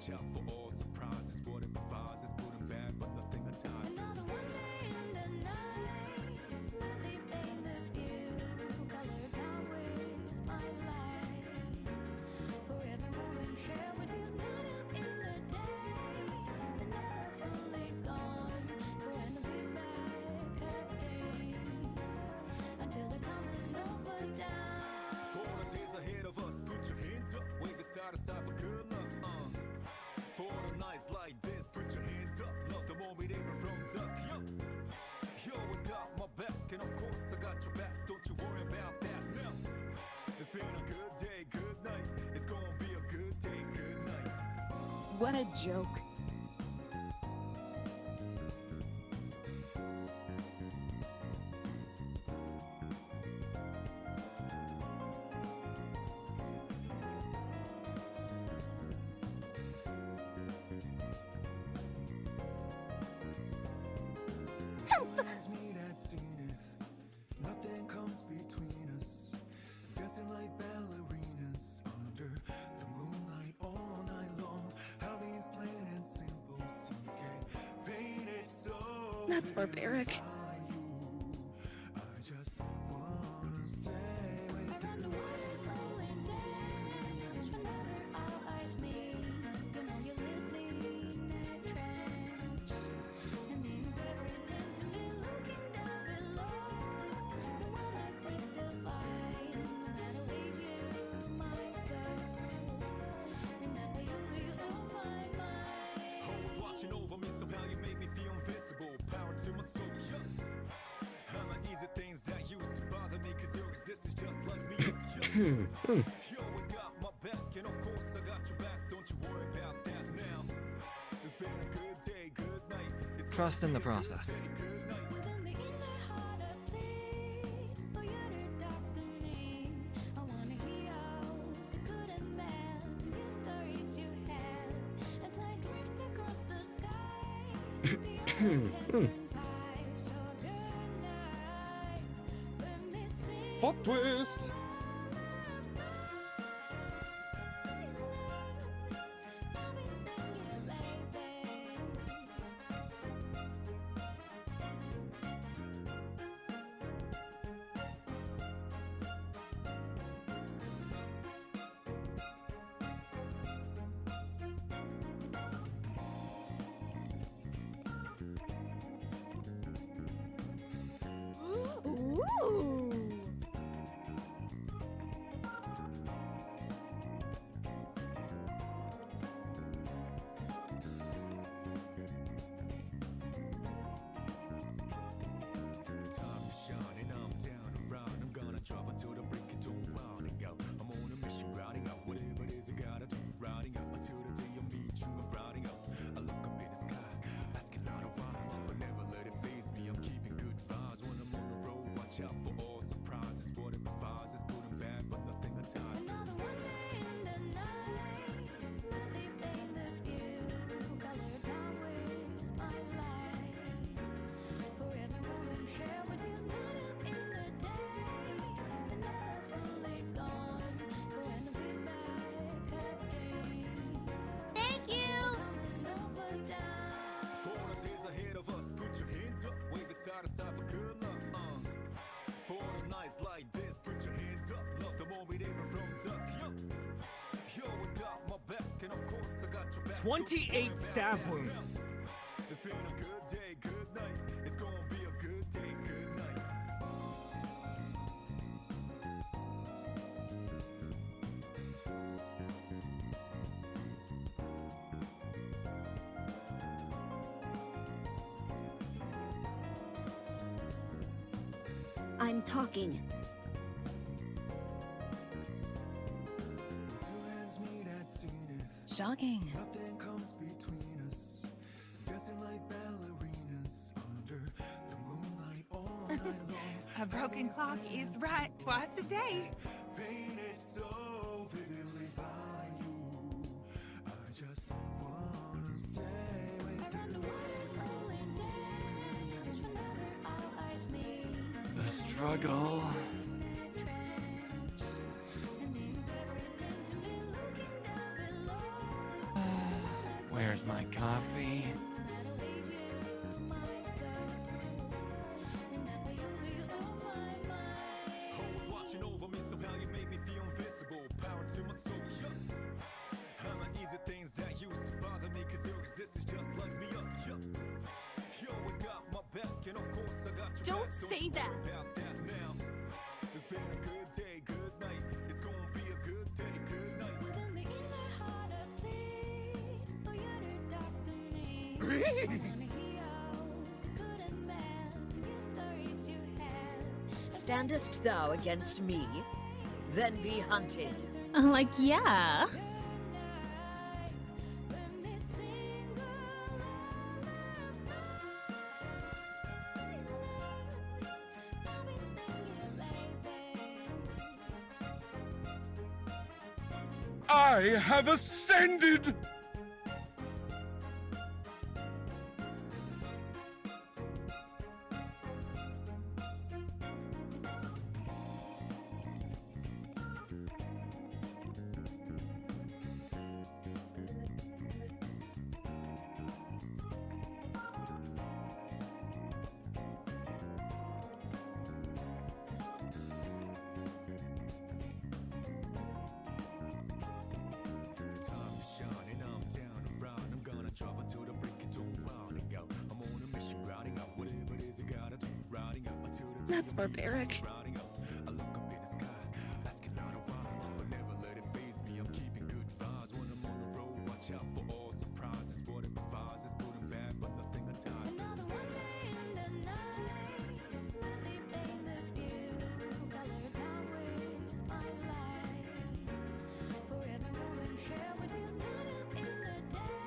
Watch out for all surprises. What improvises, good and bad, but nothing entices. Another one day in the night, let me paint the view, color down with my light. For every moment share with you, not out in the day, but never fully gone. Go and be back again until the coming over down. For the days ahead of us, put your hands up, wave it side to side for good luck. For the nights like this, put your hands up, love the moment even from dusk. Yo, you always got my back, and of course I got your back. Don't you worry about that now. It's been a good day, good night. It's gonna be a good day, good night. What a joke. Friends meet at Zenith. Nothing comes between us. Dancing like ballerinas under the moonlight all night long. How these plain and simple scenes get painted so That's vividly barbaric. by you. I just wanna stay with Around the world is slowly dance, whenever our eyes meet. You know you leave me in a trance. It means everything to me looking down below. The one I seek to find, no matter where you might go. Remember you'll be on my mind. Always watching over me, somehow you make me feel invisible. Power to my soul, yeah. How I easy things that used to bother me, cause your existence just lights me up, yeah. You always got my back, and of course I got your back. Don't you worry about that now. It's been a good day, good night. It's Trust in the process. good night. Within the inner heart I plead for you to talk to me. I wanna hear all the good and bad, the stories you had. As I drift across the sky, the heavens high. So good night, we're missing Plot twist! I'll be singing, baby. Ooh. Time to shine and I'm down and round. I'm gonna drive until the break of dawn, rounding out. I'm on a mission, riding out whatever it is I gotta do. Riding out until the day I meet you. I'm riding out. I look up in the sky, asking out a why, but never let it faze me. I'm keeping good vibes when I'm on the road. Watch out for all surprises. What improvises, good and bad, but nothing entices. Another one day in the night, let me paint the view, color down with my light. For every moment share with you, not out in the day, but never fully gone. Go and be back again. Thank you. Coming over down. For the days ahead of us, put your hands up, wave it side to side for good luck. For the nights like this, put your hands up, love the moment even from dusk. Yo, you always got my back, and of course I got your back. 28 stab wounds. It's been a good day, good night. It's gonna be a good day, good night. I'm talking. Two hands meet at Zenith. Shocking. Nothing comes between us. Dancing like ballerinas under the moonlight all night long. A broken clock is right twice a day. Painted so vividly by you. I just wanna stay with Around the world is slowly dance, whenever our eyes meet. The struggle. It means everything to me looking down below. Where's my coffee? Hoes watching over me, somehow you make me feel invisible. Power to my soul, yeah. I'm not easy things that used to bother me, cause your existence just lights me up, yeah. You always got my back, and of course I got your Don't back. say you that. worry about that now. It's been a good day, good night. It's gonna be a good day, good night. Within the inner heart I plead for you to talk to me. I wanna hear all the good and bad news stories you have. Standest thou against me? Then be hunted. Like, yeah. I have ascended! Time to shine and I'm down around. I'm gonna travel till the break of dawn, riding out. I'm on a mission, riding out. Whatever it is I gotta do, riding out until the That's barbaric. riding out. I look up in the skies, asking out a why, but never let it faze me. I'm keeping good vibes when I'm on the road. Watch out for all surprises. What it provides is good and bad, but nothing entices. Another wonder in the night. Let me paint the view. Color town with my light. For every moment share with you, not in the day.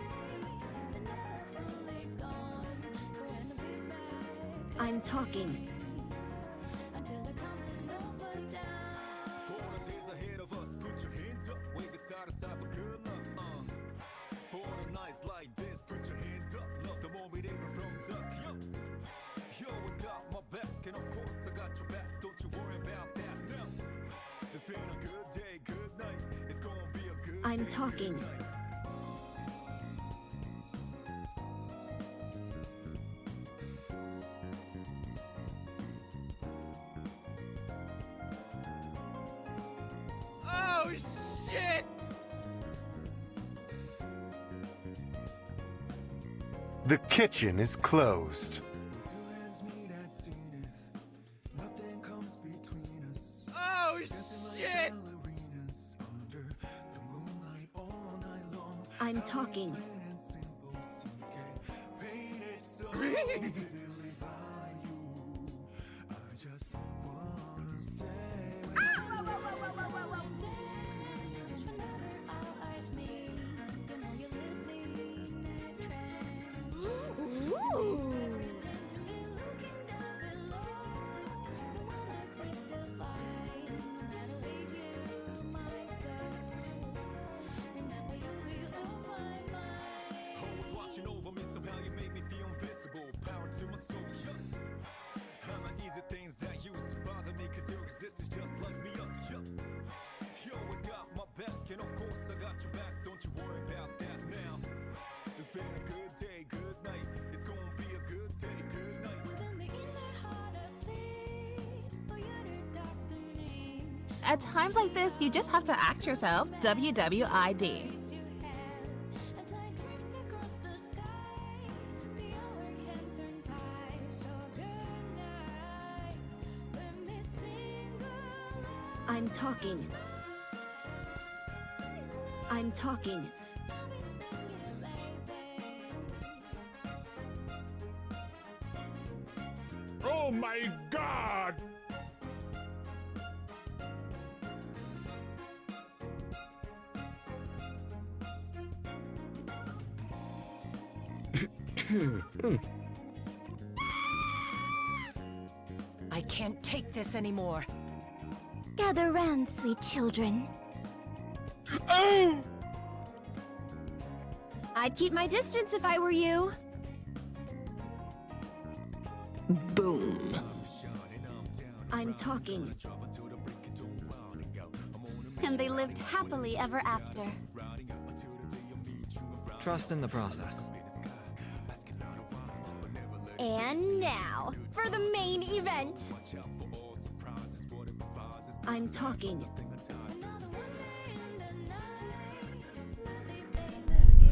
But never fully gone. Going to be back. I'm talking. Until the coming over down. For the days ahead of us, put your hands up, wave it side to side for good luck. For the nights like this, put your hands up, love the more we even from dusk. Yo, you always got my back, and of course I got your back. Don't you worry about that now. It's been a good day, good night. It's gonna be a good I'm day, talking. good night. Oh, shit! The kitchen is closed. Two hands meet at zenith. Nothing comes between us. Oh, Dancing like shit! ballerinas under the moonlight all night long. I'm talking. Plain and simple scenes get painted so vividly by you. I just wanna stay with Dance whenever our eyes meet. You know you leave me in a trance. Ooh. Everything to me looking down below. The one I seek to find. No matter where you might go. Remember you'll be on my mind. Hoes watching over me, somehow you make me feel invisible. Power to my soul, yeah. I'm not easy things that used to bother me, cause your existence just lights me up, yeah. You always got my back, and of course I got your back. Don't you worry about that now. It's been a good day, good night. It's gonna be a good day, good night. Within the inner heart I plead for you to talk to me. At times like this, you just have to act yourself. WWID. You have as I drift across the sky. The hour hand turns high. So good night. We're missing the I'm talking. I'm talking. I'll be singing, baby. Oh my god! I can't take this anymore. Gather round, sweet children. Oh! I'd keep my distance if I were you. Boom. I'm talking. And they lived happily ever after. Trust in the process. And now, for the main event. I'm talking.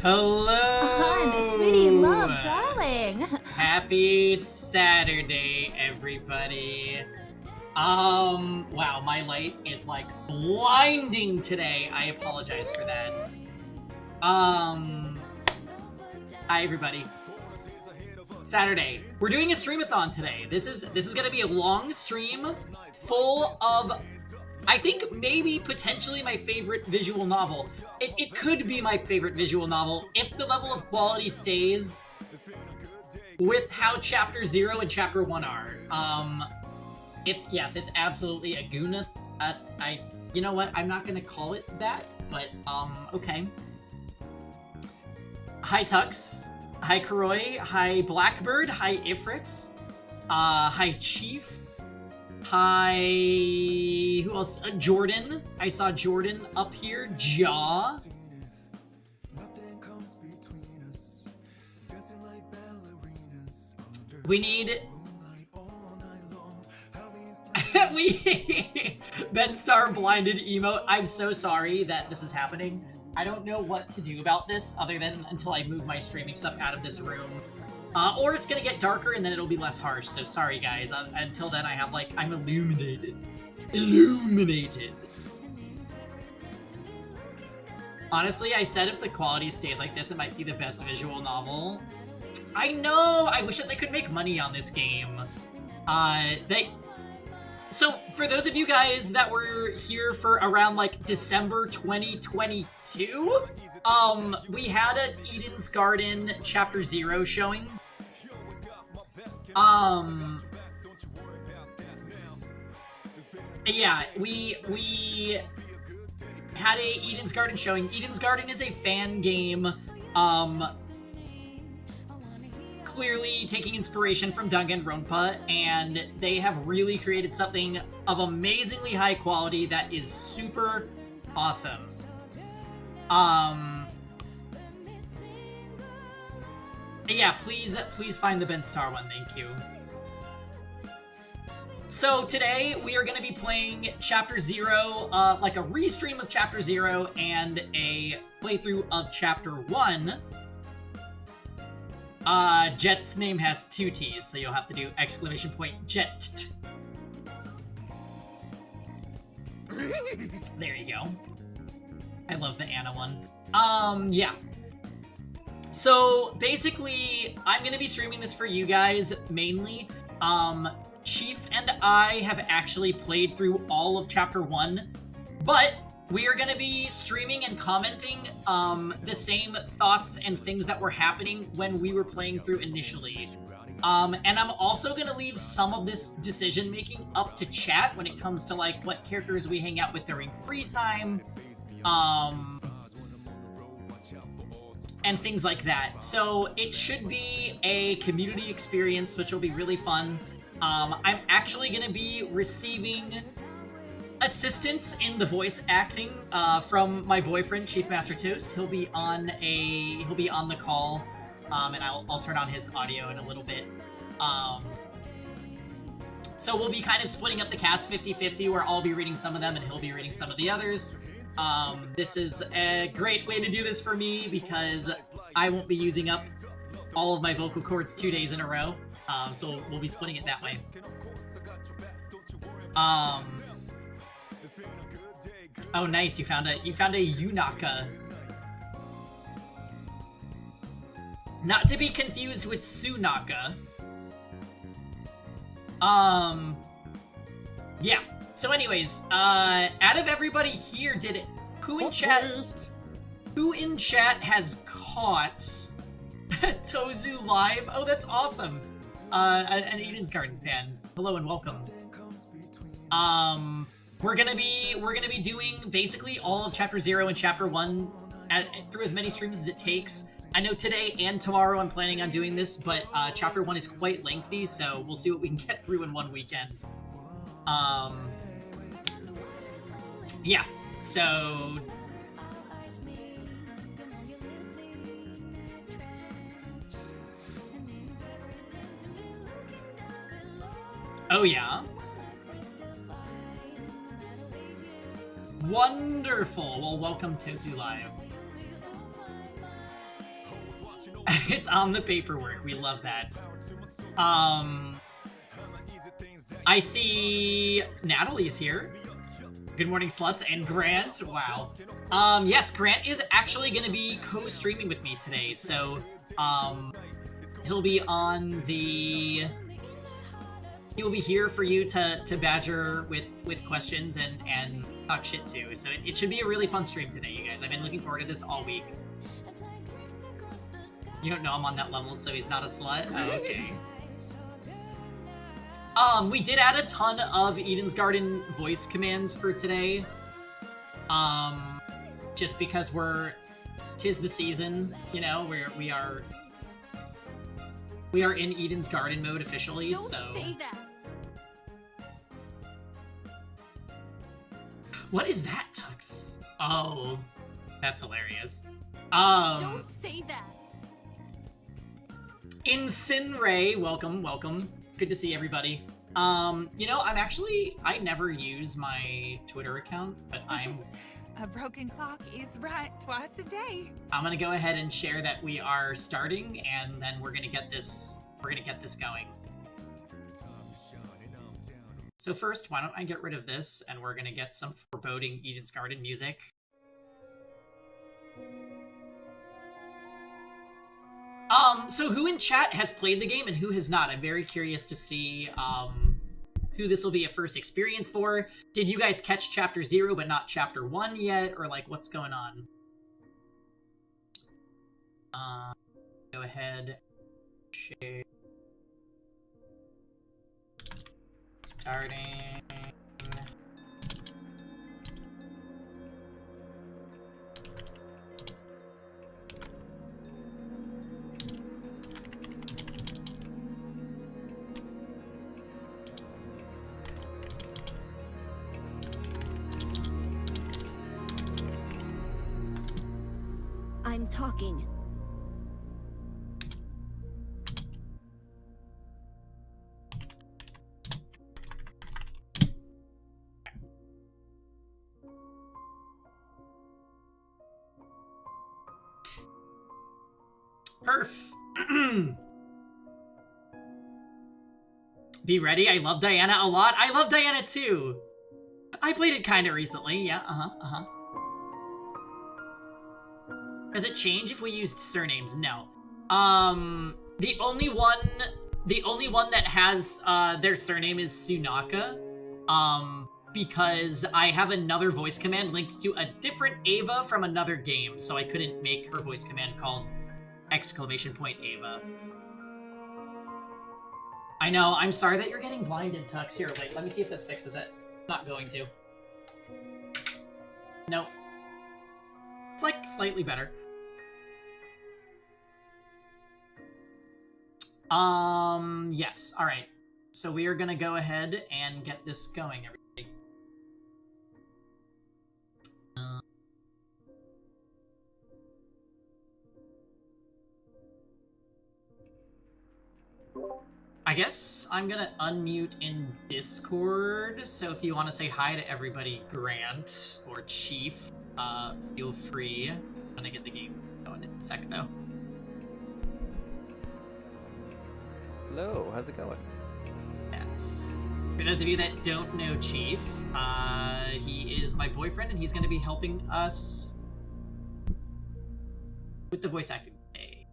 Hello! Hun, sweetie, love, darling. Happy Saturday, everybody. Wow, my light is like blinding today. I apologize for that. Hi, everybody. Saturday. We're doing a streamathon today. This is gonna be a long stream full of, I think, maybe potentially my favorite visual novel. It could be my favorite visual novel if the level of quality stays with how Chapter 0 and Chapter 1 are. It's absolutely a Guna. You know what? I'm not gonna call it that, but, okay. Hi, Tux. Hi, Karoi. Hi, Blackbird. Hi, Ifrit. Hi, Chief. Hi, who else? Jordan. I saw Jordan up here. Jaw. We need... Ben Star blinded emote. I'm so sorry that this is happening. I don't know what to do about this other than until I move my streaming stuff out of this room. Or it's gonna get darker and then it'll be less harsh, so sorry guys. Until then I have like, I'm illuminated. Illuminated. Honestly, I said if the quality stays like this, it might be the best visual novel. I know! I wish that they could make money on this game. So, for those of you guys that were here for around, like, December 2022, we had an Eden's Garden Chapter 0 showing. Yeah, we had a Eden's Garden showing. Eden's Garden is a fan game, clearly taking inspiration from Danganronpa, and they have really created something of amazingly high quality that is super awesome. Yeah, please find the Ben Star one, thank you. So today we are going to be playing Chapter 0, like a restream of Chapter 0 and a playthrough of Chapter 1. Jet's name has 2 T's, so you'll have to do exclamation point Jet. There you go. I love the Anna one. Yeah. So, basically, I'm gonna be streaming this for you guys, mainly. Chief and I have actually played through all of Chapter 1, but we are going to be streaming and commenting the same thoughts and things that were happening when we were playing through initially. And I'm also going to leave some of this decision-making up to chat when it comes to, like, what characters we hang out with during free time, and things like that. So it should be a community experience, which will be really fun. I'm actually going to be receiving assistance in the voice acting from my boyfriend, Chief Master Toast. He'll be on the call, and I'll turn on his audio in a little bit. So we'll be kind of splitting up the cast 50-50, where I'll be reading some of them and he'll be reading some of the others. This is a great way to do this for me because I won't be using up all of my vocal cords 2 days in a row. So we'll be splitting it that way. Oh, nice! You found a Yunaka. Not to be confused with Sunaka. Yeah. So, anyways, out of everybody here, who in chat has caught Tozu live? Oh, that's awesome. An Eden's Garden fan. Hello and welcome. We're gonna be doing basically all of Chapter 0 and Chapter 1 through as many streams as it takes. I know today and tomorrow I'm planning on doing this, but Chapter 1 is quite lengthy, so we'll see what we can get through in one weekend. Yeah, so... Oh, yeah? Wonderful. Well, welcome Tozu Live. It's on the paperwork. We love that. I see Natalie's here. Good morning, sluts, and Grant. Wow. Yes, Grant is actually going to be co-streaming with me today, so he'll be on the. He'll be here for you to badger with questions and talk shit too. So it should be a really fun stream today, you guys. I've been looking forward to this all week. You don't know I'm on that level, so he's not a slut? Oh, okay. We did add a ton of Eden's Garden voice commands for today. Just because tis the season, you know, we are in Eden's Garden mode officially, Don't so. say that. What is that, Tux? Oh, that's hilarious. Don't say that. Insinray, welcome. Good to see everybody. You know, I never use my Twitter account, but A broken clock is right twice a day. I'm gonna go ahead and share that we are starting, and then we're gonna get this going. So first, why don't I get rid of this, and we're gonna get some foreboding Eden's Garden music. So who in chat has played the game and who has not? I'm very curious to see, who this will be a first experience for. Did you guys catch Chapter 0 but not Chapter 1 yet? Or, like, what's going on? Go ahead. Share. Starting. I'm talking. Perf. Be ready. I love Diana a lot. I love Diana too. I played it kind of recently. Yeah, Does it change if we used surnames? No. The only one that has their surname is Sunaka. Because I have another voice command linked to a different Ava from another game, so I couldn't make her voice command called !Ava. I know, I'm sorry that you're getting blinded, Tux. Here, wait, let me see if this fixes it. Not going to. Nope. It's like slightly better. Yes, alright. So we are gonna go ahead and get this going, everybody. I guess I'm gonna unmute in Discord, so if you want to say hi to everybody, Grant or Chief, feel free. I'm gonna get the game going in a sec, though. Hello, how's it going? Yes. For those of you that don't know Chief, he is my boyfriend, and he's gonna be helping us with the voice acting today.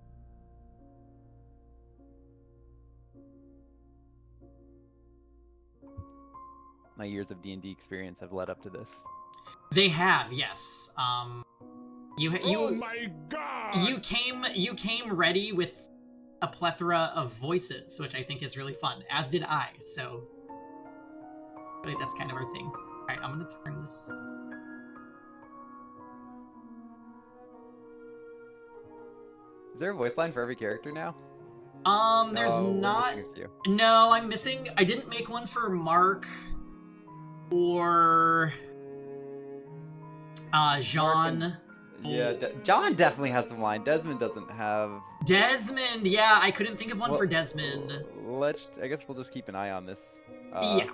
My years of D&D experience have led up to this. They have, yes. Oh my god! You came ready with a plethora of voices, which I think is really fun, as did I, so really that's kind of our thing. Alright, I'm gonna turn this. Is there a voice line for every character now? There's not. No, I'm missing. I didn't make one for Mark or Jean. Yeah, John definitely has some line. Desmond doesn't have. Desmond, yeah, I couldn't think of one for Desmond. I guess we'll just keep an eye on this. Yeah.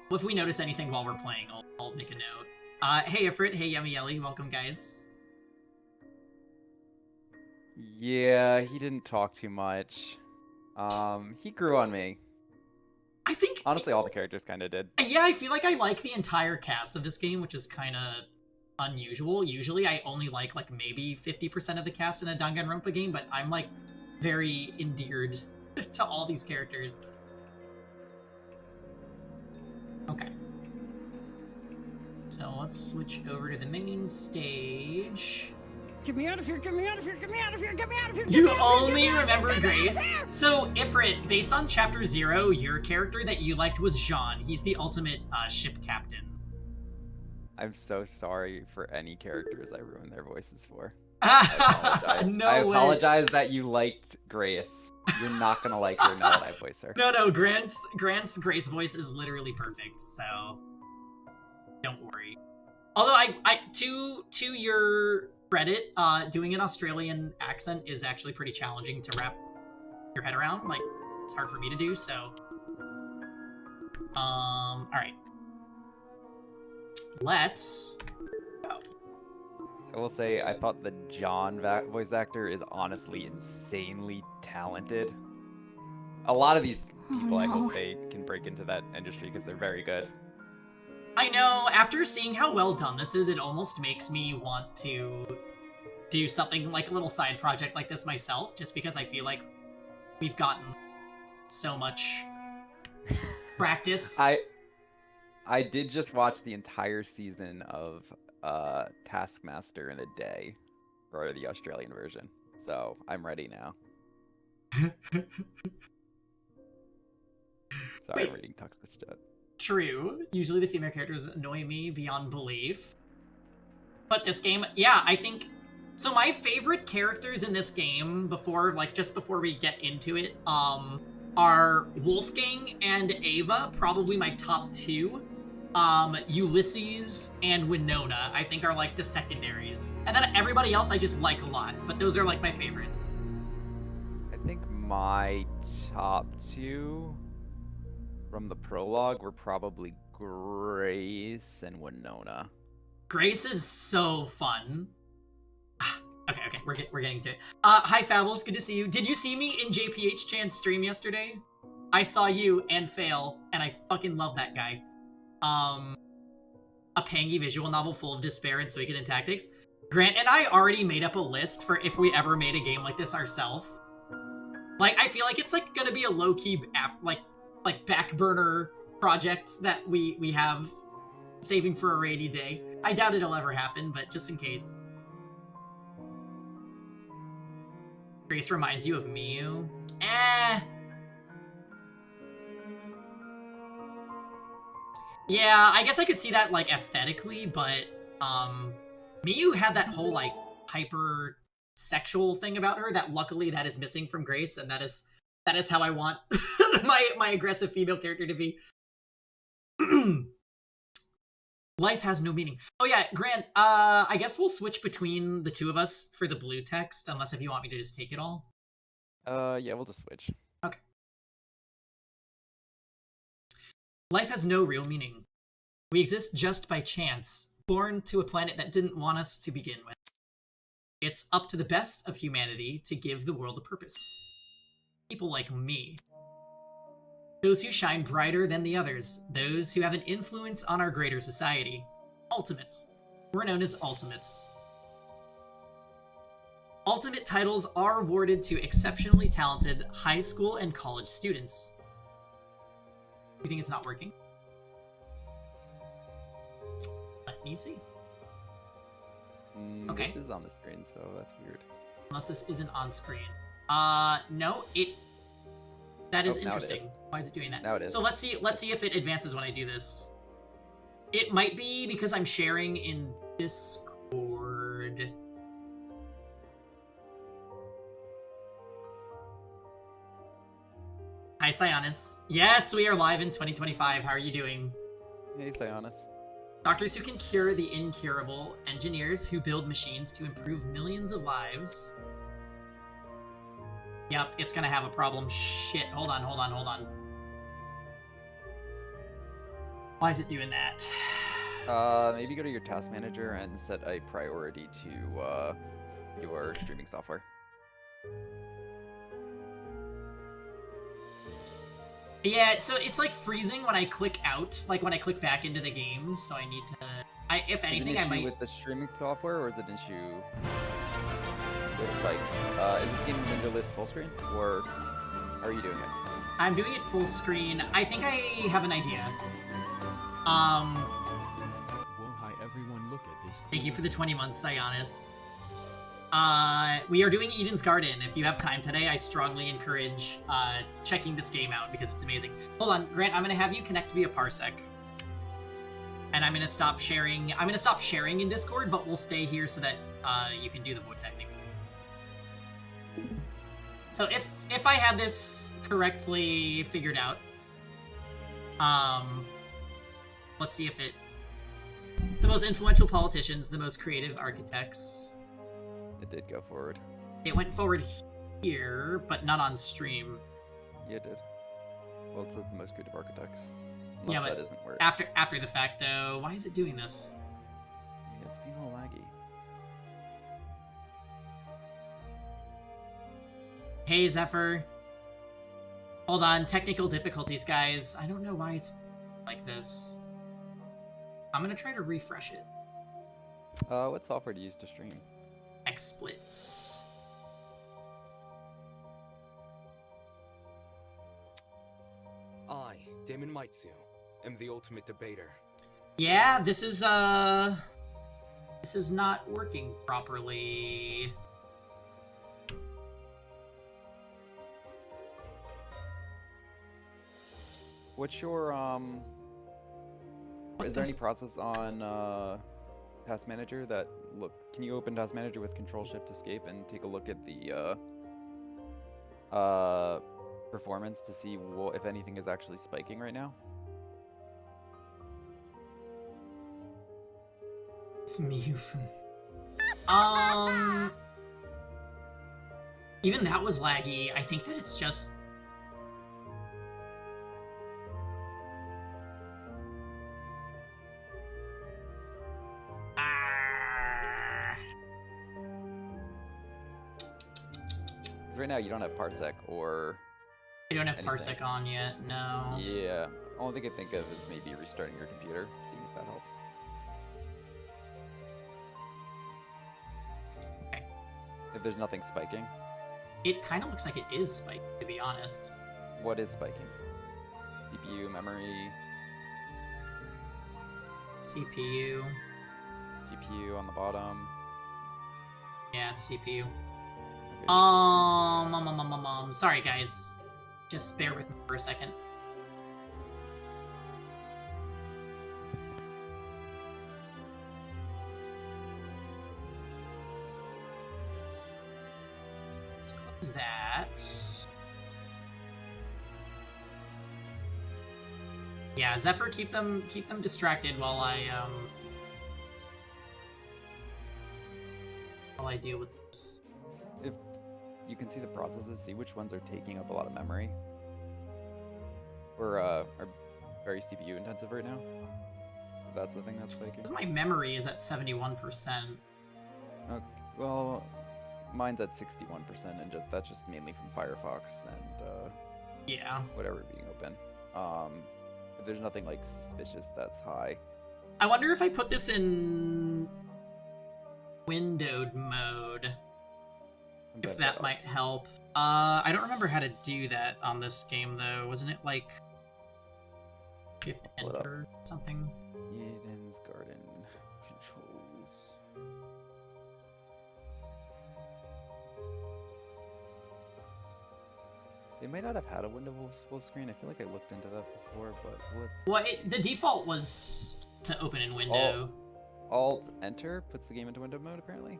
Well, if we notice anything while we're playing, I'll make a note. Hey Ifrit, hey Yummy Yelly, welcome guys. Yeah, he didn't talk too much. He grew on me. I think honestly all the characters kind of did. Yeah, I feel like I like the entire cast of this game, which is kind of unusual. Usually I only like maybe 50% of the cast in a Danganronpa game, but I'm like very endeared to all these characters. Okay. So let's switch over to the main stage. Get me out of here, get me out of here, get me out of here, get me out of here! You only remember Grace? So, Ifrit, based on Chapter 0, your character that you liked was Jean. He's the ultimate ship captain. I'm so sorry for any characters I ruined their voices for. I apologize. I apologize that you liked Grace. You're not gonna like her now that I voice her. No, Grant's Grace voice is literally perfect, so don't worry. Although I to your credit, doing an Australian accent is actually pretty challenging to wrap your head around. Like, it's hard for me to do, so. Alright. Let's go. I will say, I thought the John voice actor is honestly insanely talented. A lot of these people, I hope they can break into that industry because they're very good. I know, after seeing how well done this is, it almost makes me want to do something like a little side project like this myself, just because I feel like we've gotten so much practice. I did just watch the entire season of Taskmaster in a day, or the Australian version, so I'm ready now. Sorry, I'm reading toxic stuff. True. Usually the female characters annoy me beyond belief. But this game, yeah, I think... So my favorite characters in this game, just before we get into it, are Wolfgang and Ava, probably my top two. Ulysses and Winona, I think, are like the secondaries. And then everybody else I just like a lot, but those are like my favorites. I think my top two from the prologue were probably Grace and Winona. Grace is so fun. Okay, we're getting to it. Hi Fables, good to see you. Did you see me in JPH Chan's stream yesterday? I saw you and Fail, and I fucking love that guy. A pangy visual novel full of despair and Suikoden tactics. Grant and I already made up a list for if we ever made a game like this ourselves. Like, I feel like it's like gonna be a low-key like back burner project that we have saving for a rainy day. I doubt it'll ever happen, but just in case. Grace reminds you of Miyu? Yeah, I guess I could see that, like, aesthetically, but, Miyu had that whole, like, hyper-sexual thing about her that luckily that is missing from Grace, and that is how I want my aggressive female character to be. Life has no meaning. Oh yeah, Grant, I guess we'll switch between the two of us for the blue text, unless if you want me to just take it all. Yeah, we'll just switch. Okay. Life has no real meaning. We exist just by chance, born to a planet that didn't want us to begin with. It's up to the best of humanity to give the world a purpose. People like me. Those who shine brighter than the others. Those who have an influence on our greater society. Ultimates. We're known as Ultimates. Ultimate titles are awarded to exceptionally talented high school and college students. You think it's not working? Let me see. Okay. This is on the screen, so that's weird. Unless this isn't on screen. No, that is interesting. Why is it doing that? Now it is. So let's see if it advances when I do this. It might be because I'm sharing in Discord. Hi, Sionis. Yes, we are live in 2025. How are you doing? Hey, Sionis. Doctors who can cure the incurable. Engineers who build machines to improve millions of lives. Yep, it's gonna have a problem. Shit, hold on. Why is it doing that? Maybe go to your task manager and set a priority to your streaming software. Yeah, so it's like freezing when I click out, like when I click back into the game, so I need to... if anything, is it I an might... issue with the streaming software, or is it an issue with, like, is this game windowless full screen, or how are you doing it? I'm doing it full screen. I think I have an idea. Well, hi everyone, look at this. Thank you for the 20 months, Sionis. We are doing Eden's Garden. If you have time today, I strongly encourage checking this game out because it's amazing. Hold on, Grant, I'm gonna have you connect via Parsec. And I'm gonna stop sharing. I'm gonna stop sharing in Discord, but we'll stay here so that you can do the voice acting. So if I had this correctly figured out, let's see if it... The most influential politicians, the most creative architects. It did go forward. It went forward here, but not on stream. Yeah, it did. Well, it says the most creative architects. Yeah, Unless but that isn't where after the fact, though, why is it doing this? Yeah, it's being all laggy. Hey, Zephyr. Hold on, technical difficulties, guys. I don't know why it's like this. I'm gonna try to refresh it. What software do you use to stream? XSplits. I, Damon Maitsu, am the ultimate debater. Yeah, this is not working properly. What's your is there any process on Task Manager that can you open Task Manager with Control Shift Escape and take a look at the performance to see if anything is actually spiking right now? It's Mew from... Even that was laggy. I think that it's just... Right now you don't have Parsec or... I don't have anything. Parsec on yet, no. Yeah. Only thing I think of is maybe restarting your computer, seeing if that helps. Okay. If there's nothing spiking. It kind of looks like it is spiked, to be honest. What is spiking? CPU, memory? CPU. GPU on the bottom? Yeah, it's CPU. Okay. Sorry guys. Just bear with me for a second. Let's close that. Yeah, Zephyr, keep them distracted while I deal with this. If you can see the processes, see which ones are taking up a lot of memory. Or are very CPU intensive right now. If that's the thing that's spiking. My memory is at 71%. Okay, well, mine's at 61%, and that's just mainly from Firefox and yeah, whatever being open. If there's nothing like suspicious that's high. I wonder if I put this in windowed mode, if that might help. I don't remember how to do that on this game though. Wasn't it like Shift Enter or something? Eden's Garden controls. They might not have had a window full screen. I feel like I looked into that before, but let's... Well, the default was to open in window. Alt-Enter puts the game into window mode, apparently.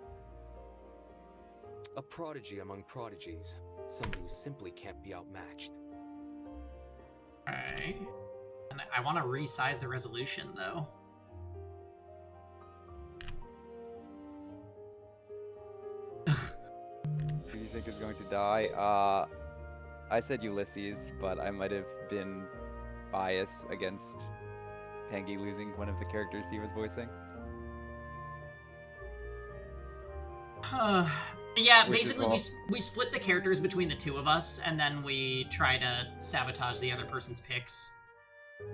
A prodigy among prodigies. Someone who simply can't be outmatched. Okay. And I want to resize the resolution, though. Who do you think is going to die? I said Ulysses, but I might have been biased against Pangy losing one of the characters he was voicing. Yeah, Which is basically all- we split the characters between the two of us, and then we try to sabotage the other person's picks.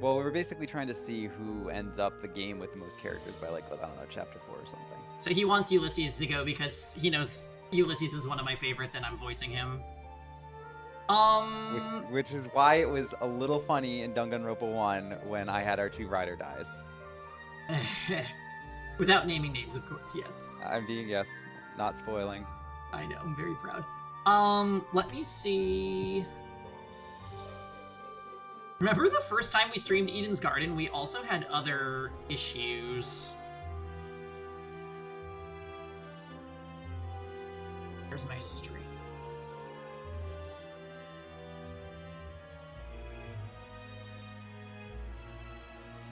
Well, we're basically trying to see who ends up the game with the most characters by, like, I don't know, chapter 4 or something. So he wants Ulysses to go because he knows Ulysses is one of my favorites, and I'm voicing him. Which is why it was a little funny in Danganronpa 1 when I had our 2 rider dies. Without naming names, of course, yes. I'm being, yes, not spoiling. I know, I'm very proud. Let me see. Remember the first time we streamed Eden's Garden? We also had other issues. Where's my stream?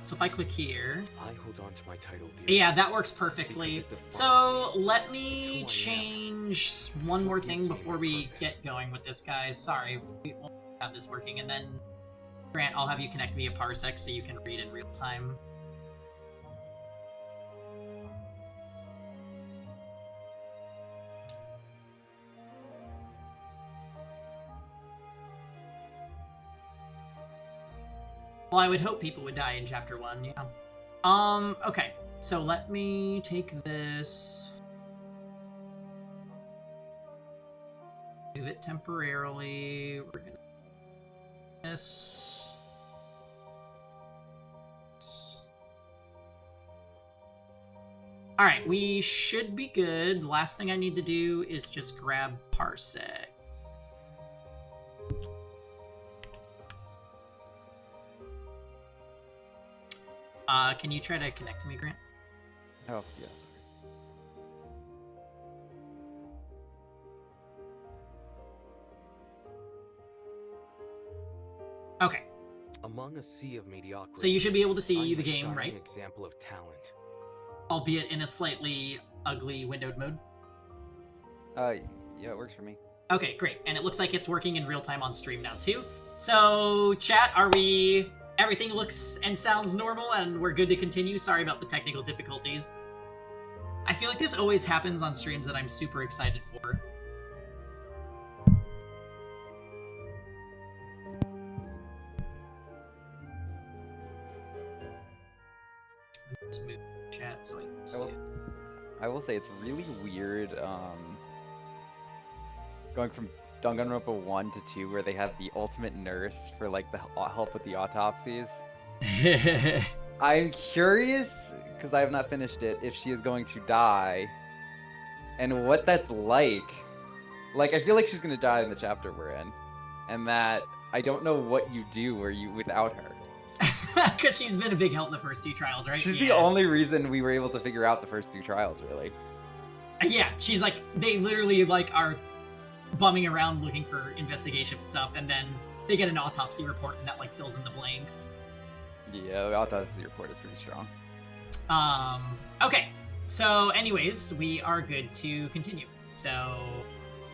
So if I click here... I hold on to my title, dear. Yeah, that works perfectly. So let me change one more thing before we get going with this, guys. Sorry, we won't have this working. And then, Grant, I'll have you connect via Parsec so you can read in real time. Well, I would hope people would die in Chapter 1, yeah. Okay. So let me take this... Move it temporarily. We're gonna... This... Alright, we should be good. The last thing I need to do is just grab Parsec. Can you try to connect to me, Grant? Oh, yes. Okay. Among a sea of mediocrity, So you should be able to see I'm the a game, shining right? Example of talent. Albeit in a slightly ugly windowed mode. Yeah, it works for me. Okay, great. And it looks like it's working in real time on stream now, too. So, chat, are we... Everything looks and sounds normal, and we're good to continue? Sorry about the technical difficulties. I feel like this always happens on streams that I'm super excited for. Let's move chat so I can see it. I will say it's really weird, going from Danganronpa 1 to 2, where they have the ultimate nurse for, like, the help with the autopsies. I'm curious, because I have not finished it, if she is going to die, and what that's like. Like, I feel like she's going to die in the chapter we're in, and that I don't know what you do without her. Because she's been a big help in the first 2 trials, right? She's the only reason we were able to figure out the first 2 trials, really. Yeah, she's like, they literally, like, are bumming around looking for investigation stuff, and then they get an autopsy report, and that, like, fills in the blanks. Yeah, the autopsy report is pretty strong. Okay. So, anyways, we are good to continue. So,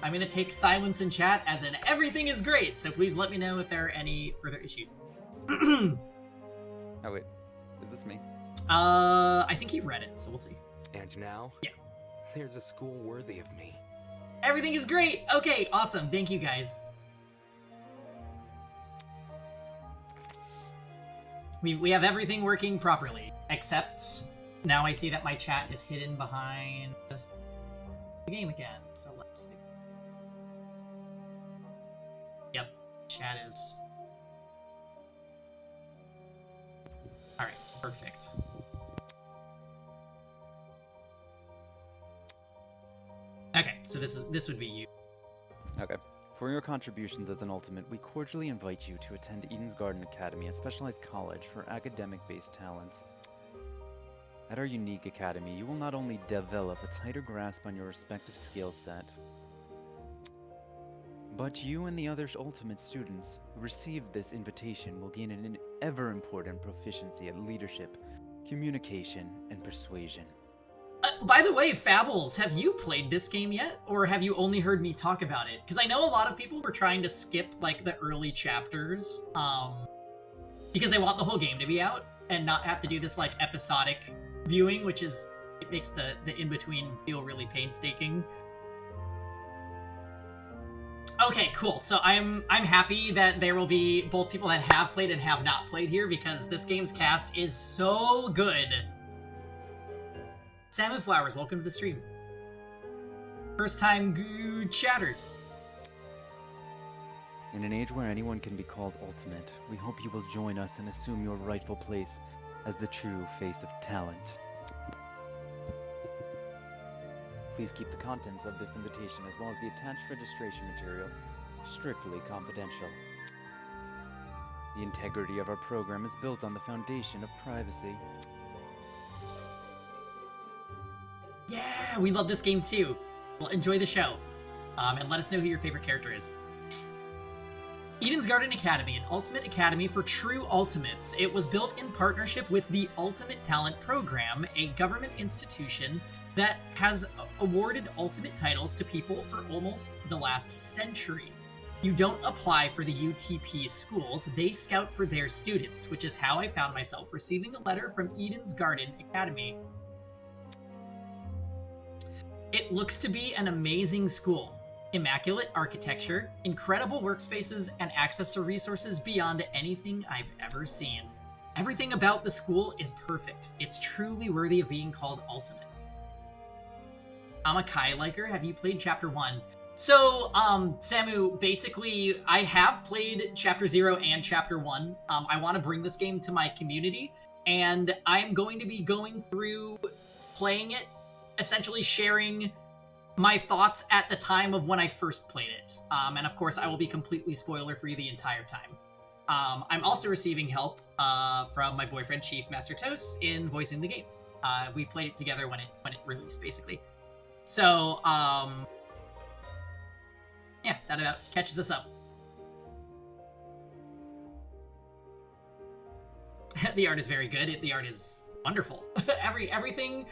I'm gonna take silence in chat as in everything is great, so please let me know if there are any further issues. Oh, wait. Is this me? I think he read it, so we'll see. And now? Yeah. There's a school worthy of me. Everything is great! Okay, awesome. Thank you, guys. We have everything working properly, except now I see that my chat is hidden behind the game again, so let's fix it. Yep, chat is... Alright, perfect. Okay, so this would be you. Okay. For your contributions as an ultimate, we cordially invite you to attend Eden's Garden Academy, a specialized college for academic-based talents. At our unique academy, you will not only develop a tighter grasp on your respective skill set, but you and the other ultimate students who receive this invitation will gain an ever-important proficiency at leadership, communication, and persuasion. By the way, Fables, have you played this game yet? Or have you only heard me talk about it? Because I know a lot of people were trying to skip, like, the early chapters, because they want the whole game to be out and not have to do this, like, episodic viewing, which is, it makes the in-between feel really painstaking. Okay, cool. So I'm happy that there will be both people that have played and have not played here, because this game's cast is so good. Salmon Flowers, welcome to the stream. First time good chatter. In an age where anyone can be called ultimate, we hope you will join us and assume your rightful place as the true face of talent. Please keep the contents of this invitation as well as the attached registration material strictly confidential. The integrity of our program is built on the foundation of privacy. Yeah, we love this game too. Well, enjoy the show. And let us know who your favorite character is. Eden's Garden Academy, an ultimate academy for true ultimates. It was built in partnership with the Ultimate Talent Program, a government institution that has awarded ultimate titles to people for almost the last century. You don't apply for the UTP schools, they scout for their students, which is how I found myself receiving a letter from Eden's Garden Academy. It looks to be an amazing school. Immaculate architecture, incredible workspaces, and access to resources beyond anything I've ever seen. Everything about the school is perfect. It's truly worthy of being called ultimate. I'm a Kai liker. Have you played Chapter 1? So, Samu, basically, I have played Chapter 0 and Chapter 1. I want to bring this game to my community, and I'm going to be going through playing it, essentially sharing my thoughts at the time of when I first played it. And of course, I will be completely spoiler-free the entire time. I'm also receiving help from my boyfriend, Chief Master Toast, in voicing the game. We played it together when it released, basically. So, yeah, that about catches us up. The art is very good. The art is wonderful. Everything...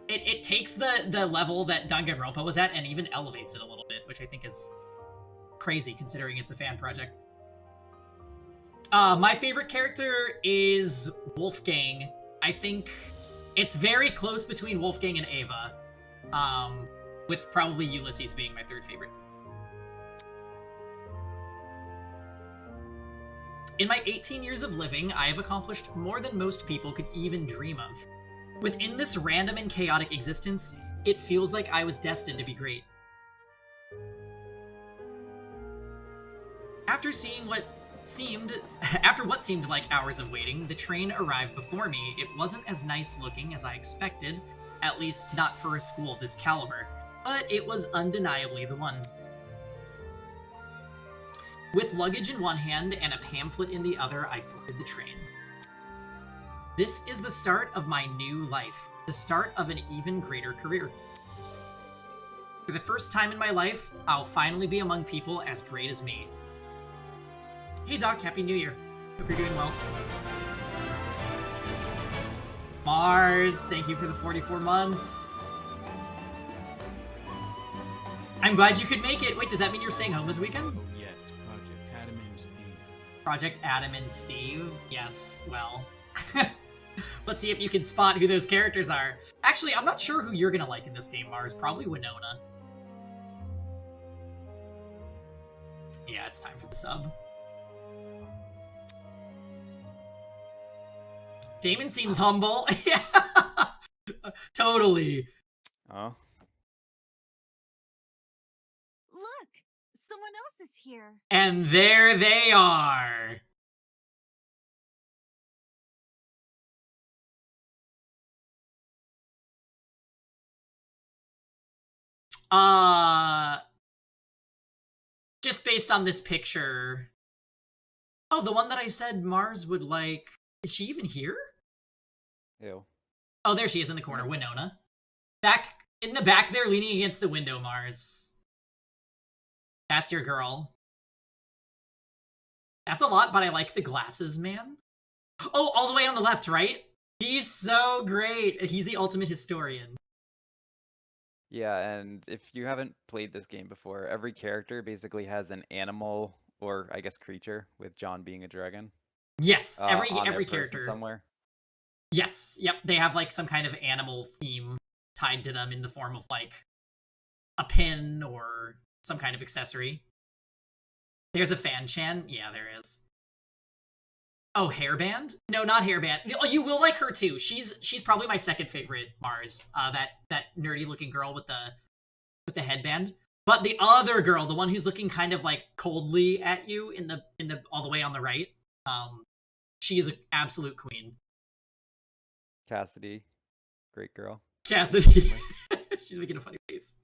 It takes the level that Danganronpa was at and even elevates it a little bit, which I think is crazy considering it's a fan project. My favorite character is Wolfgang. I think it's very close between Wolfgang and Ava, with probably Ulysses being my third favorite. In my 18 years of living, I have accomplished more than most people could even dream of. Within this random and chaotic existence, it feels like I was destined to be great. After what seemed like hours of waiting, the train arrived before me. It wasn't as nice looking as I expected, at least not for a school of this caliber, but it was undeniably the one. With luggage in one hand and a pamphlet in the other, I boarded the train. This is the start of my new life, the start of an even greater career. For the first time in my life, I'll finally be among people as great as me. Hey Doc, Happy New Year. Hope you're doing well. Mars, thank you for the 44 months. I'm glad you could make it. Wait, does that mean you're staying home this weekend? Oh yes, Project Adam and Steve. Project Adam and Steve? Yes, well... Let's see if you can spot who those characters are. Actually, I'm not sure who you're gonna like in this game, Mars. Probably Winona. Yeah, it's time for the sub. Damon seems humble. Yeah, totally. Oh. Look, someone else is here. And there they are. Just based on this picture. Oh, the one that I said Mars would like. Is she even here? Ew. Oh, there she is in the corner, Winona. Back in the back there, leaning against the window, Mars. That's your girl. That's a lot, but I like the glasses, man. Oh, all the way on the left, right? He's so great. He's the ultimate historian. Yeah, and if you haven't played this game before, every character basically has an animal or I guess creature, with John being a dragon, Yes, on their every person character. somewhere. Yes, yep, they have like some kind of animal theme tied to them in the form of like a pin or some kind of accessory. There's a fan chan. Yeah, there is. Oh, hairband? No, not hairband. Oh, you will like her too. She's probably my second favorite Mars. That nerdy looking girl with the headband. But the other girl, the one who's looking kind of like coldly at you in the all the way on the right, she is an absolute queen. Cassidy, great girl. Cassidy. She's making a funny face.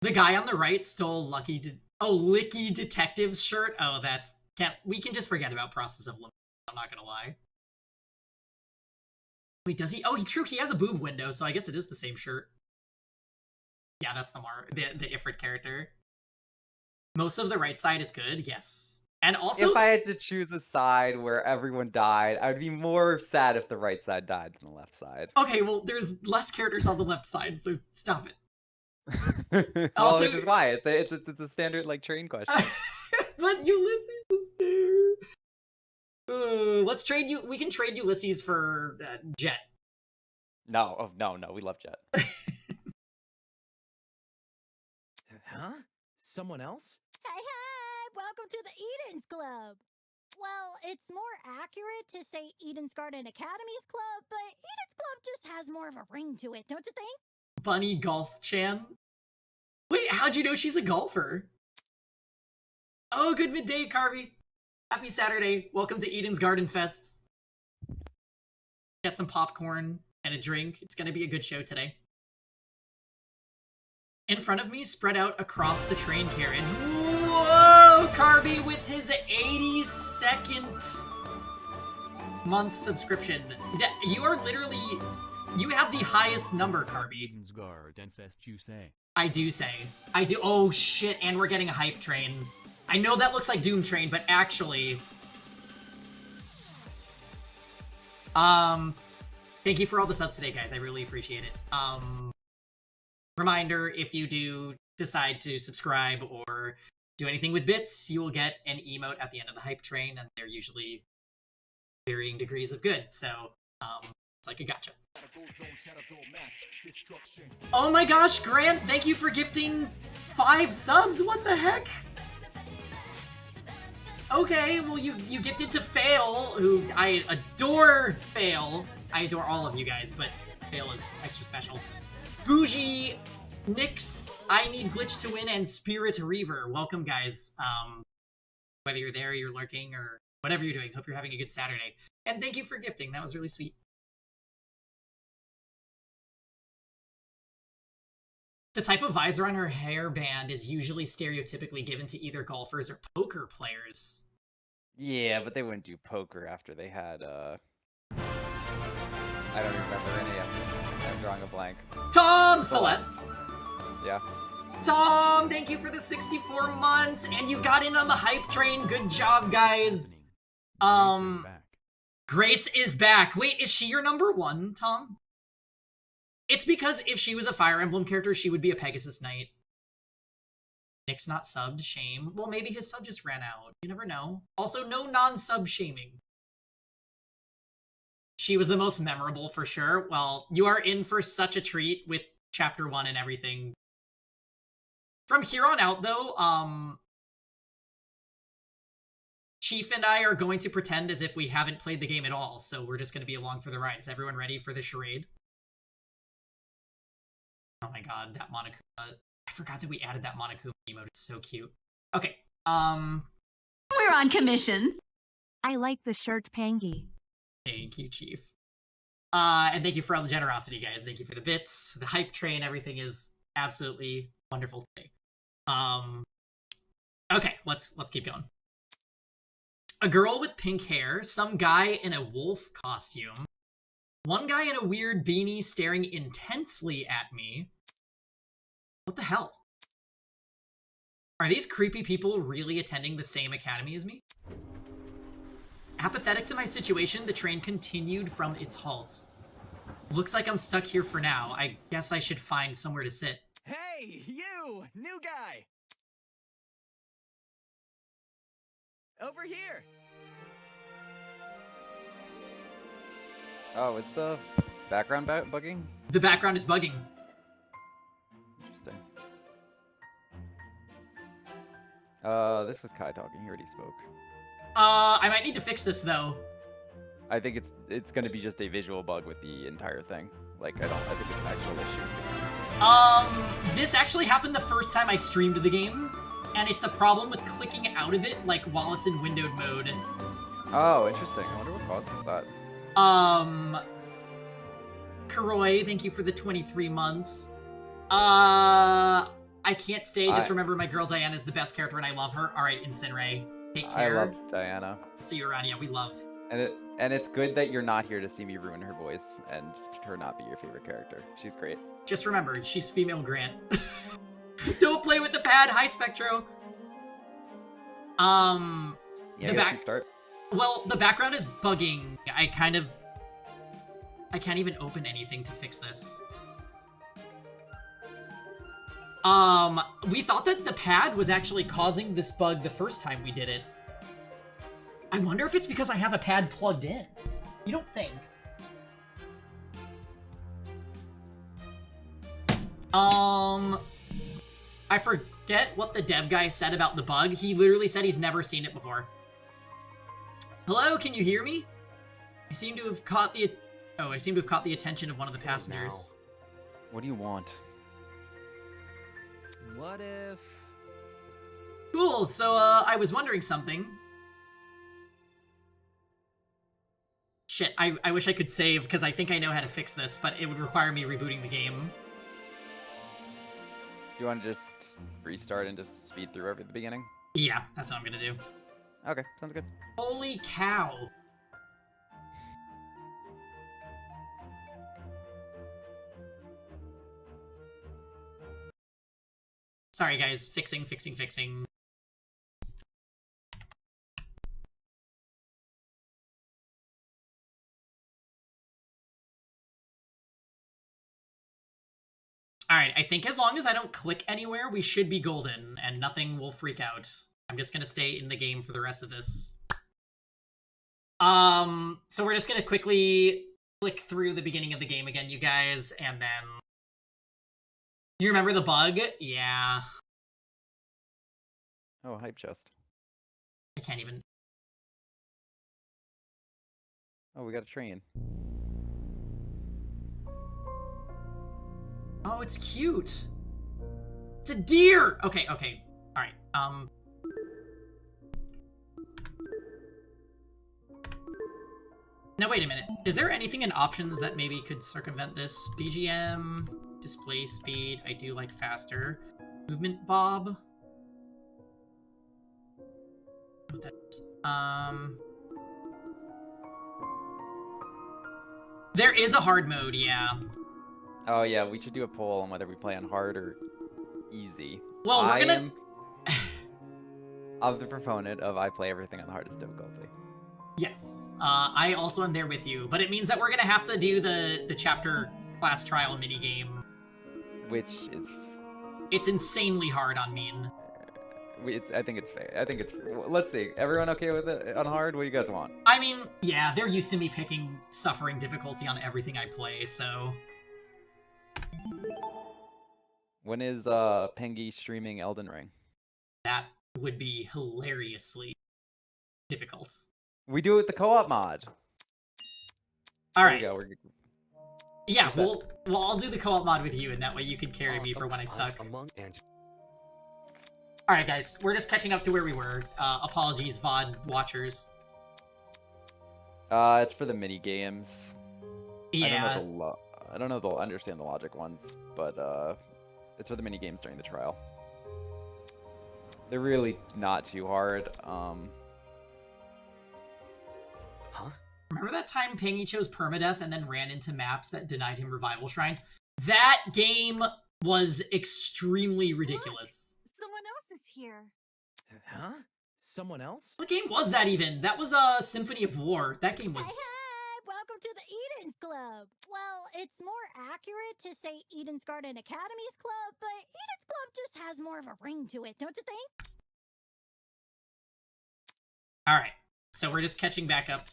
The guy on the right stole Licky Detective's shirt. Oh, we can just forget about Process of Elimination. I'm not gonna lie. Wait, does he? Oh, true. He has a boob window, so I guess it is the same shirt. Yeah, that's the Ifrit character. Most of the right side is good. Yes, and also if I had to choose a side where everyone died, I would be more sad if the right side died than the left side. Okay, well, there's less characters on the left side, so stop it. Well, Also, which is why it's a standard like train question. But Ulysses is there. Let's trade you. We can trade Ulysses for Jet. No, no, we love Jet. Huh? Someone else? Hey, welcome to the Eden's Club. Well, it's more accurate to say Eden's Garden Academy's club, but Eden's Club just has more of a ring to it, don't you think? Bunny Golf Chan. Wait, how'd you know she's a golfer? Oh, good midday, Carvey. Happy Saturday. Welcome to Eden's Garden Fest. Get some popcorn and a drink. It's gonna be a good show today. In front of me, spread out across the train carriage. Whoa! Carby with his 82nd month subscription. You are literally... You have the highest number, Carby. I do say. I do. Oh, shit. And we're getting a hype train. I know that looks like Doom Train, but actually... Thank you for all the subs today, guys. I really appreciate it. Reminder, if you do decide to subscribe or do anything with bits, you will get an emote at the end of the hype train, and they're usually varying degrees of good. So, it's like a gotcha. Oh my gosh, Grant, thank you for gifting 5 subs. What the heck? Okay, well, you gifted to Fail, who I adore Fail. I adore all of you guys, but Fail is extra special. Bougie, Nyx, I Need Glitch to Win, and Spirit Reaver. Welcome, guys. Whether you're there, you're lurking, or whatever you're doing, hope you're having a good Saturday. And thank you for gifting. That was really sweet. The type of visor on her hairband is usually stereotypically given to either golfers or poker players. Yeah, but they wouldn't do poker after they had, I don't remember any of them. I'm drawing a blank. Tom Celeste! Yeah. Tom, thank you for the 64 months, and you got in on the hype train. Good job, guys. Grace is back. Wait, is she your number 1, Tom? It's because if she was a Fire Emblem character, she would be a Pegasus Knight. Nick's not subbed, shame. Well, maybe his sub just ran out. You never know. Also, no non-sub shaming. She was the most memorable for sure. Well, you are in for such a treat with Chapter 1 and everything. From here on out, though, Chief and I are going to pretend as if we haven't played the game at all, so we're just going to be along for the ride. Is everyone ready for the charade? Oh my god, that Monokuma. I forgot that we added that Monokuma emote. It's so cute. Okay, We're on commission. I like the shirt, Pangy. Thank you, Chief. And thank you for all the generosity, guys. Thank you for the bits, the hype train. Everything is absolutely wonderful today. Okay, let's keep going. A girl with pink hair, some guy in a wolf costume, one guy in a weird beanie staring intensely at me. What the hell? Are these creepy people really attending the same academy as me? Apathetic to my situation, the train continued from its halt. Looks like I'm stuck here for now. I guess I should find somewhere to sit. Hey, you! New guy! Over here! Oh, is the background bugging? The background is bugging. Interesting. This was Kai talking. He already spoke. I might need to fix this though. I think it's gonna be just a visual bug with the entire thing. Like I think it's an actual issue. This actually happened the first time I streamed the game, and it's a problem with clicking out of it, like while it's in windowed mode. Oh, interesting. I wonder what causes that. Kuroi, thank you for the 23 months. I can't stay. Just remember my girl Diana is the best character and I love her. All right, Incinerate. Take care. I love Diana. See you around. Yeah, we love. And it's good that you're not here to see me ruin her voice and her not be your favorite character. She's great. Just remember, she's female Grant. Don't play with the pad. Hi, Spectro. Yeah, the back. Start. Well, the background is bugging. I can't even open anything to fix this. We thought that the pad was actually causing this bug the first time we did it. I wonder if it's because I have a pad plugged in. You don't think? I forget what the dev guy said about the bug. He literally said he's never seen it before. Hello, can you hear me? I seem to have caught the attention of one of the passengers. What do you want? What if... Cool, so, I was wondering something. Shit, I wish I could save, because I think I know how to fix this, but it would require me rebooting the game. Do you want to just restart and just speed through over the beginning? Yeah, that's what I'm gonna do. Okay, sounds good. Holy cow. Sorry guys, fixing. Alright, I think as long as I don't click anywhere, we should be golden, and nothing will freak out. I'm just gonna stay in the game for the rest of this. So we're just gonna quickly click through the beginning of the game again, you guys, and then... You remember the bug? Yeah. Oh, hype chest. I can't even... Oh, we got a train. Oh, it's cute. It's a deer! Okay. Alright, Now wait a minute. Is there anything in options that maybe could circumvent this? BGM, display speed, I do like faster. Movement bob. There is a hard mode, yeah. Oh yeah, we should do a poll on whether we play on hard or easy. Well, we're gonna... I'm the proponent of I play everything on the hardest difficulty. Yes, I also am there with you, but it means that we're gonna have to do the chapter class trial minigame. Which is... It's insanely hard on Mean. I think it's fair. I think it's... Let's see. Everyone okay with it on hard? What do you guys want? I mean, yeah, they're used to me picking suffering difficulty on everything I play, so... When is Pengy streaming Elden Ring? That would be hilariously difficult. We do it with the co-op mod. Alright. There we go. Yeah, well, I'll do the co-op mod with you, and that way you can carry me for when I suck. Alright, guys, we're just catching up to where we were. Apologies, VOD watchers. It's for the mini games. Yeah. I don't know if they'll understand the logic ones, but it's for the mini games during the trial. They're really not too hard. Remember that time Pangy chose permadeath and then ran into maps that denied him revival shrines? That game was extremely ridiculous. Look, someone else is here. Huh? Someone else? What game was that even? That was Symphony of War. That game was... Hey, welcome to the Eden's Club. Well, it's more accurate to say Eden's Garden Academy's Club, but Eden's Club just has more of a ring to it, don't you think? Alright, so we're just catching back up.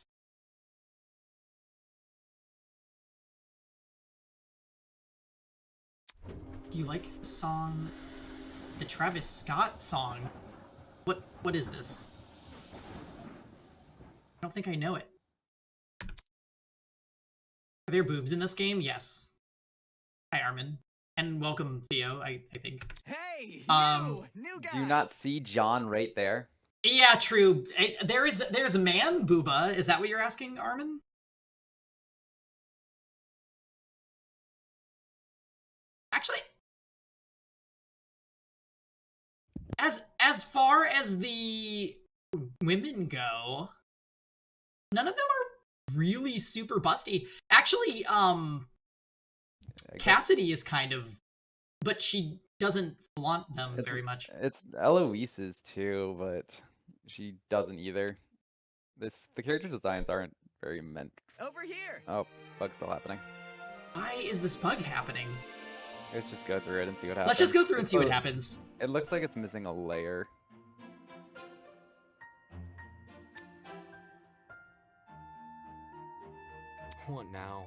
Do you like the song? The Travis Scott song? What is this? I don't think I know it. Are there boobs in this game? Yes. Hi, Armin. And welcome, Theo, I think. Hey, new guy. Do you not see John right there? Yeah, true. There's a man, Booba. Is that what you're asking, Armin? Actually, as far as the women go, none of them are really super busty. Actually, Cassidy is kind of, but she doesn't flaunt them very much. It's Eloise's too, but she doesn't either. The character designs aren't very meant. Over here. Oh, bug's still happening. Why is this bug happening? Let's just go through it and see what happens. Let's just go through and see what happens. It looks like it's missing a layer. What now?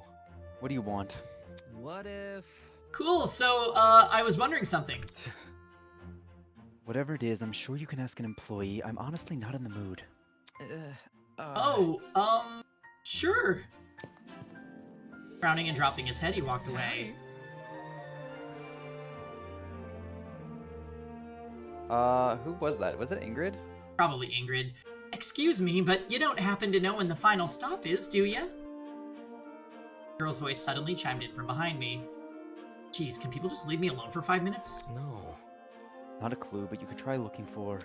What do you want? What if... Cool, so, I was wondering something. Whatever it is, I'm sure you can ask an employee. I'm honestly not in the mood. Sure. Frowning and dropping his head, he walked away. Who was that? Was it Ingrid? Probably Ingrid. Excuse me, but you don't happen to know when the final stop is, do ya? The girl's voice suddenly chimed in from behind me. Jeez, can people just leave me alone for 5 minutes? No. Not a clue, but you could try looking for...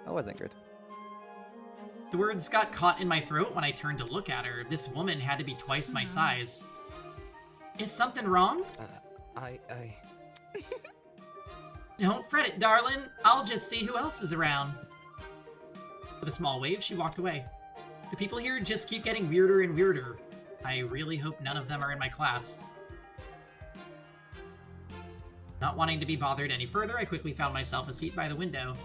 That was Ingrid. The words got caught in my throat when I turned to look at her. This woman had to be twice my size. Is something wrong? Don't fret it, darling. I'll just see who else is around. With a small wave, she walked away. The people here just keep getting weirder and weirder. I really hope none of them are in my class. Not wanting to be bothered any further, I quickly found myself a seat by the window.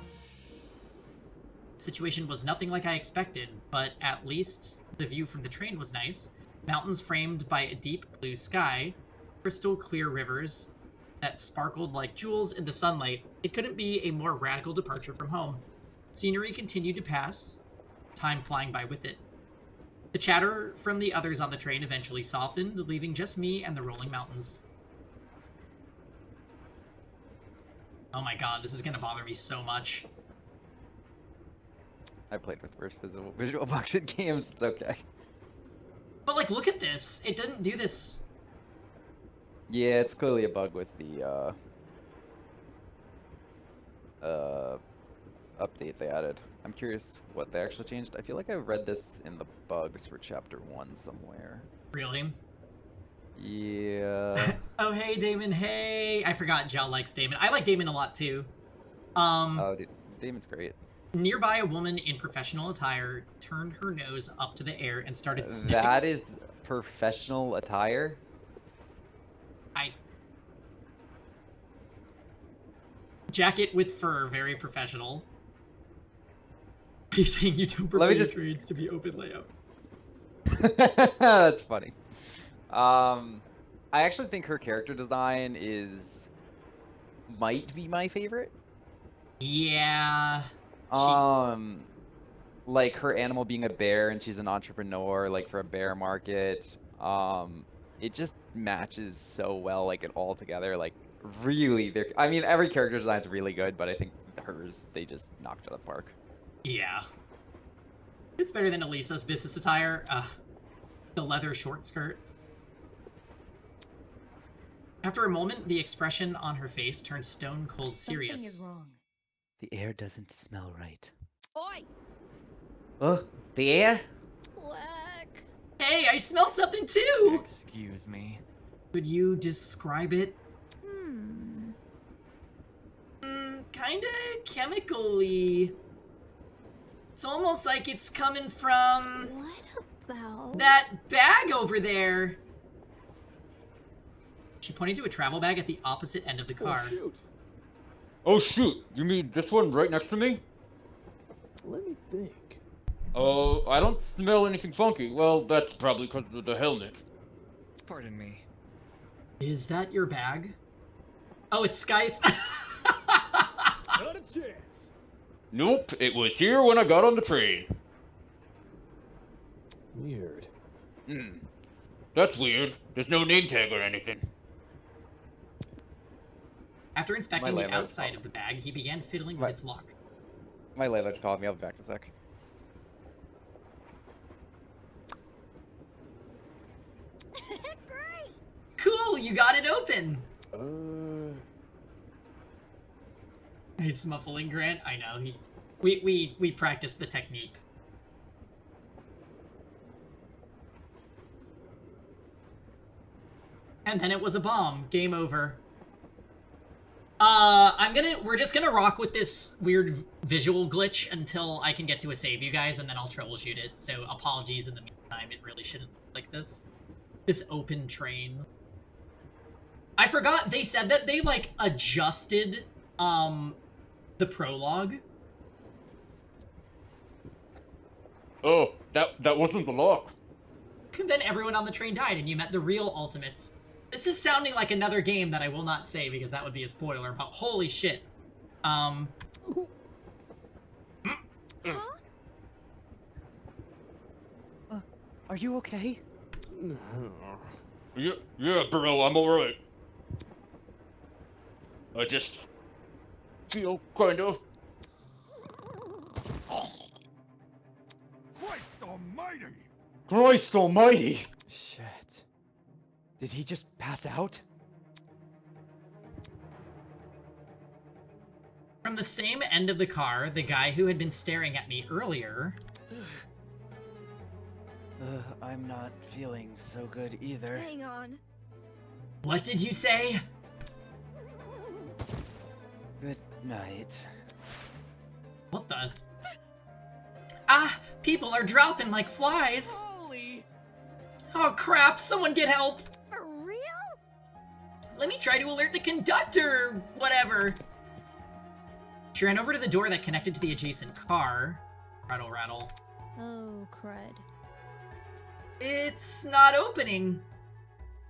The situation was nothing like I expected, but at least the view from the train was nice. Mountains framed by a deep blue sky, crystal clear rivers that sparkled like jewels in the sunlight. It couldn't be a more radical departure from home. Scenery continued to pass, time flying by with it. The chatter from the others on the train eventually softened, leaving just me and the rolling mountains. Oh my god, this is gonna bother me so much. I played with first visual box in games, it's okay. But like, look at this. It didn't do this. Yeah, it's clearly a bug with the, update they added. I'm curious what they actually changed. I feel like I read this in the bugs for chapter 1 somewhere. Really? Yeah. Oh, hey, Damon, hey! I forgot Jel likes Damon. I like Damon a lot, too. Oh, dude, Damon's great. Nearby, a woman in professional attire turned her nose up to the air and started sniffing. That is professional attire? Jacket with fur, very professional. Are you saying you don't prefer your trades to be open layout? That's funny. I actually think her character design might be my favorite. Yeah. Like her animal being a bear and she's an entrepreneur, like for a bear market. It just matches so well, like it all together. Like really, I mean, every character design's really good, but I think hers, they just knocked it out of the park. Yeah. It's better than Elisa's business attire. The leather short skirt. After a moment, the expression on her face turned stone cold serious. Something is wrong. The air doesn't smell right. Oi! Oh, the air? Quack. Hey, I smell something too! Excuse me. Could you describe it? Hmm. Kinda chemically. It's almost like it's coming from What about that bag over there. She pointed to a travel bag at the opposite end of the car. Oh shoot, you mean this one right next to me? Let me think. Oh, I don't smell anything funky. Well, that's probably because of the helmet. Pardon me. Is that your bag? Oh, it's Scythe. Not a chance. Nope, it was here when I got on the train. Weird. That's weird. There's no name tag or anything. After inspecting My the landlord outside called- of the bag, he began fiddling with its lock. My landlord's calling me. I'll be back in a sec. Cool, you got it open! He's muffling Grant. I know, we practiced the technique. And then it was a bomb. Game over. We're just gonna rock with this weird visual glitch until I can get to a save, you guys, and then I'll troubleshoot it. So apologies in the meantime, it really shouldn't look like this. This open train. I forgot they said that they, like, adjusted, the prologue. Oh, that wasn't the lock. Then everyone on the train died and you met the real Ultimates. This is sounding like another game that I will not say because that would be a spoiler, but holy shit. Are you okay? Yeah, bro, I'm alright. I just feel kinda. Christ almighty! Christ almighty! Shit. Did he just pass out? From the same end of the car, the guy who had been staring at me earlier... I'm not feeling so good either. Hang on. What did you say? Good night. What the? Ah! People are dropping like flies! Holy! Oh crap! Someone get help! For real? Let me try to alert the conductor! Whatever. She ran over to the door that connected to the adjacent car. Rattle, rattle. Oh, crud. It's not opening.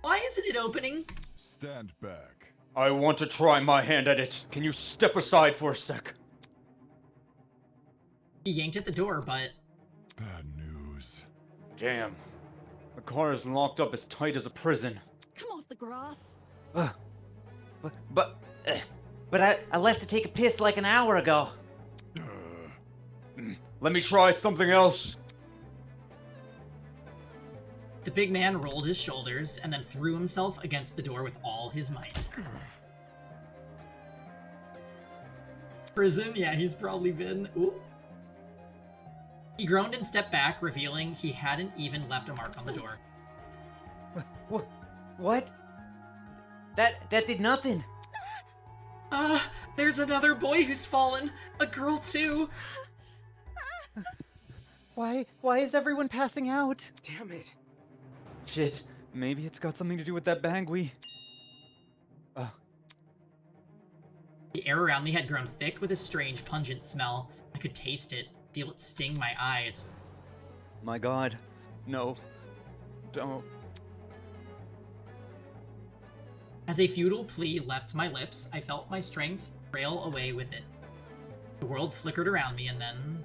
Why isn't it opening? Stand back. I want to try my hand at it. Can you step aside for a sec? He yanked at the door, but... Bad news. Damn. The car is locked up as tight as a prison. Come off the grass. But I left to take a piss like an hour ago. Let me try something else. The big man rolled his shoulders and then threw himself against the door with all his might. Prison? Yeah, he's probably been. Ooh. He groaned and stepped back, revealing he hadn't even left a mark on the door. What? That did nothing. There's another boy who's fallen. A girl too. Why is everyone passing out? Damn it. Shit, maybe it's got something to do with that bang we... The air around me had grown thick with a strange, pungent smell. I could taste it, feel it sting my eyes. My god. No. Don't. As a futile plea left my lips, I felt my strength trail away with it. The world flickered around me and then...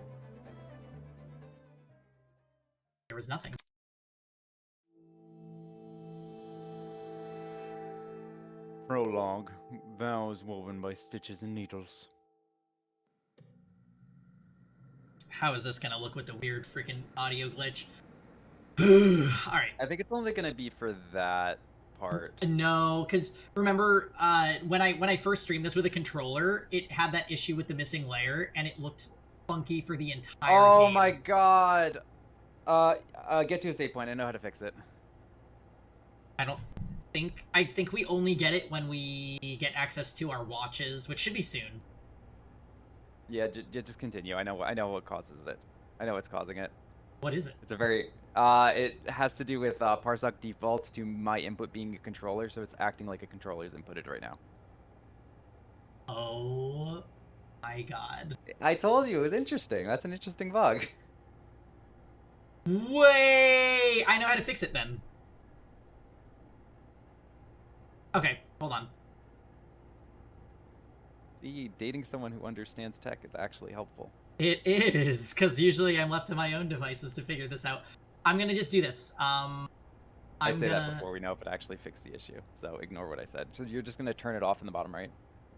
there was nothing. Prologue. Vows woven by stitches and needles. How is this gonna look with the weird freaking audio glitch? Alright. I think it's only gonna be for that part. No, because remember, when I first streamed this with a controller, it had that issue with the missing layer, and it looked funky for the entire Oh game. my god! Get to a save point. I know how to fix it. I think we only get it when we get access to our watches, which should be soon. Yeah, just continue. I know what causes it. I know what's causing it. What is it? It's a very it has to do with Parsec defaults to my input being a controller, so it's acting like a controller's inputted right now. Oh my god. I told you it was interesting. That's an interesting bug. Wait! I know how to fix it then. Okay, hold on. See, dating someone who understands tech is actually helpful. It is, because usually I'm left to my own devices to figure this out. I'm gonna just do this. I say that before we know if it actually fixed the issue, so ignore what I said. So you're just gonna turn it off in the bottom right.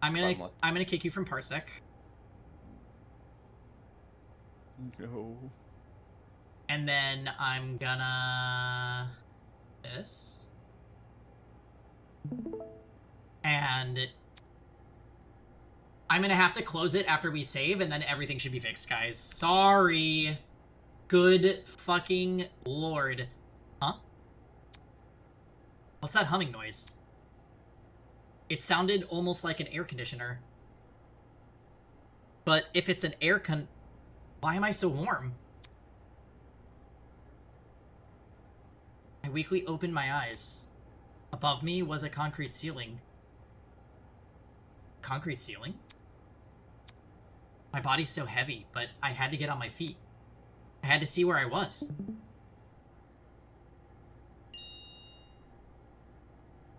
I'm gonna kick you from Parsec. No. And then I'm gonna this. And I'm gonna have to close it after we save, and then everything should be fixed, guys. Sorry. Good fucking lord. Huh? What's that humming noise? It sounded almost like an air conditioner. But if it's an why am I so warm? I weakly opened my eyes. Above me was a concrete ceiling. Concrete ceiling? My body's so heavy, but I had to get on my feet. I had to see where I was.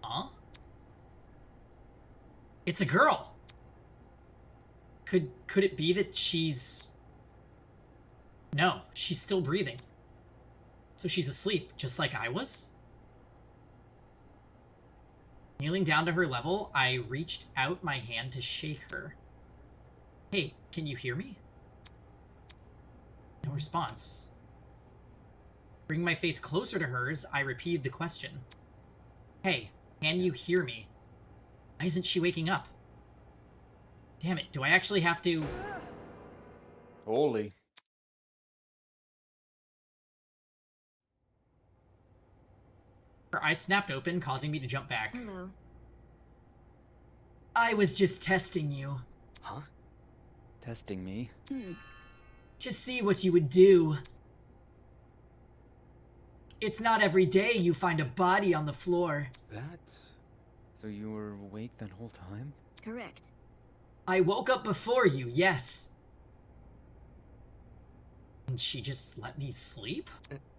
Huh? It's a girl! Could it be that she's... No, she's still breathing. So she's asleep, just like I was? Kneeling down to her level, I reached out my hand to shake her. Hey, can you hear me? No response. Bringing my face closer to hers, I repeated the question. Hey, can you hear me? Why isn't she waking up? Damn it, do I actually have to... Holy. Her eyes snapped open, causing me to jump back. Hello. I was just testing you. Huh? Testing me? To see what you would do. It's not every day you find a body on the floor. That's... So you were awake that whole time? Correct. I woke up before you, yes. And she just let me sleep?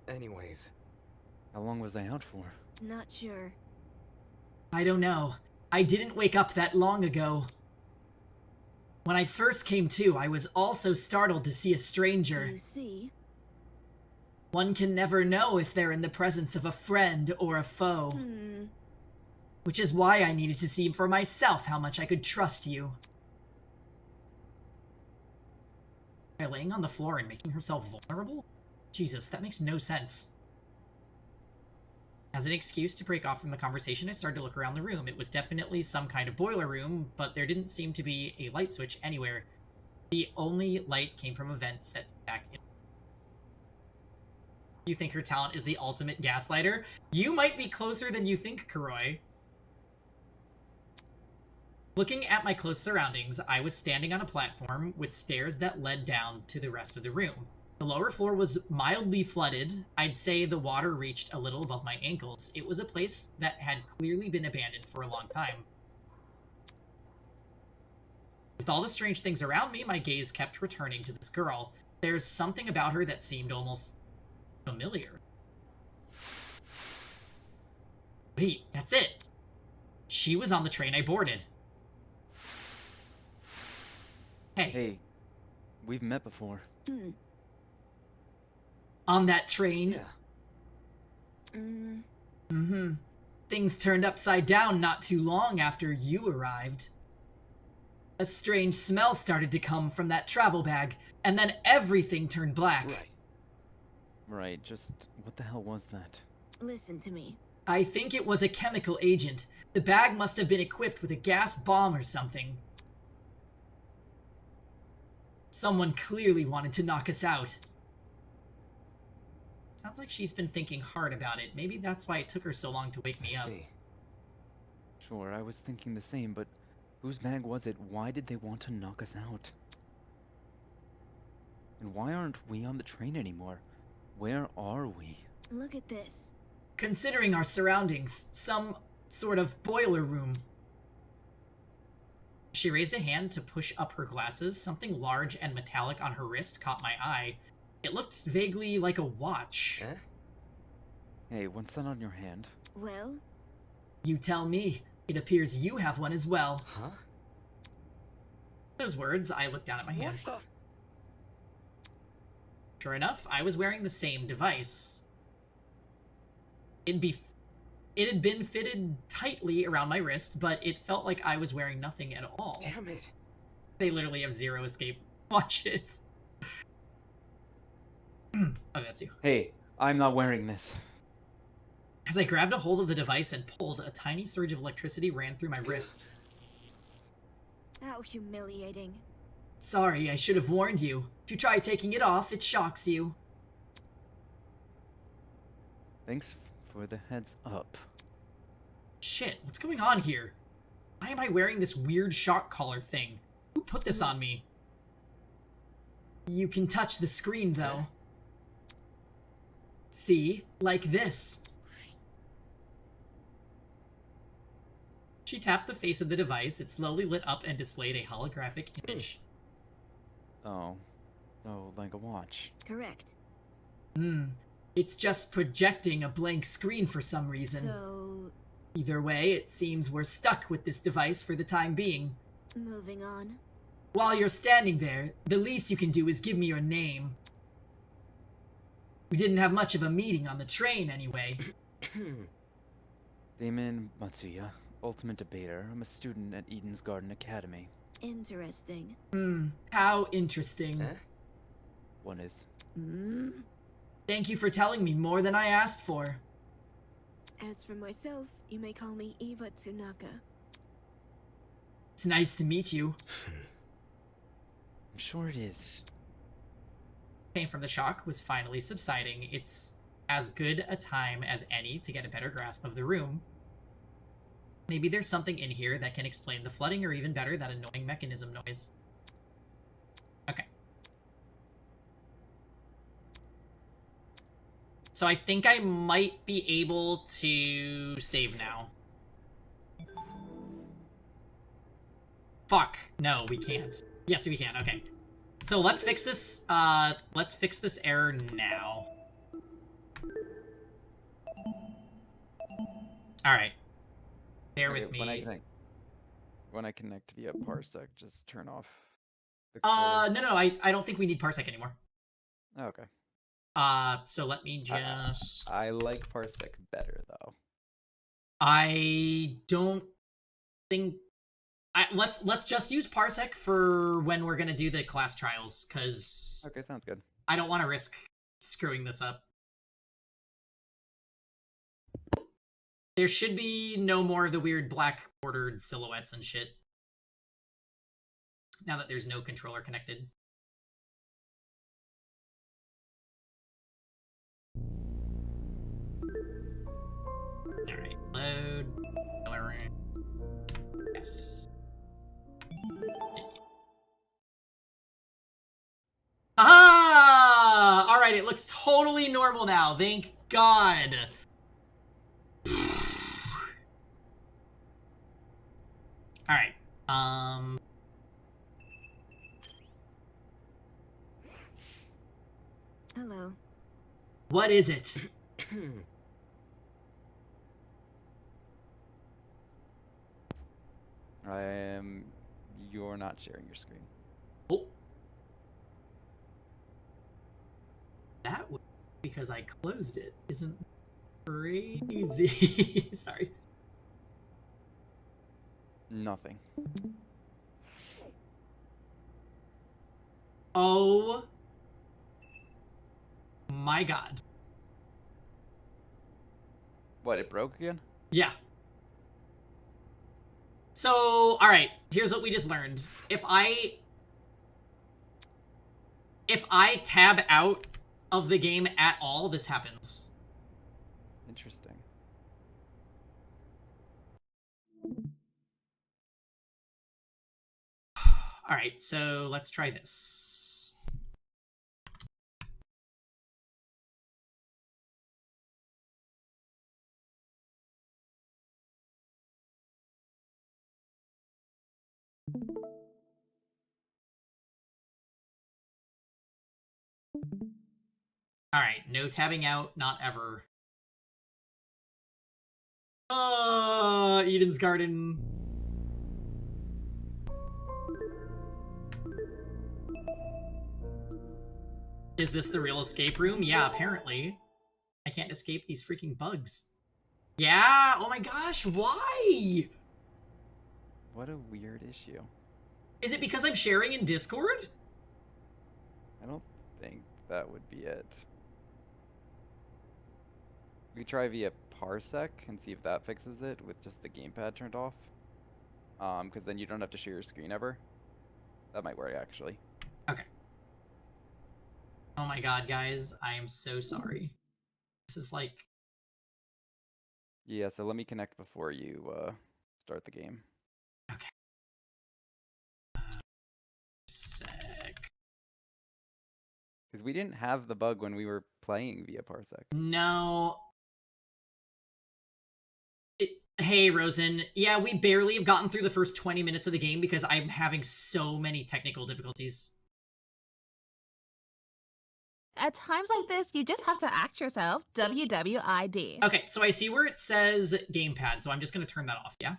Anyways. How long was I out for? Not sure. I don't know. I didn't wake up that long ago. When I first came to, I was also startled to see a stranger. You see? One can never know if they're in the presence of a friend or a foe. Which is why I needed to see for myself how much I could trust you. By laying on the floor and making herself vulnerable? Jesus, that makes no sense. As an excuse to break off from the conversation, I started to look around the room. It was definitely some kind of boiler room, but there didn't seem to be a light switch anywhere. The only light came from a vent set back in. You think her talent is the ultimate gaslighter? You might be closer than you think, Kuroi. Looking at my close surroundings, I was standing on a platform with stairs that led down to the rest of the room. The lower floor was mildly flooded. I'd say the water reached a little above my ankles. It was a place that had clearly been abandoned for a long time. With all the strange things around me, my gaze kept returning to this girl. There's something about her that seemed almost familiar. Wait, that's it. She was on the train I boarded. Hey, we've met before. On that train? Yeah. Things turned upside down not too long after you arrived. A strange smell started to come from that travel bag, and then everything turned black. Right, just what the hell was that? Listen to me. I think it was a chemical agent. The bag must have been equipped with a gas bomb or something. Someone clearly wanted to knock us out. Sounds like she's been thinking hard about it. Maybe that's why it took her so long to wake me up. Sure, I was thinking the same, but whose bag was it? Why did they want to knock us out? And why aren't we on the train anymore? Where are we? Look at this. Considering our surroundings, some sort of boiler room. She raised a hand to push up her glasses. Something large and metallic on her wrist caught my eye. It looked vaguely like a watch. Huh? Hey, what's that on your hand? Well? You tell me. It appears you have one as well. Huh? Those words, I looked down at my hand. Sure enough, I was wearing the same device. It had been fitted tightly around my wrist, but it felt like I was wearing nothing at all. Damn it. They literally have 0 escape watches. Oh, that's you. Hey, I'm not wearing this. As I grabbed a hold of the device and pulled, a tiny surge of electricity ran through my wrist. How humiliating. Sorry, I should have warned you. If you try taking it off, it shocks you. Thanks for the heads up. Shit, what's going on here? Why am I wearing this weird shock collar thing? Who put this on me? You can touch the screen, though. See? Like this. She tapped the face of the device. It slowly lit up and displayed a holographic image. Oh. Oh, like a watch. Correct. It's just projecting a blank screen for some reason. So... Either way, it seems we're stuck with this device for the time being. moving on. While you're standing there, the least you can do is give me your name. We didn't have much of a meeting on the train anyway. Damon Matsuya, ultimate debater. I'm a student at Eden's Garden Academy. Interesting. How interesting. Huh? One is. Thank you for telling me more than I asked for. As for myself, you may call me Eva Tsunaka. It's nice to meet you. I'm sure it is. Pain from the shock was finally subsiding. It's as good a time as any to get a better grasp of the room. Maybe there's something in here that can explain the flooding, or even better, that annoying mechanism noise. Okay. So I think I might be able to save now. Fuck. No, we can't. Yes, we can. Okay. So let's fix this, error now. Alright. Bear with me. When I connect via Parsec, just turn off the no, I don't think we need Parsec anymore. Oh, okay. So let me just... I like Parsec better, though. I don't think... let's just use Parsec for when we're gonna do the class trials, because... Okay, sounds good. I don't want to risk screwing this up. There should be no more of the weird black bordered silhouettes and shit. Now that there's no controller connected. Alright, load. Yes. Ah! Alright, it looks totally normal now. Thank God. Alright. Hello. What is it? You're not sharing your screen. Oh. That was because I closed it. Isn't crazy. Sorry. Nothing. Oh my God. What, it broke again? Yeah. So, alright, here's what we just learned. If I tab out of the game at all, this happens. Interesting. Alright, so let's try this. Alright, no tabbing out, not ever. Eden's Garden. Is this the real escape room? Yeah, apparently. I can't escape these freaking bugs. Yeah, oh my gosh, why? What a weird issue. Is it because I'm sharing in Discord? I don't think that would be it. We could try via Parsec and see if that fixes it with just the gamepad turned off. Because then you don't have to share your screen ever. That might work, actually. Okay. Oh my god, guys, I am so sorry. This is like... Yeah, so let me connect before you start the game. Okay. Sec. Because we didn't have the bug when we were playing via Parsec. No. Hey, Rosen. Yeah, we barely have gotten through the first 20 minutes of the game because I'm having so many technical difficulties. At times like this, you just have to act yourself. WWID. Okay, so I see where it says gamepad, so I'm just going to turn that off, yeah?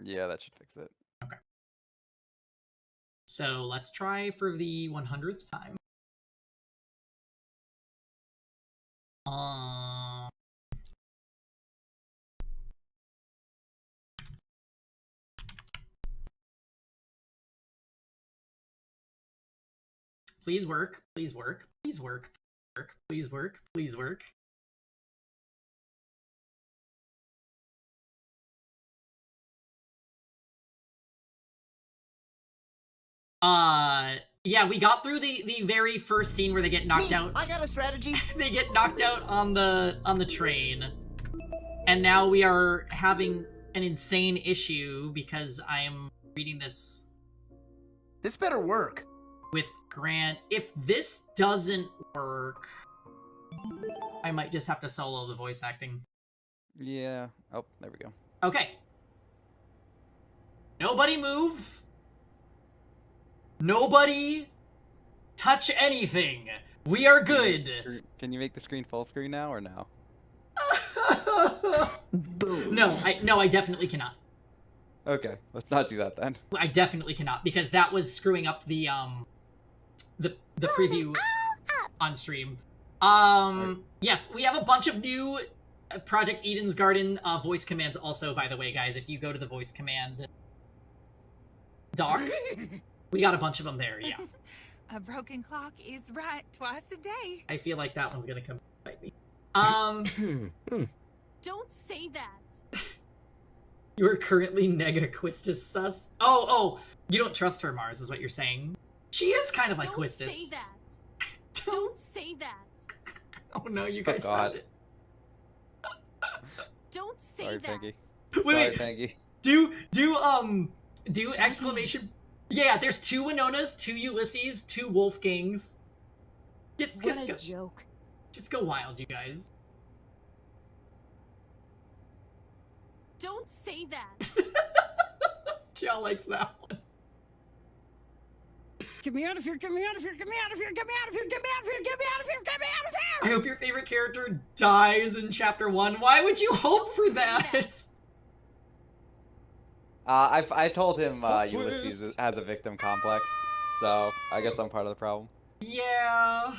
Yeah, that should fix it. Okay. So let's try for the 100th time. Please work. Please work. Please work. Please work. Please work. Yeah, we got through the very first scene where they get knocked out. I got a strategy. They get knocked out on the train. And now we are having an insane issue because I am reading this. This better work. With Grant. If this doesn't work, I might just have to solo the voice acting. Yeah. Oh, there we go. Okay. Nobody move. Nobody touch anything. We are good. Can you make the screen full screen now or no? Boom. No, I definitely cannot. Okay, let's not do that then. I definitely cannot because that was screwing up the preview on stream. Yes, we have a bunch of new Project Eden's Garden voice commands also, by the way, guys. If you go to the voice command doc, we got a bunch of them there, yeah. A broken clock is right twice a day. I feel like that one's gonna come bite me. Don't say that. You are currently Negaquistus sus. Oh, you don't trust her, Mars, is what you're saying. She is kind of like Quistis. Don't say that. Don't say that. Oh no, you guys found it. Don't say Sorry, that. Peggy. Wait, Peggy. Do exclamation. Yeah, there's 2 Winonas, 2 Ulysses, 2 Wolfgangs. Just What a go, joke. Just go wild, you guys. Don't say that. Jill likes that one. Get me out of here, get me out of here, get me out of here, get me out of here, get me out of here, get me out of here, get me out of here! I hope your favorite character dies in chapter 1. Why would you hope for that? I told him Ulysses has a victim complex, so I guess I'm part of the problem. Yeah.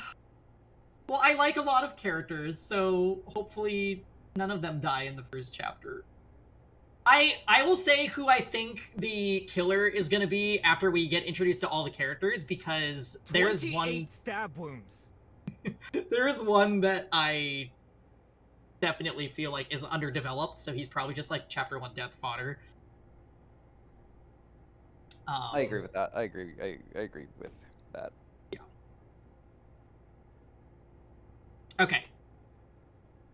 Well, I like a lot of characters, so hopefully none of them die in the first chapter. I will say who I think the killer is gonna be after we get introduced to all the characters, because there's one stab wounds. there is one that I definitely feel like is underdeveloped, so he's probably just like chapter 1 death fodder. I agree with that. I agree with that. Yeah. Okay.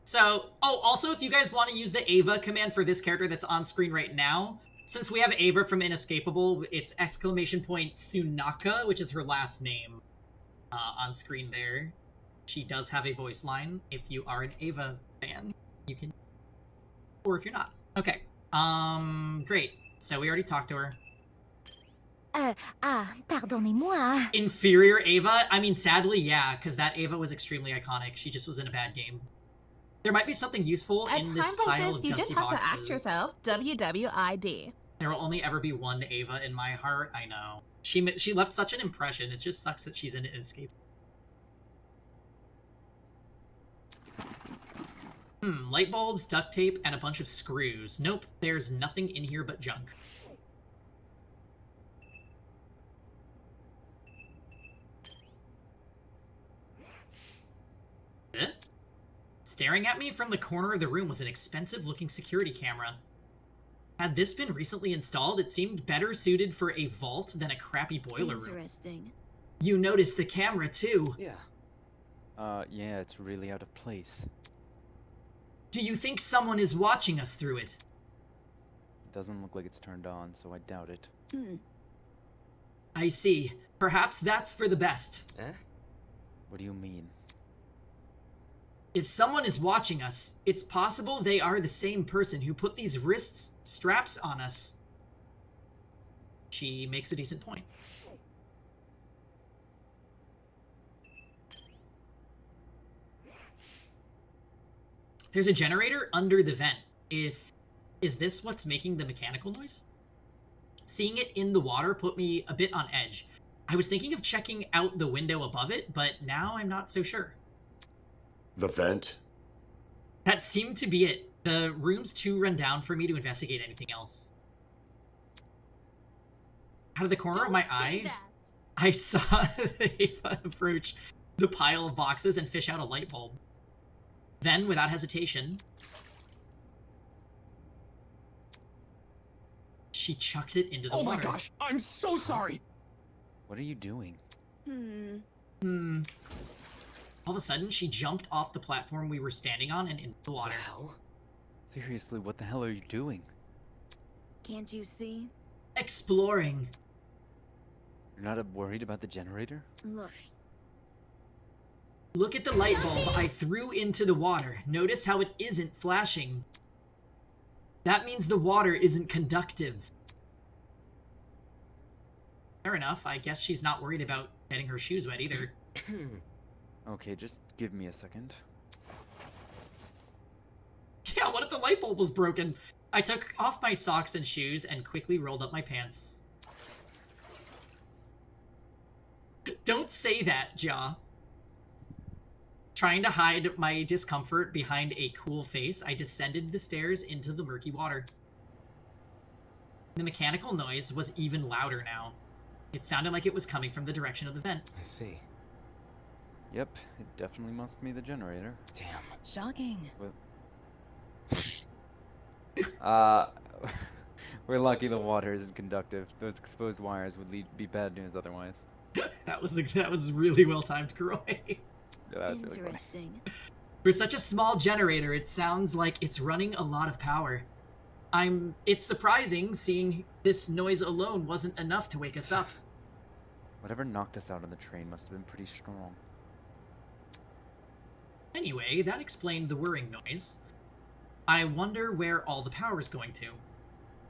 So, also, if you guys want to use the Ava command for this character that's on screen right now, since we have Ava from Inescapable, it's !Sunaka, which is her last name, on screen there. She does have a voice line. If you are an Ava fan, you can, or if you're not. Okay. Great. So we already talked to her. Pardonnez-moi. Inferior Ava? I mean, sadly, yeah, because that Ava was extremely iconic. She just was in a bad game. There might be something useful At in this times like pile this, of you dusty just have boxes. to act yourself. WWID. There will only ever be one Ava in my heart. I know. She left such an impression. It just sucks that she's in Escape. Light bulbs, duct tape, and a bunch of screws. Nope, there's nothing in here but junk. Staring at me from the corner of the room was an expensive-looking security camera. Had this been recently installed, it seemed better suited for a vault than a crappy boiler room. Interesting. You noticed the camera, too. Yeah. Yeah, it's really out of place. Do you think someone is watching us through it? It doesn't look like it's turned on, so I doubt it. I see. Perhaps that's for the best. What do you mean? If someone is watching us, it's possible they are the same person who put these wrist straps on us. She makes a decent point. There's a generator under the vent. Is this what's making the mechanical noise? Seeing it in the water put me a bit on edge. I was thinking of checking out the window above it, but now I'm not so sure. The vent? That seemed to be it. The room's too run down for me to investigate anything else. Out of the corner of my eye, I saw Ava approach the pile of boxes and fish out a light bulb. Then, without hesitation, she chucked it into the water. Oh my gosh, I'm so sorry! What are you doing? All of a sudden, she jumped off the platform we were standing on and into the water. Seriously, what the hell are you doing? Can't you see? Exploring. You're not worried about the generator? Look. Look at the light bulb I threw into the water. Notice how it isn't flashing. That means the water isn't conductive. Fair enough. I guess she's not worried about getting her shoes wet either. Okay, just give me a second. Yeah, what if the light bulb was broken? I took off my socks and shoes and quickly rolled up my pants. Don't say that, Ja. Trying to hide my discomfort behind a cool face, I descended the stairs into the murky water. The mechanical noise was even louder now. It sounded like it was coming from the direction of the vent. I see. Yep, it definitely must be the generator. Damn. Shocking. We're lucky the water isn't conductive. Those exposed wires would be bad news otherwise. That was really well timed, Kuroi. Yeah, that was really funny. Interesting. For such a small generator, it sounds like it's running a lot of power. It's surprising seeing this noise alone wasn't enough to wake us up. Whatever knocked us out on the train must have been pretty strong. Anyway, that explained the whirring noise. I wonder where all the power's going to.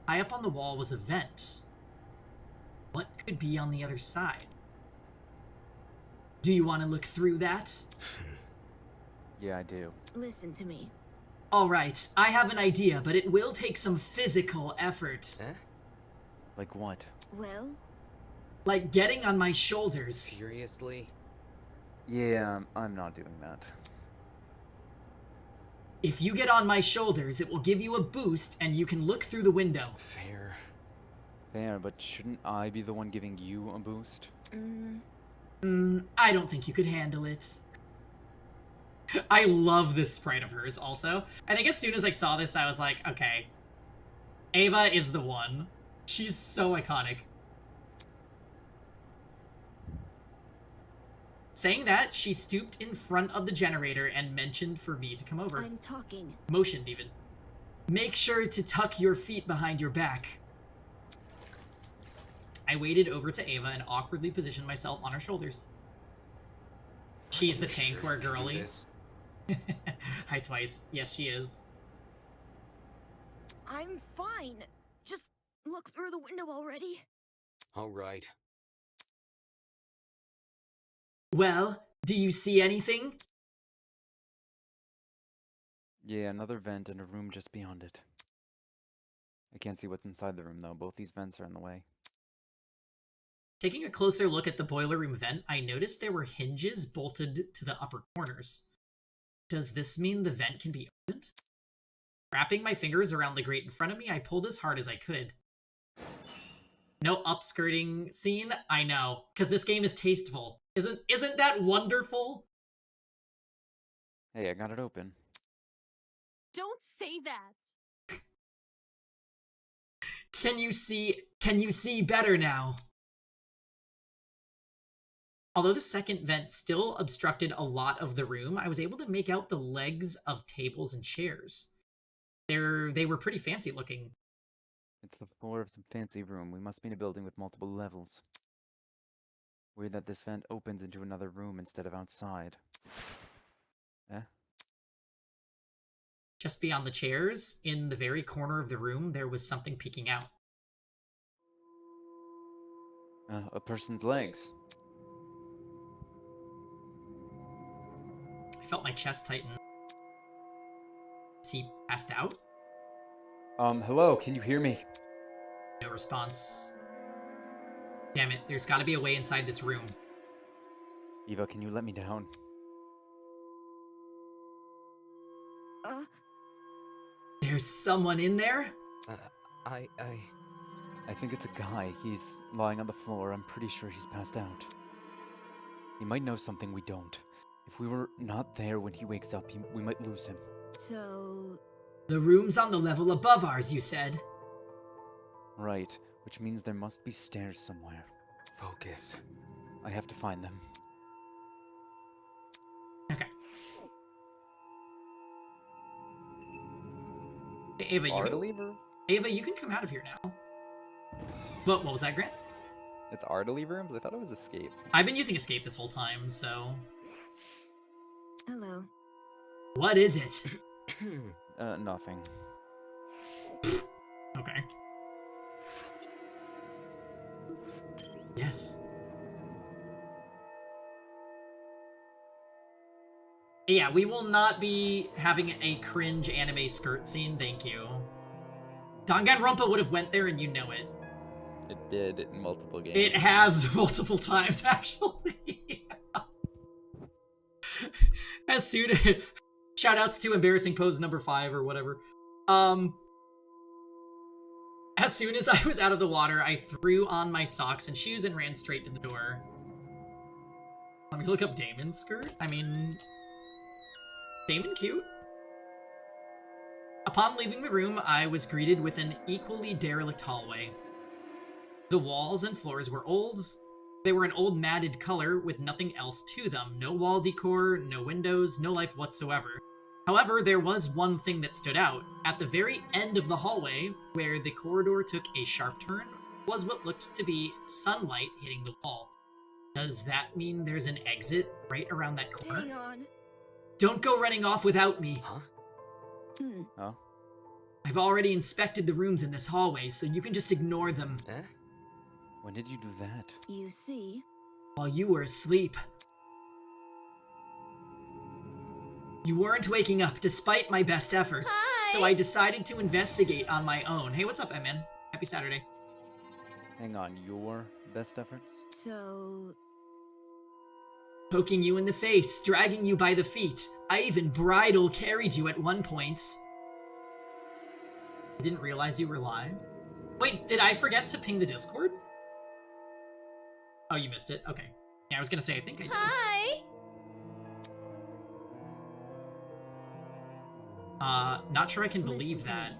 High up on the wall was a vent. What could be on the other side? Do you want to look through that? Yeah, I do. Listen to me. Alright, I have an idea, but it will take some physical effort. Like what? Well? Like getting on my shoulders. Seriously? Yeah, I'm not doing that. If you get on my shoulders, it will give you a boost and you can look through the window. Fair. Fair, but shouldn't I be the one giving you a boost? I don't think you could handle it. I love this sprite of hers also. I think as soon as I saw this, I was like, okay. Ava is the one. She's so iconic. Saying that, she stooped in front of the generator and mentioned for me to come over. I'm talking. Motioned even. Make sure to tuck your feet behind your back. I waded over to Ava and awkwardly positioned myself on her shoulders. She's the tankware girly. Hi, Twice. Yes, she is. I'm fine. Just look through the window already. All right. Well, do you see anything? Yeah, another vent and a room just beyond it. I can't see what's inside the room, though. Both these vents are in the way. Taking a closer look at the boiler room vent, I noticed there were hinges bolted to the upper corners. Does this mean the vent can be opened? Wrapping my fingers around the grate in front of me, I pulled as hard as I could. No upskirting scene? I know, because this game is tasteful. Isn't that wonderful? Hey, I got it open. Don't say that. Can you see better now? Although the second vent still obstructed a lot of the room, I was able to make out the legs of tables and chairs. They were pretty fancy looking. It's the floor of some fancy room. We must be in a building with multiple levels. Weird that this vent opens into another room instead of outside. Eh? Just beyond the chairs, in the very corner of the room, there was something peeking out. A person's legs. I felt my chest tighten. Is he passed out? Hello, can you hear me? No response. Damn it, there's gotta be a way inside this room. Eva, can you let me down? There's someone in there? I think it's a guy. He's lying on the floor. I'm pretty sure he's passed out. He might know something we don't. If we were not there when he wakes up, we might lose him. So... The room's on the level above ours, you said. Right, which means there must be stairs somewhere. Focus. I have to find them. Okay. Hey, Ava, you can come out of here now. What was that, Grant? It's R to leave rooms? I thought it was escape. I've been using escape this whole time, so... Hello. What is it? Nothing. Okay. Yes. Yeah, we will not be having a cringe anime skirt scene, thank you. Danganronpa would have went there and you know it. It did in multiple games. It has multiple times, actually. As soon as... Shoutouts to embarrassing pose number 5 or whatever. As soon as I was out of the water, I threw on my socks and shoes and ran straight to the door. Let me look up Damon's skirt. I mean... Damon cute? Upon leaving the room, I was greeted with an equally derelict hallway. The walls and floors were old. They were an old matted color with nothing else to them. No wall decor, no windows, no life whatsoever. However, there was one thing that stood out. At the very end of the hallway, where the corridor took a sharp turn, was what looked to be sunlight hitting the wall. Does that mean there's an exit right around that corner? Hang on. Don't go running off without me. Huh? Huh? I've already inspected the rooms in this hallway, so you can just ignore them. Eh? When did you do that? You see? While you were asleep. You weren't waking up despite my best efforts, so I decided to investigate on my own. Hey, what's up, Emin? Happy Saturday. Hang on, your best efforts? So... Poking you in the face, dragging you by the feet. I even bridal carried you at one point. I didn't realize you were live. Wait, did I forget to ping the Discord? Oh, you missed it? Okay. Yeah, I was gonna say, I think I did. Hi! Not sure I can believe that.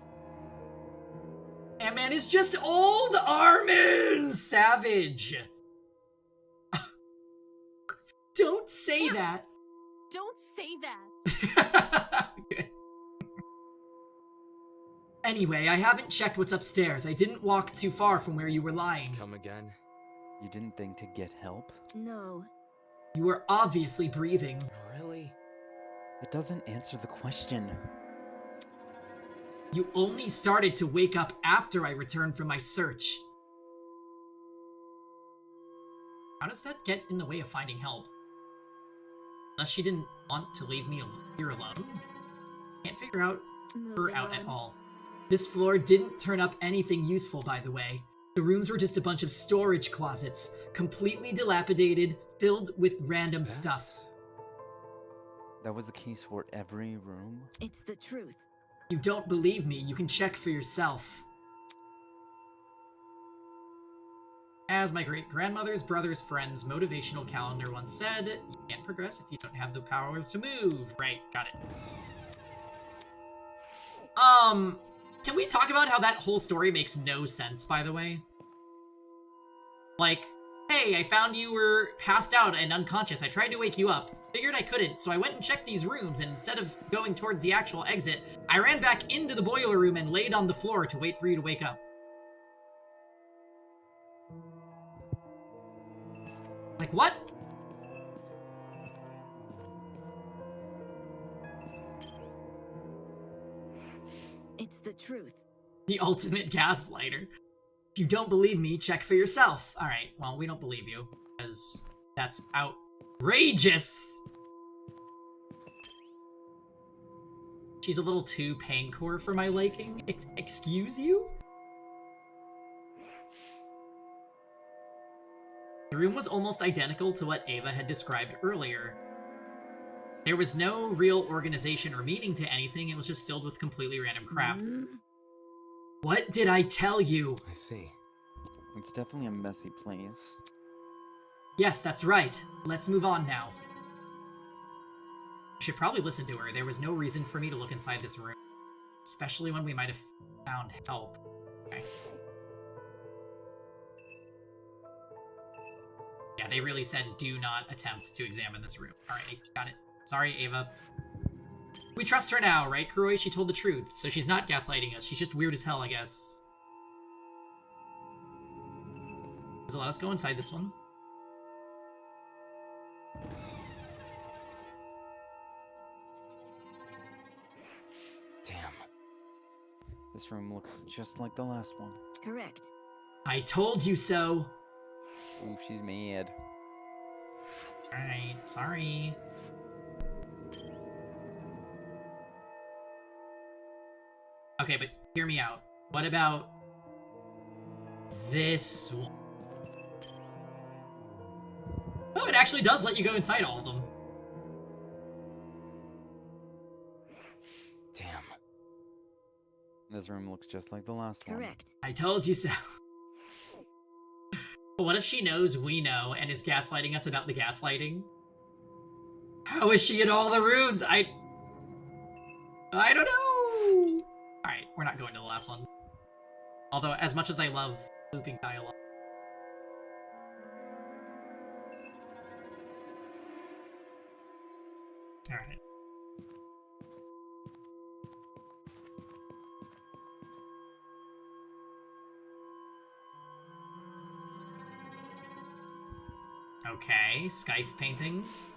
Ant-Man is just old Armin! Savage! Don't say that! Don't say that! Anyway, I haven't checked what's upstairs. I didn't walk too far from where you were lying. Come again? You didn't think to get help? No. You were obviously breathing. Really? That doesn't answer the question. You only started to wake up after I returned from my search. How does that get in the way of finding help? Unless she didn't want to leave me here alone? Can't figure her out at all. This floor didn't turn up anything useful, by the way. The rooms were just a bunch of storage closets, completely dilapidated, filled with random stuff. That was the case for every room? It's the truth. You don't believe me, you can check for yourself. As my great-grandmother's brother's friend's motivational calendar once said, you can't progress if you don't have the power to move. Right, got it. Can we talk about how that whole story makes no sense, by the way? Like, hey, I found you were passed out and unconscious. I tried to wake you up. Figured I couldn't, so I went and checked these rooms, and instead of going towards the actual exit, I ran back into the boiler room and laid on the floor to wait for you to wake up. Like, what? It's the truth. The ultimate gaslighter. If you don't believe me, check for yourself. Alright, well, we don't believe you, because that's outrageous! She's a little too pain-core for my liking. Excuse you? The room was almost identical to what Ava had described earlier. There was no real organization or meaning to anything, it was just filled with completely random crap. What did I tell you? I see. It's definitely a messy place. Yes, that's right. Let's move on now. I should probably listen to her. There was no reason for me to look inside this room. Especially when we might have found help. Okay. Yeah, they really said do not attempt to examine this room. Alrighty, got it. Sorry, Ava. We trust her now, right, Kuroi? She told the truth, so she's not gaslighting us. She's just weird as hell, I guess. Does it let us go inside this one? Damn. This room looks just like the last one. Correct. I told you so! Ooh, she's mad. Alright, sorry. Okay, but hear me out. What about this one? Oh, it actually does let you go inside all of them. Damn. This room looks just like the last one. Correct. I told you so. But what if she knows we know and is gaslighting us about the gaslighting? How is she in all the rooms? I don't know. Alright, we're not going to the last one. Although, as much as I love looping dialogue. Alright. Okay, scythe paintings.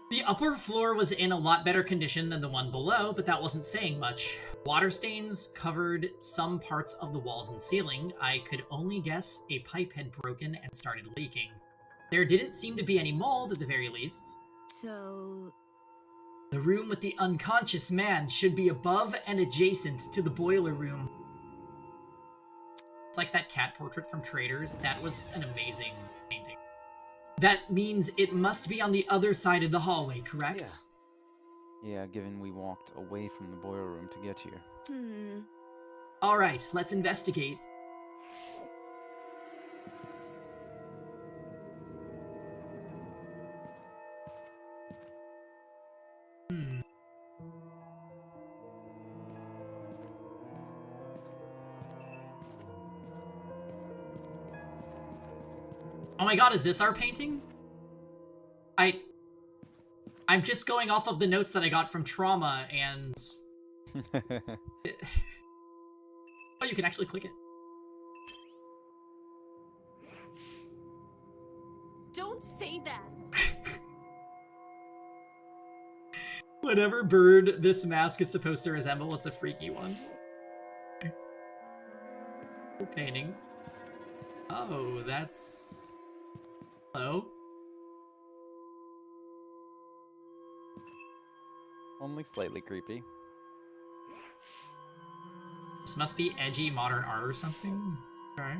The upper floor was in a lot better condition than the one below, but that wasn't saying much. Water stains covered some parts of the walls and ceiling. I could only guess a pipe had broken and started leaking. There didn't seem to be any mold at the very least. So... The room with the unconscious man should be above and adjacent to the boiler room. It's like that cat portrait from Traders. That was an amazing painting. That means it must be on the other side of the hallway, correct? Yeah, given we walked away from the boiler room to get here. Alright, let's investigate. Oh my god, is this our painting? I'm just going off of the notes that I got from Trauma, and... Oh, you can actually click it. Don't say that! Whatever bird this mask is supposed to resemble, it's a freaky one. Cool painting. Oh, that's... Hello? Only slightly creepy. This must be edgy modern art or something. Okay.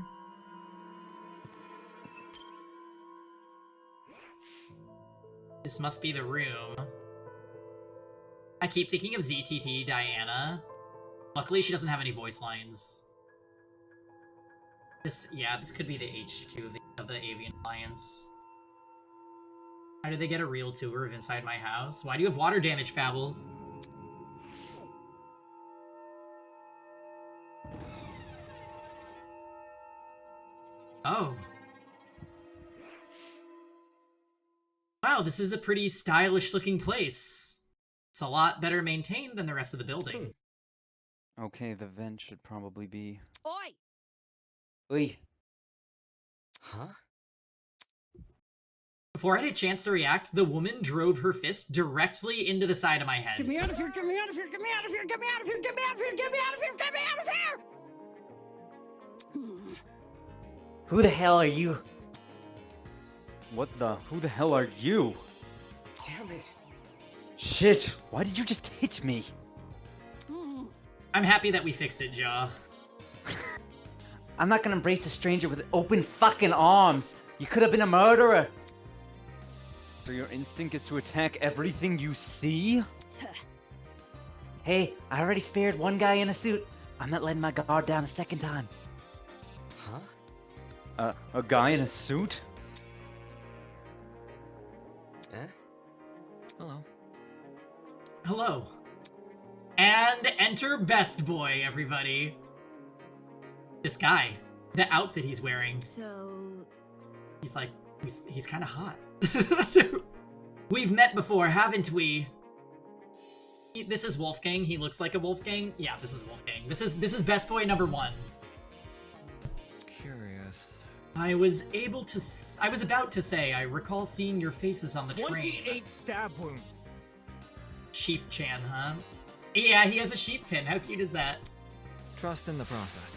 This must be the room. I keep thinking of ZTT Diana. Luckily, she doesn't have any voice lines. This could be the HQ of the Avian Alliance. How did they get a real tour of inside my house? Why do you have water damage, Fabbles? Oh. Wow, this is a pretty stylish looking place. It's a lot better maintained than the rest of the building. Okay, the vent should probably be... Oi! Oi! Huh? Before I had a chance to react, the woman drove her fist directly into the side of my head. Get me out of here, get me out of here, get me out of here, get me out of here, get me out of here, get me out of here, get me out of here! Who the hell are you? Who the hell are you? Damn it. Shit, why did you just hit me? I'm happy that we fixed it, Jaw. I'm not gonna embrace a stranger with open fucking arms. You could have been a murderer. So your instinct is to attack everything you see? Hey, I already spared one guy in a suit. I'm not letting my guard down a second time. Huh? A guy in a suit? Eh? Hello. Hello. And enter Best Boy, everybody. This guy. The outfit he's wearing. So... He's like, he's kind of hot. We've met before, haven't we? This is Wolfgang. He looks like a Wolfgang. Yeah, this is Wolfgang. This is Best Boy number 1. Curious. I was about to say, I recall seeing your faces on the train. 28 stab wounds. Sheep-chan, huh? Yeah, he has a sheep pin. How cute is that? Trust in the process.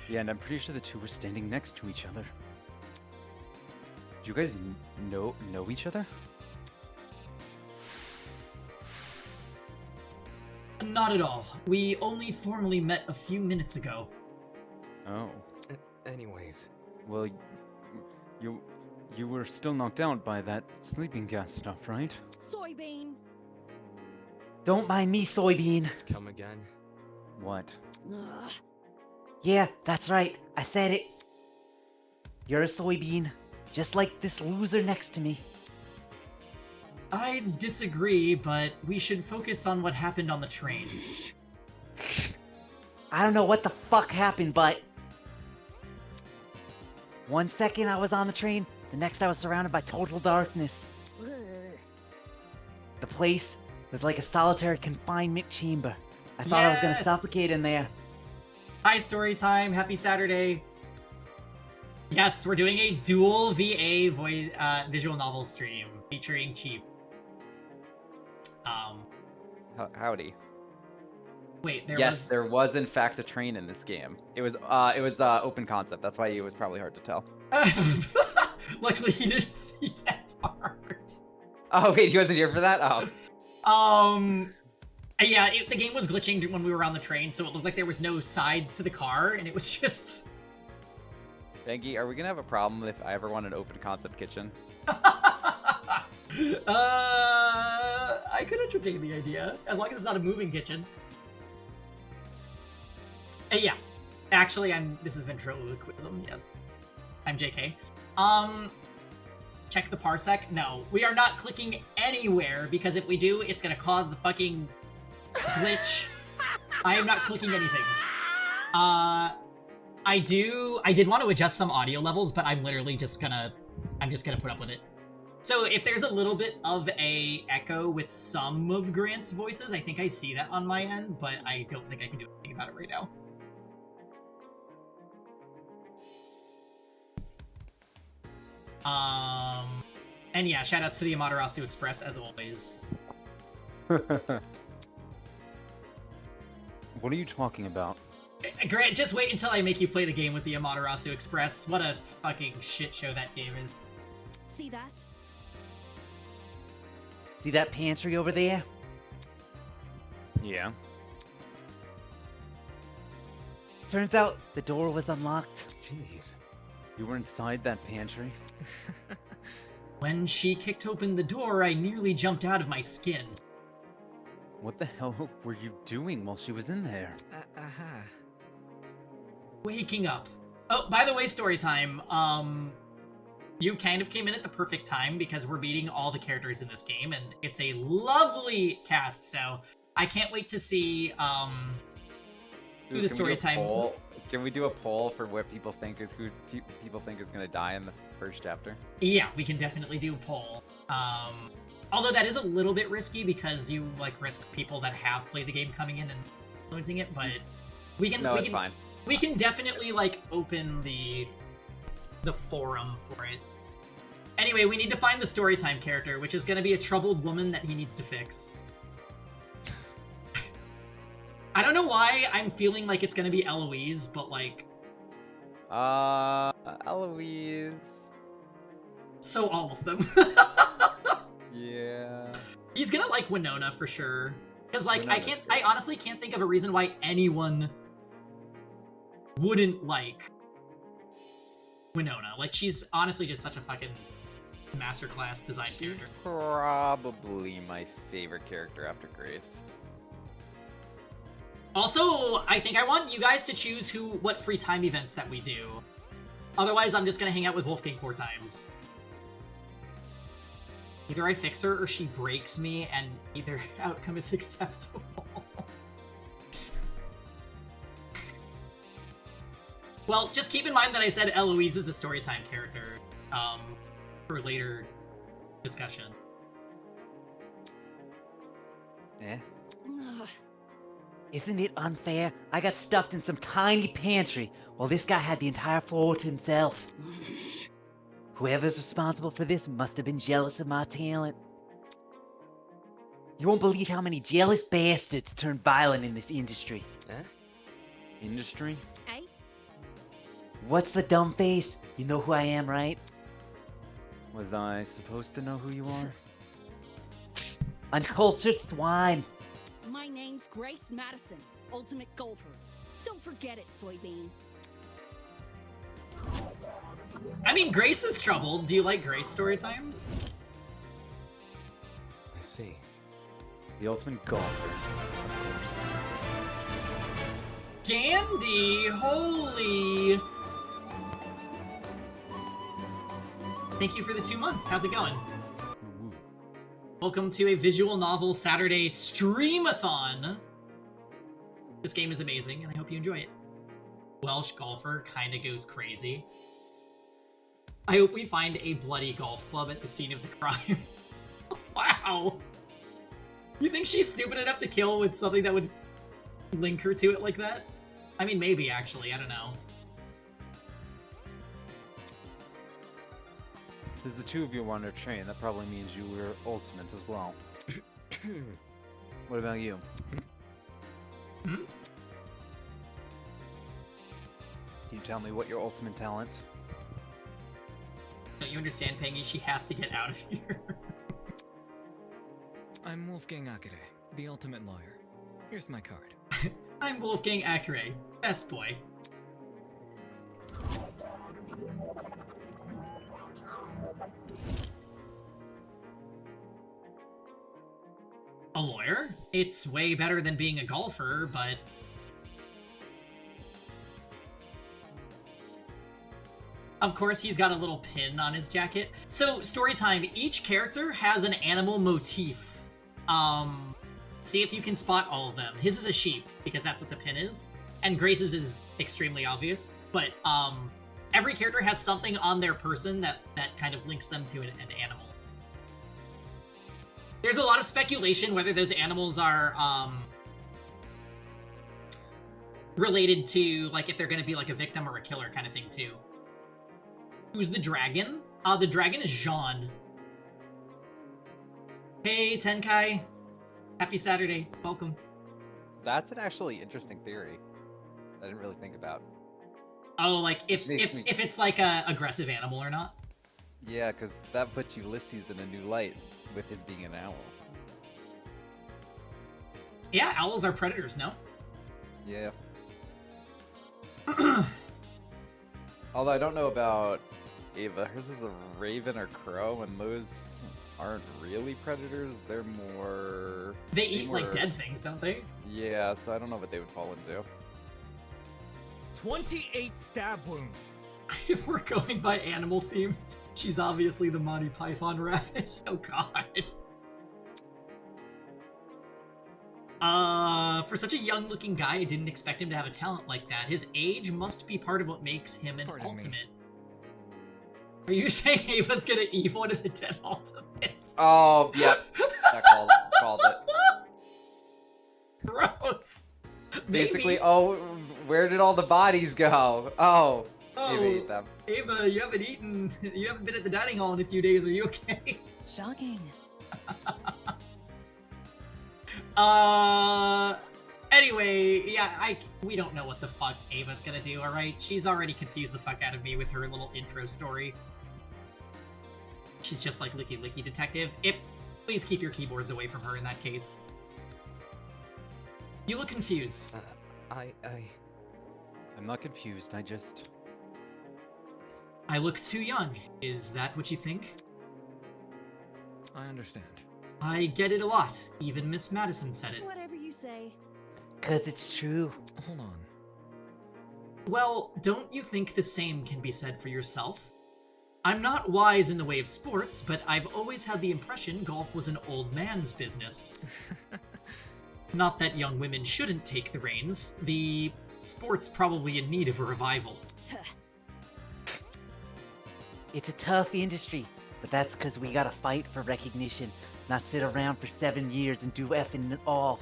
Yeah, and I'm pretty sure the two were standing next to each other. Do you guys know each other? Not at all. We only formally met a few minutes ago. Oh. Anyways. Well, you were still knocked out by that sleeping gas stuff, right? Soybean! Don't mind me, Soybean. Come again? What? Ugh. Yeah, that's right. I said it. You're a soybean, just like this loser next to me. I disagree, but we should focus on what happened on the train. I don't know what the fuck happened, but... One second I was on the train, the next I was surrounded by total darkness. The place was like a solitary confinement chamber. I thought I was gonna suffocate in there. Hi, story time. Happy Saturday. Yes, we're doing a dual VA voice visual novel stream featuring Chief. Howdy. Wait, there was in fact a train in this game. It was open concept. That's why it was probably hard to tell. Luckily, he didn't see that part. Oh wait, he wasn't here for that. Oh. Yeah, the game was glitching when we were on the train, so it looked like there was no sides to the car, and it was just... Bengi, are we gonna have a problem if I ever want an open concept kitchen? I could entertain the idea, as long as it's not a moving kitchen. Yeah. Actually, this is ventriloquism, yes. I'm JK. Check the parsec? No. We are not clicking anywhere, because if we do, it's gonna cause the fucking glitch. I am not clicking anything. I did want to adjust some audio levels, but I'm literally just gonna put up with it. So if there's a little bit of a echo with some of Grant's voices, I think I see that on my end, but I don't think I can do anything about it right now. And yeah, shoutouts to the Amaterasu Express as always. What are you talking about? Grant, just wait until I make you play the game with the Amaterasu Express. What a fucking shit show that game is. See that? See that pantry over there? Yeah. Turns out the door was unlocked. Jeez. You were inside that pantry? When she kicked open the door, I nearly jumped out of my skin. What the hell were you doing while she was in there? Waking up. Oh, by the way, story time. You kind of came in at the perfect time because we're meeting all the characters in this game, and it's a lovely cast. So I can't wait to see who the story time. Can we do a poll for what people think is people think is gonna die in the first chapter? Yeah, we can definitely do a poll. Although that is a little bit risky because you like risk people that have played the game coming in and influencing it, but we can. No, we it's can, fine. We can definitely like open the forum for it. Anyway, we need to find the storytime character, which is going to be a troubled woman that he needs to fix. I don't know why I'm feeling like it's going to be Eloise, but like... Eloise... So all of them. Yeah... He's gonna like Winona for sure. Because like, Winona's I honestly can't think of a reason why anyone wouldn't like Winona. Like, she's honestly just such a fucking masterclass design character. Probably my favorite character after Grace. Also, I think I want you guys to choose what free time events that we do. Otherwise, I'm just gonna hang out with Wolfgang 4 times. Either I fix her or she breaks me, and either outcome is acceptable. Well, just keep in mind that I said Eloise is the storytime character, for later discussion. Eh? Isn't it unfair? I got stuffed in some tiny pantry, while this guy had the entire floor to himself. Whoever's responsible for this must have been jealous of my talent. You won't believe how many jealous bastards turn violent in this industry. Industry? Eh? What's the dumb face? You know who I am, right? Was I supposed to know who you are? Uncultured swine. My name's Grace Madison, ultimate golfer. Don't forget it, Soybean. I mean, Grace is troubled. Do you like Grace storytime? I see. The ultimate golfer, of course. Gandhi! Holy! Thank you for the 2 months. How's it going? Welcome to a visual novel Saturday streamathon. This game is amazing, and I hope you enjoy it. Welsh golfer kinda goes crazy. I hope we find a bloody golf club at the scene of the crime. Wow! You think she's stupid enough to kill with something that would link her to it like that? I mean, maybe, actually. I don't know. If the two of you want to train, that probably means you were ultimates as well. What about you? Hmm? Can you tell me what your ultimate talent? Don't you understand, Pengy? She has to get out of here. I'm Wolfgang Akere, the ultimate lawyer. Here's my card. I'm Wolfgang Akere, best boy. A lawyer? It's way better than being a golfer, but... Of course, he's got a little pin on his jacket. So, story time. Each character has an animal motif. See if you can spot all of them. His is a sheep, because that's what the pin is. And Grace's is extremely obvious. But, every character has something on their person that kind of links them to an animal. There's a lot of speculation whether those animals are, related to, like, if they're gonna be, like, a victim or a killer kind of thing, too. Who's the dragon? The dragon is Jean. Hey, Tenkai. Happy Saturday. Welcome. That's an actually interesting theory. I didn't really think about. Oh, like if it's like a aggressive animal or not? Yeah, because that puts Ulysses in a new light with his being an owl. Yeah, owls are predators, no? Yeah. Although I don't know about Ava. Hers is a raven or crow, and those aren't really predators. They're more... They eat like dead things, don't they? Yeah, so I don't know what they would fall into. 28 stab wounds. If we're going by animal theme, she's obviously the Monty Python rabbit. Oh god. For such a young-looking guy, I didn't expect him to have a talent like that. His age must be part of what makes him an ultimate. Are you saying Ava's gonna eat one of the dead ultimates? Oh, yep. That called it. Gross. Basically, oh, where did all the bodies go? Oh, Ava ate them. Ava, you haven't been at the dining hall in a few days. Are you okay? Shocking. Anyway, yeah, we don't know what the fuck Ava's gonna do, alright? She's already confused the fuck out of me with her little intro story. She's just like Licky Licky Detective. Please keep your keyboards away from her in that case. You look confused. I'm not confused, I look too young. Is that what you think? I understand. I get it a lot. Even Miss Madison said it. Whatever you say. 'Cause it's true. Hold on. Well, don't you think the same can be said for yourself? I'm not wise in the way of sports, but I've always had the impression golf was an old man's business. Not that young women shouldn't take the reins. The sport's probably in need of a revival. It's a tough industry, but that's 'cause we gotta fight for recognition, not sit around for 7 years and do effing all.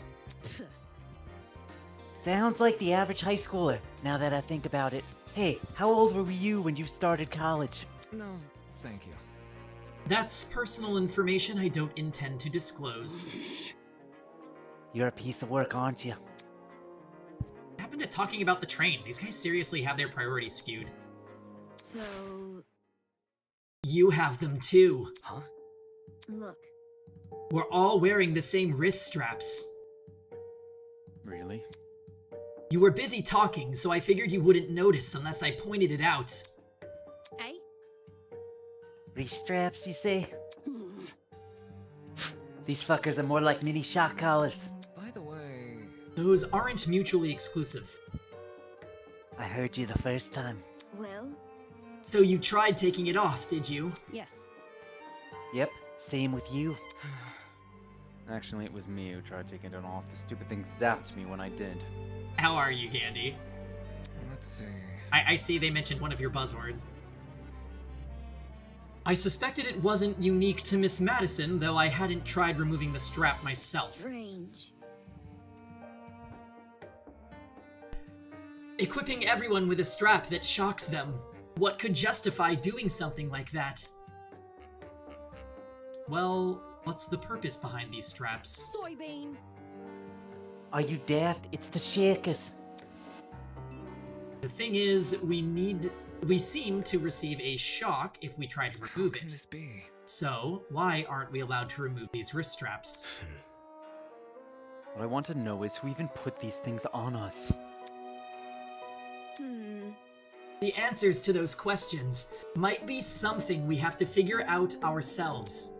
Sounds like the average high schooler, now that I think about it. Hey, how old were you when you started college? No, thank you. That's personal information I don't intend to disclose. You're a piece of work, aren't you? What happened to talking about the train? These guys seriously have their priorities skewed. So... You have them too. Huh? Look. We're all wearing the same wrist straps. Really? You were busy talking, so I figured you wouldn't notice unless I pointed it out. Hey? Wrist straps, you say? These fuckers are more like mini shock collars. By the way... Those aren't mutually exclusive. I heard you the first time. Well? So you tried taking it off, did you? Yes. Yep, same with you. Actually, it was me who tried taking it off. The stupid thing zapped me when I did. How are you, Gandhi? Let's see... I see they mentioned one of your buzzwords. I suspected it wasn't unique to Miss Madison, though I hadn't tried removing the strap myself. Strange. Equipping everyone with a strap that shocks them. What could justify doing something like that? Well, what's the purpose behind these straps? Soybean. Are you daft? It's the shakers. The thing is, we seem to receive a shock if we try to remove it. How can this be? So, why aren't we allowed to remove these wrist straps? What I want to know is who even put these things on us. The answers to those questions might be something we have to figure out ourselves.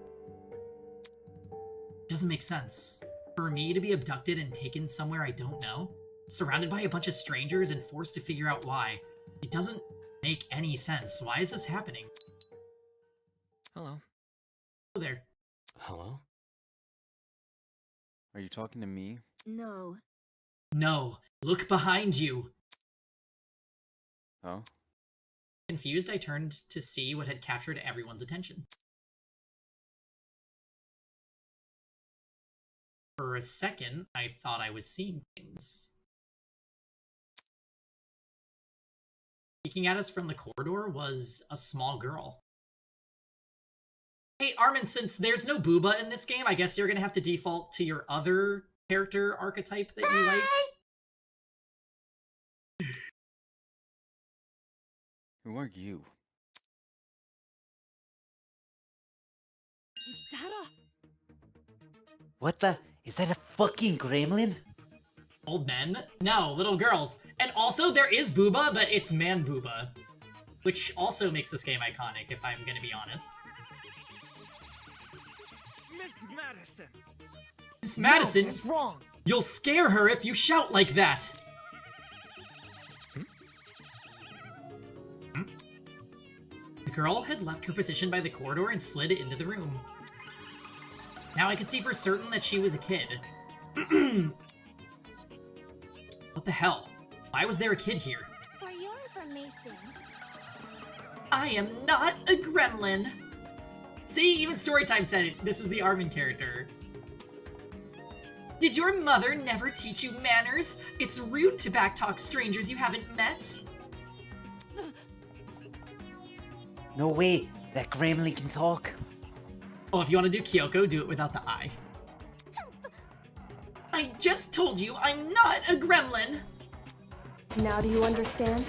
Doesn't make sense. For me to be abducted and taken somewhere I don't know, surrounded by a bunch of strangers and forced to figure out why. It doesn't make any sense. Why is this happening? Hello. Hello there. Hello? Are you talking to me? No. No. Look behind you. Oh? Confused, I turned to see what had captured everyone's attention. For a second, I thought I was seeing things. Peeking at us from the corridor was a small girl. Hey, Armin, since there's no booba in this game, I guess you're gonna have to default to your other character archetype that you like. Who are you? Is that a... What the? Is that a fucking gremlin? Old men? No, little girls. And also, there is Booba, but it's man Booba. Which also makes this game iconic, if I'm gonna be honest. Miss Madison! Miss Madison? No, it's wrong! You'll scare her if you shout like that! The girl had left her position by the corridor and slid into the room. Now I could see for certain that she was a kid. What the hell? Why was there a kid here? For your information, I am not a gremlin! See, even Storytime said it. This is the Armin character. Did your mother never teach you manners? It's rude to backtalk strangers you haven't met. No way, that gremlin can talk. Oh, if you want to do Kyoko, do it without the I. I just told you I'm not a gremlin! Now do you understand?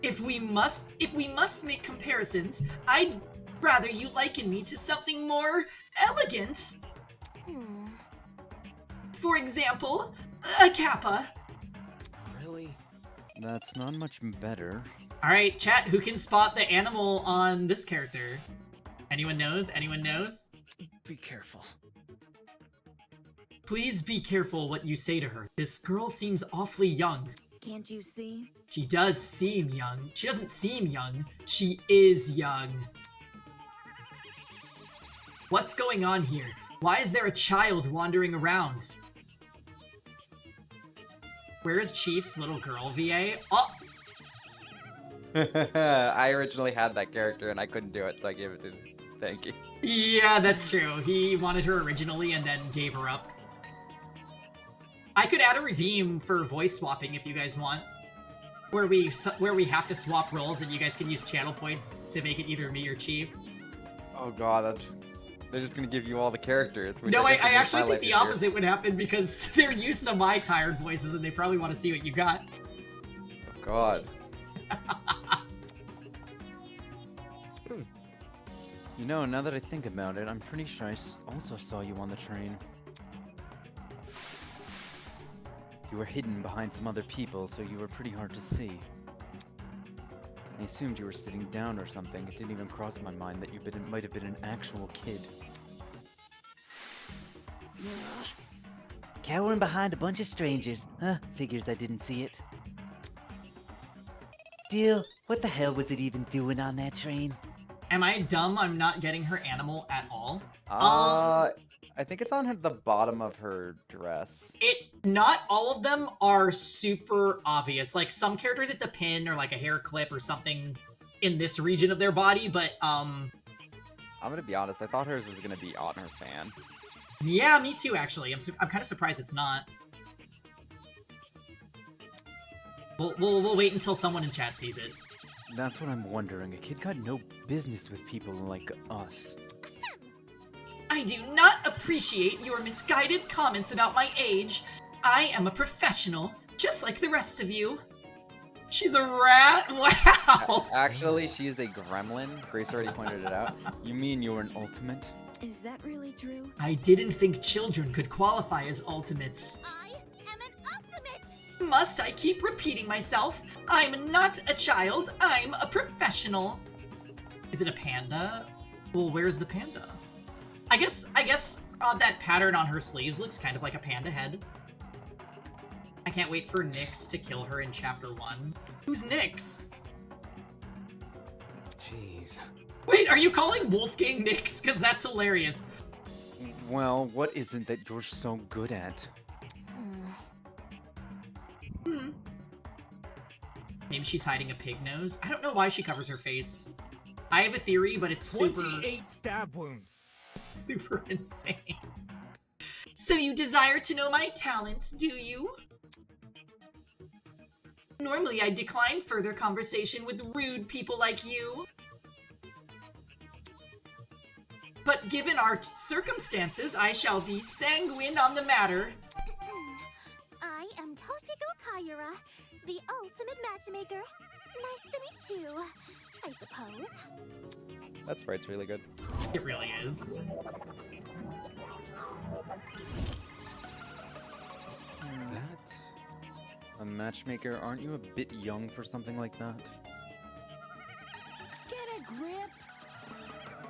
If we must make comparisons, I'd rather you liken me to something more elegant. For example, a kappa. Really? That's not much better. Alright, chat, who can spot the animal on this character? Anyone knows? Anyone knows? Be careful. Please be careful what you say to her. This girl seems awfully young. Can't you see? She does seem young. She doesn't seem young. She is young. What's going on here? Why is there a child wandering around? Where is Chief's little girl, VA? Oh! I originally had that character and I couldn't do it, so I gave it to Thank you. Yeah, that's true. He wanted her originally and then gave her up. I could add a redeem for voice swapping if you guys want. Where we have to swap roles and you guys can use channel points to make it either me or Chief. Oh god, they're just gonna give you all the characters. No, I actually think the opposite would happen because they're used to my tired voices and they probably want to see what you got. Oh god. You know, now that I think about it, I'm pretty sure I also saw you on the train. You were hidden behind some other people, so you were pretty hard to see. I assumed you were sitting down or something. It didn't even cross my mind that you might have been an actual kid. Cowering behind a bunch of strangers. Huh, figures I didn't see it. Still, what the hell was it even doing on that train? Am I dumb? I'm not getting her animal at all? I think it's on the bottom of her dress. Not all of them are super obvious. Like, some characters it's a pin or like a hair clip or something in this region of their body, but, I'm gonna be honest, I thought hers was gonna be on her fan. Yeah, me too, actually. I'm kind of surprised it's not. We'll wait until someone in chat sees it. That's what I'm wondering. A kid got no business with people like us. I do not appreciate your misguided comments about my age. I am a professional, just like the rest of you. She's a rat? Wow! Actually, she's a gremlin. Grace already pointed it out. You mean you're an ultimate? Is that really true? I didn't think children could qualify as ultimates. I am an ultimate! Must I keep repeating myself? I'm not a child, I'm a professional. Is it a panda? Well, where's the panda? I guess that pattern on her sleeves looks kind of like a panda head. I can't wait for Nyx to kill her in chapter 1. Who's Nyx? Jeez. Wait, are you calling Wolfgang Nyx? Because that's hilarious. Well, what isn't that you're so good at? Maybe she's hiding a pig nose? I don't know why she covers her face. I have a theory, but it's super... 28 stab wounds. Super insane. So you desire to know my talent, do you? Normally I decline further conversation with rude people like you. But given our circumstances, I shall be sanguine on the matter. I am Toshiko Kaiyura, ultimate matchmaker. Nice to meet you, I suppose. That sprite's really good. It really is. That's... A matchmaker, aren't you a bit young for something like that? Get a grip.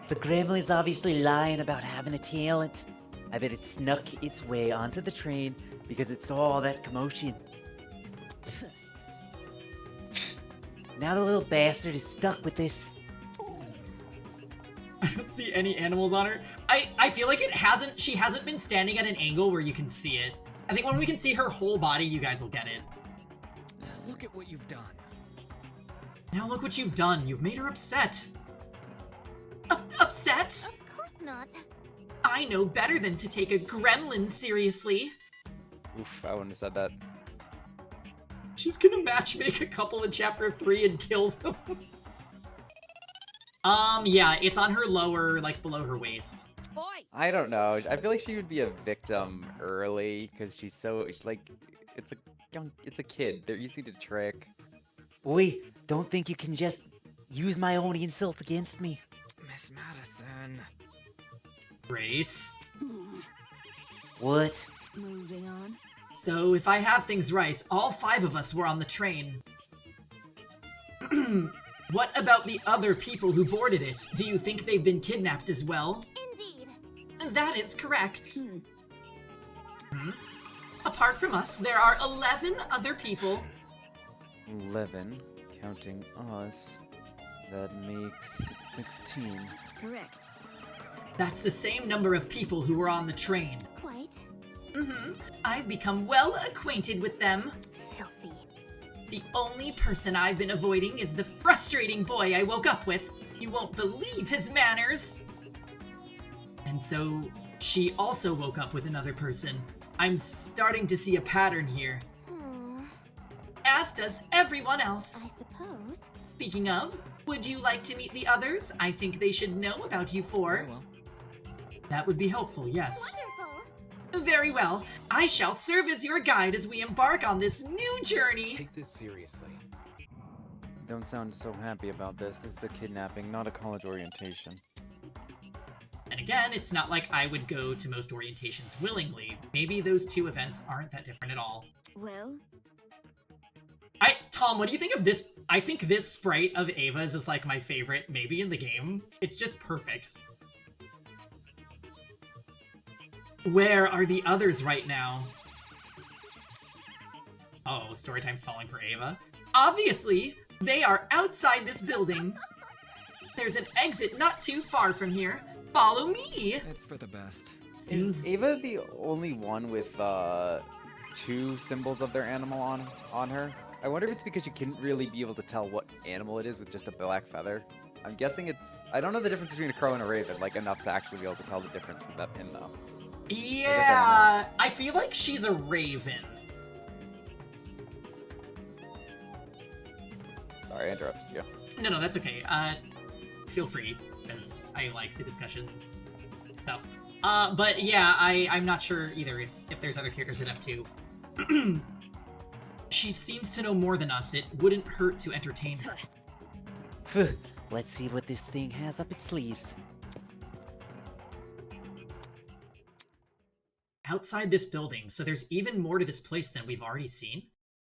The Gremlin's obviously lying about having a talent. I bet it snuck its way onto the train because it saw all that commotion. Now the little bastard is stuck with this. I don't see any animals on her. I feel like she hasn't been standing at an angle where you can see it. I think when we can see her whole body, you guys will get it. Look at what you've done. Now look what you've done. You've made her upset. Upset? Of course not. I know better than to take a gremlin seriously. Oof, I wouldn't have said that. She's gonna matchmake a couple in chapter 3 and kill them. Yeah, it's on her lower, like below her waist. I don't know. I feel like she would be a victim early because she's like, it's a kid. They're easy to trick. Oi, don't think you can just use my own insult against me. Miss Madison. Grace. What? Moving on. So, if I have things right, all 5 of us were on the train. What about the other people who boarded it? Do you think they've been kidnapped as well? Indeed. That is correct. Apart from us, there are 11 other people. 11, counting us. That makes 16. Correct. That's the same number of people who were on the train. Quite. I've become well acquainted with them. Filthy. The only person I've been avoiding is the frustrating boy I woke up with. You won't believe his manners. And so, she also woke up with another person. I'm starting to see a pattern here. As does everyone else. I suppose. Speaking of, would you like to meet the others? I think they should know about you four. Very well. That would be helpful, yes. Wonderful. Very well. I shall serve as your guide as we embark on this new journey. Take this seriously. Don't sound so happy about this. This is a kidnapping, not a college orientation. And again, it's not like I would go to most orientations willingly. Maybe those 2 events aren't that different at all. Well, Tom, what do you think of this? I think this sprite of Ava's is like my favorite, maybe in the game. It's just perfect. Where are the others right now? Oh, story time's falling for Ava. Obviously, they are outside this building. There's an exit not too far from here. Follow me! It's for the best. Is Ava the only one with 2 symbols of their animal on her? I wonder if it's because you can't really be able to tell what animal it is with just a black feather. I'm guessing it's... I don't know the difference between a crow and a raven, like enough to actually be able to tell the difference from that pin though. Yeah, I feel like she's a raven. Sorry, I interrupted you. No, that's okay. Feel free, as I like the discussion stuff. But yeah, I'm not sure either if there's other characters in F2. She seems to know more than us. It wouldn't hurt to entertain her. Let's see what this thing has up its sleeves. Outside this building, so there's even more to this place than we've already seen.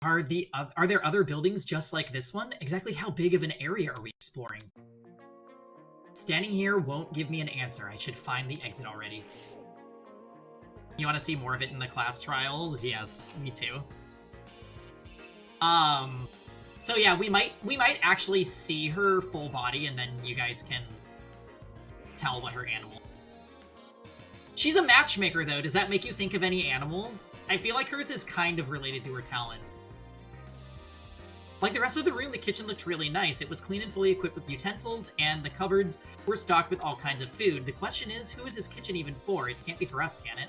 Are there other buildings just like this one? Exactly how big of an area are we exploring? Standing here won't give me an answer. I should find the exit already. You want to see more of it in the class trials? Yes, me too. So yeah, we might actually see her full body, and then you guys can tell what her animal is. She's a matchmaker, though. Does that make you think of any animals? I feel like hers is kind of related to her talent. Like the rest of the room, the kitchen looked really nice. It was clean and fully equipped with utensils, and the cupboards were stocked with all kinds of food. The question is, who is this kitchen even for? It can't be for us, can it?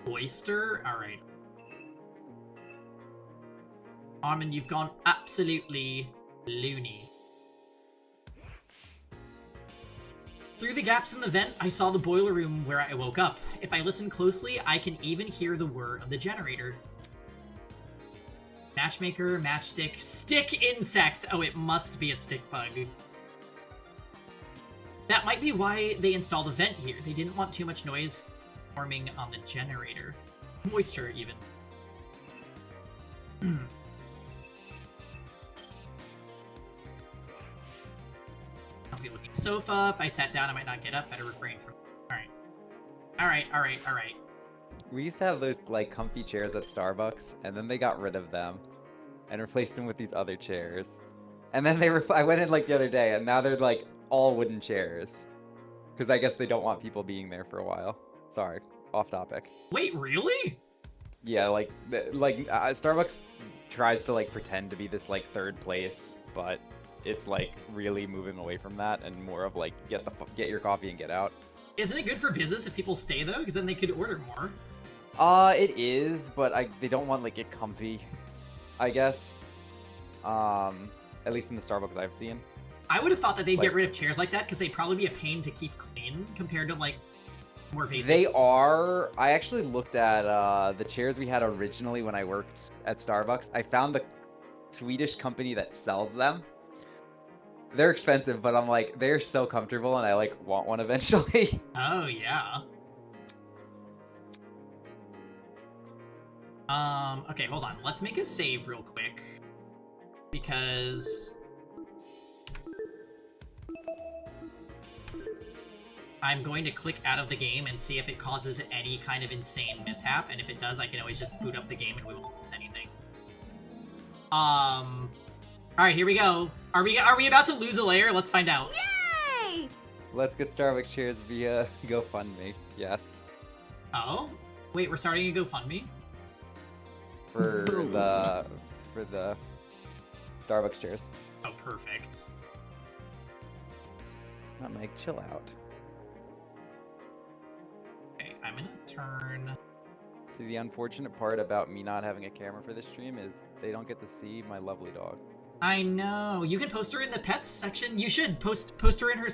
Oyster? Alright. Armin, you've gone absolutely loony. Through the gaps in the vent, I saw the boiler room where I woke up. If I listen closely, I can even hear the whir of the generator. Matchmaker, matchstick, stick insect! Oh, it must be a stick bug. That might be why they installed the vent here. They didn't want too much noise forming on the generator. Moisture, even. Comfy looking sofa. If I sat down, I might not get up. Better refrain from. Alright. Alright. We used to have those like comfy chairs at Starbucks, and then they got rid of them and replaced them with these other chairs. And then I went in like the other day, and now they're like all wooden chairs. Because I guess they don't want people being there for a while. Sorry, off topic. Wait, really? Yeah, Starbucks tries to like pretend to be this like third place, but it's like really moving away from that and more of like get your coffee and get out. Isn't it good for business if people stay though? Because then they could order more. It is, but they don't want like it comfy, I guess. At least in the Starbucks I've seen. I would have thought that they'd get rid of chairs like that because they'd probably be a pain to keep clean compared to like more basic. They are. I actually looked at the chairs we had originally when I worked at Starbucks. I found the Swedish company that sells them. They're expensive, but I'm like, they're so comfortable and I like want one eventually. Oh yeah. Okay, hold on. Let's make a save real quick. Because I'm going to click out of the game and see if it causes any kind of insane mishap, and if it does, I can always just boot up the game and we won't miss anything. Alright, here we go. Are we about to lose a layer? Let's find out. Yay! Let's get Starbucks chairs via GoFundMe. Yes. Oh? Wait, we're starting a GoFundMe? For the Starbucks chairs. Oh, perfect. Not Meg, chill out. Okay, I'm gonna turn... See, the unfortunate part about me not having a camera for this stream is they don't get to see my lovely dog. I know. You can post her in the pets section. You should post her in her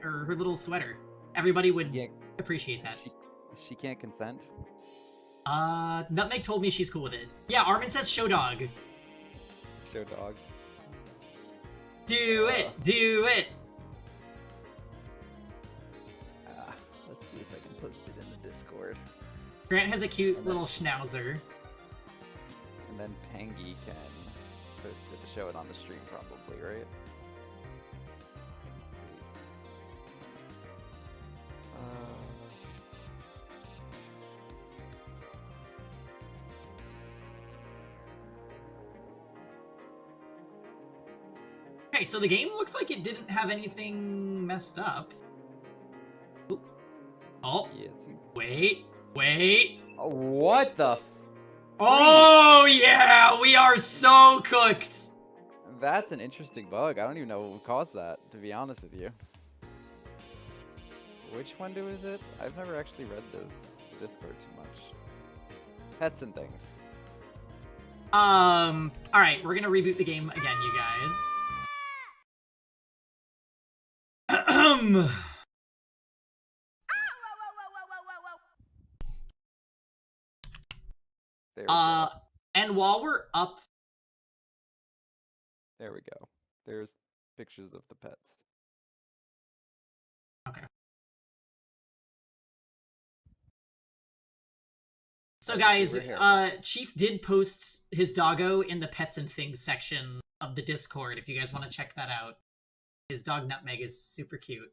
her little sweater. Everybody would appreciate that. She can't consent. Nutmeg told me she's cool with it. Yeah, Armin says show dog. Show dog. Do it! Do it! Let's see if I can post it in the Discord. Grant has a cute little schnauzer. And then Pangy can post it to show it on the stream probably, right? Okay, so the game looks like it didn't have anything messed up. Ooh. Oh, yeah, wait. Oh, what the? Oh yeah, we are so cooked. That's an interesting bug. I don't even know what would cause that, to be honest with you. Which window is it? I've never actually read this Discord too much. Pets and things. Alright, we're gonna reboot the game again, you guys. There we go. And while we're up... There we go. There's pictures of the pets. Okay. So guys, Chief did post his doggo in the pets and things section of the Discord if you guys want to check that out. His dog Nutmeg is super cute.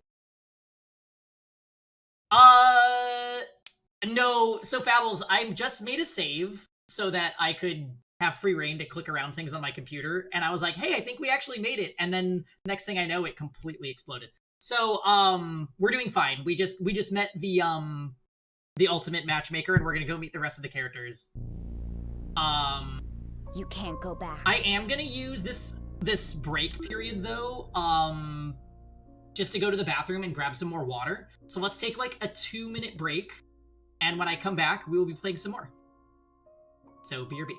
No, so Fabbles, I just made a save so that I could have free reign to click around things on my computer, and I was like, hey, I think we actually made it, and then next thing I know, it completely exploded. So, we're doing fine. We just met the ultimate matchmaker, and we're gonna go meet the rest of the characters. You can't go back. I am gonna use this break period, though, just to go to the bathroom and grab some more water. So let's take, like, a 2-minute break, and when I come back, we will be playing some more. So, BRB.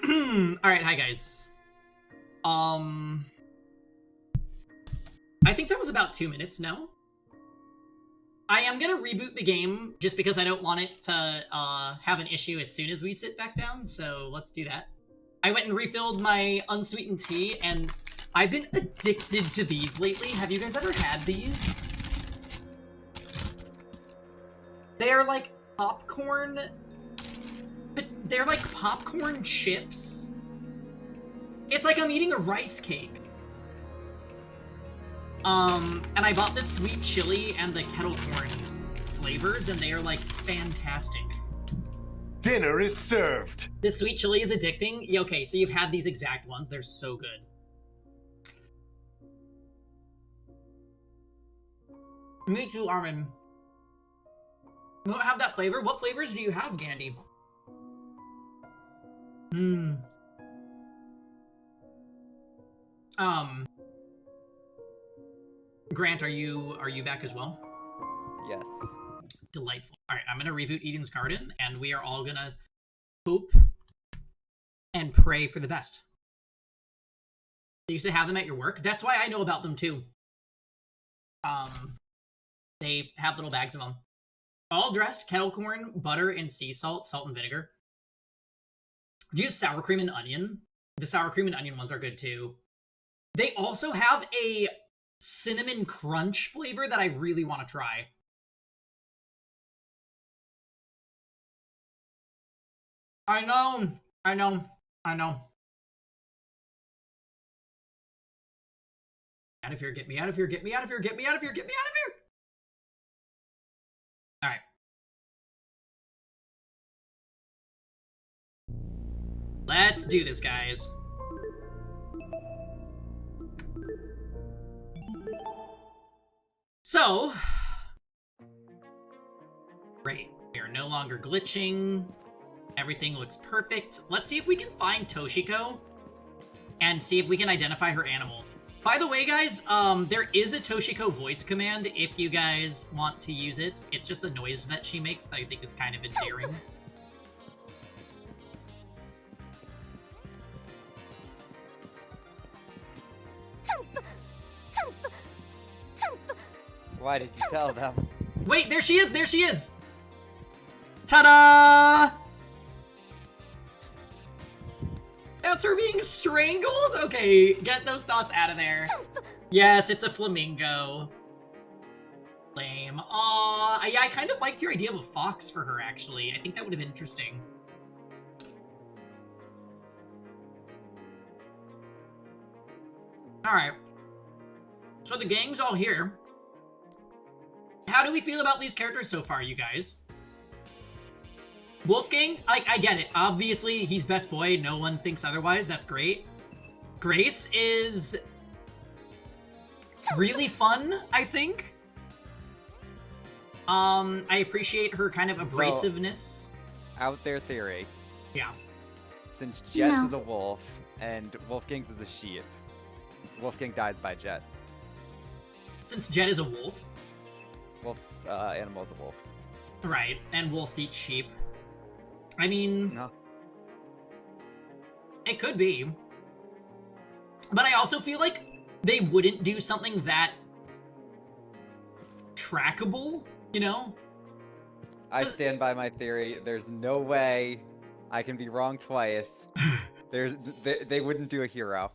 Alright, hi guys. I think that was about 2 minutes, no? I am gonna reboot the game just because I don't want it to have an issue as soon as we sit back down, so let's do that. I went and refilled my unsweetened tea, and I've been addicted to these lately. Have you guys ever had these? They are like popcorn, but they're like popcorn chips. It's like I'm eating a rice cake. And I bought the sweet chili and the kettle corn flavors, and they are like fantastic. Dinner is served. The sweet chili is addicting. Yeah, okay, so you've had these exact ones. They're so good. Me too, Armin. You don't have that flavor? What flavors do you have, Gandhi? Grant, are you back as well? Yes. Delightful. All right, I'm gonna reboot Eden's Garden, and we are all gonna hope and pray for the best. They used to have them at your work. That's why I know about them too. They have little bags of them. All dressed, kettle corn, butter, and sea salt, salt and vinegar. Do you have sour cream and onion? The sour cream and onion ones are good too. They also have a cinnamon crunch flavor that I really want to try. I know. Out of here, get me out of here, get me out of here, get me out of here, get me out of here! Alright. Let's do this, guys. So, great. We are no longer glitching. Everything looks perfect. Let's see if we can find Toshiko and see if we can identify her animal. By the way, guys, there is a Toshiko voice command if you guys want to use it. It's just a noise that she makes that I think is kind of endearing. Why did you tell them? Wait, there she is! There she is! Ta-da! That's her being strangled? Okay, get those thoughts out of there. Yes, it's a flamingo. Lame. Aw, yeah, I kind of liked your idea of a fox for her, actually. I think that would have been interesting. Alright. So the gang's all here. How do we feel about these characters so far, you guys? Wolfgang, I get it. Obviously, he's best boy. No one thinks otherwise. That's great. Grace is really fun, I think. I appreciate her kind of abrasiveness. Out there theory. Yeah. Since Jet is a wolf and Wolfgang's is a sheep, Wolfgang dies by Jet. Since Jet is a wolf? Wolf's animal is a wolf. Right, and wolves eat sheep. I mean... No. It could be. But I also feel like they wouldn't do something that trackable, you know? I stand by my theory. There's no way I can be wrong twice. They wouldn't do a hero.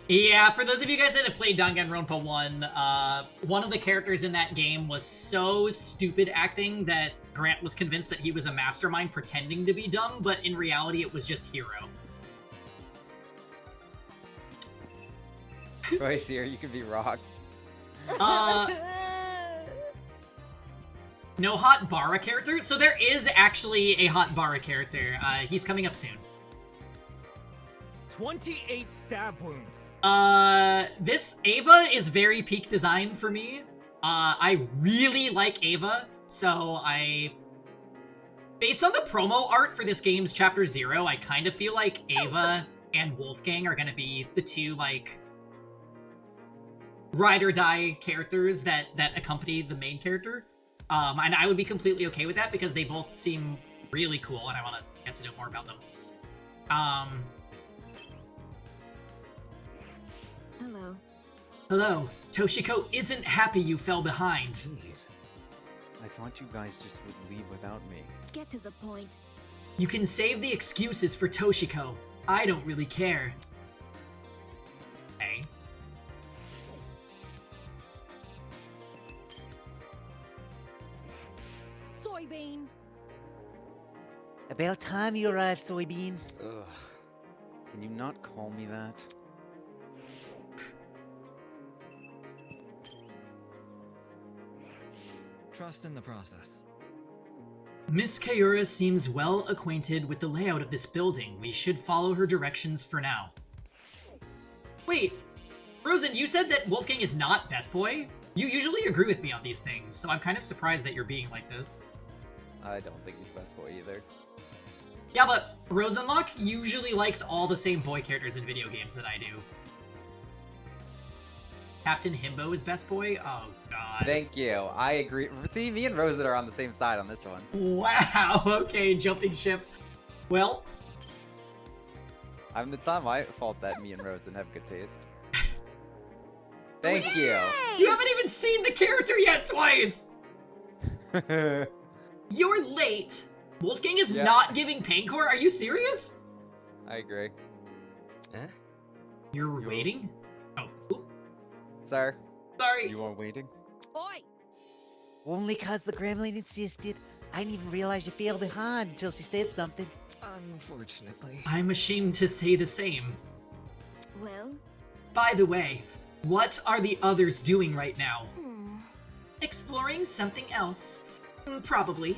Yeah, for those of you guys that have played Danganronpa 1, one of the characters in that game was so stupid acting that Grant was convinced that he was a mastermind pretending to be dumb, but in reality it was just Hero. Twice here, you could be wrong. No hot Bara character? So there is actually a hot Bara character. He's coming up soon. 28 stab wounds. This Ava is very peak design for me. I really like Ava, so based on the promo art for this game's Chapter 0, I kind of feel like Ava and Wolfgang are gonna be the two, like, ride or die characters that accompany the main character. And I would be completely okay with that because they both seem really cool and I want to get to know more about them. Hello. Hello. Toshiko isn't happy you fell behind. Jeez. I thought you guys just would leave without me. Get to the point. You can save the excuses for Toshiko. I don't really care. Hey. Soybean. About time you arrived, Soybean. Ugh. Can you not call me that? Trust in the process. Miss Kaura seems well acquainted with the layout of this building. We should follow her directions for now. Wait, Rosen, you said that Wolfgang is not best boy? You usually agree with me on these things, so I'm kind of surprised that you're being like this. I don't think he's best boy either. Yeah, but Rosenlock usually likes all the same boy characters in video games that I do. Captain Himbo is best boy? Oh, God. Thank you. I agree. See, me and Rosen are on the same side on this one. Wow, okay, jumping ship. Well... I mean, it's not my fault that me and Rosen have good taste. Thank you. You haven't even seen the character yet twice! You're late! Wolfgang is not giving Paincore? Are you serious? I agree. Eh? You're waiting? Oh. Sir? Sorry. You are waiting? Oi! Only 'cause the gremlin insisted. I didn't even realize you fell behind until she said something. Unfortunately. I'm ashamed to say the same. Well? By the way, what are the others doing right now? Exploring something else. Probably.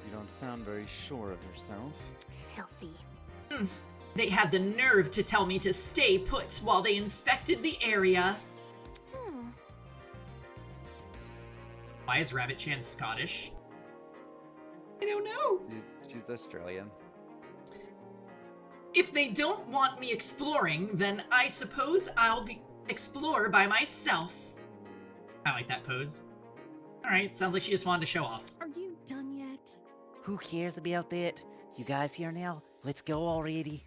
You don't sound very sure of yourself. Filthy. They had the nerve to tell me to stay put while they inspected the area. Why is Rabbit Chan Scottish? I don't know. She's Australian. If they don't want me exploring, then I suppose I'll explore by myself. I like that pose. Alright, sounds like she just wanted to show off. Are you done yet? Who cares about that? You guys here now? Let's go already.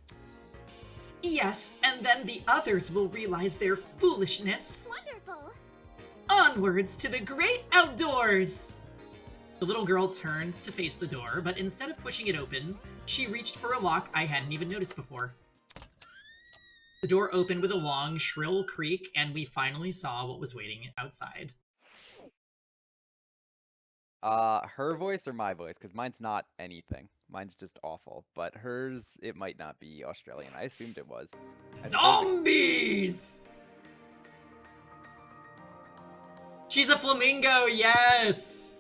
Yes, and then the others will realize their foolishness. Wonderful. Onwards to the great outdoors! The little girl turned to face the door, but instead of pushing it open, she reached for a lock I hadn't even noticed before. The door opened with a long, shrill creak, and we finally saw what was waiting outside. Her voice or my voice? Because mine's not anything. Mine's just awful. But hers, it might not be Australian. I assumed it was. Zombies! She's a flamingo, yes!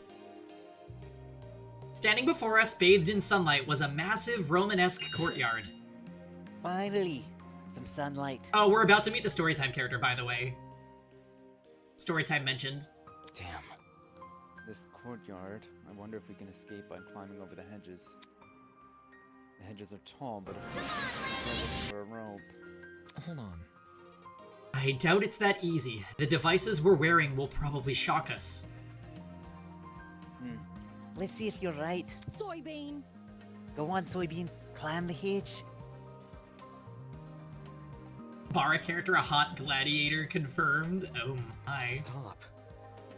Standing before us, bathed in sunlight, was a massive Romanesque courtyard. Finally, some sunlight. Oh, we're about to meet the Storytime character, by the way. Storytime mentioned. Damn. This courtyard. I wonder if we can escape by climbing over the hedges. The hedges are tall, but if we're looking for a rope. Hold on. I doubt it's that easy. The devices we're wearing will probably shock us. Let's see if you're right. Soybean. Go on, Soybean. Climb the hedge. Bara character, a hot gladiator confirmed. Oh my. Stop.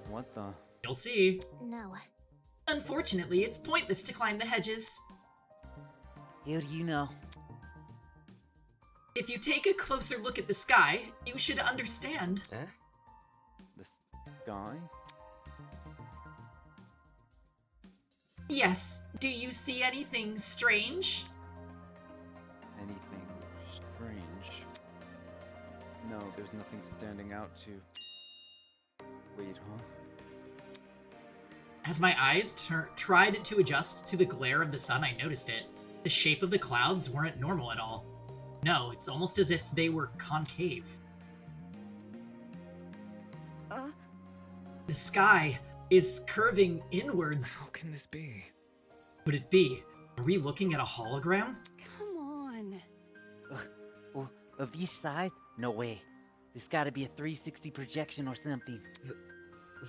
What the? You'll see. No. Unfortunately, it's pointless to climb the hedges. How do you know? If you take a closer look at the sky, you should understand. Eh? The sky? Yes. Do you see anything strange? Anything strange? No, there's nothing standing out to... Wait, huh? As my eyes tried to adjust to the glare of the sun, I noticed it. The shape of the clouds weren't normal at all. No, it's almost as if they were concave. The sky is curving inwards. How can this be? Could it be? Are we looking at a hologram? Come on. Of this side? No way. This gotta be a 360 projection or something.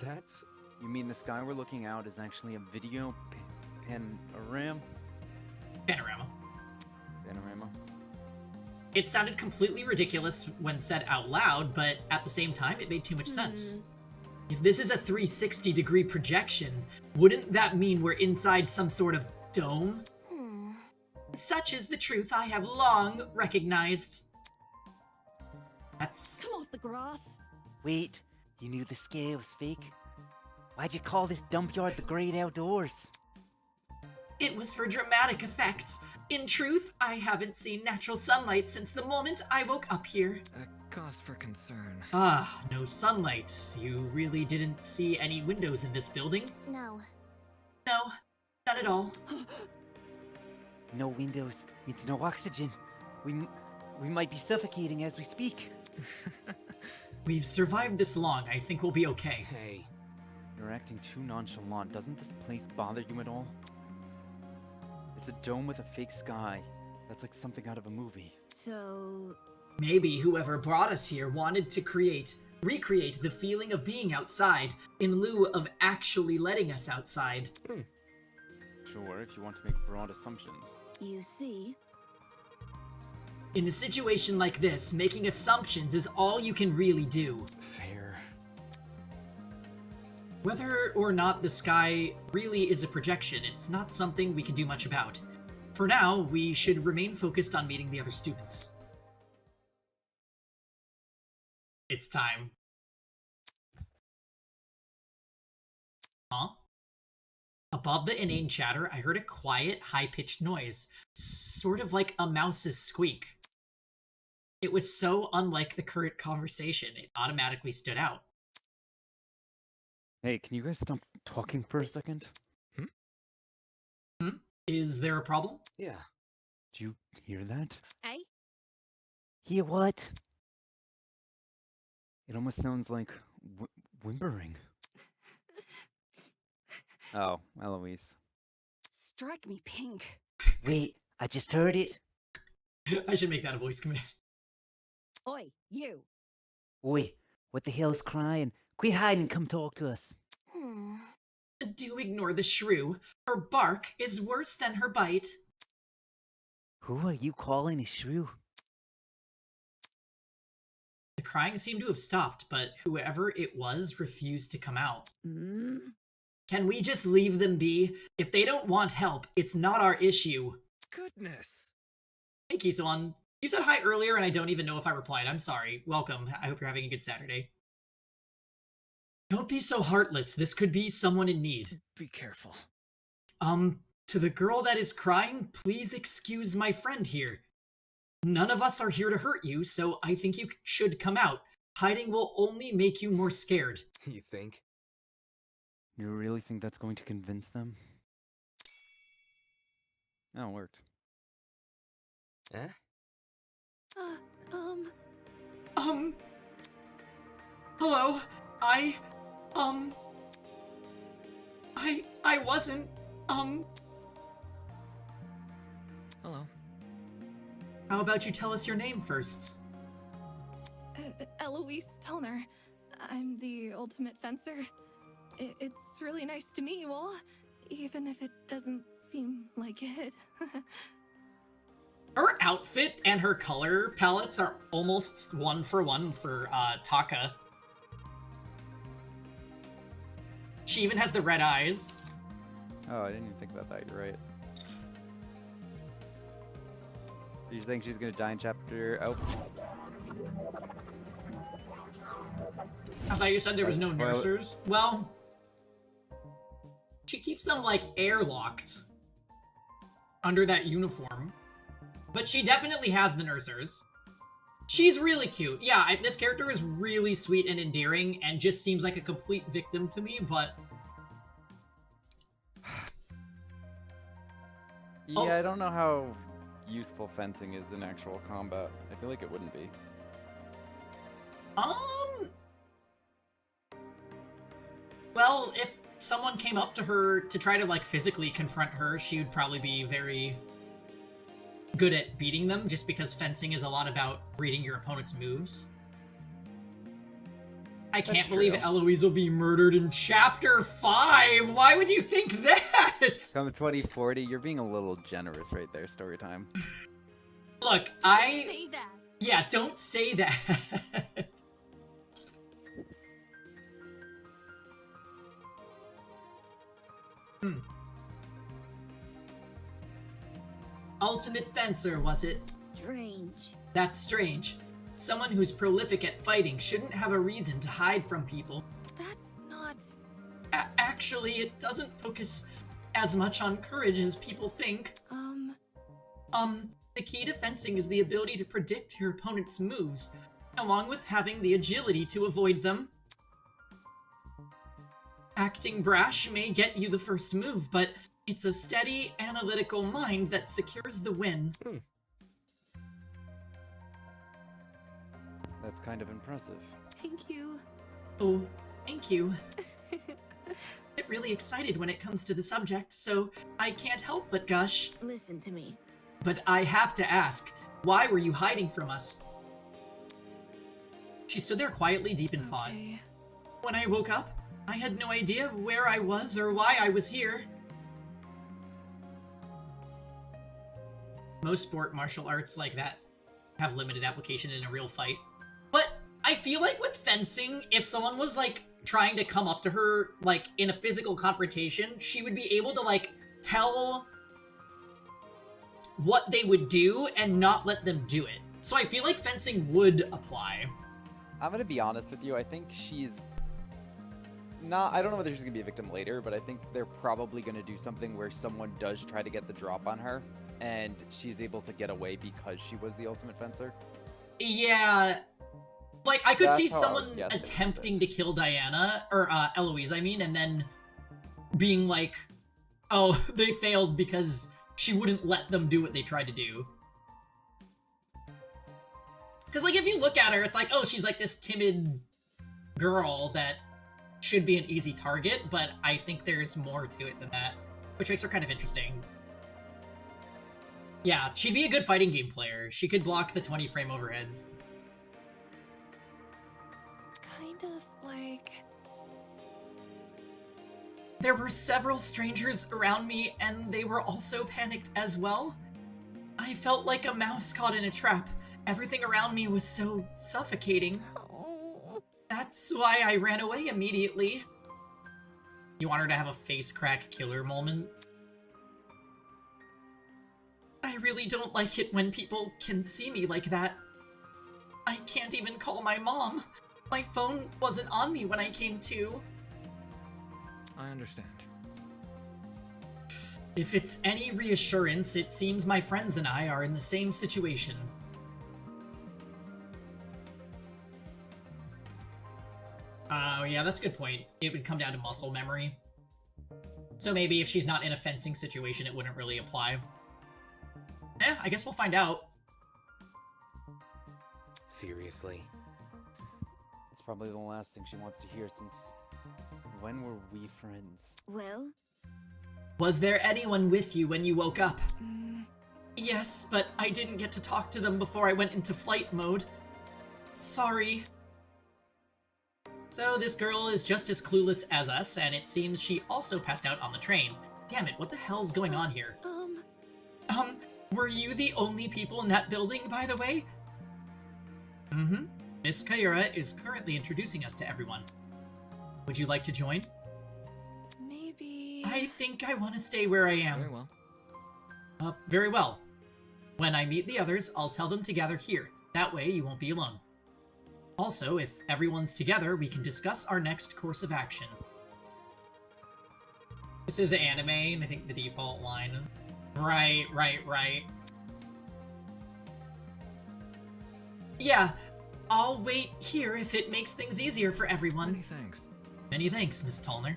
That's... You mean the sky we're looking out is actually a video panorama? Panorama. Panorama. It sounded completely ridiculous when said out loud, but at the same time, it made too much sense. If this is a 360-degree projection, wouldn't that mean we're inside some sort of dome? Such is the truth I have long recognized. That's... Come off the grass. Wait, you knew the scare was fake? Why'd you call this dump yard the great outdoors? It was for dramatic effect. In truth, I haven't seen natural sunlight since the moment I woke up here. A cause for concern. Ah, no sunlight. You really didn't see any windows in this building? No. No, not at all. No windows means no oxygen. We might be suffocating as we speak. We've survived this long. I think we'll be okay. Hey. You're acting too nonchalant. Doesn't this place bother you at all? It's a dome with a fake sky. That's like something out of a movie. So... Maybe whoever brought us here wanted to recreate the feeling of being outside in lieu of actually letting us outside. Sure, if you want to make broad assumptions. You see? In a situation like this, making assumptions is all you can really do. Fair. Whether or not the sky really is a projection, it's not something we can do much about. For now, we should remain focused on meeting the other students. It's time. Huh? Above the inane chatter, I heard a quiet, high-pitched noise, sort of like a mouse's squeak. It was so unlike the current conversation, it automatically stood out. Hey, can you guys stop talking for a second? Is there a problem? Yeah. Do you hear that? Eh? Hear what? It almost sounds like whimpering. Oh, Eloise. Strike me pink. Wait, I just heard it. I should make that a voice command. Oi, you. Oi, what the hell is crying? Quit hiding and come talk to us. Do ignore the shrew. Her bark is worse than her bite. Who are you calling a shrew? The crying seemed to have stopped, but whoever it was refused to come out. Can we just leave them be? If they don't want help, it's not our issue. Goodness. Hey, Kiselon. You said hi earlier and I don't even know if I replied. I'm sorry. Welcome. I hope you're having a good Saturday. Don't be so heartless. This could be someone in need. Be careful. To the girl that is crying, please excuse my friend here. None of us are here to hurt you, so I think you should come out. Hiding will only make you more scared. You think? You really think that's going to convince them? Oh, it worked. Eh? Hello? I wasn't, Hello. How about you tell us your name first? Eloise Toner. I'm the ultimate fencer. It's really nice to meet you all, even if it doesn't seem like it. Her outfit and her color palettes are almost one for Taka. She even has the red eyes. Oh, I didn't even think about that. You're right. Do you think she's gonna die in chapter? Oh. I thought you said there was no nursers. Well, she keeps them like airlocked under that uniform. But she definitely has the nursers. She's really cute. Yeah, this character is really sweet and endearing and just seems like a complete victim to me, but... Yeah, I don't know how useful fencing is in actual combat. I feel like it wouldn't be. Well, if someone came up to her to try to, like, physically confront her, she would probably be very good at beating them, just because fencing is a lot about reading your opponent's moves. I can't That's believe true. Eloise will be murdered in Chapter 5! Why would you think that? Come 2040, you're being a little generous right there, story time. Look, Don't say that. Yeah, don't say that. Ultimate Fencer, was it? Strange. That's strange. Someone who's prolific at fighting shouldn't have a reason to hide from people. That's not. Actually, it doesn't focus as much on courage as people think. The key to fencing is the ability to predict your opponent's moves, along with having the agility to avoid them. Acting brash may get you the first move, but it's a steady, analytical mind that secures the win. That's kind of impressive. Thank you. Oh, thank you. I get really excited when it comes to the subject, so I can't help but gush. Listen to me. But I have to ask, why were you hiding from us? She stood there quietly, deep in thought. When I woke up, I had no idea where I was or why I was here. Most sport martial arts like that have limited application in a real fight. But I feel like with fencing, if someone was like trying to come up to her like in a physical confrontation, she would be able to like tell what they would do and not let them do it. So I feel like fencing would apply. I'm gonna be honest with you, I think she's not, I don't know whether she's gonna be a victim later, but I think they're probably gonna do something where someone does try to get the drop on her, and she's able to get away because she was the ultimate fencer. Yeah, like I could That's see how someone I was guessing attempting to kill Diana, or Eloise, I mean, and then being like, oh, they failed because she wouldn't let them do what they tried to do. Because, like, if you look at her, it's like, oh, she's like this timid girl that should be an easy target, but I think there's more to it than that, which makes her kind of interesting. Yeah, she'd be a good fighting game player. She could block the 20 frame overheads. Kind of like. There were several strangers around me, and they were also panicked as well. I felt like a mouse caught in a trap. Everything around me was so suffocating. That's why I ran away immediately. You want her to have a face crack killer moment? I really don't like it when people can see me like that. I can't even call my mom. My phone wasn't on me when I came to. I understand. If it's any reassurance, it seems my friends and I are in the same situation. Oh, yeah, that's a good point. It would come down to muscle memory. So maybe if she's not in a fencing situation, it wouldn't really apply. I guess we'll find out. Seriously? It's probably the last thing she wants to hear since... When were we friends? Well? Was there anyone with you when you woke up? Yes, but I didn't get to talk to them before I went into flight mode. Sorry. So this girl is just as clueless as us, and it seems she also passed out on the train. Damn it, what the hell's going on here? Were you the only people in that building, by the way? Miss Kaira is currently introducing us to everyone. Would you like to join? Maybe. I think I want to stay where I am. Very well. Very well. When I meet the others, I'll tell them to gather here. That way you won't be alone. Also, if everyone's together, we can discuss our next course of action. This is anime, and I think the default line. Right. Yeah, I'll wait here if it makes things easier for everyone. Many thanks. Many thanks, Miss Tallner.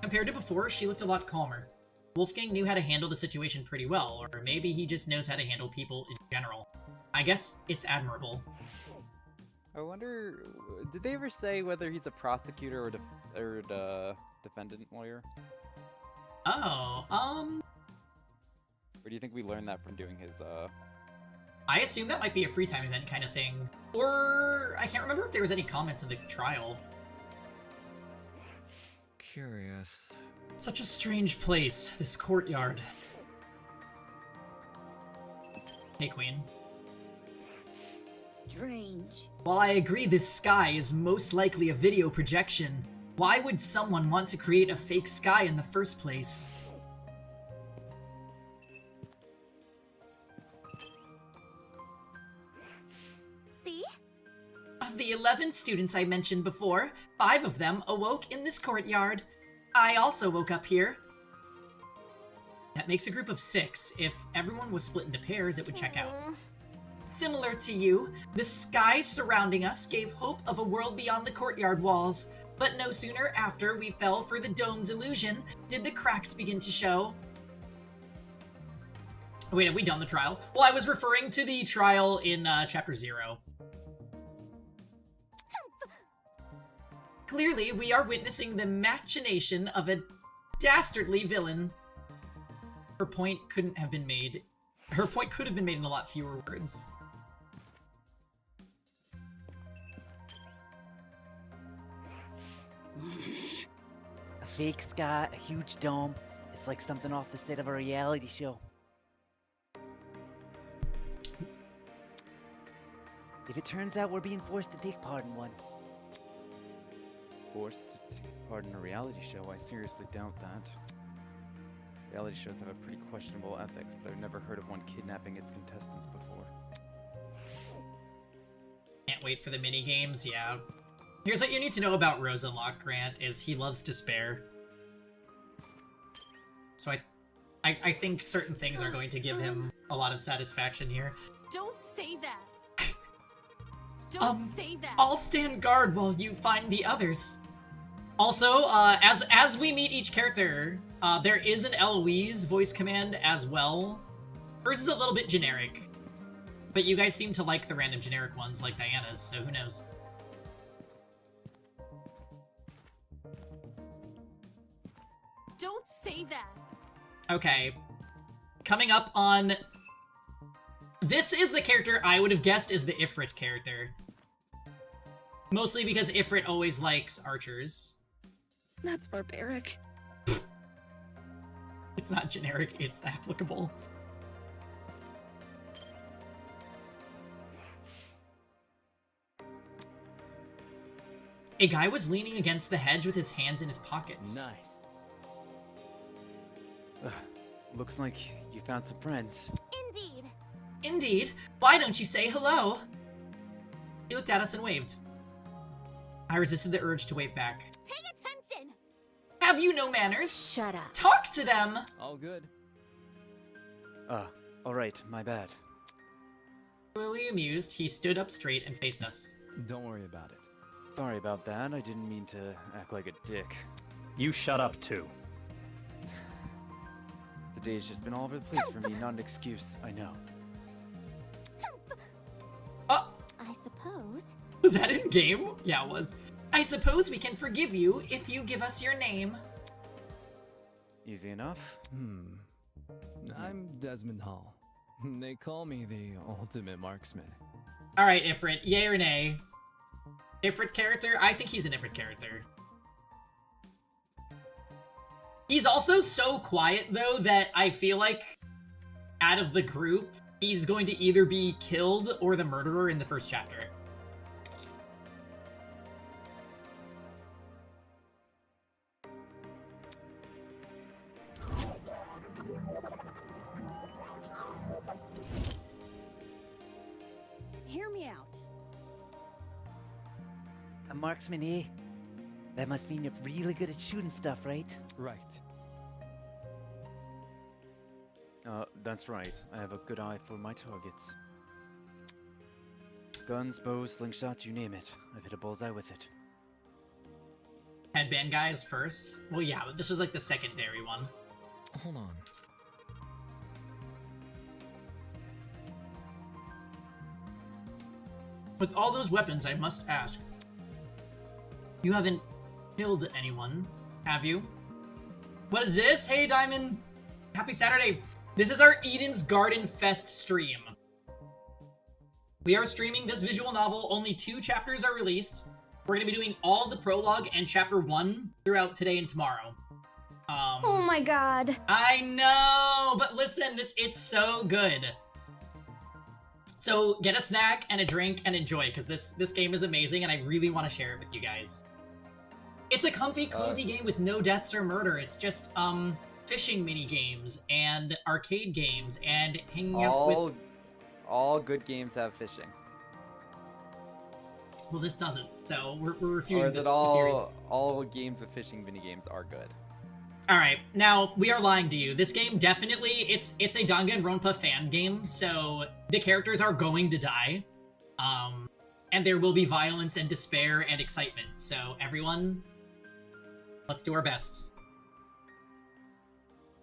Compared to before, she looked a lot calmer. Wolfgang knew how to handle the situation pretty well, or maybe he just knows how to handle people in general. I guess it's admirable. I wonder, did they ever say whether he's a prosecutor or defendant lawyer? Oh, Or do you think we learned that from doing his I assume that might be a free time event kind of thing. Or I can't remember if there was any comments in the trial. Curious. Such a strange place, this courtyard. Hey, Queen. Strange. While I agree this sky is most likely a video projection, why would someone want to create a fake sky in the first place? See? Of the 11 students I mentioned before, 5 of them awoke in this courtyard. I also woke up here. That makes a group of 6. If everyone was split into pairs, it would check out. Similar to you, the skies surrounding us gave hope of a world beyond the courtyard walls. But no sooner after we fell for the dome's illusion did the cracks begin to show. Wait, have we done the trial? Well, I was referring to the trial in Chapter 0. Clearly, we are witnessing the machination of a dastardly villain. Her point couldn't have been made. Her point could have been made in a lot fewer words. A fake sky, a huge dome. It's like something off the set of a reality show. If it turns out we're being forced to take part in one. Forced to take part in a reality show? I seriously doubt that. Reality shows have a pretty questionable ethics, but I've never heard of one kidnapping its contestants before. Can't wait for the mini games. Yeah. Here's what you need to know about Rosenlock, Grant, is he loves to spare. So I think certain things are going to give him a lot of satisfaction here. Don't say that. Don't say that. I'll stand guard while you find the others. Also, as we meet each character, there is an Eloise voice command as well. Hers is a little bit generic, but you guys seem to like the random generic ones like Diana's, so who knows? Don't say that. Okay. Coming up on... This is the character I would have guessed is the Ifrit character. Mostly because Ifrit always likes archers. That's barbaric. It's not generic, it's applicable. A guy was leaning against the hedge with his hands in his pockets. Nice. Looks like you found some friends. Indeed. Indeed. Why don't you say hello? He looked at us and waved. I resisted the urge to wave back. Pay attention! Have you no manners? Shut up. Talk to them! All good. Alright, my bad. Clearly amused, he stood up straight and faced us. Don't worry about it. Sorry about that, I didn't mean to act like a dick. You shut up too. The day's just been all over the place for me, not an excuse, I know. I suppose. Was that in game? Yeah, it was. I suppose we can forgive you if you give us your name. Easy enough. I'm Desmond Hall. They call me the ultimate marksman. Alright, Ifrit, yay or nay? Ifrit character? I think he's an Ifrit character. He's also so quiet, though, that I feel like out of the group, he's going to either be killed or the murderer in the first chapter. Hear me out. A marksman, eh? That must mean you're really good at shooting stuff, right? Right. That's right. I have a good eye for my targets. Guns, bows, slingshots, you name it. I've hit a bullseye with it. Headband guys first? Well, yeah, but this is like the secondary one. Hold on. With all those weapons, I must ask. You haven't killed anyone, have you? What is this? Hey, Diamond! Happy Saturday! This is our Eden's Garden Fest stream. We are streaming this visual novel. Only 2 chapters are released. We're going to be doing all the prologue and chapter 1 throughout today and tomorrow. Oh my god. I know, but listen, it's so good. So get a snack and a drink and enjoy, because this game is amazing and I really want to share it with you guys. It's a comfy, cozy game with no deaths or murder. It's just fishing mini games and arcade games and hanging out with. All good games have fishing. Well, this doesn't, so we're refuting Or is the it theory. all games with fishing mini games are good? All right, now we are lying to you. This game definitely it's a Danganronpa fan game, so the characters are going to die, and there will be violence and despair and excitement. So everyone, let's do our bests.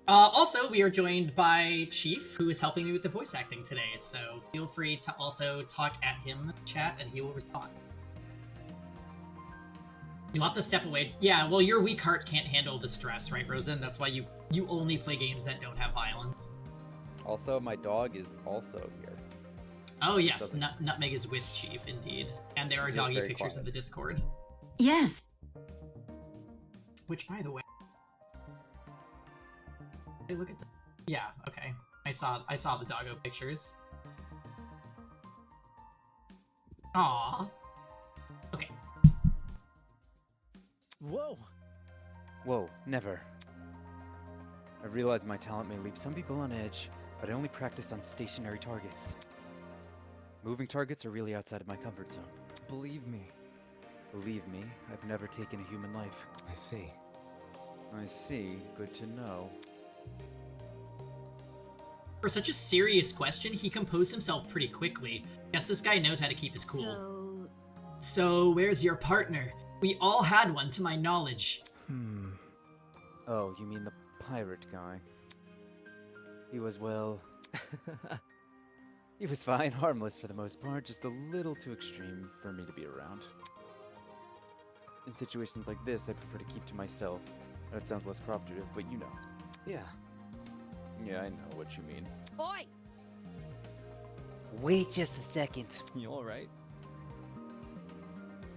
Also, we are joined by Chief, who is helping me with the voice acting today. So feel free to also talk at him in the chat, and he will respond. You'll have to step away. Yeah, well, your weak heart can't handle the stress, right, Rosen? That's why you only play games that don't have violence. Also, my dog is also here. Oh, yes. Nutmeg is with Chief, indeed. And there are She's doggy very pictures in quiet. the Discord. Yes. Which, by the way... Hey, look at the... Yeah, okay. I saw the doggo pictures. Aww. Okay. Whoa! Whoa, never. I realize my talent may leave some people on edge, but I only practice on stationary targets. Moving targets are really outside of my comfort zone. Believe me. Believe me, I've never taken a human life. I see. I see. Good to know. For such a serious question, he composed himself pretty quickly. Guess this guy knows how to keep his cool. So where's your partner? We all had one, to my knowledge. Oh, you mean the pirate guy? He was, well... he was fine, harmless for the most part, just a little too extreme for me to be around. In situations like this, I prefer to keep to myself. That sounds less cooperative, but you know. Yeah. Yeah, I know what you mean. Oi! Wait just a second. You alright?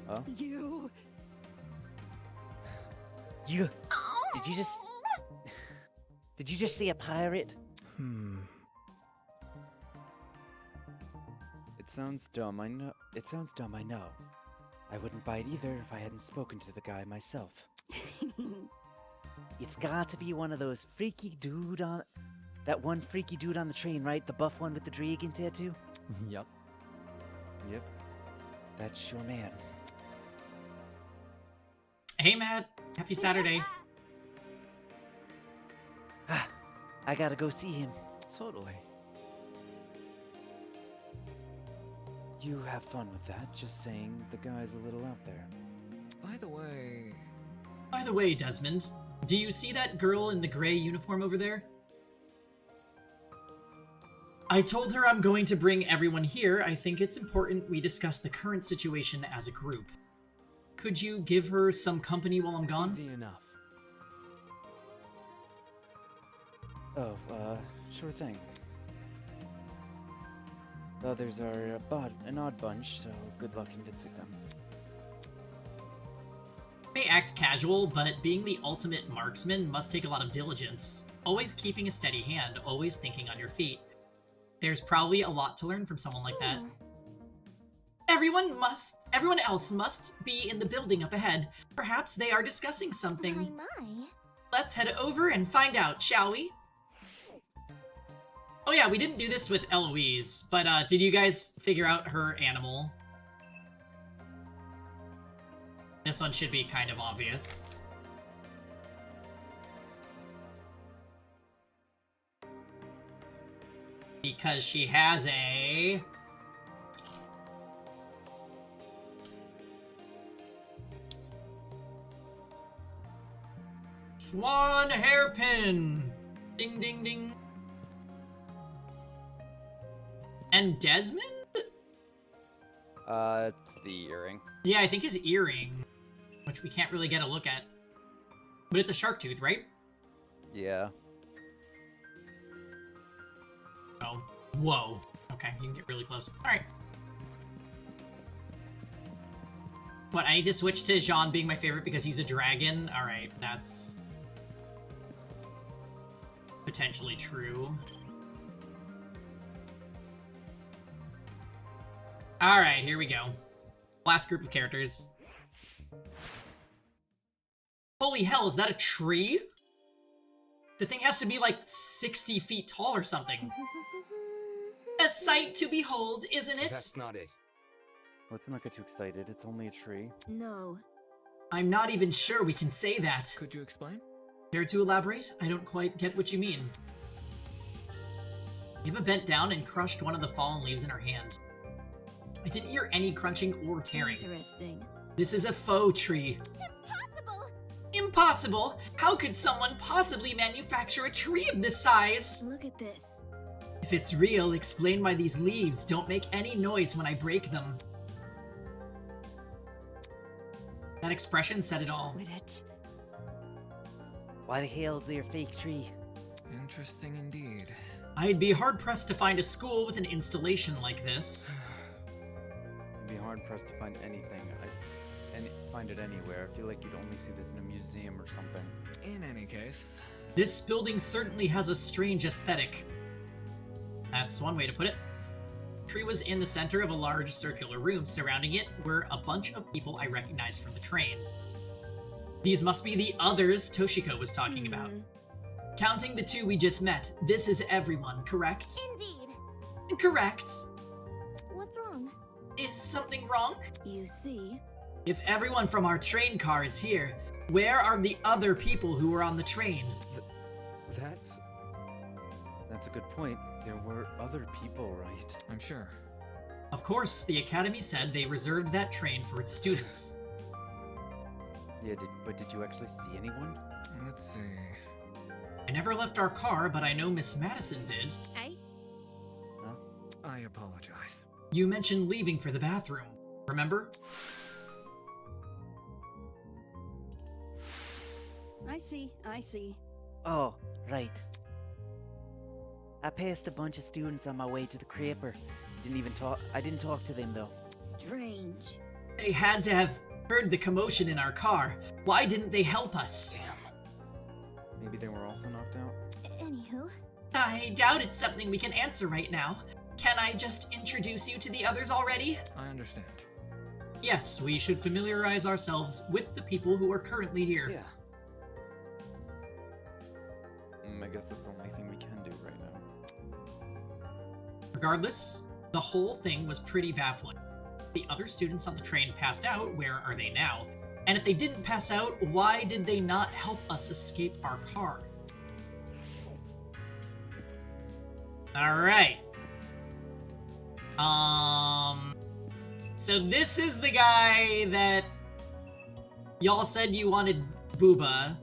Huh? You... Did you just... Did you just say a pirate? It sounds dumb, I know. It sounds dumb, I know. I wouldn't buy it either if I hadn't spoken to the guy myself. It's got to be one of those freaky dude on... That one freaky dude on the train, right? The buff one with the dragon tattoo? Yup. Yep. That's your man. Hey, Matt. Happy Saturday. I gotta go see him. Totally. You have fun with that, just saying the guy's a little out there. By the way, Desmond, do you see that girl in the gray uniform over there? I told her I'm going to bring everyone here. I think it's important we discuss the current situation as a group. Could you give her some company while I'm gone? Easy enough. Oh, sure thing. The others are an odd bunch, so good luck convincing them. May act casual, but being the ultimate marksman must take a lot of diligence. Always keeping a steady hand, always thinking on your feet. There's probably a lot to learn from someone like that. Everyone else must be in the building up ahead. Perhaps they are discussing something. Let's head over and find out, shall we? Oh yeah, we didn't do this with Eloise, but did you guys figure out her animal? This one should be kind of obvious. Because she has a... Swan hairpin! Ding ding ding. And Desmond? It's the earring. Yeah, I think his earring, which we can't really get a look at. But it's a shark tooth, right? Yeah. Oh. Whoa. Okay, you can get really close. Alright. What, I need to switch to Jean being my favorite because he's a dragon? Alright, that's potentially true. Alright, here we go. Last group of characters. Holy hell, is that a tree? The thing has to be like 60 feet tall or something. A sight to behold, isn't it? That's not it. Let's not get too excited. It's only a tree. No. I'm not even sure we can say that. Could you explain? Care to elaborate? I don't quite get what you mean. Eva bent down and crushed one of the fallen leaves in her hand. I didn't hear any crunching or tearing. Interesting. This is a faux tree. Impossible! Impossible? How could someone possibly manufacture a tree of this size? Look at this. If it's real, explain why these leaves don't make any noise when I break them. That expression said it all. With it. Why the hell is there a fake tree? Interesting indeed. I'd be hard-pressed to find a school with an installation like this. It'd be hard pressed to find anything. Find it anywhere. I feel like you'd only see this in a museum or something. In any case, This building certainly has a strange aesthetic. That's one way to put it. The tree was in the center of a large circular room. Surrounding it were a bunch of people I recognized from the train. These must be the others Toshiko was talking about. Counting the two we just met, this is everyone, correct? Indeed. Correct. What's wrong? Is something wrong? You see? If everyone from our train car is here, where are the other people who were on the train? That's a good point. There were other people, right? I'm sure. Of course, the Academy said they reserved that train for its students. Yeah, but did you actually see anyone? Let's see. I never left our car, but I know Miss Madison did. Hey? Huh? I apologize. You mentioned leaving for the bathroom, remember? I see. Oh, right. I passed a bunch of students on my way to the Creeper. I didn't talk to them though. Strange. They had to have heard the commotion in our car. Why didn't they help us? Maybe they were also knocked out? Anywho. I doubt it's something we can answer right now. Can I just introduce you to the others already? I understand. Yes, we should familiarize ourselves with the people who are currently here. yeah. I guess that's the only thing we can do right now. Regardless, the whole thing was pretty baffling. The other students on the train passed out, where are they now? And if they didn't pass out, why did they not help us escape our car? Alright. So this is the guy that y'all said you wanted Booba,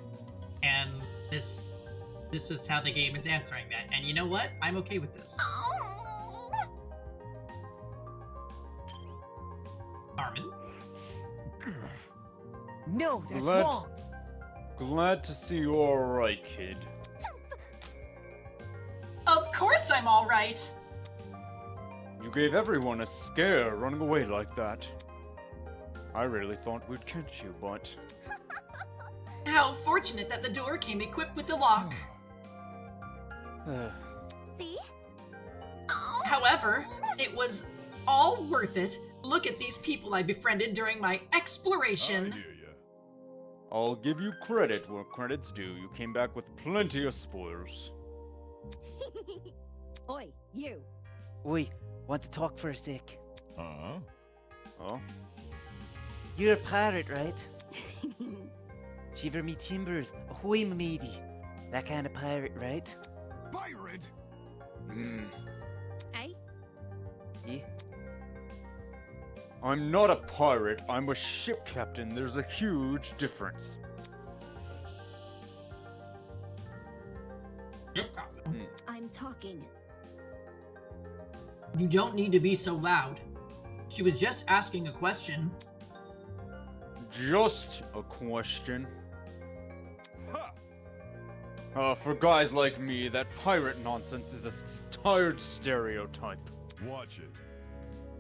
and this is how the game is answering that. And you know what? I'm okay with this. Armin? No, that's Glad- wrong. Glad to see you alright, kid. Of course I'm alright! You gave everyone a scare running away like that. I really thought we'd catch you, but... How fortunate that the door came equipped with a lock. See? However, it was all worth it. Look at these people I befriended during my exploration. I'll give you credit where credit's due. You came back with plenty of spoilers. Oi, you. Oi, want to talk for a sec? Huh? Oh? You're a pirate, right? Shiver me timbers, ahoy my matey. That kind of pirate, right? Pirate? Hey? Yeah? I'm not a pirate, I'm a ship captain. There's a huge difference. I'm talking. You don't need to be so loud. She was just asking a question. Just a question. For guys like me, that pirate nonsense is a tired stereotype. Watch it.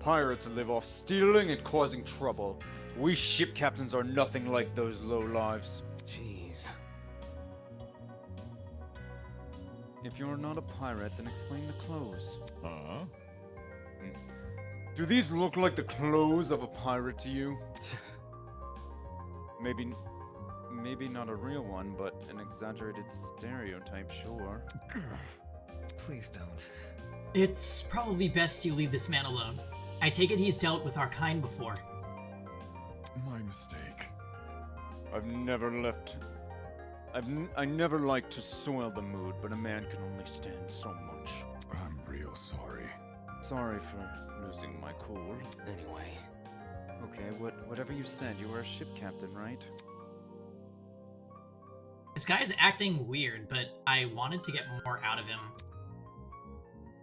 Pirates live off stealing and causing trouble. We ship captains are nothing like those lowlives. Jeez. If you're not a pirate, then explain the clothes. Huh? Do these look like the clothes of a pirate to you? Maybe not a real one, but an exaggerated stereotype, sure. Please don't. It's probably best you leave this man alone. I take it he's dealt with our kind before. My mistake. I've never left. I never like to soil the mood, but a man can only stand so much. I'm real sorry. Sorry for losing my cool. Anyway. Okay, whatever you said, you were a ship captain, right? This guy is acting weird, but I wanted to get more out of him.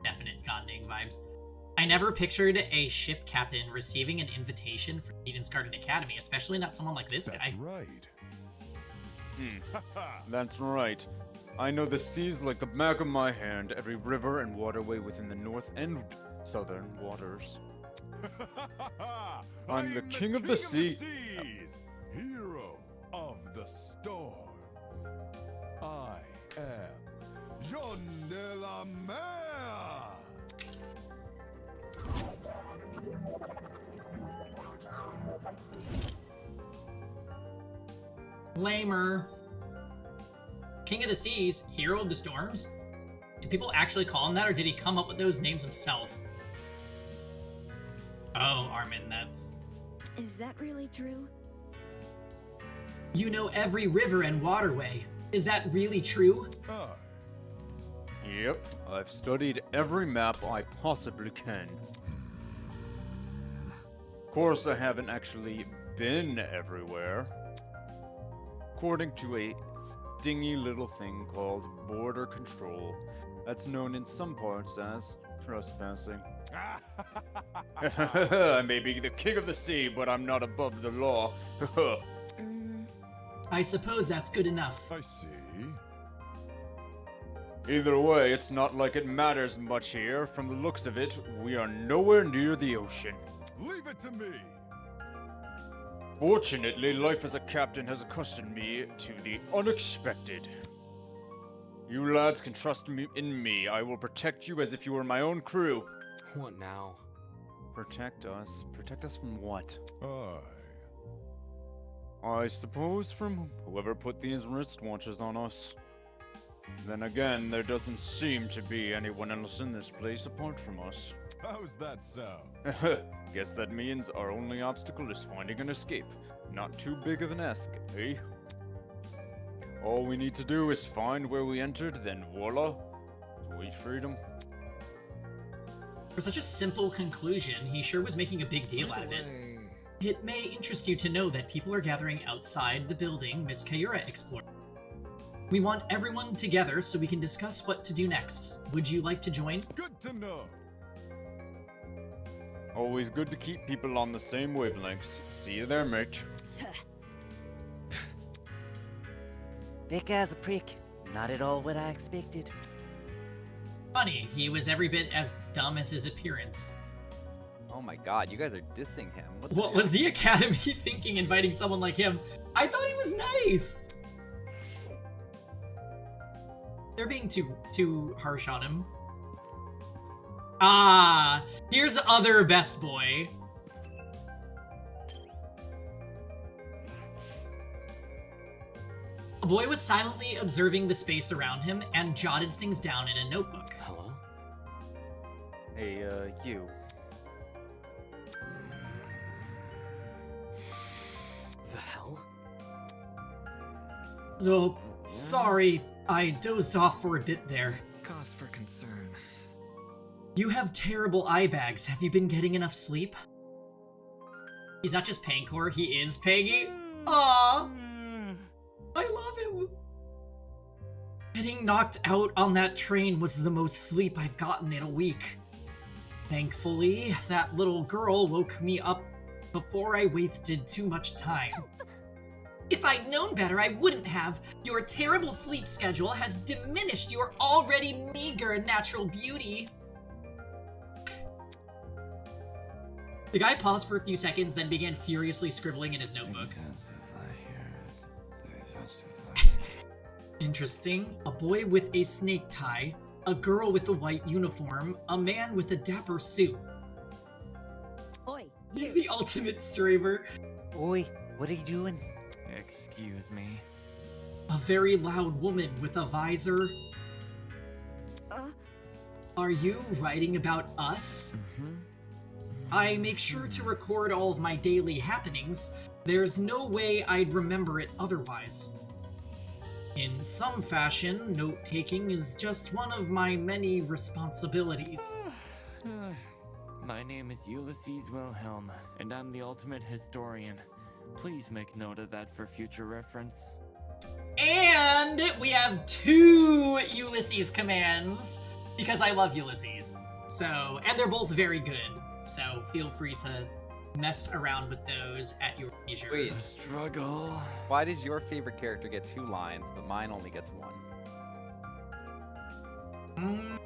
Definite Gonding vibes. I never pictured a ship captain receiving an invitation from Eden's Garden Academy, especially not someone like this guy. That's right. That's right. I know the seas like the back of my hand, every river and waterway within the north and southern waters. I'm the king of the sea. Hero of the storms. I am John de la Mer. Lamer. King of the Seas, Hero of the Storms? Do people actually call him that, or did he come up with those names himself? Oh, Armin, that's... Is that really true? You know every river and waterway. Is that really true? Yep, I've studied every map I possibly can. Of course, I haven't actually been everywhere. According to a stingy little thing called border control, that's known in some parts as trespassing. I may be the king of the sea, but I'm not above the law. I suppose that's good enough. I see. Either way, it's not like it matters much here. From the looks of it, we are nowhere near the ocean. Leave it to me. Fortunately, life as a captain has accustomed me to the unexpected. You lads can trust in me. I will protect you as if you were my own crew. What now? Protect us? Protect us from what? I suppose from whoever put these wristwatches on us. Then again, there doesn't seem to be anyone else in this place apart from us. How's that sound? Guess that means our only obstacle is finding an escape. Not too big of an ask, eh? All we need to do is find where we entered, then voila! Sweet freedom. For such a simple conclusion, he sure was making a big deal out of it. It may interest you to know that people are gathering outside the building Miss Kayura explored. We want everyone together so we can discuss what to do next. Would you like to join? Good to know. Always good to keep people on the same wavelengths. See you there, mate. That guy's a prick. Not at all what I expected. Funny, he was every bit as dumb as his appearance. Oh my god, you guys are dissing him. What was the Academy thinking inviting someone like him? I thought he was nice! They're being too harsh on him. Ah, here's other best boy. A boy was silently observing the space around him and jotted things down in a notebook. Hello? Hey, you. The hell? So, sorry, I dozed off for a bit there. Cause for concern. You have terrible eye bags. Have you been getting enough sleep? He's not just Pancor, he is Peggy. Aww! I love him! Getting knocked out on that train was the most sleep I've gotten in a week. Thankfully, that little girl woke me up before I wasted too much time. If I'd known better, I wouldn't have. Your terrible sleep schedule has diminished your already meager natural beauty. The guy paused for a few seconds, then began furiously scribbling in his notebook. Interesting. A boy with a snake tie, a girl with a white uniform, a man with a dapper suit. Oi, He's the ultimate streamer. Oi, what are you doing? Excuse me. A very loud woman with a visor. Are you writing about us? I make sure to record all of my daily happenings. There's no way I'd remember it otherwise. In some fashion, note-taking is just one of my many responsibilities. My name is Ulysses Wilhelm, and I'm the ultimate historian. Please make note of that for future reference. And we have 2 Ulysses commands, because I love Ulysses. So, and they're both very good. So feel free to mess around with those at your leisure. Wait, struggle. Why does your favorite character get 2 lines, but mine only gets 1?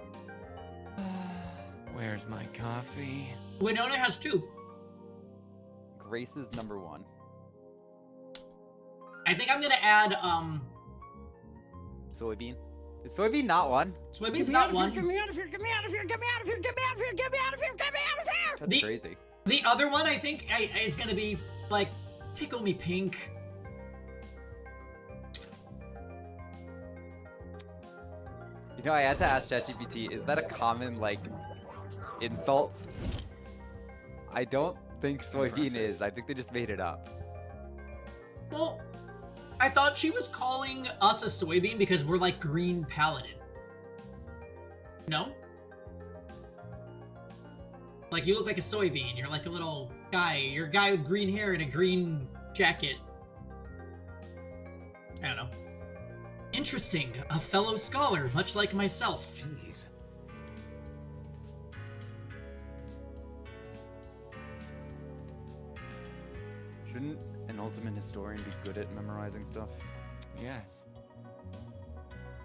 Where's my coffee? Winona has 2. Grace is number 1. I think I'm gonna add, Soybean? Is soybean not 1? Soybean's not 1. Get me out of here! Get me out of here! Get me out of here! Get me out of here! Get me out of here! Get me out of here! That's crazy. The other one, I think, is gonna be, like, Tickle Me Pink. You know, I had to ask ChatGPT, is that a common, like, insult? I don't think soybean is. I think they just made it up. Well, I thought she was calling us a soybean because we're, like, green paladin. No? Like, you look like a soybean. You're like a little guy. You're a guy with green hair and a green jacket. I don't know. Interesting. A fellow scholar, much like myself. Jeez. Shouldn't an ultimate historian be good at memorizing stuff? Yes.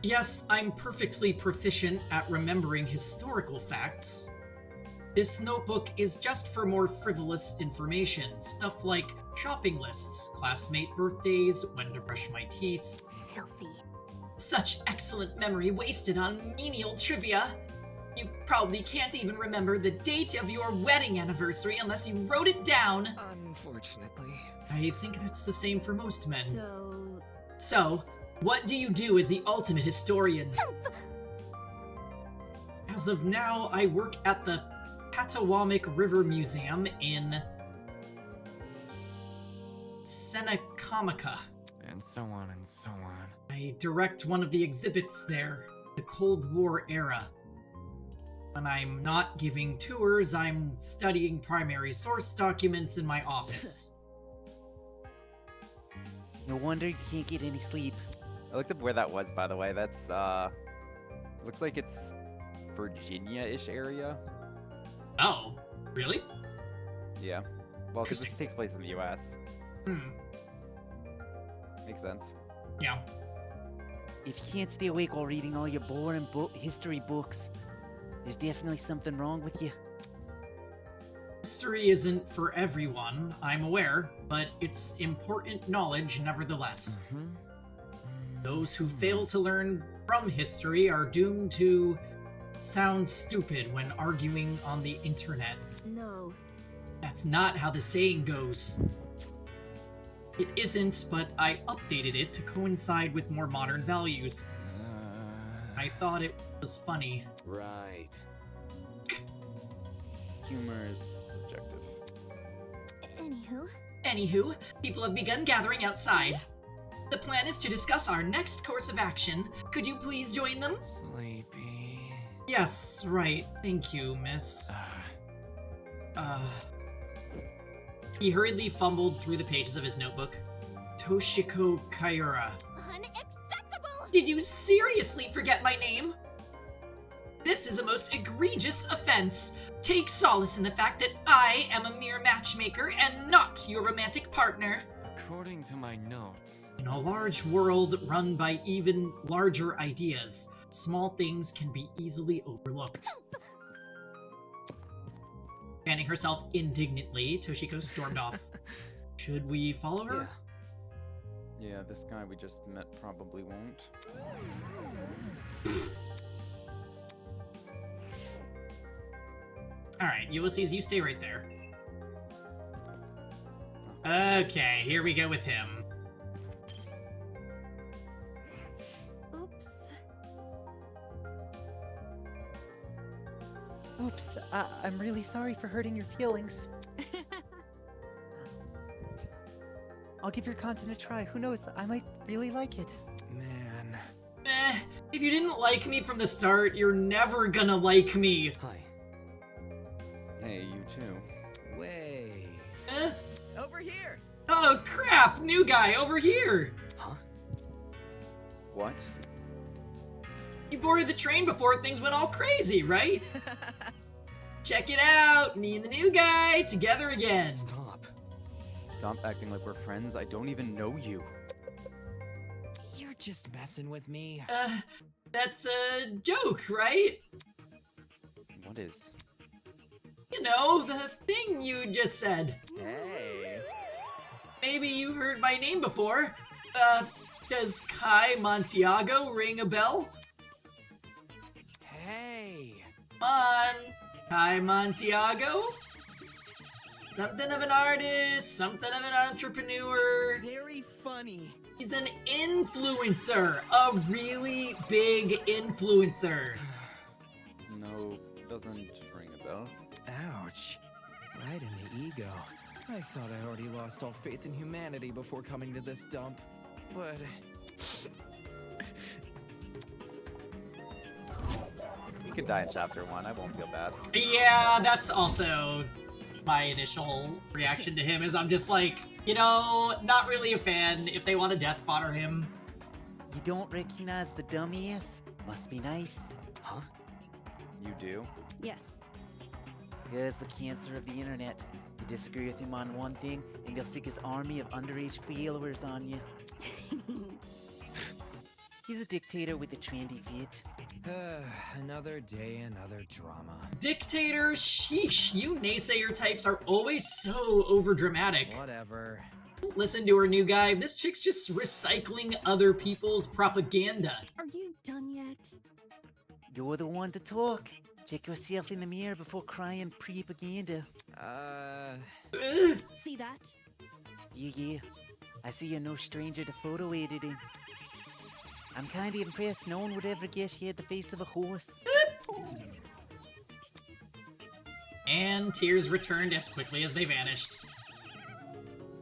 Yes, I'm perfectly proficient at remembering historical facts. This notebook is just for more frivolous information, stuff like shopping lists, classmate birthdays, when to brush my teeth. Filthy. Such excellent memory wasted on menial trivia. You probably can't even remember the date of your wedding anniversary unless you wrote it down. Unfortunately. I think that's the same for most men. So... So, what do you do as the ultimate historian? As of now, I work at the Patawamic River Museum in Senecamica. And so on and so on. I direct one of the exhibits there, the Cold War era. When I'm not giving tours, I'm studying primary source documents in my office. No wonder you can't get any sleep. I looked up where that was, by the way. That's, looks like it's Virginia-ish area. Oh, really? Yeah. Well, because this takes place in the U.S. Makes sense. Yeah. If you can't stay awake while reading all your boring history books, there's definitely something wrong with you. History isn't for everyone, I'm aware, but it's important knowledge nevertheless. Those who fail to learn from history are doomed to sound stupid when arguing on the internet. No. That's not how the saying goes. It isn't, but I updated it to coincide with more modern values. I thought it was funny. Right. Humor is subjective. Anywho, people have begun gathering outside. The plan is to discuss our next course of action. Could you please join them? Sleepy. Yes, right. Thank you, miss. He hurriedly fumbled through the pages of his notebook. Toshiko Kaira. Unacceptable! Did you seriously forget my name? This is a most egregious offense. Take solace in the fact that I am a mere matchmaker and not your romantic partner. According to my notes. In a large world run by even larger ideas, small things can be easily overlooked. fanning herself indignantly. Toshiko stormed off. Should we follow her? Yeah, this guy we just met probably won't. Alright, Ulysses, you stay right there. Okay, here we go with him. Oops. Oops, I'm really sorry for hurting your feelings. I'll give your content a try. Who knows, I might really like it. Man. If you didn't like me from the start, you're never gonna like me. Hi. Hey, you too. Way. Over here. Oh crap, new guy over here. Huh? What? You boarded the train before things went all crazy, right? Check it out, me and the new guy together again. Stop acting like we're friends. I don't even know you. You're just messing with me. That's a joke, right? What is? You know, the thing you just said. Hey. Maybe you heard my name before. Does Kai Montiago ring a bell? Hey. Come on, Kai Montiago? Something of an artist, something of an entrepreneur. Very funny. He's an influencer, a really big influencer. No, doesn't ring a bell. Ouch. Right in the ego. I thought I already lost all faith in humanity before coming to this dump, but... You could die in chapter 1, I won't feel bad. Yeah, that's also my initial reaction to him, is I'm just like, you know, not really a fan. If they want to death fodder him. You don't recognize the dumbass? Must be nice. Huh? You do? Yes. Here's the cancer of the internet. You disagree with him on one thing, and he'll stick his army of underage followers on you. He's a dictator with a trendy fit. Another day, another drama. Dictator? Sheesh, you naysayer types are always so overdramatic. Whatever. Listen to her, new guy. This chick's just recycling other people's propaganda. Are you done yet? You're the one to talk. Check yourself in the mirror before crying propaganda. See that? Yeah. I see you're no stranger to photo editing. I'm kinda impressed no one would ever guess you had the face of a horse. And tears returned as quickly as they vanished.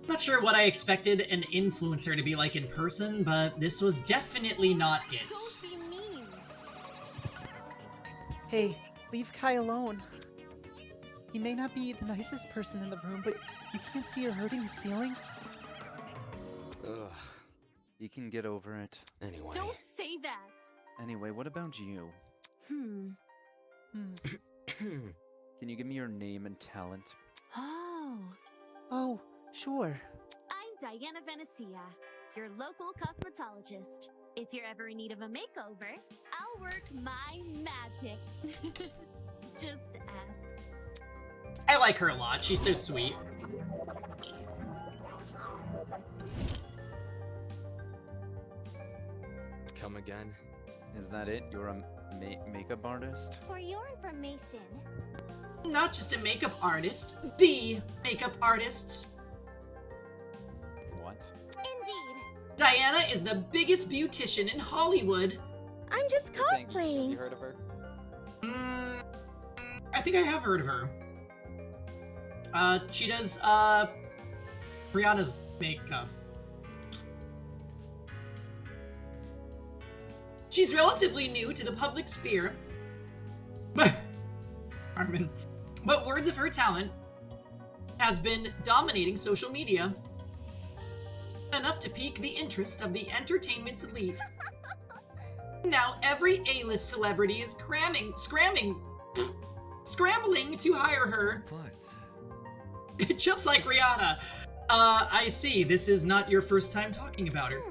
Not sure what I expected an influencer to be like in person, but this was definitely not it. Don't be mean. Hey, leave Kai alone. He may not be the nicest person in the room, but you can't see you're hurting his feelings. Ugh. You can get over it. Anyway. Don't say that. Anyway, what about you? Hmm. Can you give me your name and talent? Oh, sure. I'm Diana Venecia, your local cosmetologist. If you're ever in need of a makeover, I'll work my magic. Just ask. I like her a lot. She's so sweet. Come again? Is that it? You're a makeup artist? For your information, Not just a makeup artist, the makeup artist. What? indeed. Diana is the biggest beautician in Hollywood. I'm just Have cosplaying. you heard of her? I think I have heard of her. She does, Rihanna's makeup. She's relatively new to the public sphere. Armin. But words of her talent has been dominating social media. Enough to pique the interest of the entertainment's elite. Now every A-list celebrity is scrambling to hire her. What? Just like Rihanna. I see. This is not your first time talking about her.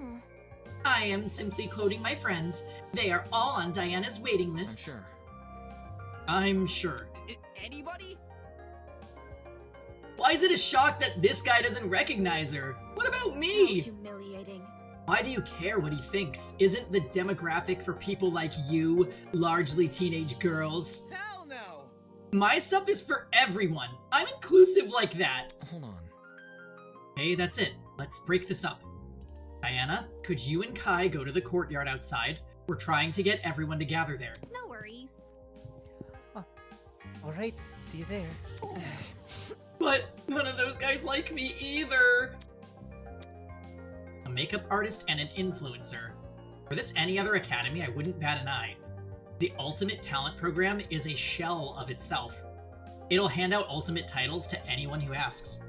I am simply quoting my friends. They are all on Diana's waiting list. I'm sure. I'm sure. Anybody? Why is it a shock that this guy doesn't recognize her? What about me? Humiliating. Why do you care what he thinks? Isn't the demographic for people like you largely teenage girls? Hell no! My stuff is for everyone. I'm inclusive like that. Hold on. Okay, that's it. Let's break this up. Diana, could you and Kai go to the courtyard outside? We're trying to get everyone to gather there. No worries. Alright, see you there. But none of those guys like me either. A makeup artist and an influencer. For this any other academy, I wouldn't bat an eye. The Ultimate Talent Program is a shell of itself. It'll hand out ultimate titles to anyone who asks.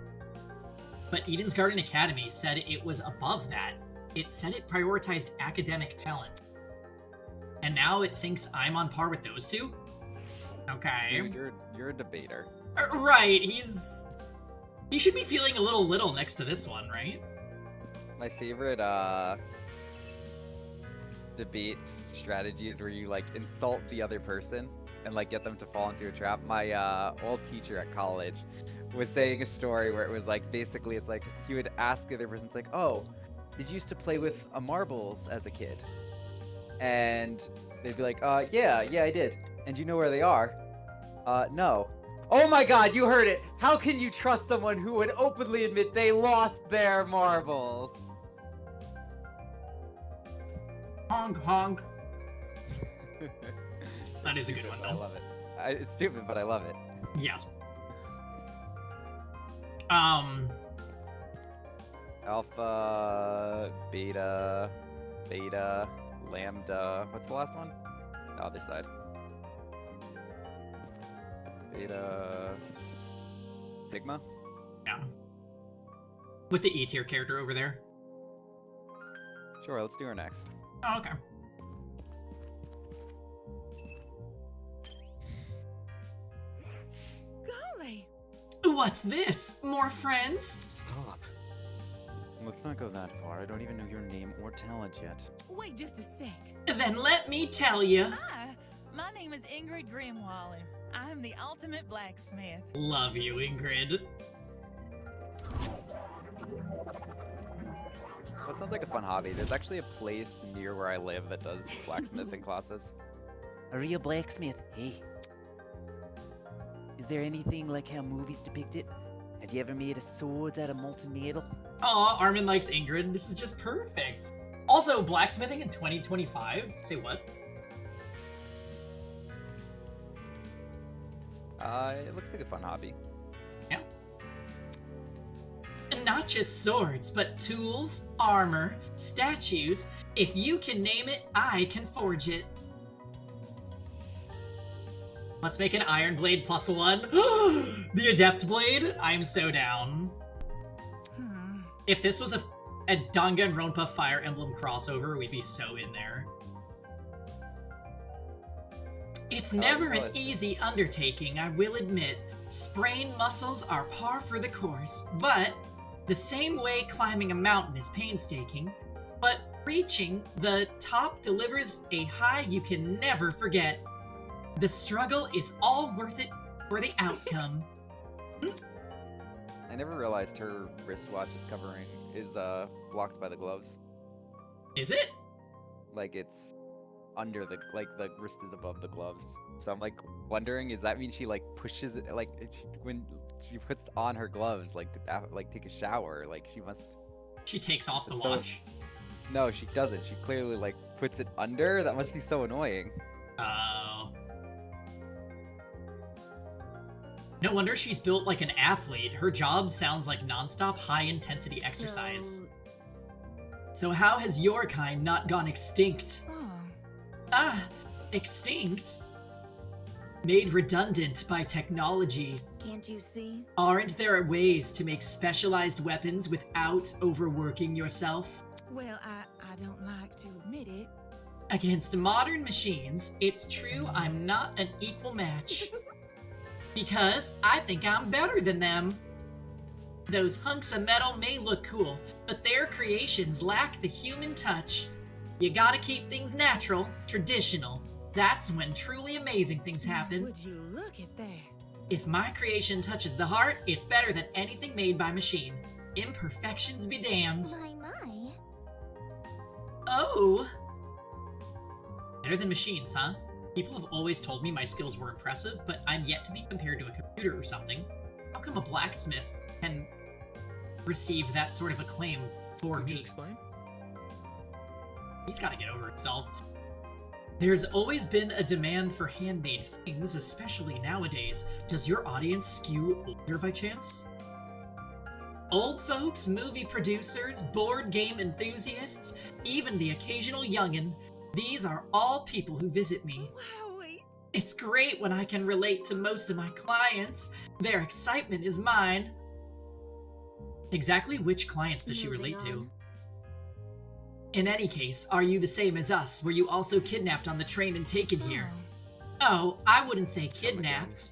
But Eden's Garden Academy said it was above that. It said it prioritized academic talent. And now it thinks I'm on par with those two? Okay. Dude, you're a debater. Right, he should be feeling a little next to this one, right? My favorite debate strategy is where you like insult the other person and like get them to fall into a trap. My old teacher at college was saying a story where it was like basically it's like he would ask the other person, it's like, oh, did you used to play with marbles as a kid? And they'd be like, yeah, I did. And do you know where they are? No. Oh my god, you heard it! How can you trust someone who would openly admit they lost their marbles? Honk, honk. That is a good one, though. I love it. It's stupid, but I love it. Yes. Alpha, beta, theta, lambda. What's the last one? The other side. Beta, sigma? Yeah. With the E tier character over there. Sure, let's do her next. Oh, okay. Golly! What's this? More friends? Stop. Let's not go that far. I don't even know your name or talent yet. Wait just a sec. Then let me tell you. Hi, my name is Ingrid Grimwall, and I'm the ultimate blacksmith. Love you, Ingrid. That sounds like a fun hobby. There's actually a place near where I live that does blacksmithing classes. A real blacksmith, hey. Is there anything like how movies depict it? Have you ever made a sword out of molten metal? Aw, Armin likes Ingrid. This is just perfect. Also, blacksmithing in 2025? Say what? It looks like a fun hobby. Yeah. And not just swords, but tools, armor, statues. If you can name it, I can forge it. Let's make an Iron Blade +1. The Adept Blade? I'm so down. If this was a Danganronpa Fire Emblem crossover, we'd be so in there. It's never an easy undertaking, I will admit. Sprained muscles are par for the course, but the same way climbing a mountain is painstaking, but reaching the top delivers a high you can never forget. The struggle is all worth it for the outcome. I never realized her wristwatch is blocked by the gloves. Is it? Like it's under the wrist is above the gloves. So I'm like wondering, does that mean she like pushes it like when she puts on her gloves like to take a shower, like she must. She takes off the watch. No, she doesn't. She clearly like puts it under. That must be so annoying. Oh. No wonder she's built like an athlete. Her job sounds like nonstop high-intensity exercise. So how has your kind not gone extinct? Ah, extinct? Made redundant by technology. Can't you see? Aren't there ways to make specialized weapons without overworking yourself? Well, I don't like to admit it. Against modern machines, it's true I'm not an equal match. Because I think I'm better than them. Those hunks of metal may look cool, but their creations lack the human touch. You gotta keep things natural, traditional. That's when truly amazing things happen. Would you look at that? If my creation touches the heart, it's better than anything made by machine. Imperfections be damned. My. Oh! Better than machines, huh? People have always told me my skills were impressive, but I'm yet to be compared to a computer or something. How come a blacksmith can receive that sort of acclaim for me? Explain? He's gotta get over himself. There's always been a demand for handmade things, especially nowadays. Does your audience skew older by chance? Old folks, movie producers, board game enthusiasts, even the occasional youngin', these are all people who visit me. It's great when I can relate to most of my clients. Their excitement is mine. Exactly which clients does she relate to? In any case, are you the same as us? Were you also kidnapped on the train and taken here? Oh, I wouldn't say kidnapped.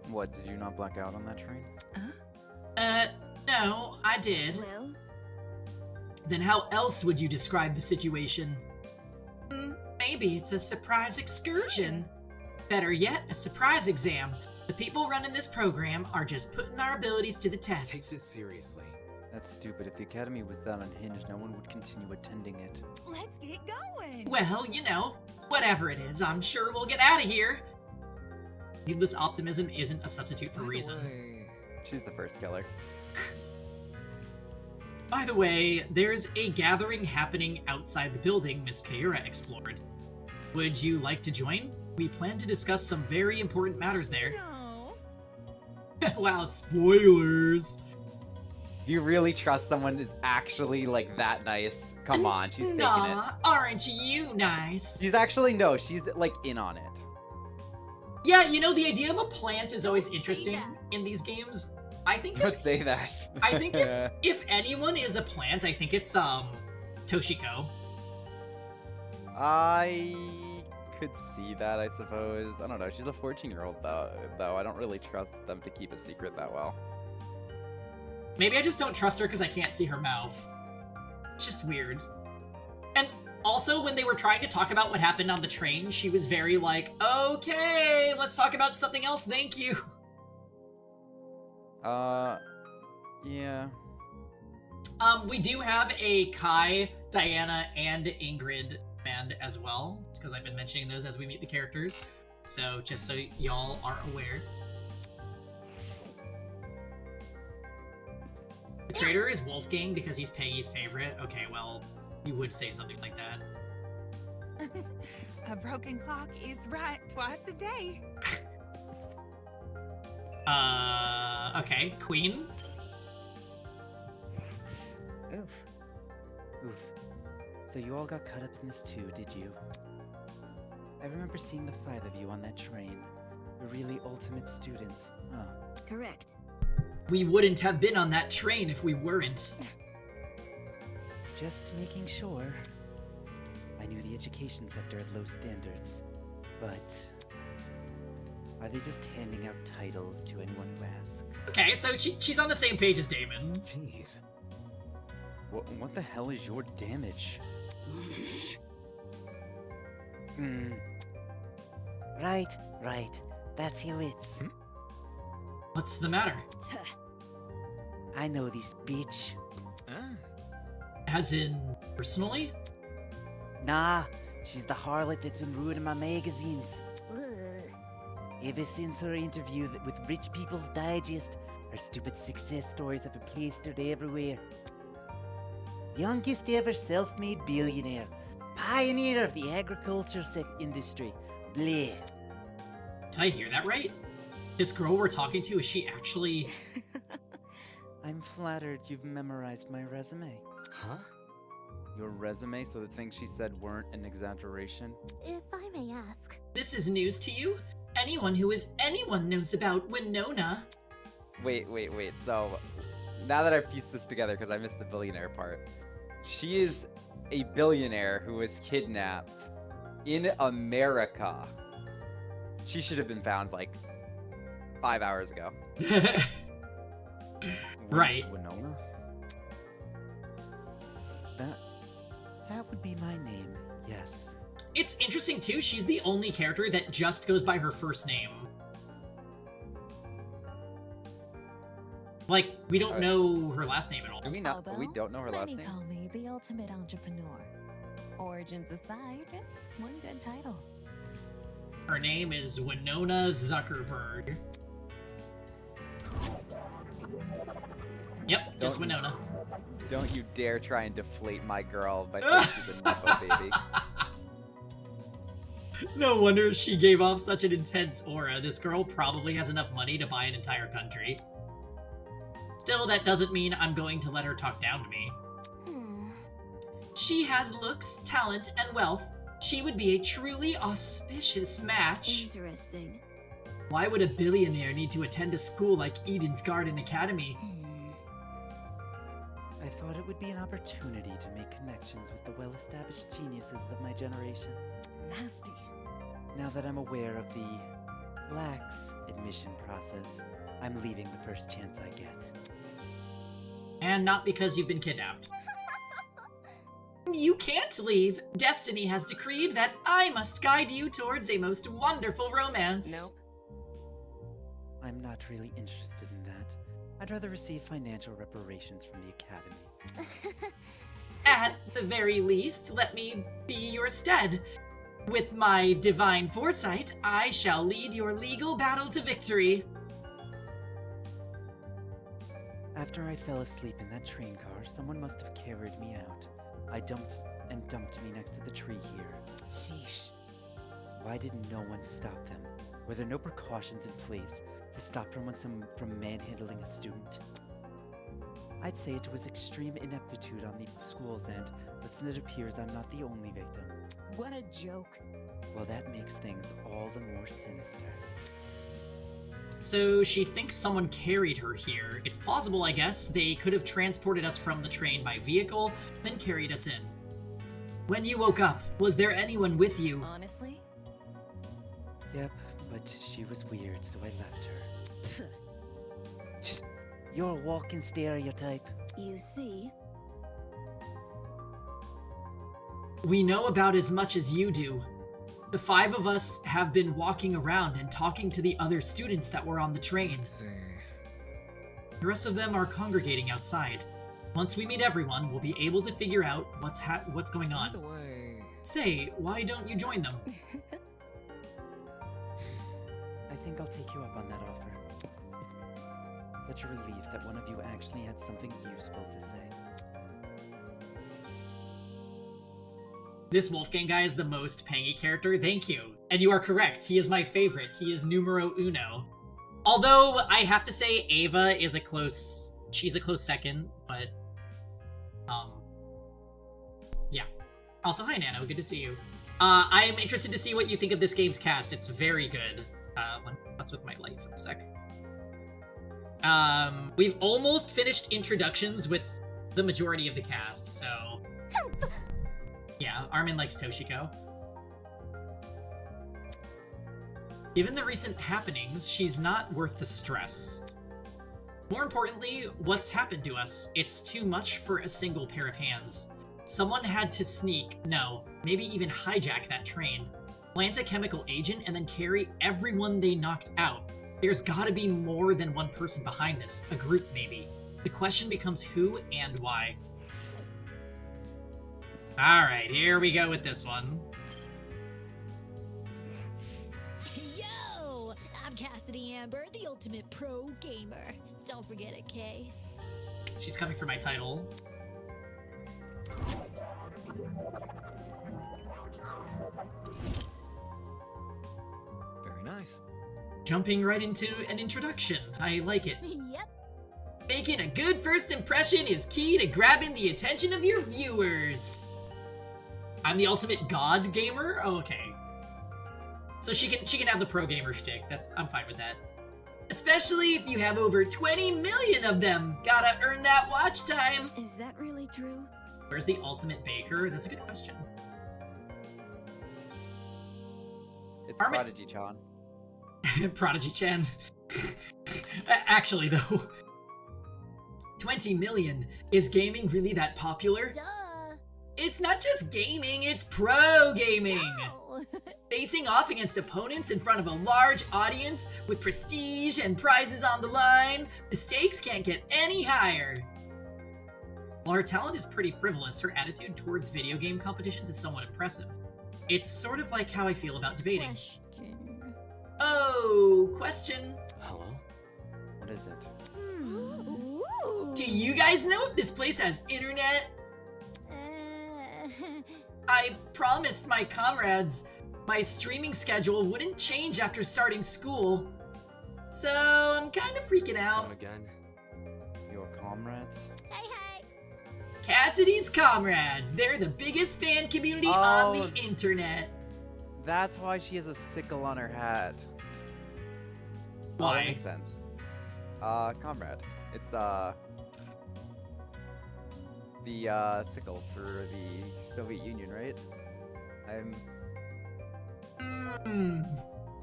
What, did you not black out on that train? No, I did. Well? Then how else would you describe the situation? Maybe it's a surprise excursion. Better yet, a surprise exam. The people running this program are just putting our abilities to the test. Take this seriously. That's stupid. If the academy was that unhinged, no one would continue attending it. Let's get going. Well, you know, whatever it is, I'm sure we'll get out of here. Needless optimism isn't a substitute for reason. She's the first killer. By the way, there's a gathering happening outside the building Miss Kaira explored. Would you like to join? We plan to discuss some very important matters there. No. Wow, spoilers. Do you really trust someone is actually, like, that nice? Come on, she's faking Nah, aren't you nice? She's actually, no, she's, like, in on it. Yeah, you know, the idea of a plant is always interesting in these games. I think Don't say that. I think if anyone is a plant, I think it's Toshiko. I could see that, I suppose. I don't know. She's a 14-year-old though. I don't really trust them to keep a secret that well. Maybe I just don't trust her because I can't see her mouth. It's just weird. And also, when they were trying to talk about what happened on the train, she was very like, okay, let's talk about something else, thank you. Yeah. We do have a Kai, Diana, and Ingrid band as well. It's because I've been mentioning those as we meet the characters. So, just so y'all are aware. The traitor is Wolfgang because he's Peggy's favorite. Okay, well, you would say something like that. A broken clock is right twice a day. Okay, Queen. Oof. So you all got caught up in this too, did you? I remember seeing the 5 of you on that train. You're really ultimate students, huh? Correct. We wouldn't have been on that train if we weren't. Just making sure. I knew the education sector had low standards, but are they just handing out titles to anyone who asks? Okay, so she's on the same page as Damon. Jeez. What the hell is your damage? Right. That's who it's. What's the matter? I know this bitch. As in, personally? Nah, she's the harlot that's been ruining my magazines. Ever since her interview with Rich People's Digest, her stupid success stories have been plastered everywhere. Youngest ever self-made billionaire. Pioneer of the agriculture industry. Bleh. Did I hear that right? This girl we're talking to, is she actually... I'm flattered you've memorized my resume. Huh? Your resume, so the things she said weren't an exaggeration? If I may ask. This is news to you? Anyone who is anyone knows about Winona. Wait. So, now that I've pieced this together, because I missed the billionaire part. She is a billionaire who was kidnapped in America. She should have been found, like, 5 hours ago. Right. Winona? That would be my name, yes. It's interesting, too. She's the only character that just goes by her first name. Like, we don't know her last name at all. Do we not? We don't know her last Many name. call me the ultimate entrepreneur. Origins aside, it's one good title. Her name is Winona Zuckerberg. Yep, just Winona. Don't you dare try and deflate my girl by saying she's a nepo baby. No wonder she gave off such an intense aura. This girl probably has enough money to buy an entire country. Still, that doesn't mean I'm going to let her talk down to me. She has looks, talent, and wealth. She would be a truly auspicious match. Interesting. Why would a billionaire need to attend a school like Eden's Garden Academy? I thought it would be an opportunity to make connections with the well-established geniuses of my generation. Nasty. Now that I'm aware of the lax admission process, I'm leaving the first chance I get. And not because you've been kidnapped. You can't leave. Destiny has decreed that I must guide you towards a most wonderful romance. Nope. I'm not really interested in that. I'd rather receive financial reparations from the Academy. At the very least, let me be your stead. With my divine foresight, I shall lead your legal battle to victory. After I fell asleep in that train car, someone must have carried me out. Dumped me next to the tree here. Sheesh. Why did no one stop them? Were there no precautions in place to stop someone from manhandling a student? I'd say it was extreme ineptitude on the school's end, but it appears I'm not the only victim. What a joke. Well, that makes things all the more sinister. So she thinks someone carried her here. It's plausible, I guess. They could have transported us from the train by vehicle, then carried us in. When you woke up, was there anyone with you? Honestly? Yep, but she was weird, so I left her. You're a walking stereotype. You see? We know about as much as you do. The 5 of us have been walking around and talking to the other students that were on the train. The rest of them are congregating outside. Once we meet everyone, we'll be able to figure out what's going on. Say, why don't you join them? I think I'll take you up on that offer. Such a relief that one of you actually had something useful to say. This Wolfgang guy is the most Pangy character, thank you. And you are correct, he is my favorite. He is numero uno. Although, I have to say, Ava is she's a close second, but, yeah. Also, hi Nano, good to see you. I am interested to see what you think of this game's cast. It's very good. Let me mess with my light for a sec. We've almost finished introductions with the majority of the cast, so... Yeah, Armin likes Toshiko. Given the recent happenings, she's not worth the stress. More importantly, what's happened to us? It's too much for a single pair of hands. Someone had to sneak, no, maybe even hijack that train, plant a chemical agent, and then carry everyone they knocked out. There's gotta be more than one person behind this, a group maybe. The question becomes who and why. Alright, here we go with this one. Yo! I'm Cassidy Amber, the ultimate pro gamer. Don't forget it, Kay. She's coming for my title. Very nice. Jumping right into an introduction. I like it. Yep. Making a good first impression is key to grabbing the attention of your viewers. I'm the ultimate god gamer? Oh, okay. So she can have the pro gamer shtick. I'm fine with that. Especially if you have over 20 million of them. Gotta earn that watch time. Is that really true? Where's the ultimate baker? That's a good question. It's Prodigy Chan. Prodigy Chan. Actually, though. 20 million. Is gaming really that popular? Duh. It's not just gaming, it's pro gaming! No. Facing off against opponents in front of a large audience with prestige and prizes on the line, the stakes can't get any higher. While her talent is pretty frivolous, her attitude towards video game competitions is somewhat impressive. It's sort of like how I feel about debating. Oh, question. Hello? What is it? Do you guys know if this place has internet? I promised my comrades my streaming schedule wouldn't change after starting school. So I'm kind of freaking out. Come again. Your comrades? Cassidy's comrades. They're the biggest fan community on the internet. That's why she has a sickle on her hat. Why? That makes sense. Comrade. It's, the, sickle for the Soviet Union, right?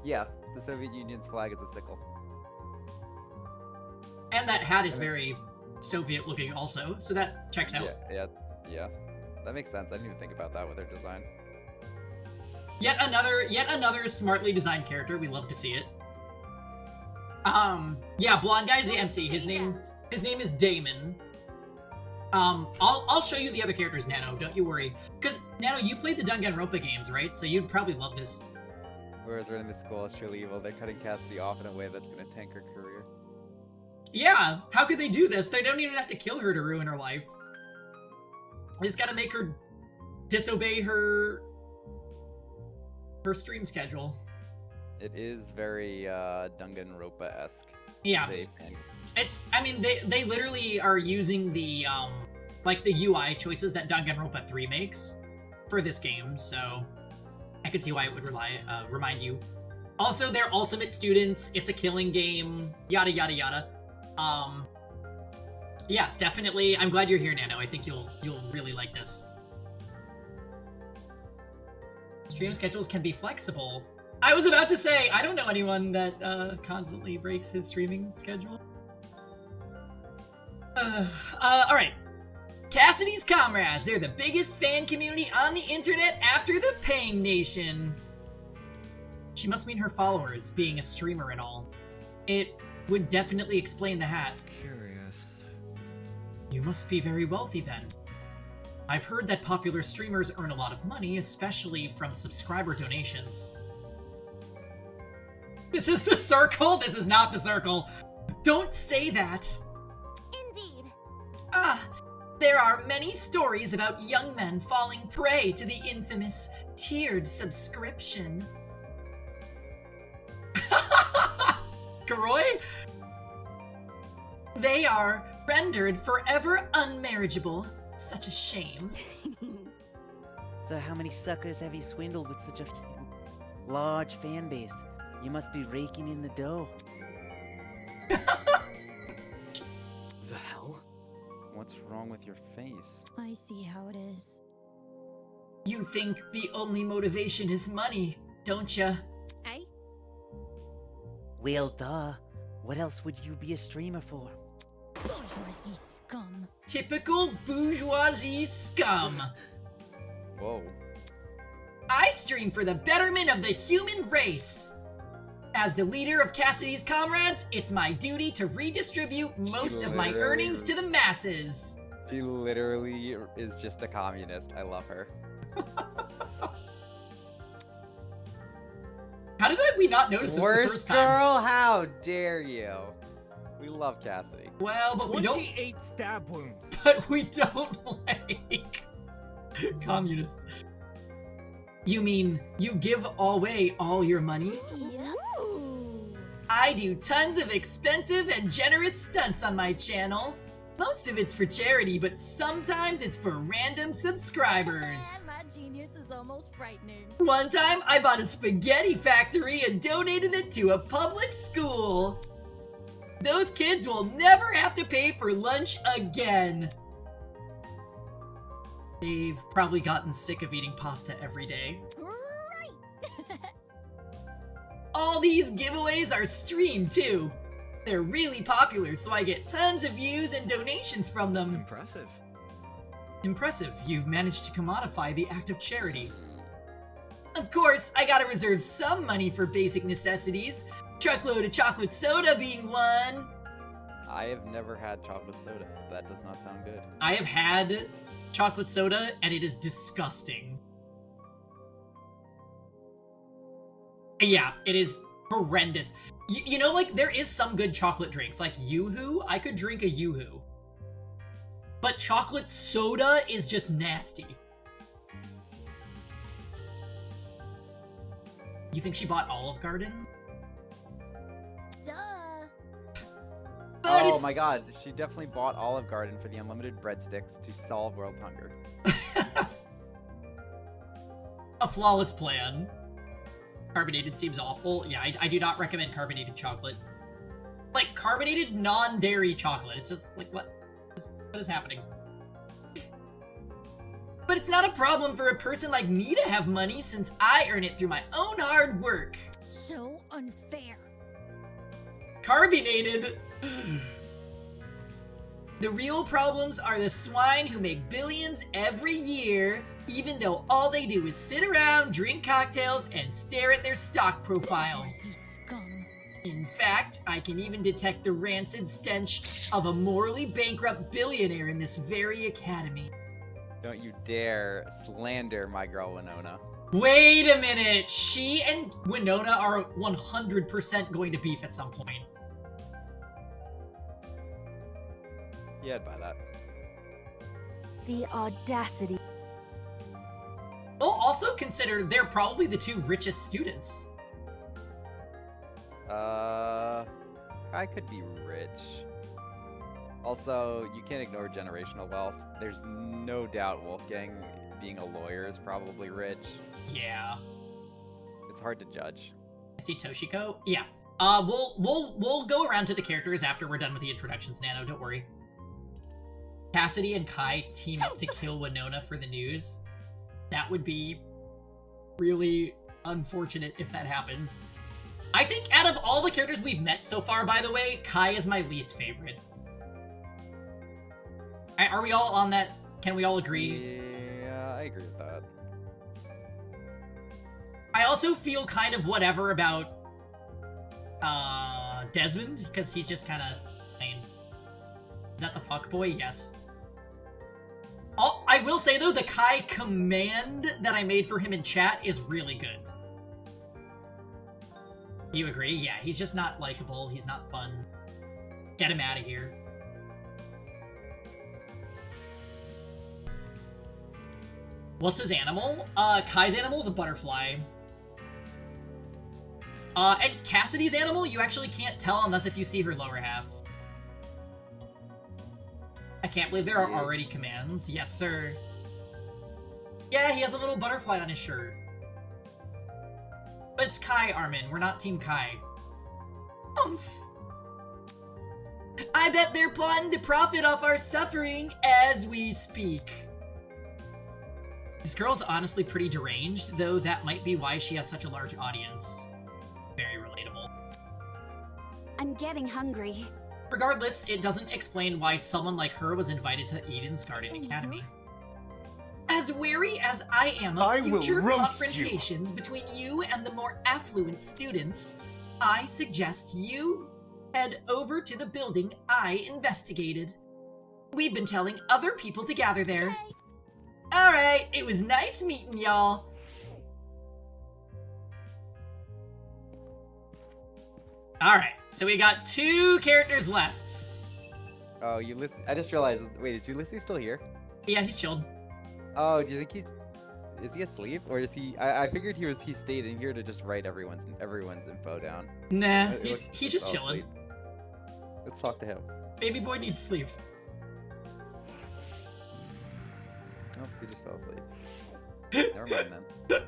Yeah, the Soviet Union's flag is a sickle. And that hat is very Soviet looking also, so that checks out. Yeah. That makes sense. I didn't even think about that with her design. Yet another smartly designed character. We love to see it. Yeah, blonde guy's the MC. His name is Damon. I'll show you the other characters, Nano. Don't you worry. Because Nano, you played the Danganronpa games, right? So you'd probably love this. Whereas running the school is truly evil. They're cutting Cassidy off in a way that's gonna tank her career. Yeah, how could they do this? They don't even have to kill her to ruin her life. They just gotta make her disobey her stream schedule. It is very Danganronpa-esque. Yeah. I mean, they literally are using the like the UI choices that Danganronpa 3 makes for this game, so I could see why it would remind you. Also, they're ultimate students. It's a killing game. Yada yada yada. Yeah, definitely. I'm glad you're here, Nano. I think you'll really like this. Stream schedules can be flexible. I was about to say, I don't know anyone that constantly breaks his streaming schedule. Alright. Cassidy's comrades. They're the biggest fan community on the internet after the Pang Nation. She must mean her followers, being a streamer and all. It would definitely explain the hat. Curious. You must be very wealthy then. I've heard that popular streamers earn a lot of money, especially from subscriber donations. This is the circle? This is not the circle. Don't say that. Indeed. There are many stories about young men falling prey to the infamous tiered subscription. Karoy? They are rendered forever unmarriageable. Such a shame. So how many suckers have you swindled with such a large fan base? You must be raking in the dough. The hell? What's wrong with your face? I see how it is. You think the only motivation is money, don't ya? Eh? Well, duh. What else would you be a streamer for? Bourgeoisie scum. Typical bourgeoisie scum. Whoa. I stream for the betterment of the human race. As the leader of Cassidy's comrades, it's my duty to redistribute most of my earnings to the masses. She literally is just a communist. I love her. How did we not notice this the first time? Girl, how dare you? We love Cassidy. Well, but we don't. 28 stab wounds. But we don't like communists. You mean you give away all your money? I do tons of expensive and generous stunts on my channel. Most of it's for charity, but sometimes it's for random subscribers. That genius is almost frightening. One time, I bought a spaghetti factory and donated it to a public school. Those kids will never have to pay for lunch again. They've probably gotten sick of eating pasta every day. All these giveaways are streamed too. They're really popular, so I get tons of views and donations from them. Impressive. Impressive, you've managed to commodify the act of charity. Of course, I gotta reserve some money for basic necessities. Truckload of chocolate soda being one. I have never had chocolate soda. That does not sound good. I have had chocolate soda, and it is disgusting. Yeah, it is horrendous. You know, like, there is some good chocolate drinks, like Yoo-Hoo. I could drink a Yoo-Hoo. But chocolate soda is just nasty. You think she bought Olive Garden? Duh. But oh my god, she definitely bought Olive Garden for the unlimited breadsticks to solve world hunger. A flawless plan. Carbonated seems awful. Yeah, I do not recommend carbonated chocolate. Like, carbonated non-dairy chocolate. It's just, like, what is happening? But it's not a problem for a person like me to have money since I earn it through my own hard work. So unfair. Carbonated. The real problems are the swine who make billions every year, even though all they do is sit around, drink cocktails, and stare at their stock profile. In fact, I can even detect the rancid stench of a morally bankrupt billionaire in this very academy. Don't you dare slander my girl Winona. Wait a minute! She and Winona are 100% going to beef at some point. Yeah, I'd buy that. The audacity. Well, also consider they're probably the two richest students. I could be rich. Also, you can't ignore generational wealth. There's no doubt Wolfgang, being a lawyer, is probably rich. Yeah. It's hard to judge. I see Toshiko. Yeah. We'll go around to the characters after we're done with the introductions, Nano. Don't worry. Cassidy and Kai team up to kill Winona for the news. That would be really unfortunate if that happens. I think out of all the characters we've met so far, by the way, Kai is my least favorite. Are we all on that? Can we all agree? Yeah, I agree with that. I also feel kind of whatever about Desmond, because he's just kind of lame. Is that the fuckboy? Yes. Oh, I will say though, the Kai command that I made for him in chat is really good. You agree? Yeah, he's just not likable. He's not fun. Get him out of here. What's his animal? Kai's animal is a butterfly. And Cassidy's animal, you actually can't tell unless if you see her lower half. I can't believe there are already commands. Yes, sir. Yeah, he has a little butterfly on his shirt. But it's Kai, Armin. We're not Team Kai. Umph. I bet they're plotting to profit off our suffering as we speak. This girl's honestly pretty deranged, though that might be why she has such a large audience. Very relatable. I'm getting hungry. Regardless, it doesn't explain why someone like her was invited to Eden's Garden Academy. As wary as I am of future confrontations between you and the more affluent students, I suggest you head over to the building I investigated. We've been telling other people to gather there. Alright, it was nice meeting y'all. Alright, so we got 2 characters left. Oh, I just realized, wait, is Ulysses still here? Yeah, he's chilled. Oh, do you think is he asleep? Or is he, I figured he stayed in here to just write everyone's info down. Nah, he's just chilling. Asleep. Let's talk to him. Baby boy needs sleep. Nope, he just fell asleep. Never mind then.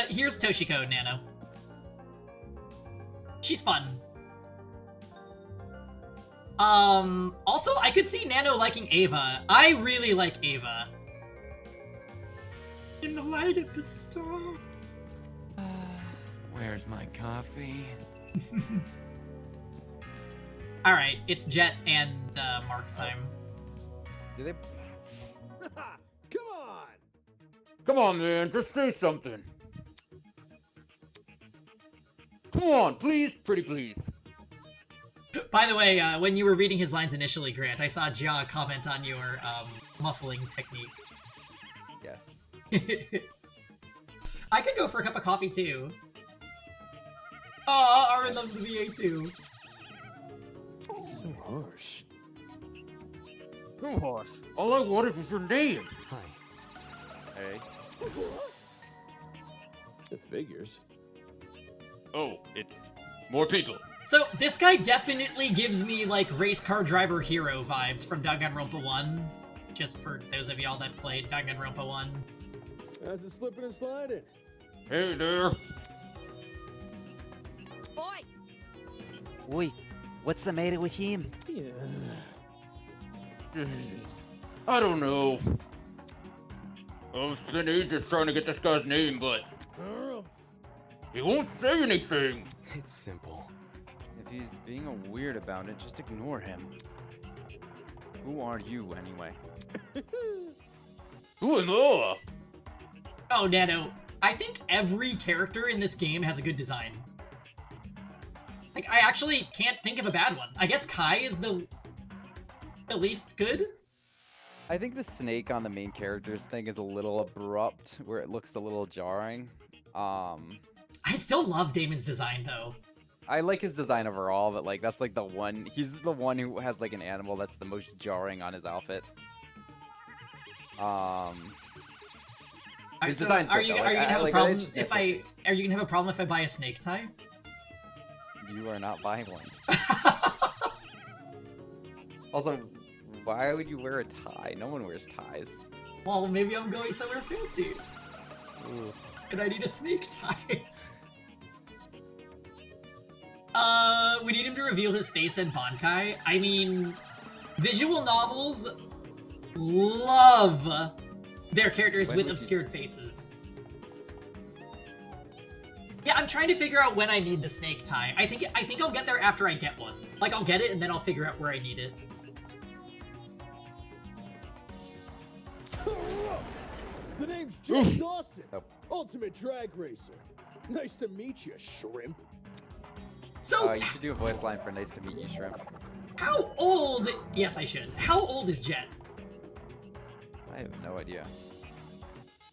Here's Toshiko, Nano. She's fun. Also, I could see Nano liking Ava. I really like Ava. In the light of the star. Where's my coffee? Alright, it's Jet and Mark time. Do they? Come on! Come on, man, just say something. Come on, please, pretty please. By the way, when you were reading his lines initially, Grant, I saw Jia comment on your muffling technique. Yes. I could go for a cup of coffee too. Aw, Armin loves the VA too. So harsh. So harsh. All I wanted was your name. Hi. Hey. It figures. Oh, it's more people. So, this guy definitely gives me, like, race car driver hero vibes from Danganronpa 1. Just for those of y'all that played Danganronpa 1. How's it slipping and sliding? Hey there. Oi! Oi, what's the matter with him? Yeah. I don't know. I've spent ages trying to get this guy's name, but he won't say anything. It's simple. If he's being a weird about it, just ignore him. Who are you, anyway? Who am I? Oh, Nano, I think every character in this game has a good design. Like, I actually can't think of a bad one. I guess Kai is the least good? I think the snake on the main character's thing is a little abrupt, where it looks a little jarring. I still love Damon's design, though. I like his design overall, but like that's like the one, he's the one who has like an animal that's the most jarring on his outfit. His So design's are good, you though. gonna have a like, problem it's if I are you gonna have a problem if I buy a snake tie? You are not buying one. Also, why would you wear a tie? No one wears ties. Well, maybe I'm going somewhere fancy. Ooh. And I need a snake tie. We need him to reveal his face and Bankai. I mean, visual novels love their characters with obscured faces. Yeah, I'm trying to figure out when I need the snake tie. I think I'll get there after I get one. Like, I'll get it and then I'll figure out where I need it. The name's Jeff Dawson, Ultimate Drag Racer. Nice to meet you, shrimp. So, you should do a voice line for "Nice to meet you, shrimp." How old? Yes, I should. How old is Jet? I have no idea.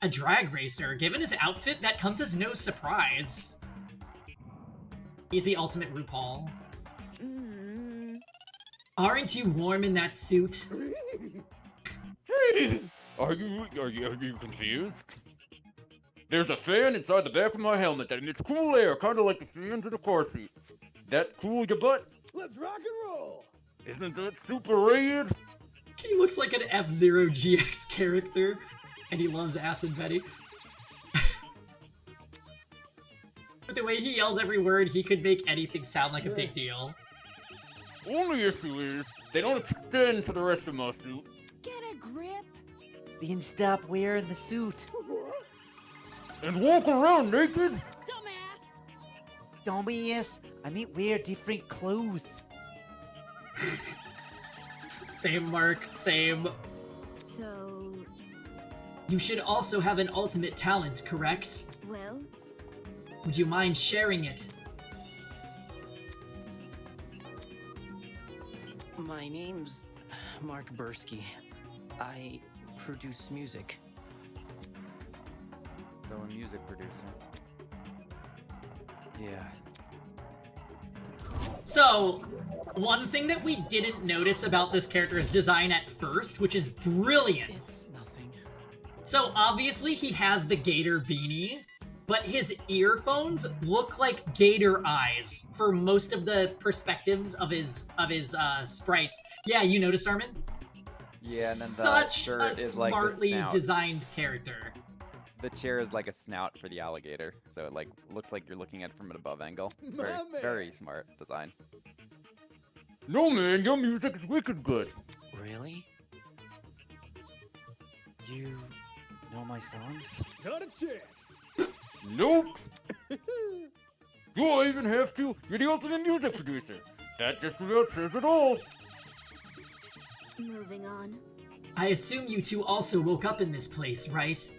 A drag racer. Given his outfit, that comes as no surprise. He's the ultimate RuPaul. Aren't you warm in that suit? Are you confused? There's a fan inside the back of my helmet that emits cool air, kind of like the fans in a car seat. That cool your butt? Let's rock and roll! Isn't that super rad? He looks like an F-Zero GX character, and he loves Acid Betty. But the way he yells every word, he could make anything sound like a big deal. Only issue is, they don't extend to the rest of my suit. Get a grip. Then stop wearing the suit. And walk around naked? Dumbass! Dumbass, I mean wear different clothes. Same, Mark, same. So, You should also have an ultimate talent, correct? well, Would you mind sharing it? My name's Mark Bursky. I produce music. So a music producer. Yeah. So, one thing that we didn't notice about this character's design at first, which is brilliant. It's nothing. So obviously he has the gator beanie, but his earphones look like gator eyes for most of the perspectives of his sprites. Yeah, you noticed, Armin? Yeah, and then the Such shirt a is like the smartly snout. designed character. The chair is like a snout for the alligator, so it like looks like you're looking at it from an above angle. It's very, My man. very smart design. No man, your music is wicked good. Really? You know my songs? Not a chance. Nope. Do I even have to? You're the ultimate music producer. That just about says it all. moving on. I assume you two also woke up in this place, right?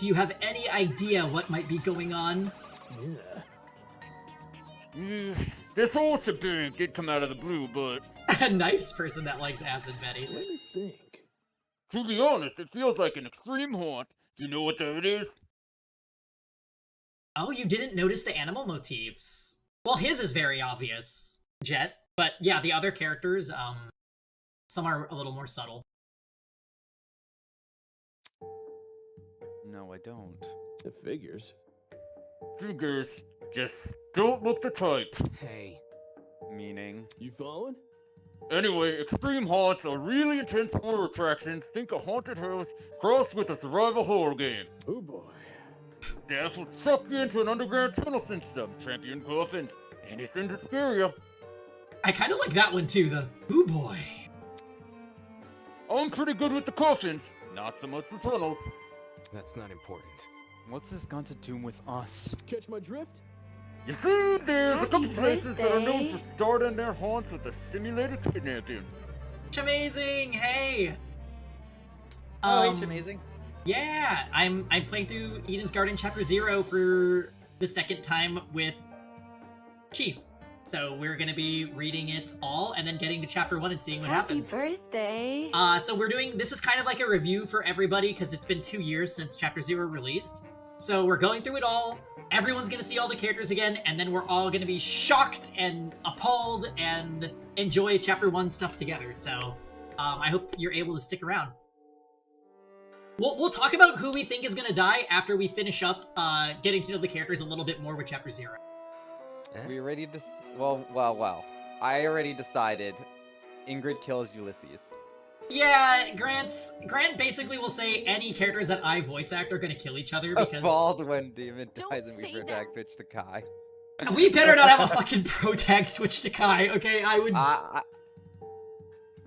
Do you have any idea what might be going on? This whole shebang did come out of the blue, but... A nice person that likes acid, Betty. Let me think. To be honest, it feels like an extreme haunt. Do you know what that is? Oh, you didn't notice the animal motifs. Well, his is very obvious, Jet. But yeah, the other characters, some are a little more subtle. No, I don't. It figures. Figures. Just don't look the type. Hey. Meaning? You following? Anyway, extreme haunts are really intense horror attractions. Think a haunted house crossed with a survival horror game. Oh boy. Death will suck you into an underground tunnel system. Champion coffins. Anything to scare you. I kind of like that one too, the ooh boy. I'm pretty good with the coffins. Not so much the tunnels. That's not important. What's this got to do with us? Catch my drift? You see, there's a couple Happy places that are known birthday. for starting their haunts with a simulated kidnapping. Amazing, hey! Oh, it's amazing. Yeah, I'm playing through Eden's Garden Chapter 0 for the second time with Chief. So we're gonna be reading it all and then getting to Chapter 1 and seeing what happens. Happy birthday. So we're doing, this is kind of like a review for everybody because it's been 2 years since Chapter 0 released. So we're going through it all, everyone's gonna see all the characters again, and then we're all gonna be shocked and appalled and enjoy Chapter 1 stuff together. So I hope you're able to stick around. We'll talk about who we think is gonna die after we finish up getting to know the characters a little bit more with Chapter 0. We already well. I already decided Ingrid kills Ulysses. Yeah, Grant basically will say any characters that I voice act are gonna kill each other because Bald when Demon dies and we protect switch to Kai. we better not have a fucking pro tag switch to Kai, okay? I would.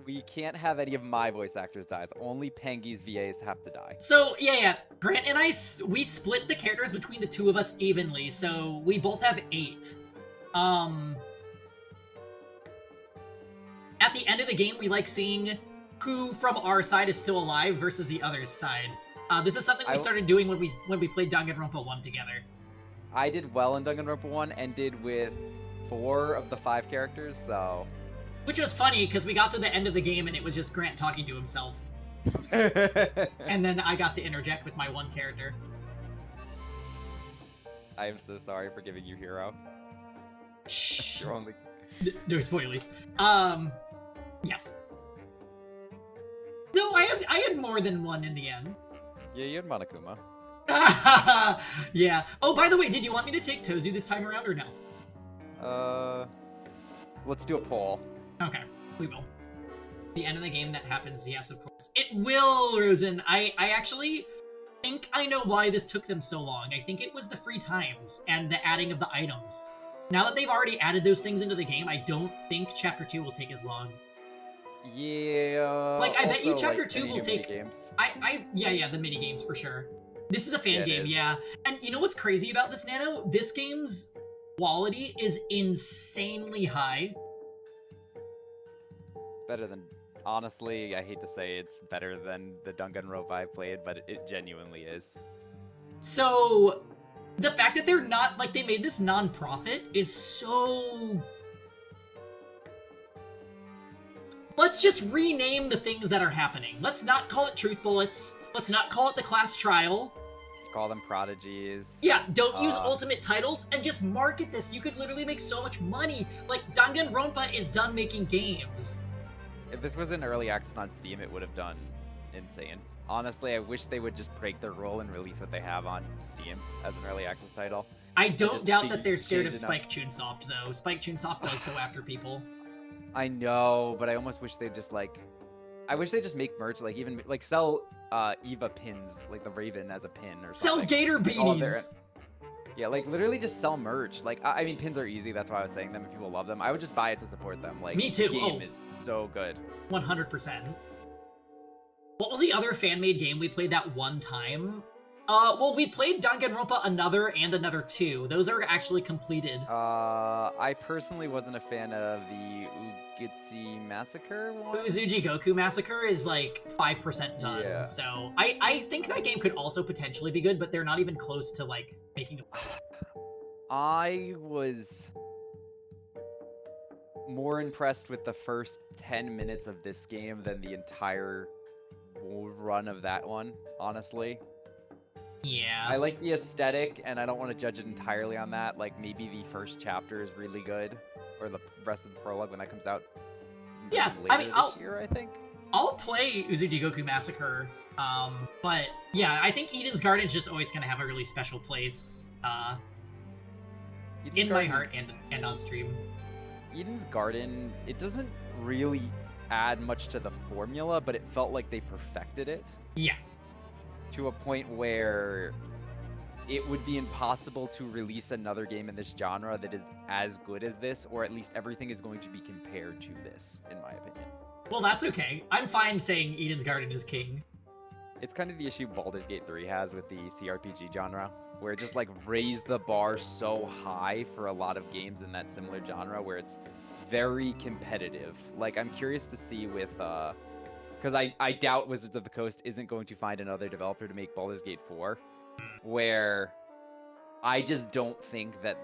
We can't have any of my voice actors die. Only Pengi's VAs have to die. So yeah, Grant and I we split the characters between the two of us evenly, so we both have 8. At the end of the game, we like seeing who from our side is still alive versus the other's side. This is something we started doing when we played Danganronpa 1 together. I did well in Danganronpa 1 and did with 4 of the 5 characters, so... Which was funny, because we got to the end of the game and it was just Grant talking to himself. And then I got to interject with my one character. I am so sorry for giving you hero. Shh. You're only... No spoilers. Yes. No, I had more than one in the end. Yeah, you had Monokuma. Yeah. Oh, by the way, did you want me to take Tozu this time around or no? Let's do a poll. Okay, we will. The end of the game that happens, yes, of course. It will, Rosen. I actually think I know why this took them so long. I think it was the free times and the adding of the items. Now that they've already added those things into the game, I don't think Chapter 2 will take as long. Yeah. Like, I bet you Chapter like, 2 will take... Yeah, the minigames for sure. This is a fan game, yeah. And you know what's crazy about this, Nano? This game's quality is insanely high. Better than... Honestly, I hate to say it's better than the Danganronpa I played, but it genuinely is. So, the fact that they're not, like, they made this non-profit is so... Let's just rename the things that are happening. Let's not call it Truth Bullets. Let's not call it the class trial. Call them prodigies. Yeah, don't use ultimate titles and just market this. You could literally make so much money. Like, Danganronpa is done making games. If this was an early access on Steam, it would have done insane. Honestly, I wish they would just break their rule and release what they have on Steam as an early access title. I don't doubt that they're scared of Spike Chunsoft, though. Spike Chunsoft does go after people. I know, but I almost wish they'd just, like... I wish they'd just make merch, like, even, like, sell Eva pins, like the Raven as a pin or Sell something. Gator beanies! Yeah, like, literally just sell merch. Like, I mean, pins are easy, that's why I was saying them if people love them. I would just buy it to support them. Like, Me too. The game is so good. 100%. What was the other fan-made game we played that one time? Well, we played Danganronpa Another and Another 2. Those are actually completed. I personally wasn't a fan of the Ugitsi Massacre one. Uzuji Goku Massacre is like 5% done, Yeah. so I think that game could also potentially be good, but they're not even close to like making a... I was more impressed with the first 10 minutes of this game than the entire run of that one, honestly. Yeah. I like the aesthetic, and I don't want to judge it entirely on that. Like, maybe the first chapter is really good, or the rest of the prologue when that comes out. Yeah, I mean, this year, I think. I'll play Uzuji Goku Massacre, but yeah, I think Eden's Garden is just always gonna have a really special place, in my heart and on stream. Eden's Garden, it doesn't really add much to the formula, but it felt like they perfected it. Yeah. To a point where it would be impossible to release another game in this genre that is as good as this, or at least everything is going to be compared to this, in my opinion. Well, that's okay. I'm fine saying Eden's Garden is king. It's kind of the issue Baldur's Gate 3 has with the CRPG genre, where it just like raised the bar so high for a lot of games in that similar genre, where it's very competitive. Like, I'm curious to see with, because I doubt Wizards of the Coast isn't going to find another developer to make Baldur's Gate 4, where I just don't think that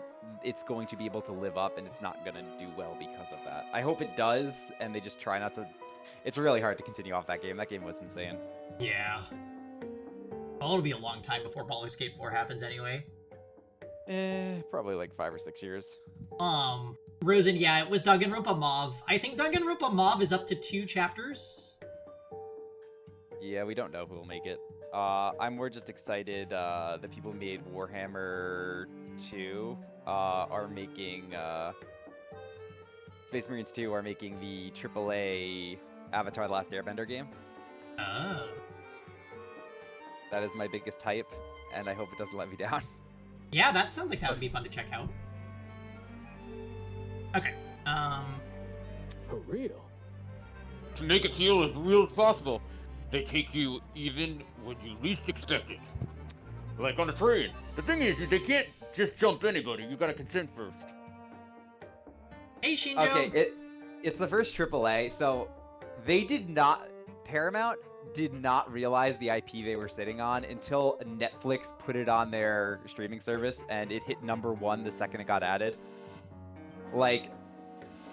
it's going to be able to live up, and it's not going to do well because of that. I hope it does, and they just try not to... It's really hard to continue off that game. That game was insane. Yeah. Well, it'll be a long time before Baldur's Gate 4 happens anyway. Probably like 5 or 6 years. Rosen, yeah, it was Danganronpa Mauve. I think Danganronpa Mauve is up to 2 chapters. Yeah, we don't know who will make it. I'm more just excited. The people who made Warhammer 2 are making... Space Marines 2 are making the AAA Avatar The Last Airbender game. Oh. That is my biggest hype, and I hope it doesn't let me down. Yeah, that sounds like that would be fun to check out. Okay, For real? To make it feel as real as possible, they take you even when you least expect it. Like on a train. The thing is, they can't just jump anybody. You gotta consent first. Hey, Shinjo! Okay, it's the first AAA, so they did not... Paramount did not realize the IP they were sitting on until Netflix put it on their streaming service, and it hit #1 the second it got added. Like,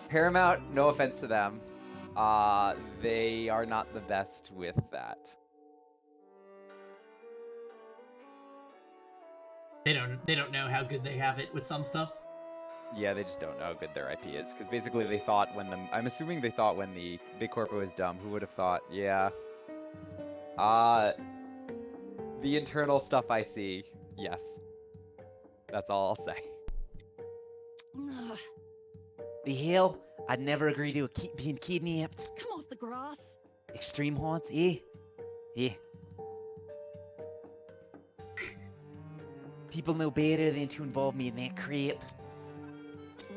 Paramount, no offense to them, they are not the best with that. They don't know how good they have it with some stuff. Yeah, they just don't know how good their IP is, because basically they thought I'm assuming they thought when the Big Corpo was dumb, who would have thought, yeah. The internal stuff I see, yes. That's all I'll say. The hell? I'd never agree to being kidnapped. Come off the grass. Extreme haunts, eh? Eh. People know better than to involve me in that crap.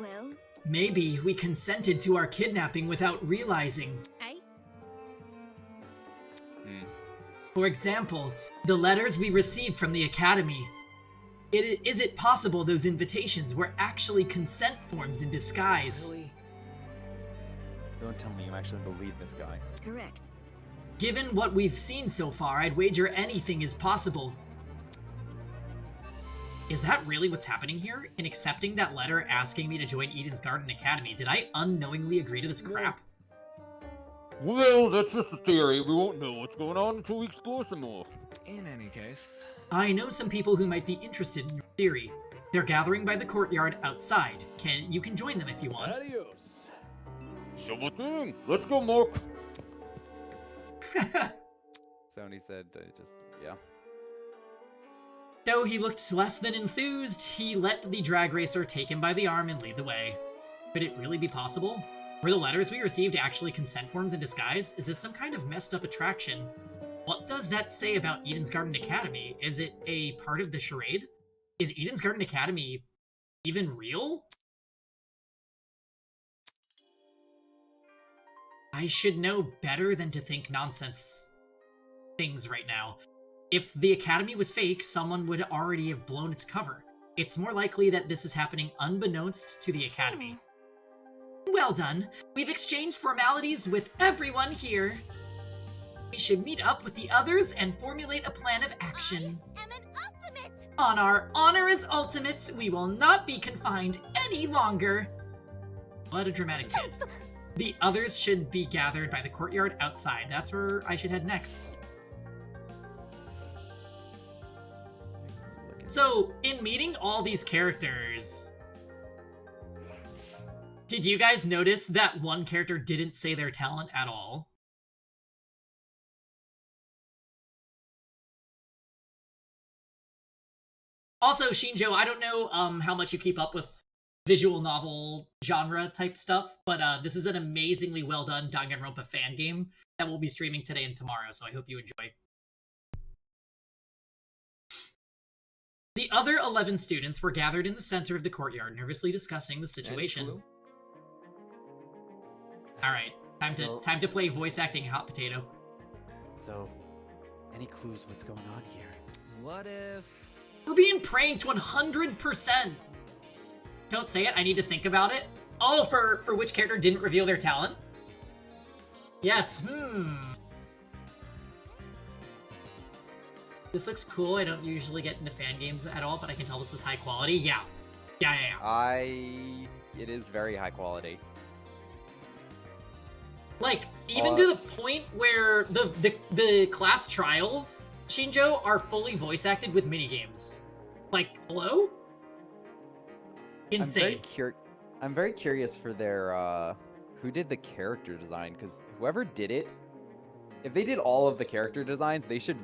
Well, maybe we consented to our kidnapping without realizing. eh? For example, the letters we received from the Academy. Is it possible those invitations were actually consent forms in disguise? Really? Don't tell me you actually believe this guy. Correct. Given what we've seen so far, I'd wager anything is possible. Is that really what's happening here? In accepting that letter asking me to join Eden's Garden Academy, did I unknowingly agree to this crap? Well, that's just a theory. We won't know what's going on until we explore some more. In any case... I know some people who might be interested in your theory. They're gathering by the courtyard outside. You can join them if you want. Adios. Sure thing. Let's go, Mark. Sony said, yeah. Though he looked less than enthused, he let the drag racer take him by the arm and lead the way. Could it really be possible? Were the letters we received actually consent forms in disguise? Is this some kind of messed up attraction? What does that say about Eden's Garden Academy? Is it a part of the charade? Is Eden's Garden Academy even real? I should know better than to think nonsense things right now. If the Academy was fake, someone would already have blown its cover. It's more likely that this is happening unbeknownst to the Academy. Well done. We've exchanged formalities with everyone here. We should meet up with the others and formulate a plan of action. I am an ultimate! On our honor as ultimates, we will not be confined any longer. What a dramatic kid. The others should be gathered by the courtyard outside. That's where I should head next. So, in meeting all these characters, did you guys notice that one character didn't say their talent at all? Also, Shinjo, I don't know how much you keep up with visual novel genre type stuff, but this is an amazingly well done Danganronpa fan game that we'll be streaming today and tomorrow, so I hope you enjoy. The other 11 students were gathered in the center of the courtyard, nervously discussing the situation. Alright, time to play voice acting hot potato. So, any clues what's going on here? What if... We're being pranked 100%! Don't say it, I need to think about it. Oh, for which character didn't reveal their talent? Yes, This looks cool. I don't usually get into fan games at all, but I can tell this is high quality. Yeah. It is very high quality. Like, even to the point where the class trials, Shinjo, are fully voice acted with minigames. Like, hello? Insane. I'm very curious for their, who did the character design, because whoever did it, if they did all of the character designs, they should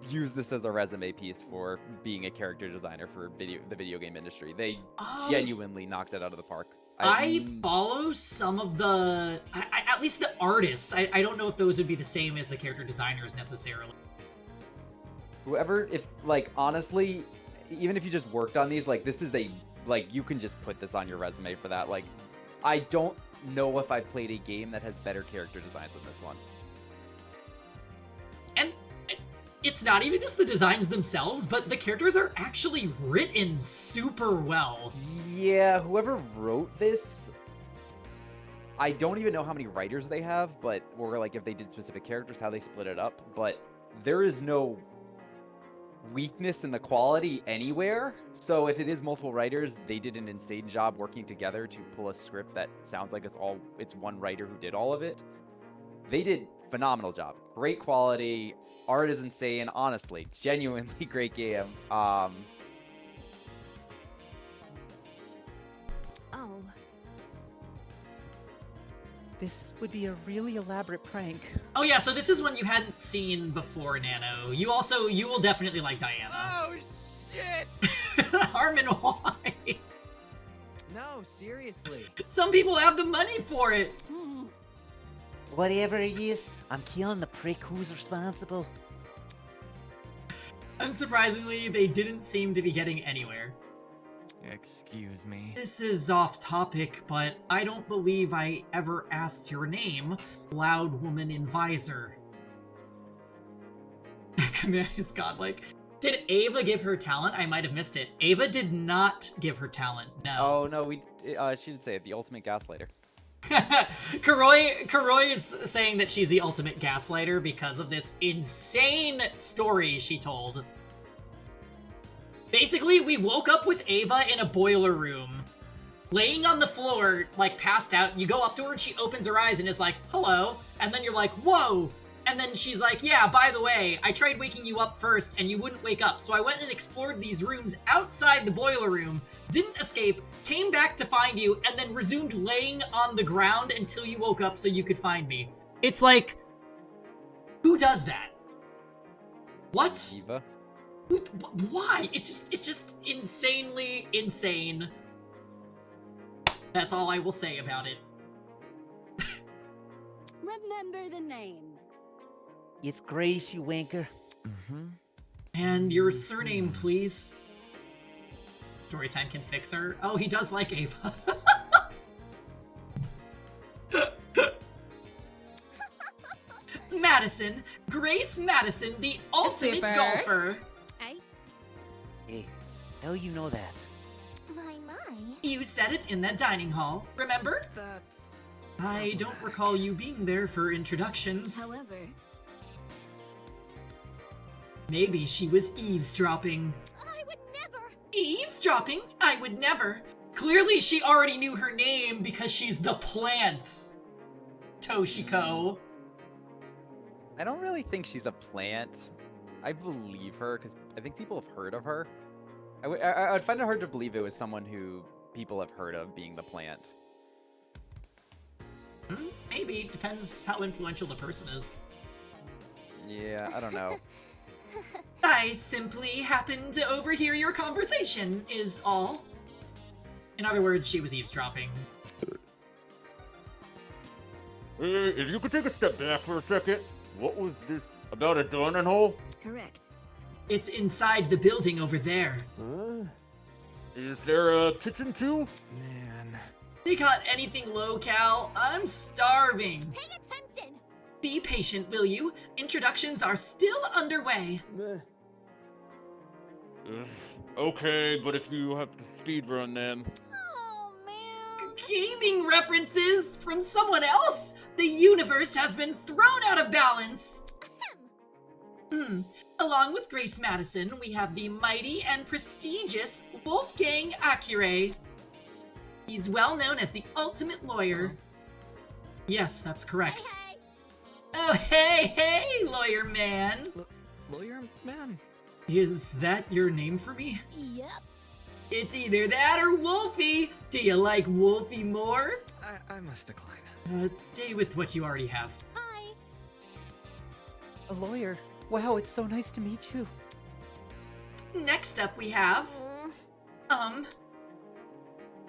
use this as a resume piece for being a character designer for the video game industry. They genuinely knocked it out of the park. I follow some of the, at least the artists. I don't know if those would be the same as the character designers necessarily. Whoever, honestly, even if you just worked on these, this is you can just put this on your resume for that. I don't know if I've played a game that has better character designs than this one. And it's not even just the designs themselves, but the characters are actually written super well. Yeah, whoever wrote this, I don't even know how many writers they have, or if they did specific characters, how they split it up, but there is no weakness in the quality anywhere. So if it is multiple writers, they did an insane job working together to pull a script that sounds like it's one writer who did all of it. They did phenomenal job. Great quality. Art is insane. Honestly, genuinely great game. Oh. This would be a really elaborate prank. Oh yeah, so this is one you hadn't seen before, Nano. You will definitely like Diana. Oh shit! Harmon, why? No, seriously. Some people have the money for it. Whatever it is, I'm killing the prick who's responsible. Unsurprisingly, they didn't seem to be getting anywhere. Excuse me. This is off topic, but I don't believe I ever asked your name, Loud Woman in Visor. Command is godlike. Did Ava give her talent? I might have missed it. Ava did not give her talent, no. Oh, no, she did say it, the ultimate gaslighter. Karoi is saying that she's the ultimate gaslighter because of this insane story she told. Basically, we woke up with Ava in a boiler room, laying on the floor, passed out. You go up to her and she opens her eyes and is like, hello. And then you're like, whoa. And then she's like, yeah, by the way, I tried waking you up first and you wouldn't wake up. So I went and explored these rooms outside the boiler room, didn't escape, came back to find you, and then resumed laying on the ground until you woke up so you could find me. It's like, who does that? What? Eva. Why? It's just insanely insane. That's all I will say about it. Remember the name. It's Grace, you wanker. And your surname, please. Storytime can fix her. Oh, he does like Ava. Madison, Grace Madison, the ultimate Super. golfer. Hey, how you know that? My. You said it in that dining hall, remember? I don't recall you being there for introductions. However, Maybe she was eavesdropping. I would never. Eavesdropping? I would never. Clearly she already knew her name because she's the plant. Toshiko. I don't really think she's a plant. I believe her because I think people have heard of her. I would find it hard to believe it was someone who people have heard of being the plant. Maybe, depends how influential the person is. Yeah, I don't know. I simply happened to overhear your conversation, is all. In other words, she was eavesdropping. Hey, if you could take a step back for a second, what was this about a dining hall? Correct. It's inside the building over there. Huh? Is there a kitchen too? Man. They got anything low-cal? I'm starving. Pay attention. Be patient, will you? Introductions are still underway. Okay, but if you have to speed run them. Oh man. Gaming references from someone else? The universe has been thrown out of balance. Along with Grace Madison, we have the mighty and prestigious Wolfgang Acure. He's well known as the ultimate lawyer. Yes, that's correct. Hey. Oh, hey, lawyer man. Lawyer man? Is that your name for me? Yep. It's either that or Wolfie. Do you like Wolfie more? I must decline. Let's stay with what you already have. Hi. A lawyer. Wow, it's so nice to meet you. Next up we have...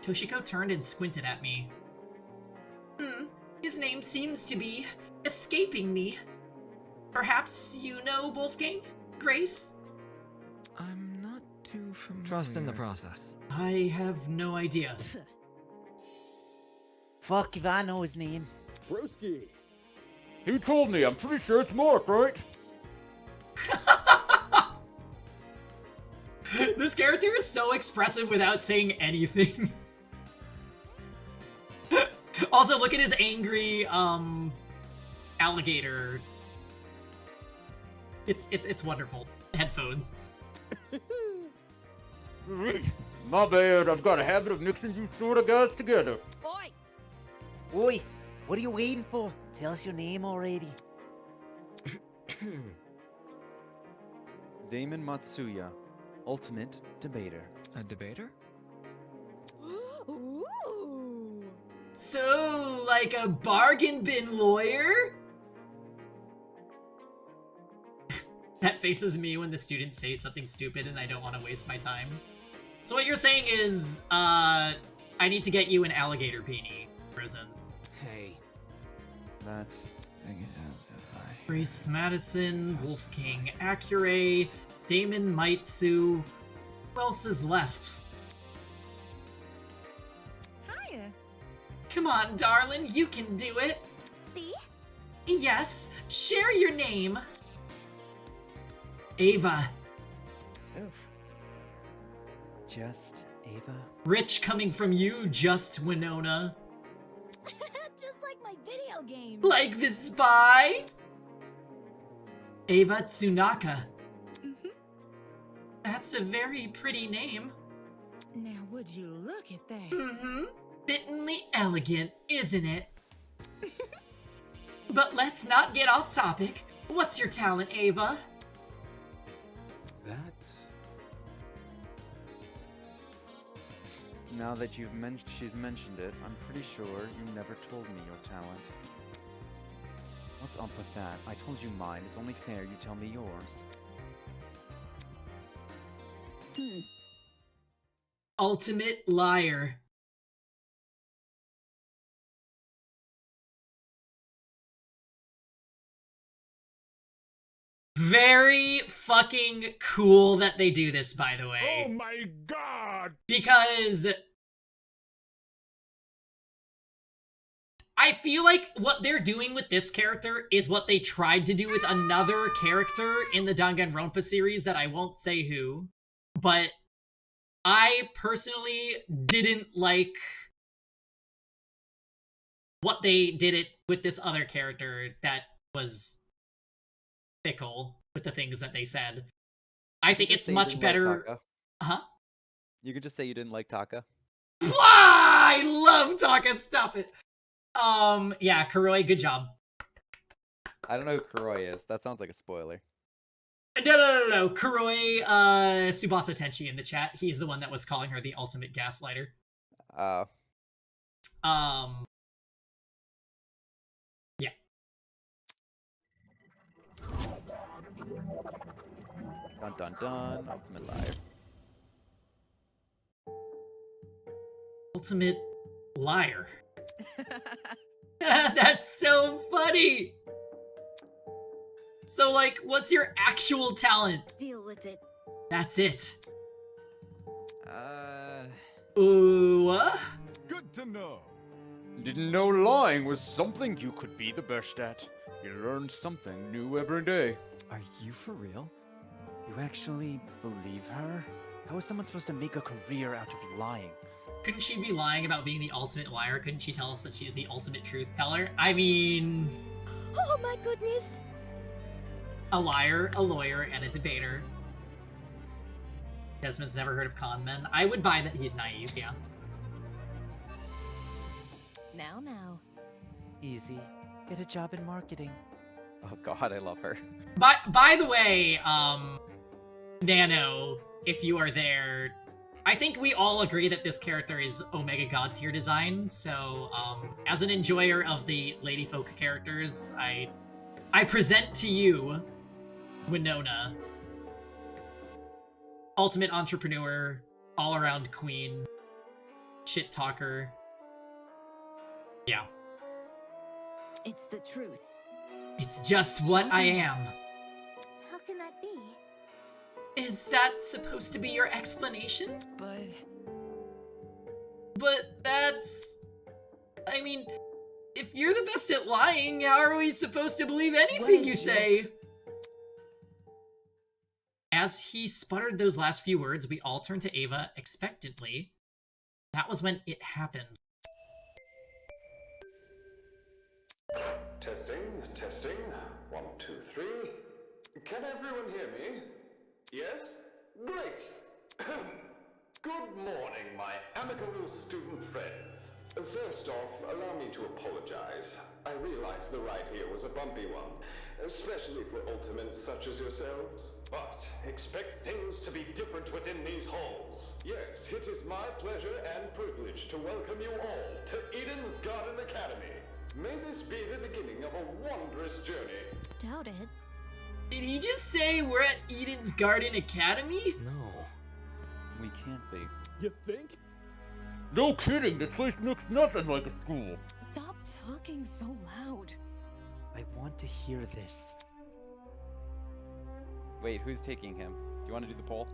Toshiko turned and squinted at me. His name seems to be escaping me. Perhaps you know Wolfgang? Grace? I'm not too familiar. Trust in the process. I have no idea. Fuck if I know his name. Broski. He told me. I'm pretty sure it's Mark, right? This character is so expressive without saying anything. Also, look at his angry, alligator. It's wonderful. Headphones. My bad. I've got a habit of mixing you sort of guys together. Oi! Oi, what are you waiting for? Tell us your name already. Damon Matsuya, ultimate debater. A debater? Ooh. So, like a bargain bin lawyer? That faces me when the students say something stupid and I don't want to waste my time. So what you're saying is, I need to get you an alligator beanie prison. Hey. That's... Grace Madison, Wolfgang Acure, Damon Maitsu. Who else is left? Hiya. Come on, darling, you can do it. See? Yes, share your name. Ava. Oof. Just Ava? Rich coming from you, just Winona. Just like my video game. Like the spy? Ava Tsunaka. That's a very pretty name. Now, would you look at that? Fittingly elegant, isn't it? But let's not get off topic. What's your talent, Ava? That's... Now that she's mentioned it, I'm pretty sure you never told me your talent. What's up with that? I told you mine. It's only fair you tell me yours. Ultimate liar. Very fucking cool that they do this, by the way. Oh my god! Because I feel like what they're doing with this character is what they tried to do with another character in the Danganronpa series that I won't say who, but I personally didn't like what they did it with this other character that was fickle with the things that they said. I think it's much better. Huh? You could just say you didn't like Taka. I love Taka. Stop it. Yeah, Kuroi, good job. I don't know who Kuroi is. That sounds like a spoiler. No. Kuroi, Tsubasa Tenchi in the chat. He's the one that was calling her the ultimate gaslighter. Oh. Yeah. Dun dun dun. Ultimate liar. Ultimate liar. That's so funny. So, like, what's your actual talent? Deal with it. That's it. Ooh. Good to know. Didn't know lying was something you could be the best at. You learn something new every day. Are you for real? You actually believe her? How is someone supposed to make a career out of lying? Couldn't she be lying about being the ultimate liar? Couldn't she tell us that she's the ultimate truth teller? I mean... Oh my goodness! A liar, a lawyer, and a debater. Desmond's never heard of con men. I would buy that he's naive, yeah. Now. Easy. Get a job in marketing. Oh god, I love her. By the way, Nano, if you are there, I think we all agree that this character is Omega God tier design, so, as an enjoyer of the Ladyfolk characters, I present to you Winona. Ultimate entrepreneur, all-around queen, shit talker. Yeah. It's the truth. It's just what I am. How can that be? Is that supposed to be your explanation? But that's... I mean, if you're the best at lying, how are we supposed to believe anything you say? As he sputtered those last few words, we all turned to Ava expectantly. That was when it happened. Testing. 1, 2, 3. Can everyone hear me? Yes? Great! Good morning, my amicable student friends. First off, allow me to apologize. I realize the ride here was a bumpy one, especially for ultimates such as yourselves. But expect things to be different within these halls. Yes, it is my pleasure and privilege to welcome you all to Eden's Garden Academy. May this be the beginning of a wondrous journey. Doubt it. Did he just say we're at Eden's Garden Academy? No. We can't be. You think? No kidding, this place looks nothing like a school. Stop talking so loud. I want to hear this. Wait, who's taking him? Do you want to do the poll?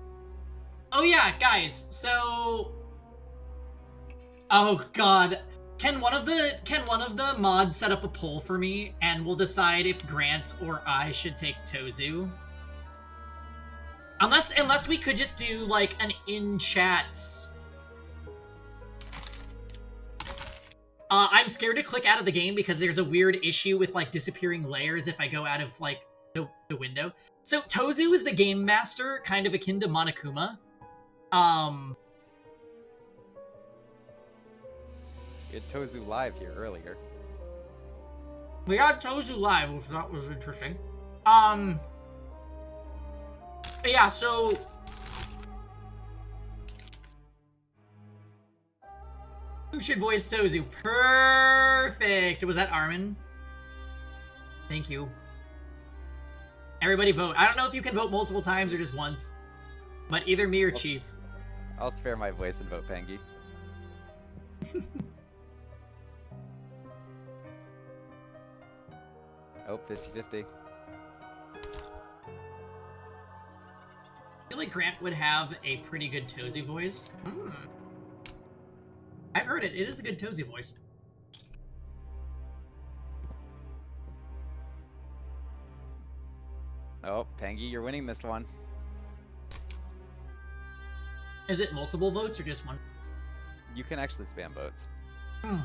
Oh yeah, guys, so... Oh god. Can one of the mods set up a poll for me, and we'll decide if Grant or I should take Tozu? Unless we could just do, like, an in-chat... I'm scared to click out of the game because there's a weird issue with, like, disappearing layers if I go out of, like, the window. So, Tozu is the game master, kind of akin to Monokuma. We had Tozu live here earlier. We got Tozu live, which that was interesting. Yeah, so... Who should voice Tozu? Perfect! Was that Armin? Thank you. Everybody vote. I don't know if you can vote multiple times or just once. But either me or Chief. I'll spare my voice and vote Pengi. Oh, 50-50. I feel like Grant would have a pretty good Tozu voice. I've heard it. It is a good Tozu voice. Oh, Pangy, you're winning this one. Is it multiple votes or just one? You can actually spam votes. Hmm.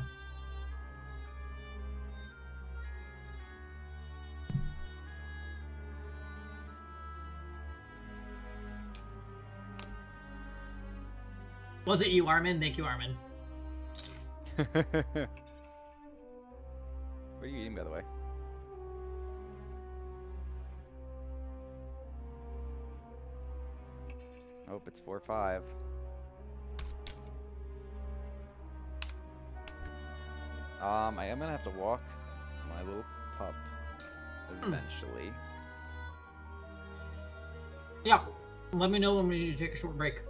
Was it you, Armin? Thank you, Armin. What are you eating, by the way? Nope, it's 4-5. I am gonna have to walk my little pup eventually. Yeah, let me know when we need to take a short break.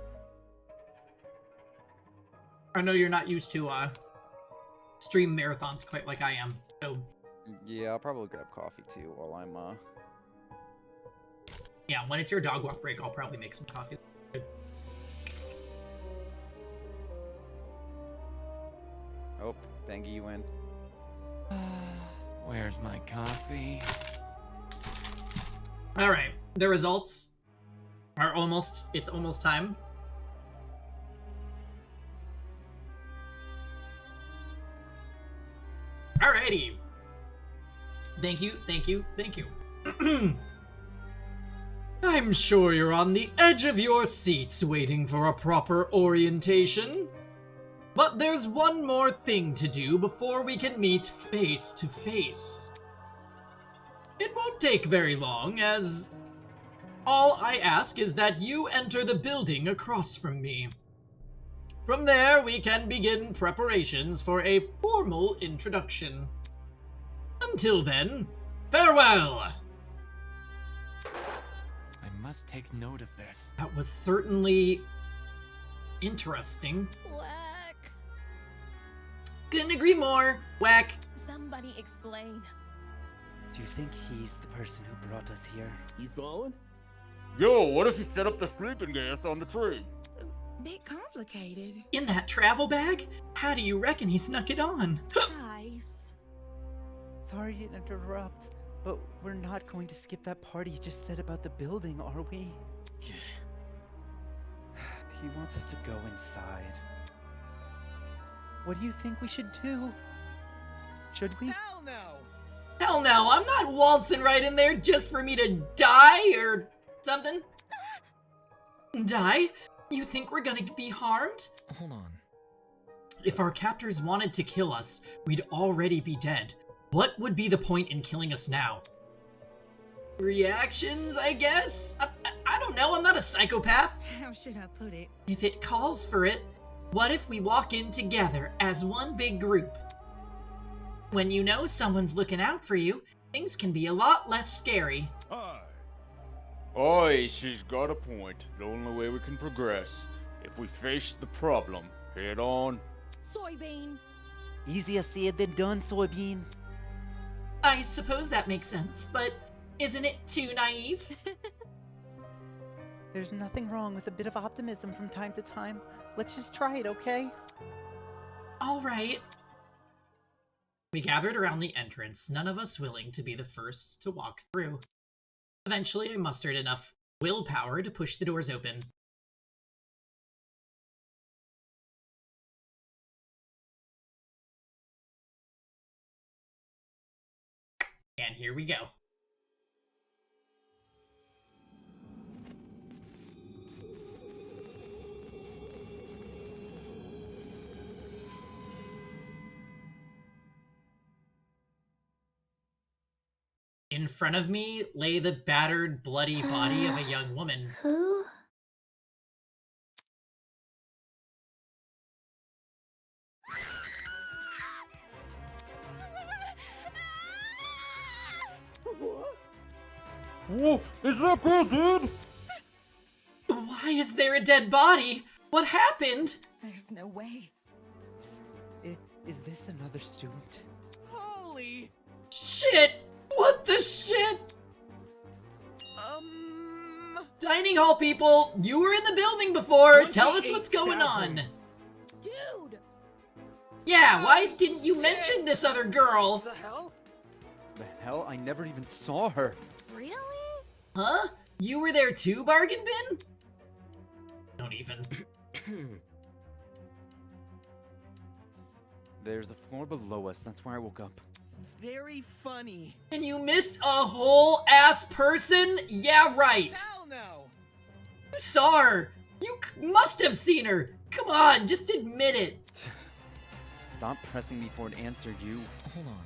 I know you're not used to stream marathons quite like I am, so... Yeah, I'll probably grab coffee too while I'm Yeah, when it's your dog walk break, I'll probably make some coffee. Oh, Bangy, you win. Where's my coffee? Alright, the results are it's almost time. Alrighty. Thank you, thank you, thank you. I'm sure you're on the edge of your seats waiting for a proper orientation. But there's one more thing to do before we can meet face to face. It won't take very long, as all I ask is that you enter the building across from me. From there, we can begin preparations for a formal introduction. Until then, farewell! I must take note of this. That was certainly interesting. Whack. Couldn't agree more. Whack. Somebody explain. Do you think he's the person who brought us here? You following? Yo, what if you set up the sleeping gas on the tree? Bit complicated. In that travel bag? How do you reckon he snuck it on? Guys. Sorry to interrupt, but we're not going to skip that part he just said about the building, are we? He wants us to go inside. What do you think we should do? Should we? Hell no! Hell no, I'm not waltzing right in there just for me to die or something. Die? You think we're gonna be harmed? Hold on. If our captors wanted to kill us, we'd already be dead. What would be the point in killing us now? Reactions, I guess? I don't know, I'm not a psychopath. How should I put it? If it calls for it, what if we walk in together as one big group? When you know someone's looking out for you, things can be a lot less scary. Oi, she's got a point. The only way we can progress, if we face the problem head on. Soybean. Easier said than done, Soybean. I suppose that makes sense, but isn't it too naive? There's nothing wrong with a bit of optimism from time to time. Let's just try it, okay? Alright. We gathered around the entrance, none of us willing to be the first to walk through. Eventually, I mustered enough willpower to push the doors open. And here we go. In front of me lay the battered, bloody body of a young woman. Who? Whoa, is that girl dead? Why is there a dead body? What happened? There's no way. Is this another student? Holy... Shit! What the shit? Dining hall people, you were in the building before. Tell us what's going on. Dude! Yeah, why didn't you mention this other girl? The hell? The hell? I never even saw her. Really? Huh? You were there too, Bargain Bin? Don't even. There's a floor below us. That's where I woke up. Very funny. And you missed a whole ass person? Yeah, right. Hell no. You saw her. You must have seen her. Come on, just admit it. Stop pressing me for an answer, you. Hold on.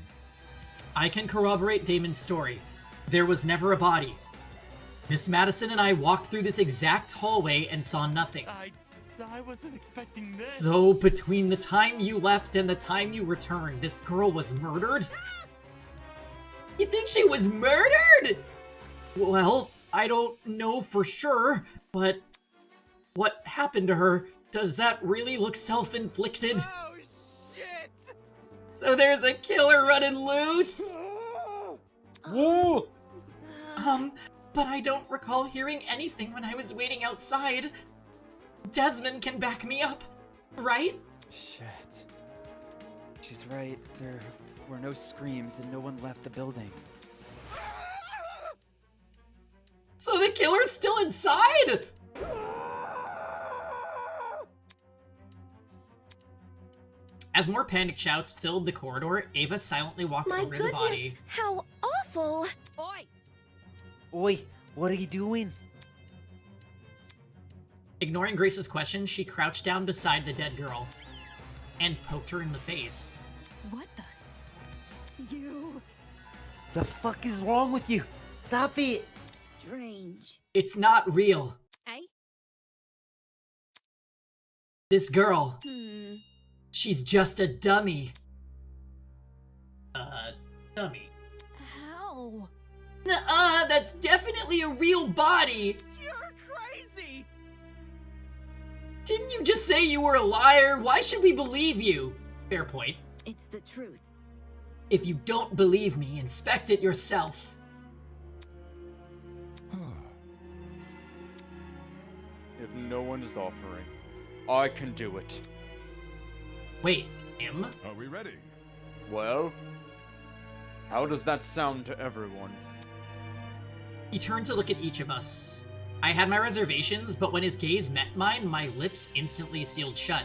I can corroborate Damon's story. There was never a body. Miss Madison and I walked through this exact hallway and saw nothing. I wasn't expecting this. So between the time you left and the time you returned, this girl was murdered? You think she was murdered? Well, I don't know for sure, but what happened to her? Does that really look self-inflicted? Oh, shit! So there's a killer running loose? Whoa! But I don't recall hearing anything when I was waiting outside. Desmond can back me up, right? Shit. She's right. There were no screams and no one left the building. So the killer's still inside? As more panicked shouts filled the corridor, Ava silently walked My over to the goodness, body. how awful! Oi! Oi, what are you doing? Ignoring Grace's question, she crouched down beside the dead girl and poked her in the face. What the? You... The fuck is wrong with you? Stop it! Strange. It's not real. Eh? This girl, Hmm. she's just a dummy. Dummy. How? Nuh-uh, that's definitely a real body. You're crazy! Didn't you just say you were a liar? Why should we believe you? Fair point. It's the truth. If you don't believe me, inspect it yourself. If no one is offering, I can do it. Wait, him? Are we ready? Well, how does that sound to everyone? He turned to look at each of us. I had my reservations, but when his gaze met mine, my lips instantly sealed shut.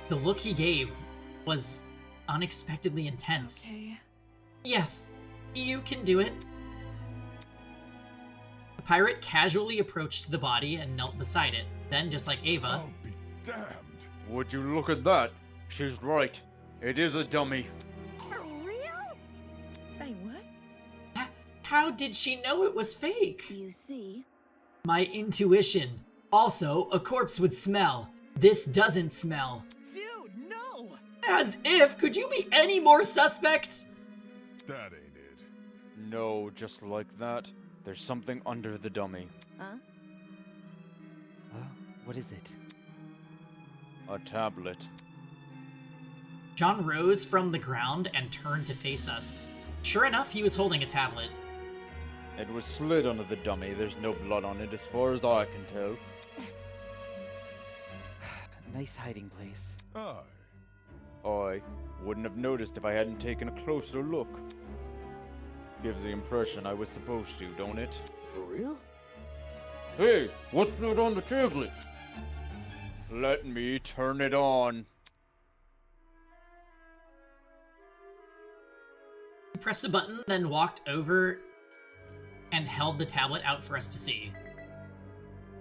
The look he gave was unexpectedly intense. Okay. Yes, you can do it. The pirate casually approached the body and knelt beside it. Then, just like Ava... I'll be damned. Would you look at that? She's right. It is a dummy. For real? Say what? How did she know it was fake? You see? My intuition. Also, a corpse would smell. This doesn't smell. Dude, no! As if! Could you be any more suspect? That ain't it. No, just like that. There's something under the dummy. Huh? What is it? A tablet. John rose from the ground and turned to face us. Sure enough, he was holding a tablet. It was slid under the dummy. There's no blood on it as far as I can tell. Nice hiding place. Aye. I wouldn't have noticed if I hadn't taken a closer look. Gives the impression I was supposed to, don't it? For real? Hey, what's that on the tablet? Let me turn it on. He pressed a button, then walked over and held the tablet out for us to see.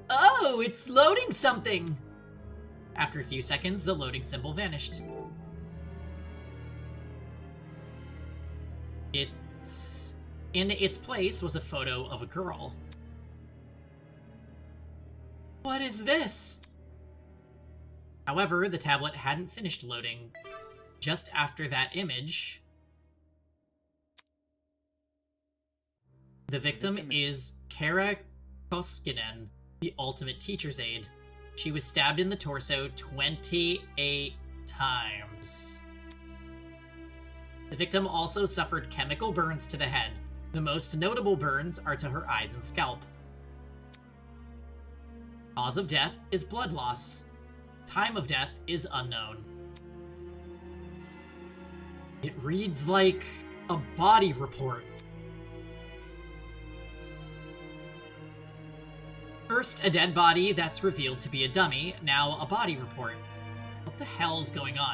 Oh, it's loading something! After a few seconds, the loading symbol vanished. In its place was a photo of a girl. What is this? However, the tablet hadn't finished loading. Just after that image, the victim is Kara Koskinen, the ultimate teacher's aide. She was stabbed in the torso 28 times. The victim also suffered chemical burns to the head. The most notable burns are to her eyes and scalp. Cause of death is blood loss. Time of death is unknown. It reads like a body report. First, a dead body that's revealed to be a dummy, now a body report. What the hell's going on?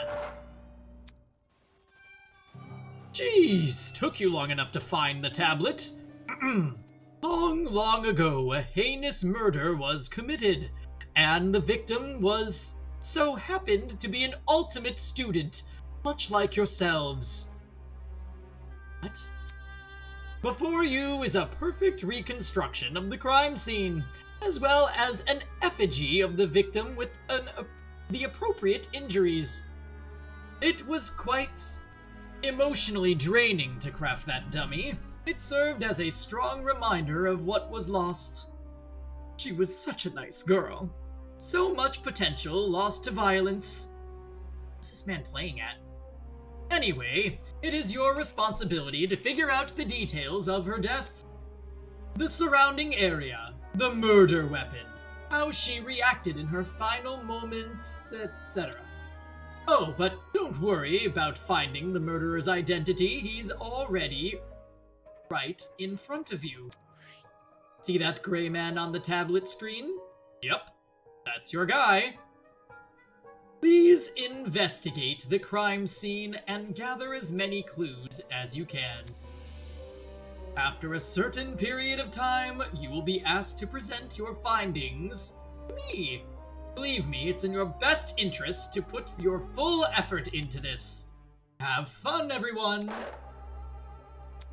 Jeez, took you long enough to find the tablet. Long ago, a heinous murder was committed, and the victim was so happened to be an ultimate student, much like yourselves. What? Before you is a perfect reconstruction of the crime scene, as well as an effigy of the victim with the appropriate injuries. It was quite emotionally draining to craft that dummy. It served as a strong reminder of what was lost. She was such a nice girl. So much potential lost to violence. What's this man playing at? Anyway, it is your responsibility to figure out the details of her death. The surrounding area, the murder weapon, how she reacted in her final moments, etc. Oh, but don't worry about finding the murderer's identity. He's already right in front of you. See that gray man on the tablet screen? Yep, that's your guy. Please investigate the crime scene and gather as many clues as you can. After a certain period of time, you will be asked to present your findings to me. Believe me, it's in your best interest to put your full effort into this. Have fun, everyone!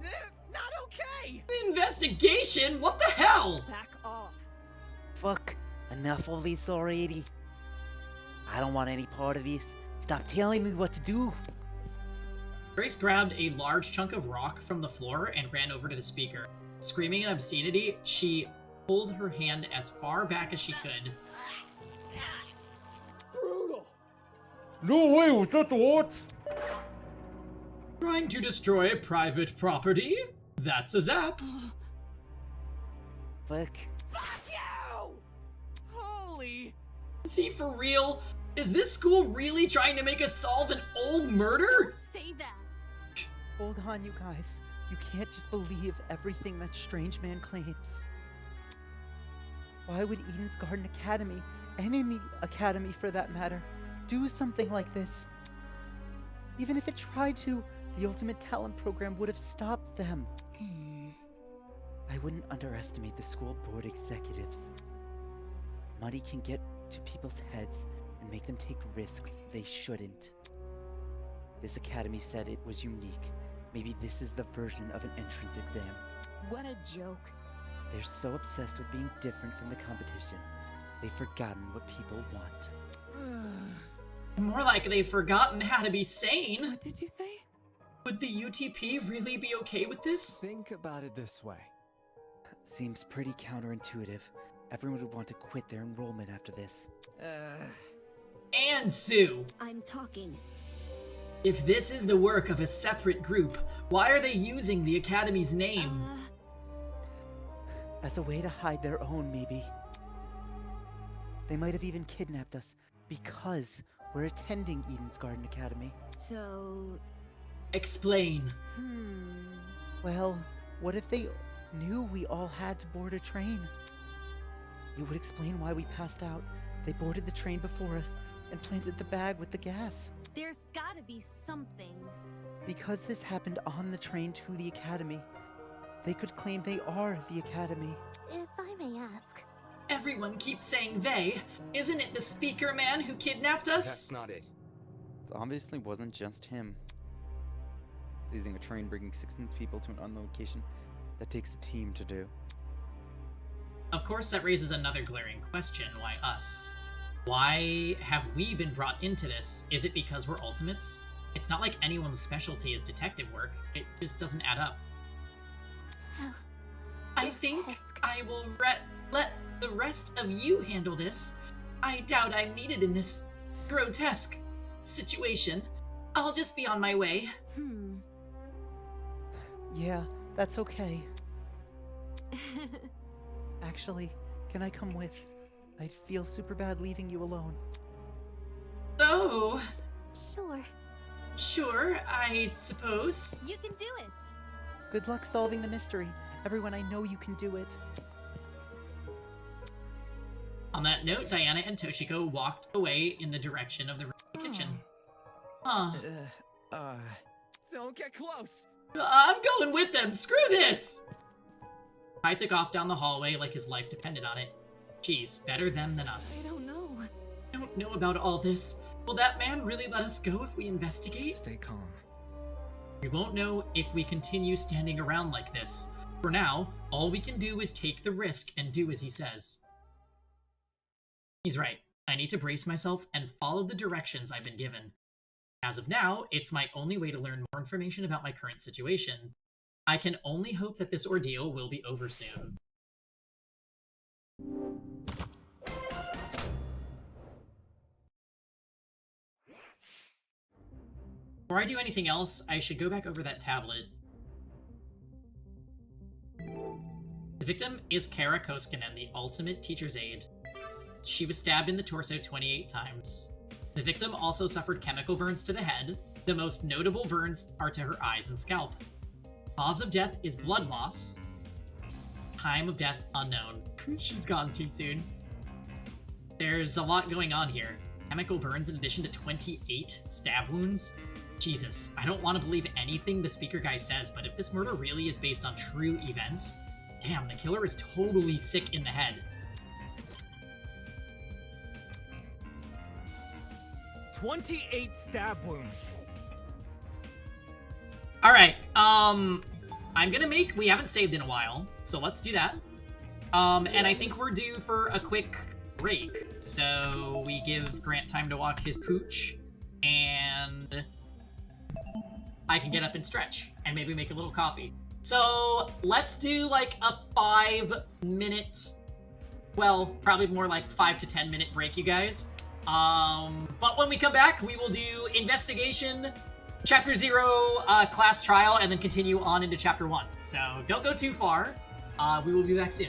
Not okay! Investigation? What the hell? Back off. Fuck, enough of this already. I don't want any part of this. Stop telling me what to do. Grace grabbed a large chunk of rock from the floor and ran over to the speaker. Screaming an obscenity, she pulled her hand as far back as she could. Brutal! No way, was that the what? Trying to destroy private property? That's a zap. Fuck. Fuck you! Holy... Is he for real? Is this school really trying to make us solve an old murder? Don't say that. Hold on, you guys. You can't just believe everything that Strange Man claims. Why would Eden's Garden Academy, any academy for that matter, do something like this? Even if it tried to, the Ultimate Talent Program would have stopped them. I wouldn't underestimate the school board executives. Money can get to people's heads and make them take risks they shouldn't. This academy said it was unique. Maybe this is the version of an entrance exam. What a joke. They're so obsessed with being different from the competition, they've forgotten what people want. More like they've forgotten how to be sane. What did you say? Would the UTP really be okay with this? Think about it this way. Seems pretty counterintuitive. Everyone would want to quit their enrollment after this. And Sue! I'm talking. If this is the work of a separate group, why are they using the Academy's name? As a way to hide their own, maybe. They might have even kidnapped us because we're attending Eden's Garden Academy. So... Explain. Well, what if they knew we all had to board a train? It would explain why we passed out. They boarded the train before us and planted the bag with the gas. There's gotta be something. Because this happened on the train to the Academy, they could claim they are the Academy. If I may ask. Everyone keeps saying they. Isn't it the speaker man who kidnapped us? That's not it. It obviously wasn't just him. Seizing a train bringing 16 people to an unknown location, that takes a team to do. Of course, that raises another glaring question. Why us? Why have we been brought into this? Is it because we're ultimates? It's not like anyone's specialty is detective work. It just doesn't add up. I think I will let the rest of you handle this. I doubt I'm needed in this grotesque situation. I'll just be on my way. Yeah, that's okay. Actually, can I come with? I feel super bad leaving you alone. Oh. Sure, I suppose. you can do it. Good luck solving the mystery. Everyone, I know you can do it. On that note, Diana and Toshiko walked away in the direction of the kitchen. Huh. Don't get close. I'm going with them. Screw this! Kai took off down the hallway like his life depended on it. Jeez, better them than us. I don't know. I don't know about all this. Will that man really let us go if we investigate? Stay calm. We won't know if we continue standing around like this. For now, all we can do is take the risk and do as he says. He's right. I need to brace myself and follow the directions I've been given. As of now, it's my only way to learn more information about my current situation. I can only hope that this ordeal will be over soon. Before I do anything else, I should go back over that tablet. The victim is Kara Koskinen, the ultimate teacher's aide. She was stabbed in the torso 28 times. The victim also suffered chemical burns to the head. The most notable burns are to her eyes and scalp. Cause of death is blood loss. Time of death unknown. She's gone too soon. There's a lot going on here. Chemical burns in addition to 28 stab wounds. Jesus, I don't want to believe anything the speaker guy says, but if this murder really is based on true events, damn, the killer is totally sick in the head. 28 stab wounds. Alright, I'm gonna make... We haven't saved in a while, so let's do that. And I think we're due for a quick break. So we give Grant time to walk his pooch, and I can get up and stretch, and maybe make a little coffee. So let's do like a 5-minute, well, probably more like 5 to 10 minute break, you guys. But when we come back, we will do investigation, chapter 0, class trial, and then continue on into chapter 1. So don't go too far. We will be back soon.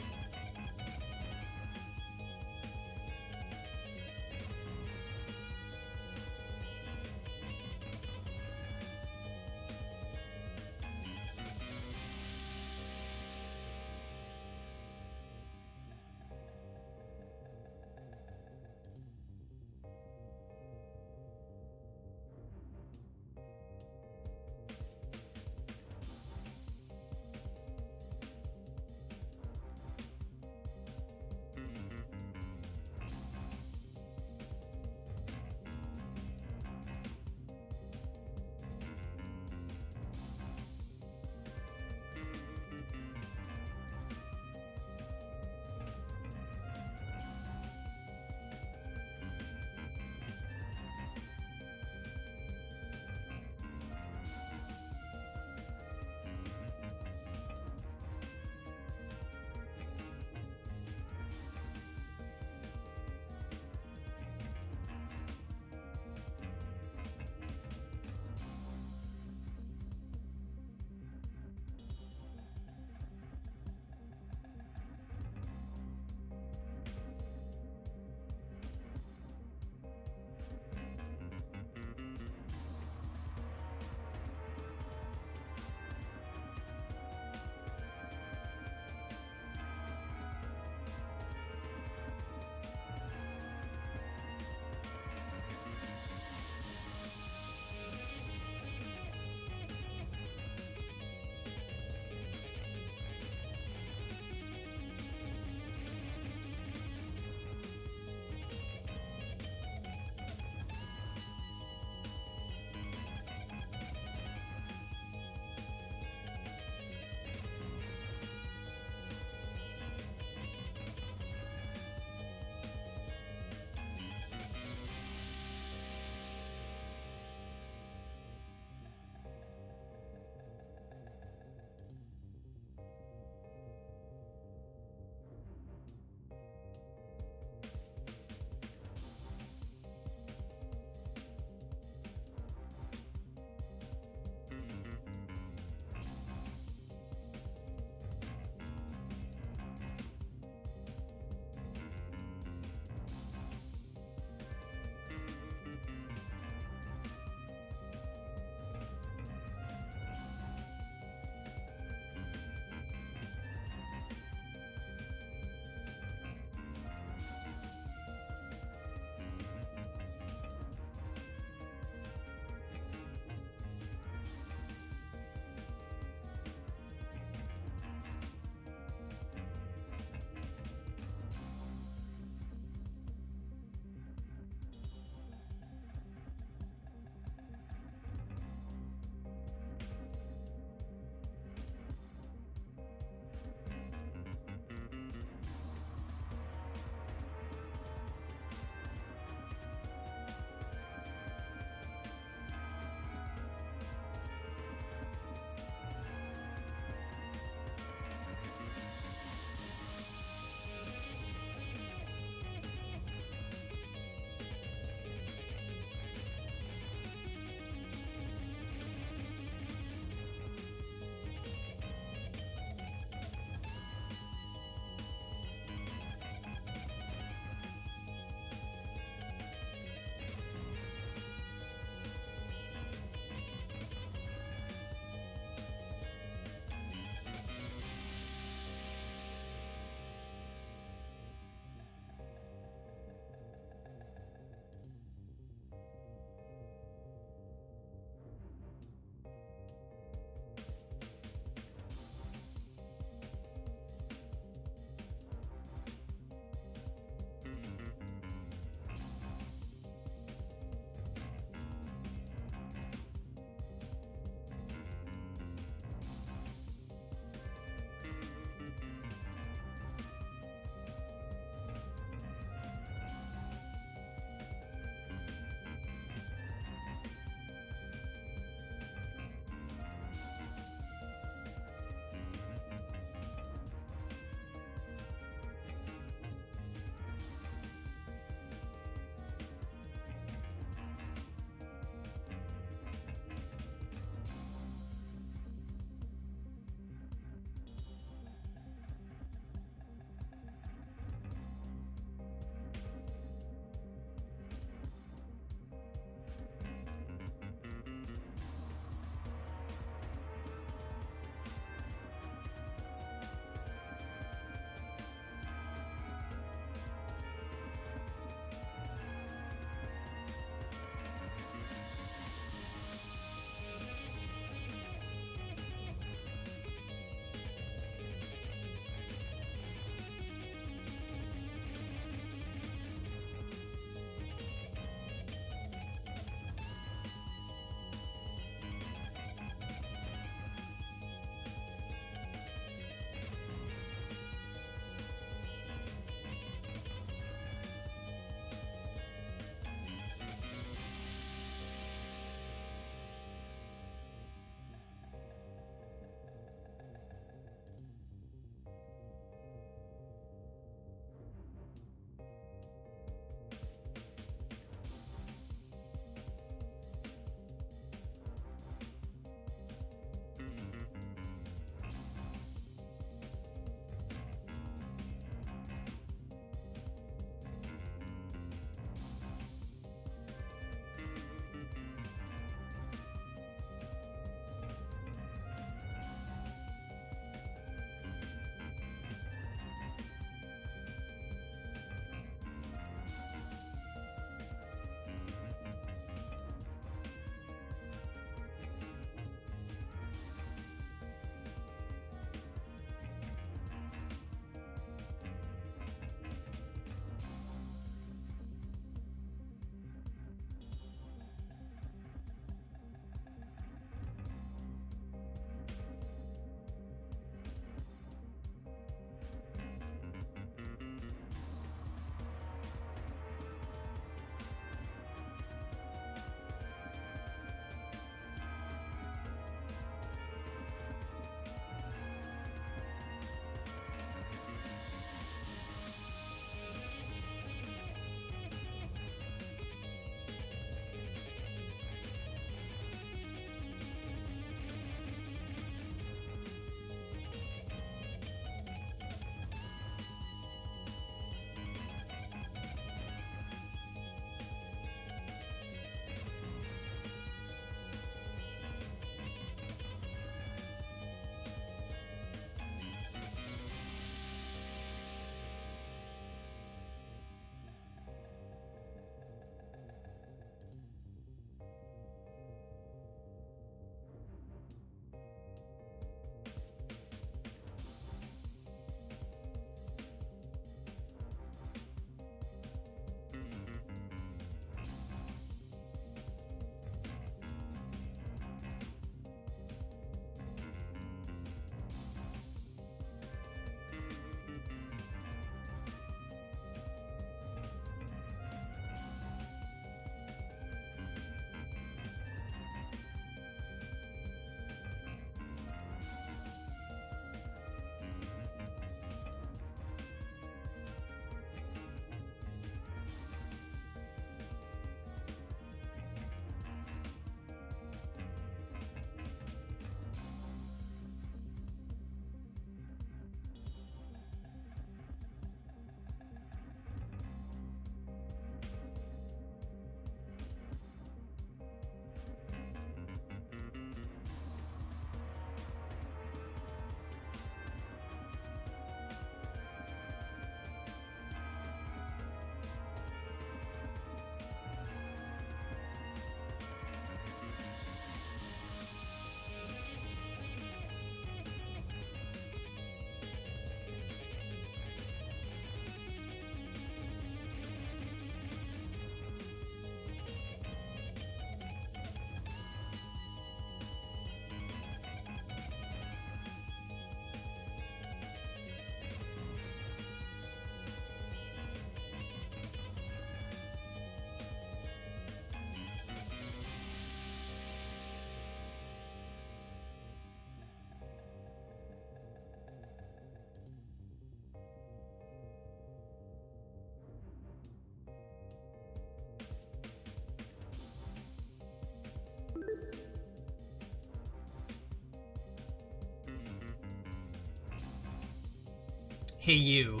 Hey, you.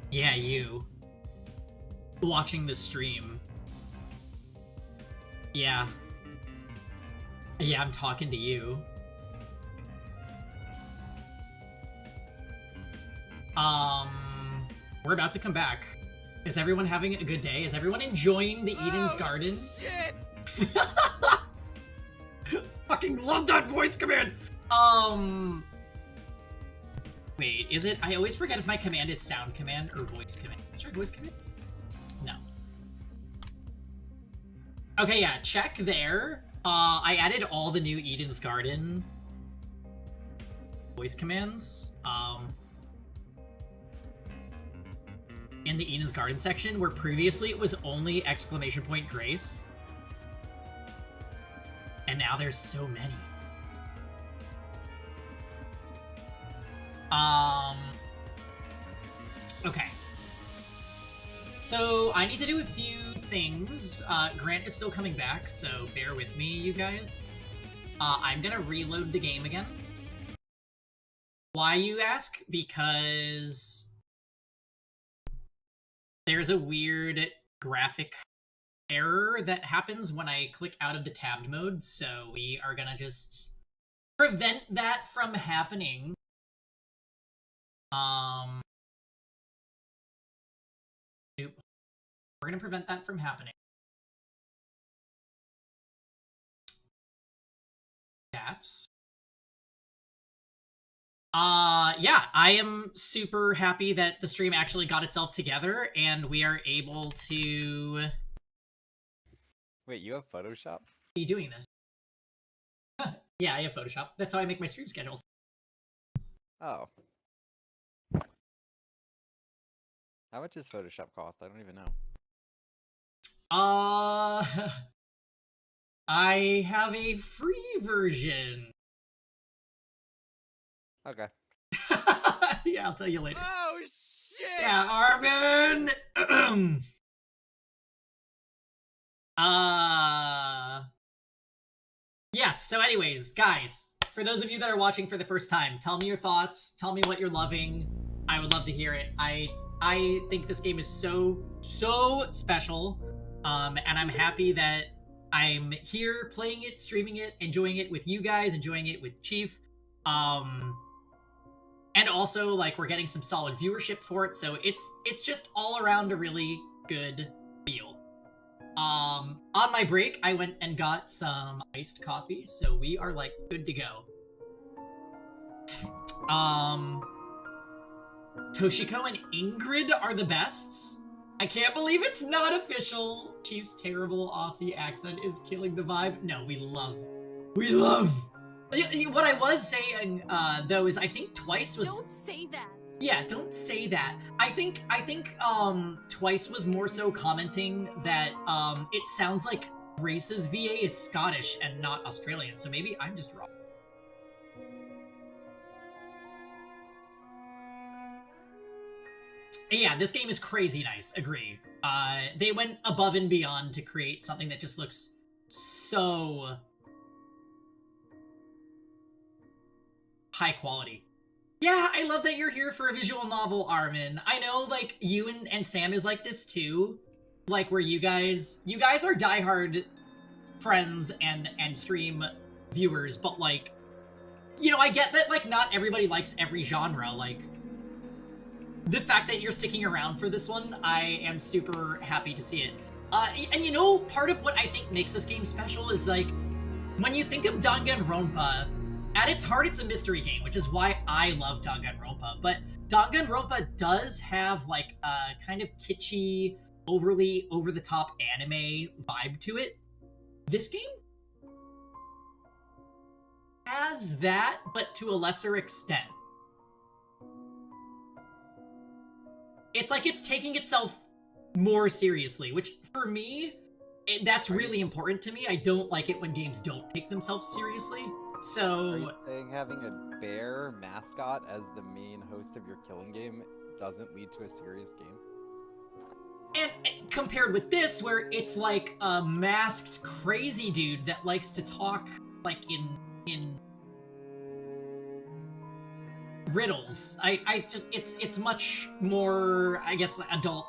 Yeah, you. Watching the stream. Yeah. Yeah, I'm talking to you. We're about to come back. Is everyone having a good day? Is everyone enjoying the Eden's Garden? Shit! Fucking love that voice command! Wait, is it? I always forget if my command is sound command or voice command. Is there voice commands? No. Okay, yeah, check there. I added all the new Eden's Garden voice commands. In the Eden's Garden section, where previously it was only ! Grace. And now there's so many. Okay. So, I need to do a few things. Grant is still coming back, so bear with me, you guys. I'm gonna reload the game again. Why, you ask? Because there's a weird graphic error that happens when I click out of the tabbed mode, so we are gonna just prevent that from happening. Nope. We're gonna prevent that from happening. That's... yeah, I am super happy that the stream actually got itself together, and we are able to... Wait, you have Photoshop? Be doing this. Yeah, I have Photoshop. That's how I make my stream schedules. Oh. How much does Photoshop cost? I don't even know. I have a free version. Okay. Yeah, I'll tell you later. Oh, shit! Yeah, Armin! Yes, so anyways, guys, for those of you that are watching for the first time, tell me your thoughts, tell me what you're loving. I would love to hear it. I think this game is so special, and I'm happy that I'm here playing it, streaming it, enjoying it with you guys, enjoying it with Chief, and also, like, we're getting some solid viewership for it, so it's just all around a really good deal. On my break, I went and got some iced coffee, so we are, like, good to go. Toshiko and Ingrid are the bests. I can't believe it's not official. Chief's terrible Aussie accent is killing the vibe. No, we love. What I was saying, though, is I think Twice was... Don't say that. Yeah, don't say that. I think, Twice was more so commenting that, it sounds like Grace's VA is Scottish and not Australian, so maybe I'm just wrong. Yeah, this game is crazy nice, agree. They went above and beyond to create something that just looks so high quality. Yeah, I love that you're here for a visual novel, Armin. I know, like, you and Sam is like this too. Like, where you guys are diehard friends and stream viewers, but, like, you know, I get that, like, not everybody likes every genre. Like, the fact that you're sticking around for this one, I am super happy to see it. And you know, part of what I think makes this game special is, like, when you think of Danganronpa, at its heart, it's a mystery game, which is why I love Danganronpa. But Danganronpa does have, like, a kind of kitschy, overly over-the-top anime vibe to it. This game has that, but to a lesser extent. It's like it's taking itself more seriously, which, for me, that's really important to me. I don't like it when games don't take themselves seriously. So... Are you saying having a bear mascot as the main host of your killing game doesn't lead to a serious game? And compared with this, where it's like a masked crazy dude that likes to talk, like, in riddles. I just it's much more, I guess, adult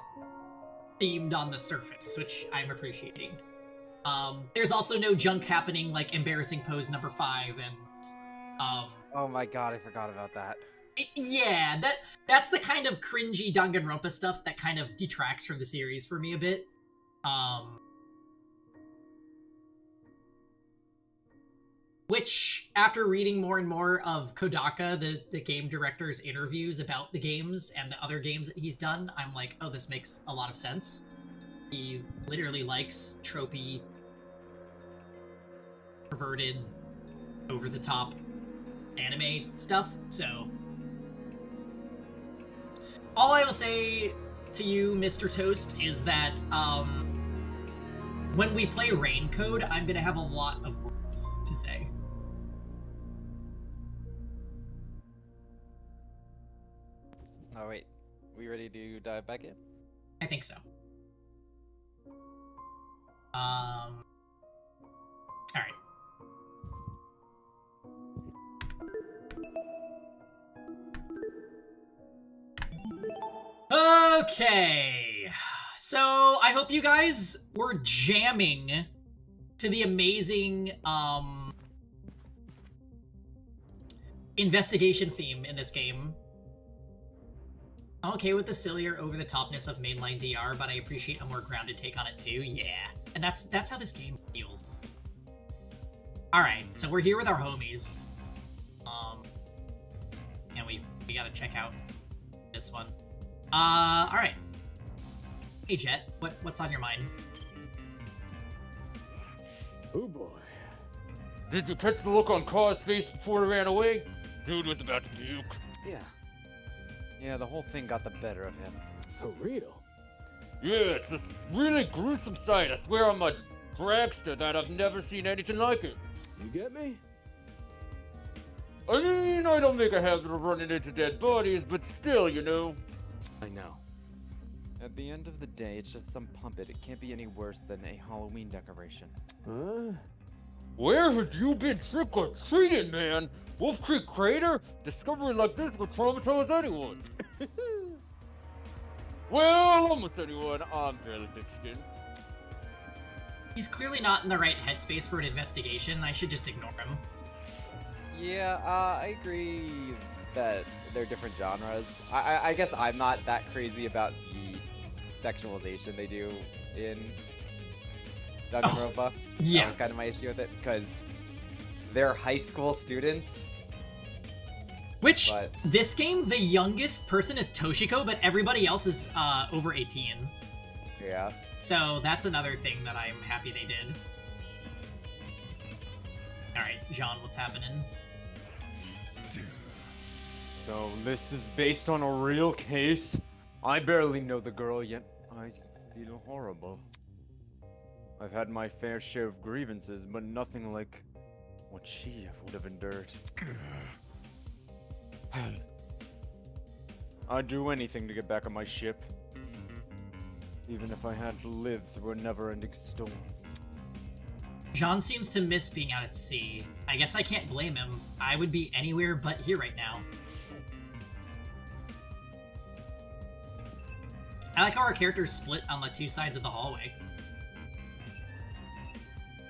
themed on the surface, which I'm appreciating. There's also no junk happening like embarrassing pose number 5 and Oh my god, I forgot about that. yeah, that's the kind of cringy Danganronpa stuff that kind of detracts from the series for me a bit. Which, after reading more and more of Kodaka, the game director's interviews about the games and the other games that he's done, I'm like, oh, this makes a lot of sense. He literally likes tropey, perverted, over-the-top anime stuff, so... All I will say to you, Mr. Toast, is that, when we play Rain Code, I'm gonna have a lot of words to say. Oh wait, we ready to dive back in? I think so. Alright. Okay. So, I hope you guys were jamming to the amazing, investigation theme in this game. I'm okay with the sillier over-the-topness of mainline DR, but I appreciate a more grounded take on it too. Yeah, and that's how this game feels. All right, so we're here with our homies, and we gotta check out this one. All right. Hey Jet, what's on your mind? Oh boy. Did you catch the look on Car's face before he ran away? Dude was about to puke. Yeah. Yeah, the whole thing got the better of him. For real? Yeah, it's a really gruesome sight. I swear on my dragster that I've never seen anything like it. You get me? I mean, I don't make a habit of running into dead bodies, but still, you know. I know. At the end of the day, it's just some puppet. It can't be any worse than a Halloween decoration. Huh? Where have you been trick-or-treating, man? Wolf Creek Crater? Discovery like this would traumatize anyone. Well, almost anyone. I'm fairly thick-skinned. He's clearly not in the right headspace for an investigation. I should just ignore him. Yeah, I agree that they're different genres. I guess I'm not that crazy about the sexualization they do in Danganronpa. Yeah. That was kind of my issue with it, because they're high school students. Which, this game, the youngest person is Toshiko, but everybody else is over 18. Yeah. So that's another thing that I'm happy they did. Alright, Jean, what's happening? So this is based on a real case? I barely know the girl, yet I feel horrible. I've had my fair share of grievances, but nothing like what she would have endured. I'd do anything to get back on my ship, even if I had to live through a never-ending storm. Jean seems to miss being out at sea. I guess I can't blame him. I would be anywhere but here right now. I like how our characters split on the two sides of the hallway.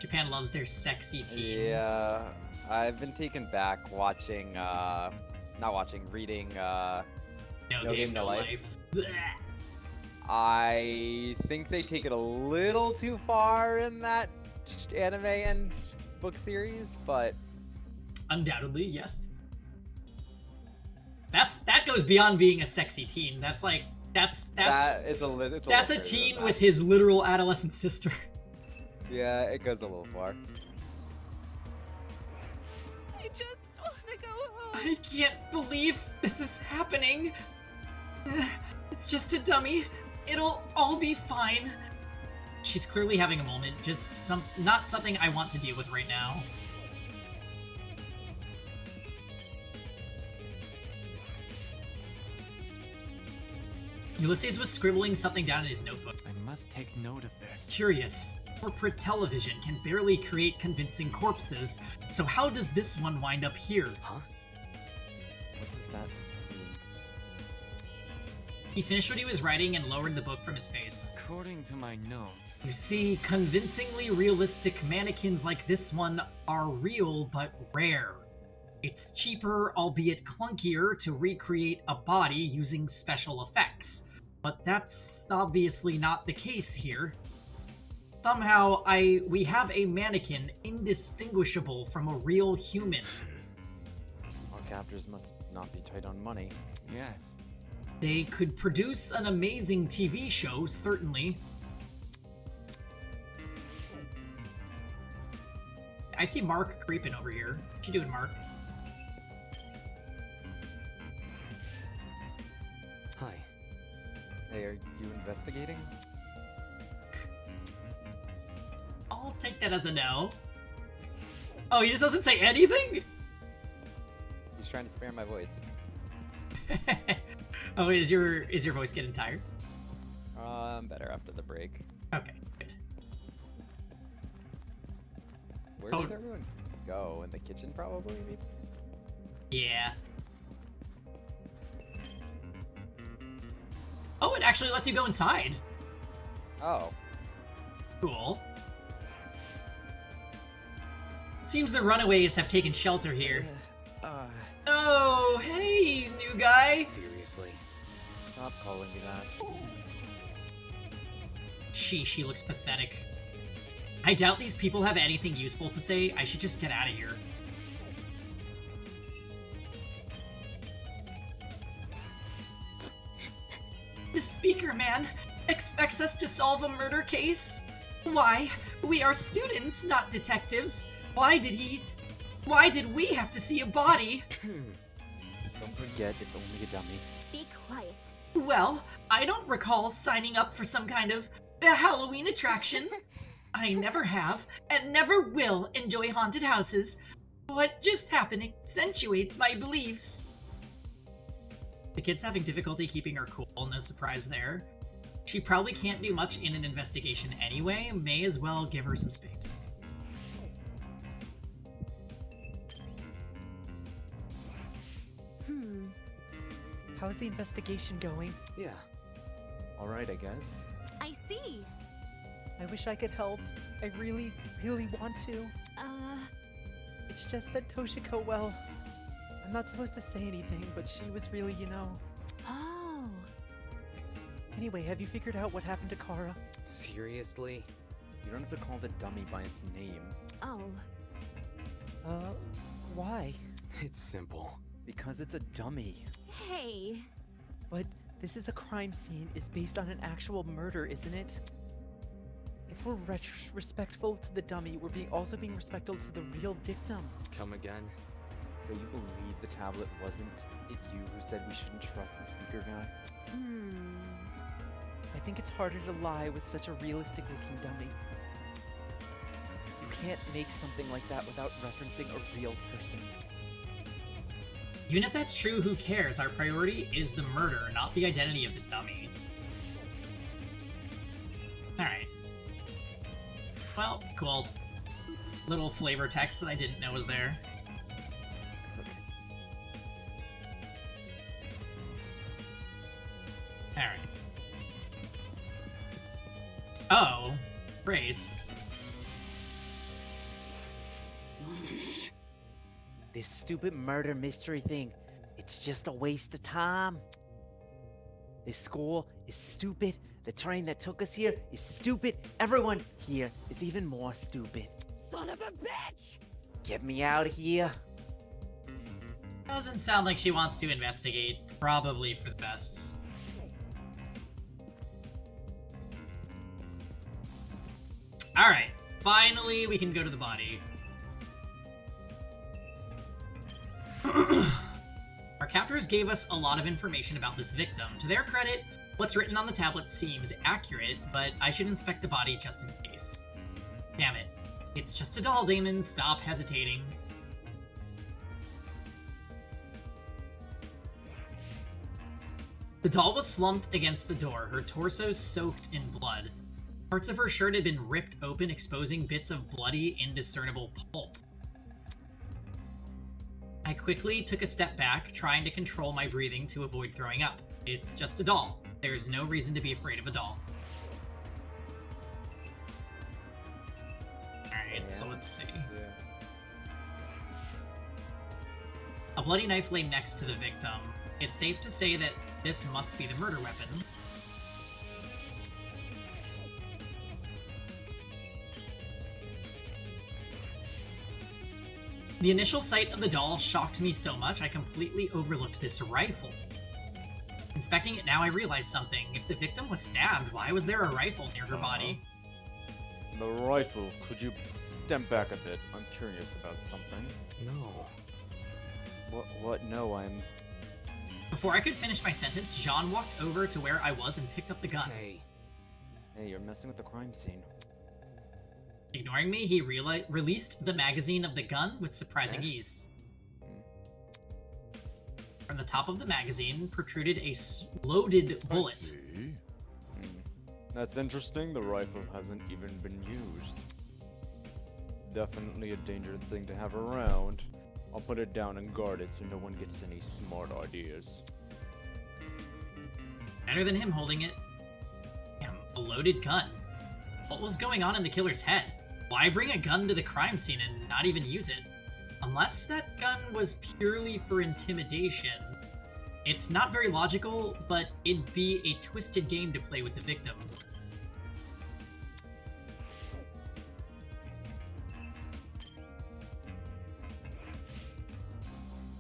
Japan loves their sexy teens. Yeah, I've been taken back watching, reading, No Game, No Life. I think they take it a little too far in that anime and book series, but... Undoubtedly, yes. That goes beyond being a sexy teen. That's like, that's a teen with his literal adolescent sister. Yeah, it goes a little far. I just want to go home. I can't believe this is happening. It's just a dummy. It'll all be fine. She's clearly having a moment, just not something I want to deal with right now. Ulysses was scribbling something down in his notebook. I must take note of this. Curious. Corporate television can barely create convincing corpses, so how does this one wind up here? Huh? What is that? He finished what he was writing and lowered the book from his face. According to my notes. You see, convincingly realistic mannequins like this one are real but rare. It's cheaper, albeit clunkier, to recreate a body using special effects. But that's obviously not the case here. Somehow, we have a mannequin indistinguishable from a real human. Our captors must not be tight on money. Yes. They could produce an amazing TV show, certainly. I see Mark creeping over here. What you doing, Mark? Hi. Hey, are you investigating? I'll take that as a no. Oh, he just doesn't say anything? He's trying to spare my voice. Oh, is your voice getting tired? Better after the break. Okay, good. Where did everyone go? In the kitchen, probably, maybe? Yeah. Oh, it actually lets you go inside. Oh. Cool. Seems the runaways have taken shelter here. Oh, hey, new guy. Seriously. Stop calling me that. She looks pathetic. I doubt these people have anything useful to say. I should just get out of here. The speaker man expects us to solve a murder case? Why? We are students, not detectives. Why did we have to see a body? Don't forget, it's only a dummy. Be quiet. Well, I don't recall signing up for some kind of Halloween attraction. I never have, and never will enjoy haunted houses. What just happened accentuates my beliefs. The kid's having difficulty keeping her cool, no surprise there. She probably can't do much in an investigation anyway, may as well give her some space. How's the investigation going? Yeah. Alright, I guess. I see. I wish I could help. I really, really want to. It's just that Toshiko, well, I'm not supposed to say anything, but she was really, Oh. Anyway, have you figured out what happened to Kara? Seriously? You don't have to call the dummy by its name. Oh. Why? It's simple. Because it's a dummy. Hey. But this is a crime scene. It's based on an actual murder, isn't it? If we're respectful to the dummy, we're also being respectful to the real victim. Come again? So you believe the tablet wasn't it you who said we shouldn't trust the speaker guy? I think it's harder to lie with such a realistic-looking dummy. You can't make something like that without referencing a real person. Even if that's true, who cares? Our priority is the murder, not the identity of the dummy. Alright. Well, cool. Little flavor text that I didn't know was there. Alright. Oh, Grace. This stupid murder mystery thing, it's just a waste of time. This school is stupid. The train that took us here is stupid. Everyone here is even more stupid. Son of a bitch! Get me out of here. Doesn't sound like she wants to investigate. Probably for the best. Alright, finally we can go to the body. Our captors gave us a lot of information about this victim. To their credit, what's written on the tablet seems accurate, but I should inspect the body just in case. Damn it. It's just a doll, Damon. Stop hesitating. The doll was slumped against the door, her torso soaked in blood. Parts of her shirt had been ripped open, exposing bits of bloody, indiscernible pulp. I quickly took a step back, trying to control my breathing to avoid throwing up. It's just a doll. There's no reason to be afraid of a doll. Alright, so let's see. A bloody knife lay next to the victim. It's safe to say that this must be the murder weapon. The initial sight of the doll shocked me so much I completely overlooked this rifle. Inspecting it now, I realized something. If the victim was stabbed, why was there a rifle near her body? The rifle. Could you step back a bit? I'm curious about something. No. What? No, I'm... Before I could finish my sentence, Jean walked over to where I was and picked up the gun. Hey, you're messing with the crime scene. Ignoring me, he released the magazine of the gun with surprising ease. From the top of the magazine protruded a loaded bullet. That's interesting. The rifle hasn't even been used. Definitely a dangerous thing to have around. I'll put it down and guard it so no one gets any smart ideas. Better than him holding it. Damn, a loaded gun. What was going on in the killer's head? Why bring a gun to the crime scene and not even use it? Unless that gun was purely for intimidation. It's not very logical, but it'd be a twisted game to play with the victim.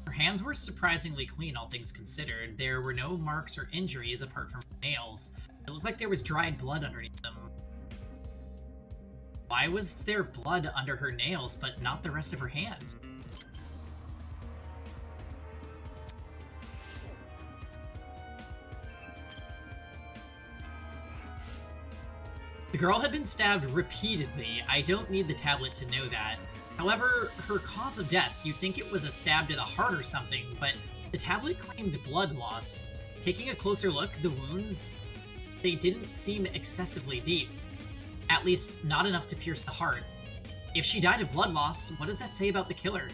Her hands were surprisingly clean, all things considered. There were no marks or injuries apart from her nails. It looked like there was dried blood underneath them. Why was there blood under her nails, but not the rest of her hand? The girl had been stabbed repeatedly. I don't need the tablet to know that. However, her cause of death, you'd think it was a stab to the heart or something, but the tablet claimed blood loss. Taking a closer look, the wounds, they didn't seem excessively deep. At least, not enough to pierce the heart. If she died of blood loss, what does that say about the killer?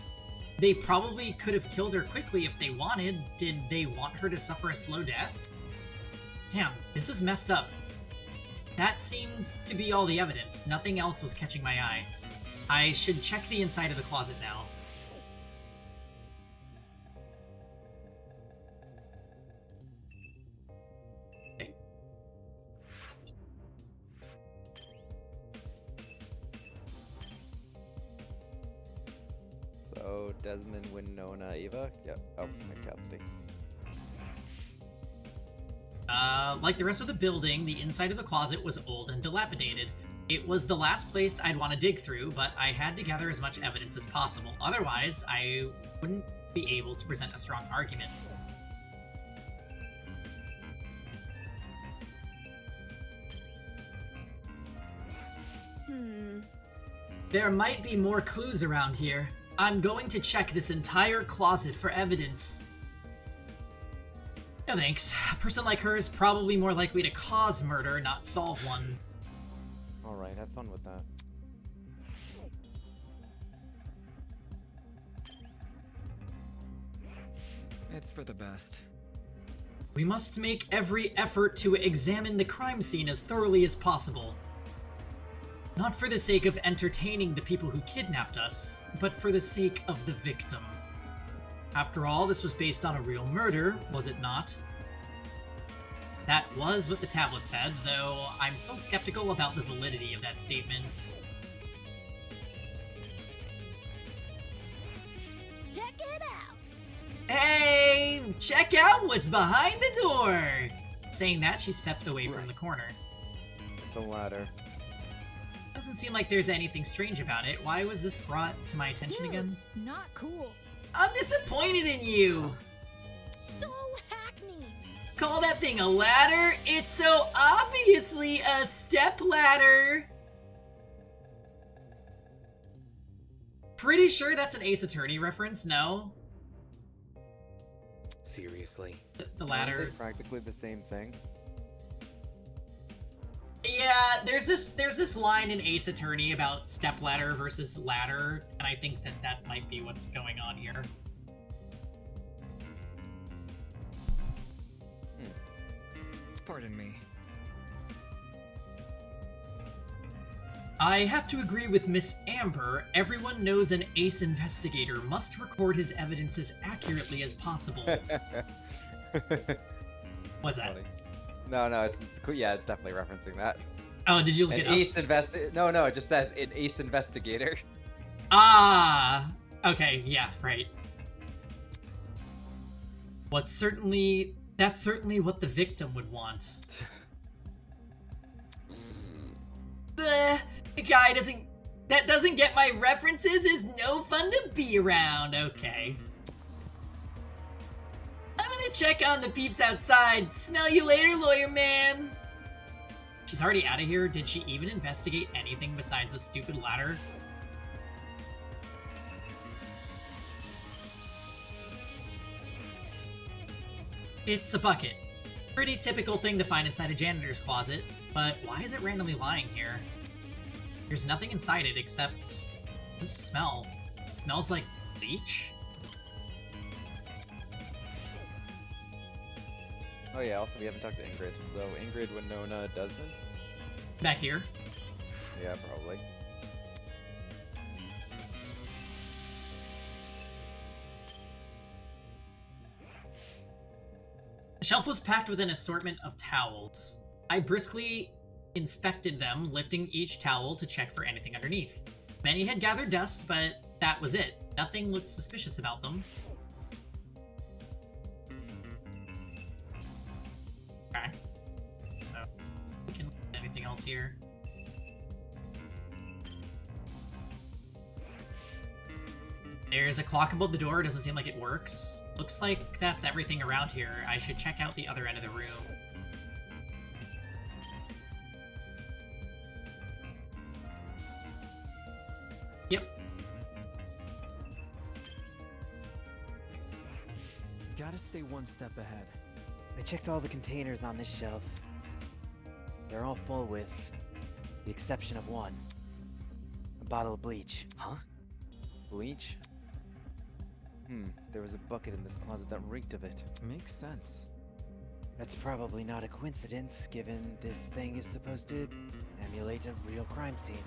They probably could have killed her quickly if they wanted. Did they want her to suffer a slow death? Damn, this is messed up. That seems to be all the evidence. Nothing else was catching my eye. I should check the inside of the closet now. Okay. So, Desmond, Winona, Eva? Yep. Oh, and Cassidy. Like the rest of the building, the inside of the closet was old and dilapidated. It was the last place I'd want to dig through, but I had to gather as much evidence as possible. Otherwise, I wouldn't be able to present a strong argument. There might be more clues around here. I'm going to check this entire closet for evidence. No thanks. A person like her is probably more likely to cause murder, not solve one. Alright, have fun with that. It's for the best. We must make every effort to examine the crime scene as thoroughly as possible. Not for the sake of entertaining the people who kidnapped us, but for the sake of the victim. After all, this was based on a real murder, was it not? That was what the tablet said, though I'm still skeptical about the validity of that statement. Check it out! Hey! Check out what's behind the door! Saying that, she stepped away from the corner. It's a ladder. Doesn't seem like there's anything strange about it. Why was this brought to my attention again? Not cool. I'm disappointed in you! So hackneyed! Call that thing a ladder? It's so obviously a step ladder! Pretty sure that's an Ace Attorney reference, no? Seriously? The ladder. Aren't they practically the same thing? Yeah, there's this line in Ace Attorney about stepladder versus ladder, and I think that might be what's going on here. Pardon me. I have to agree with Miss Amber. Everyone knows an ace investigator must record his evidence as accurately as possible. What's that? Funny. No, it's yeah, it's definitely referencing that. Oh, did you look An it up? No, it just says an ace investigator. Ah, okay, yeah, right. That's certainly what the victim would want. The guy that doesn't get my references is no fun to be around. Okay. I'm gonna check on the peeps outside. Smell you later, lawyer man. She's already out of here. Did she even investigate anything besides the stupid ladder? It's a bucket. Pretty typical thing to find inside a janitor's closet, but why is it randomly lying here? There's nothing inside it except... What does it smell? It smells like bleach? Oh yeah, also we haven't talked to Ingrid, so Ingrid Winona doesn't? Back here? Yeah, probably. The shelf was packed with an assortment of towels. I briskly inspected them, lifting each towel to check for anything underneath. Many had gathered dust, but that was it. Nothing looked suspicious about them. Okay. So, we can look at anything else here. There's a clock above the door. Doesn't seem like it works. Looks like that's everything around here. I should check out the other end of the room. Yep. Gotta stay one step ahead. I checked all the containers on this shelf. They're all full with the exception of one. A bottle of bleach. Huh? Bleach? There was a bucket in this closet that reeked of it. Makes sense. That's probably not a coincidence, given this thing is supposed to emulate a real crime scene.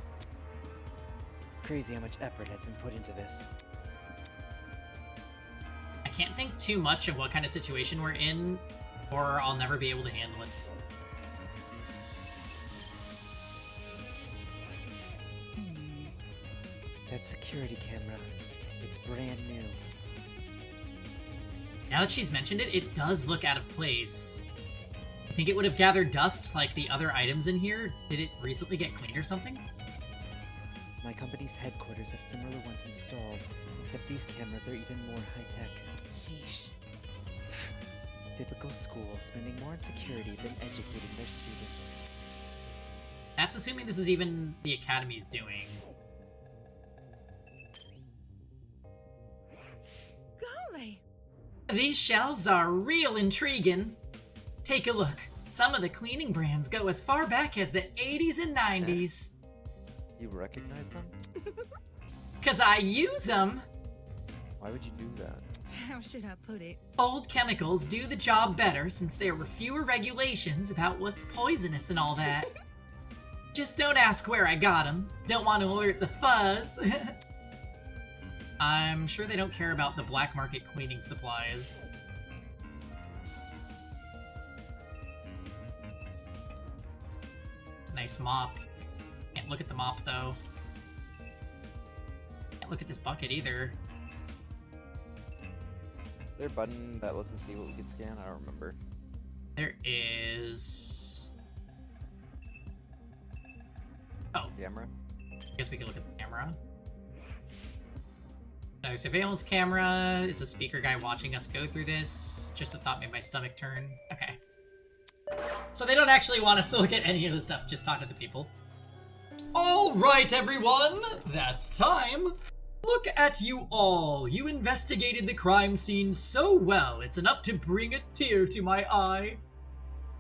It's crazy how much effort has been put into this. I can't think too much of what kind of situation we're in, or I'll never be able to handle it. That security camera, it's brand new. Now that she's mentioned it, it does look out of place. I think it would have gathered dust like the other items in here. Did it recently get cleaned or something? My company's headquarters have similar ones installed, except these cameras are even more high-tech. Sheesh. Typical school, spending more on security than educating their students. That's assuming this is even the Academy's doing. Golly! These shelves are real intriguing. Take a look. Some of the cleaning brands go as far back as the 80s and 90s. You recognize them? 'Cause I use them. Why would you do that? How should I put it? Old chemicals do the job better since there were fewer regulations about what's poisonous and all that. Just don't ask where I got them. Don't want to alert the fuzz. I'm sure they don't care about the black market cleaning supplies. Nice mop. Can't look at the mop though. Can't look at this bucket either. Is there a button that lets us see what we can scan? I don't remember. There is... Oh. Camera? I guess we could look at the camera. No surveillance camera. Is a speaker guy watching us go through this? Just a thought made my stomach turn. Okay. So they don't actually want us to look at any of the stuff, just talk to the people. Alright everyone, that's time! Look at you all! You investigated the crime scene so well, it's enough to bring a tear to my eye.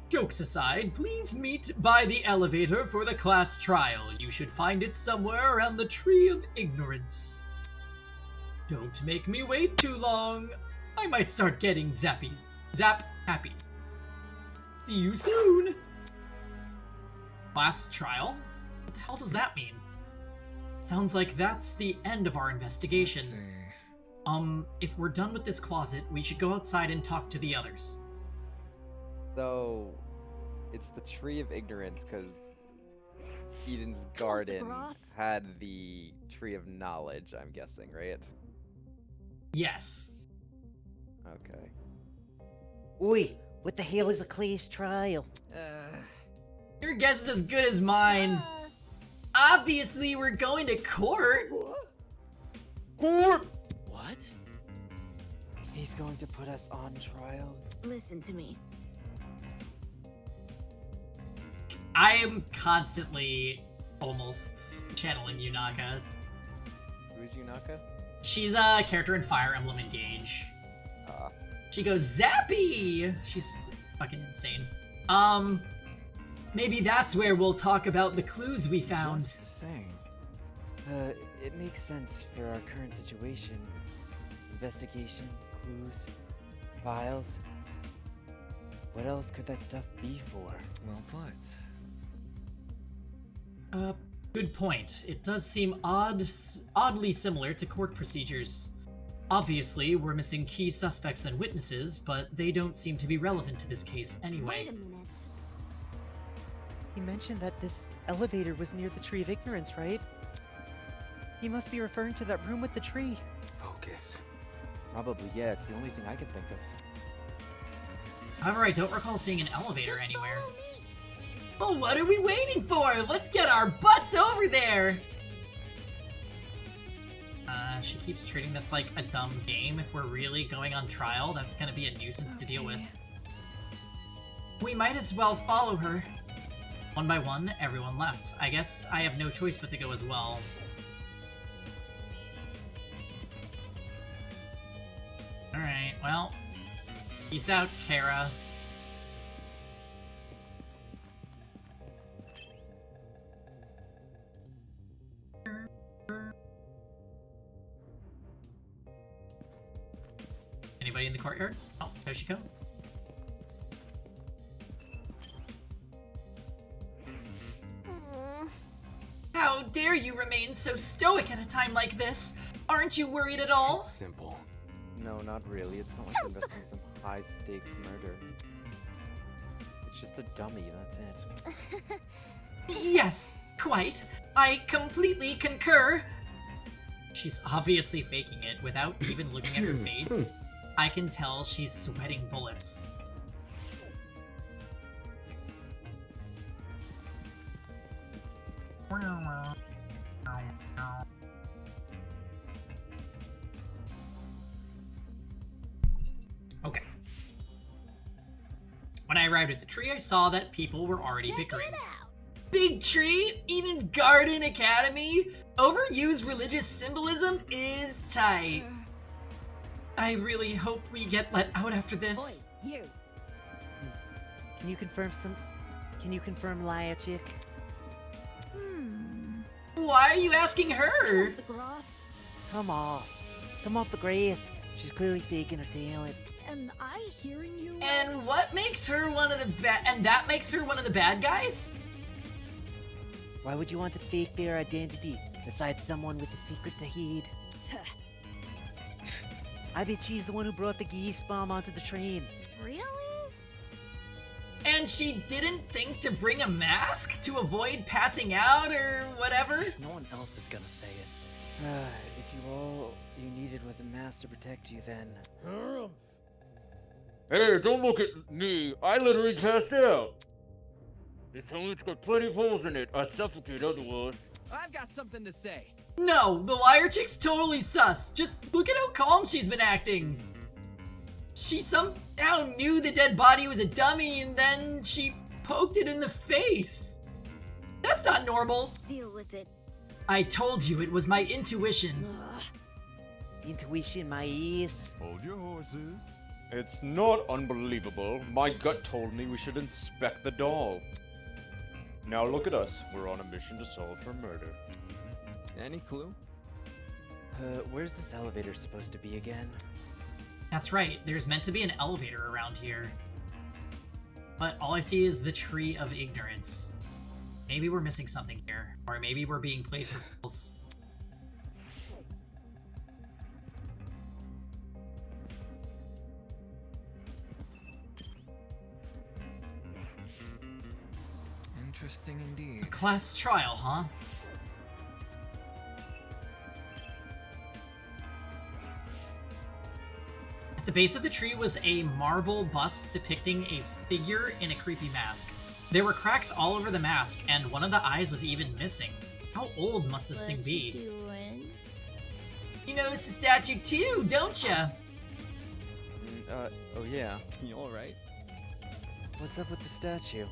Jokes aside, please meet by the elevator for the class trial. You should find it somewhere around the Tree of Ignorance. Don't make me wait too long. I might start getting zap happy. See you soon! Last trial? What the hell does that mean? Sounds like that's the end of our investigation. If we're done with this closet, we should go outside and talk to the others. So, it's the Tree of Ignorance, because Eden's Garden had the Tree of Knowledge, I'm guessing, right? Yes. Okay. Oi, what the hell is a class trial? Your guess is as good as mine. Obviously, we're going to court. Court? What? He's going to put us on trial? Listen to me. I am constantly almost channeling Yunaka. Who's Yunaka? She's a character in Fire Emblem Engage. She goes, Zappy! She's fucking insane. Maybe that's where we'll talk about the clues we found. Just the same. It makes sense for our current situation. Investigation, clues, files. What else could that stuff be for? Well put. Good point. It does seem oddly similar to court procedures. Obviously, we're missing key suspects and witnesses, but they don't seem to be relevant to this case anyway. Wait a minute. He mentioned that this elevator was near the Tree of Ignorance, right? He must be referring to that room with the tree. Focus. Probably, yeah. It's the only thing I can think of. However, I don't recall seeing an elevator anywhere. Well, what are we waiting for? Let's get our butts over there! She keeps treating this like a dumb game. If we're really going on trial, that's gonna be a nuisance to deal with. We might as well follow her. One by one, everyone left. I guess I have no choice but to go as well. Alright, well, peace out, Kara. Anybody in the courtyard? Oh, Toshiko. How dare you remain so stoic at a time like this? Aren't you worried at all? Simple. No, not really. It's not like we're investing some high-stakes murder. It's just a dummy, that's it. Yes, quite. I completely concur. She's obviously faking it without even looking at her face. I can tell she's sweating bullets. Okay. When I arrived at the tree, I saw that people were already bickering. Big tree? Eden's Garden Academy? Overused religious symbolism is tight. I really hope we get let out after this. Oi, you. Can you confirm liar chick? Why are you asking her? The grass. Come off the grass. She's clearly faking her talent. Am I hearing you? And what makes her one of the that makes her one of the bad guys? Why would you want to fake their identity besides someone with a secret to hide? I bet she's the one who brought the geese bomb onto the train. Really? And she didn't think to bring a mask to avoid passing out or whatever? No one else is gonna say it. If all you needed was a mask to protect you, then... Hey, don't look at me. I literally passed out. This helmet's got plenty of holes in it. I'd suffocate otherwise. I've got something to say. No, the liar chick's totally sus. Just look at how calm she's been acting. She somehow knew the dead body was a dummy and then she poked it in the face. That's not normal. Deal with it. I told you it was my intuition. Intuition, my ass. Hold your horses. It's not unbelievable. My gut told me we should inspect the doll. Now look at us. We're on a mission to solve her murder. Any clue? Where's this elevator supposed to be again? That's right, there's meant to be an elevator around here. but all I see is the Tree of Ignorance. Maybe we're missing something here, or maybe we're being played for fools. Interesting indeed. A class trial, huh? At the base of the tree was a marble bust depicting a figure in a creepy mask. There were cracks all over the mask, and one of the eyes was even missing. How old must this thing be? Doing? You notice the statue too, don't ya? Oh yeah. You alright? What's up with the statue?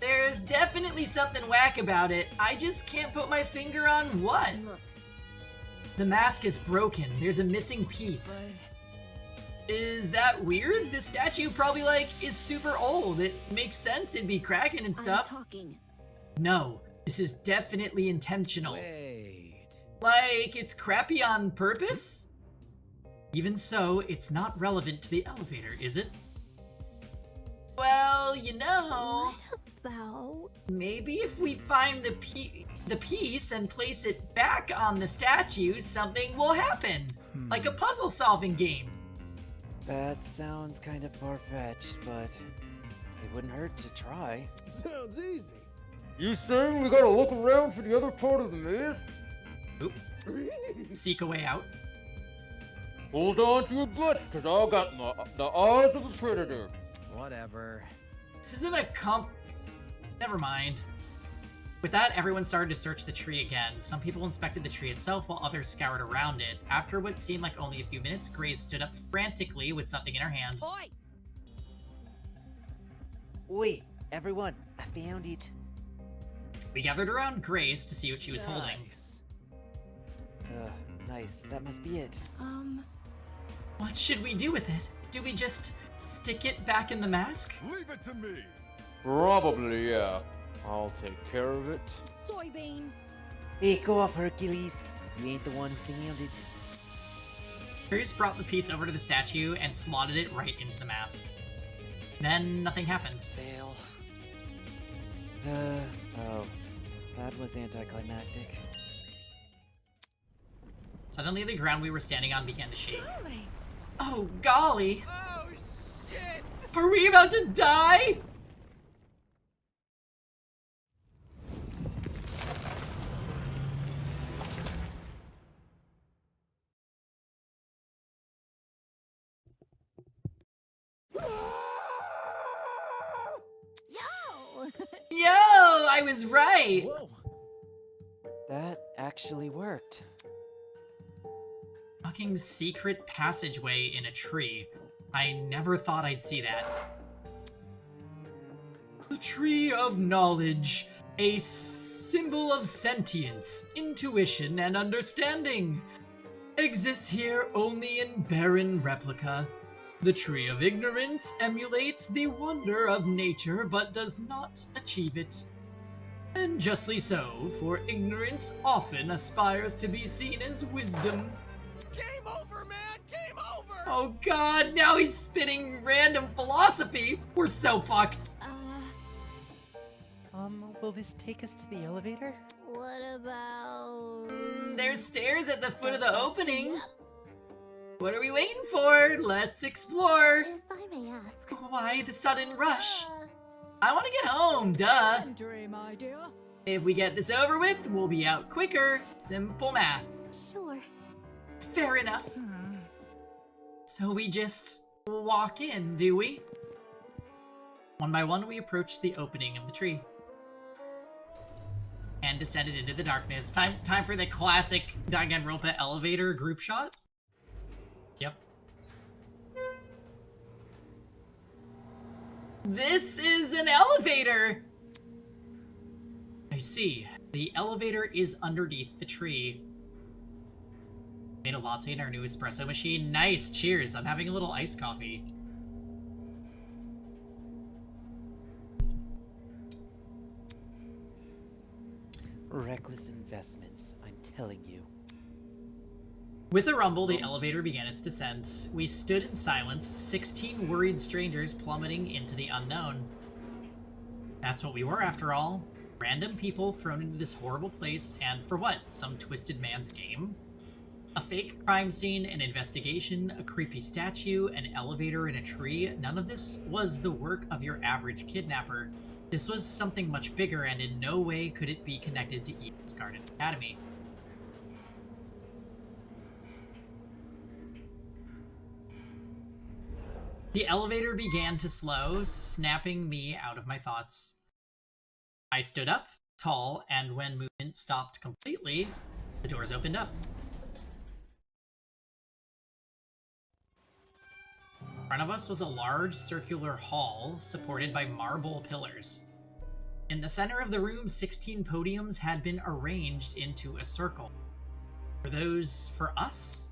There's definitely something whack about it. I just can't put my finger on what. Look. The mask is broken. There's a missing piece. Is that weird? The statue probably, like, is super old. It makes sense it'd be cracking and stuff. I'm talking. No, this is definitely intentional. Wait. Like, it's crappy on purpose? Even so, it's not relevant to the elevator, is it? Well, you know... What about... Maybe if we find the piece and place it back on the statue, something will happen. Like a puzzle-solving game. That sounds kind of far-fetched, but it wouldn't hurt to try. Sounds easy. You saying we gotta look around for the other part of the maze? Oop. Seek a way out. Hold on to your butts, cause I got the eyes of a predator. Whatever. This isn't a Never mind. With that, everyone started to search the tree again. Some people inspected the tree itself while others scoured around it. After what seemed like only a few minutes, Grace stood up frantically with something in her hand. Oi! Oi, everyone, I found it. We gathered around Grace to see what she was holding. Nice. That must be it. What should we do with it? Do we just stick it back in the mask? Leave it to me. Probably, yeah. I'll take care of it. Soybean. Hey, go off, Hercules. You ain't the one who found it. Grace brought the piece over to the statue and slotted it right into the mask. Then nothing happened. Fail. Oh. That was anticlimactic. Suddenly the ground we were standing on began to shake. Oh, golly! Oh, shit! Are we about to die? Yo, I was right! Whoa. That actually worked. Fucking secret passageway in a tree. I never thought I'd see that. The Tree of Knowledge. A symbol of sentience, intuition, and understanding. Exists here only in barren replica. The Tree of Ignorance emulates the wonder of nature but does not achieve it. And justly so, for ignorance often aspires to be seen as wisdom. Game over, man! Game over! Oh god, now he's spitting random philosophy! We're so fucked! Will this take us to the elevator? What about... There's stairs at the foot of the opening! What are we waiting for? Let's explore! If I may ask... Why the sudden rush? I want to get home, duh! Dream idea. If we get this over with, we'll be out quicker. Simple math. Sure. Fair enough. So we just walk in, do we? One by one, we approached the opening of the tree. And descended into the darkness. Time for the classic Danganronpa elevator group shot. Yep. This is an elevator! I see. The elevator is underneath the tree. Made a latte in our new espresso machine. Nice, cheers. I'm having a little iced coffee. Reckless investments, I'm telling you. With a rumble, the elevator began its descent. We stood in silence, 16 worried strangers plummeting into the unknown. That's what we were, after all. Random people thrown into this horrible place, and for what? Some twisted man's game? A fake crime scene, an investigation, a creepy statue, an elevator in a tree. None of this was the work of your average kidnapper. This was something much bigger, and in no way could it be connected to Eden's Garden Academy. The elevator began to slow, snapping me out of my thoughts. I stood up, tall, and when movement stopped completely, the doors opened up. In front of us was a large circular hall supported by marble pillars. In the center of the room, 16 podiums had been arranged into a circle. Were those for us?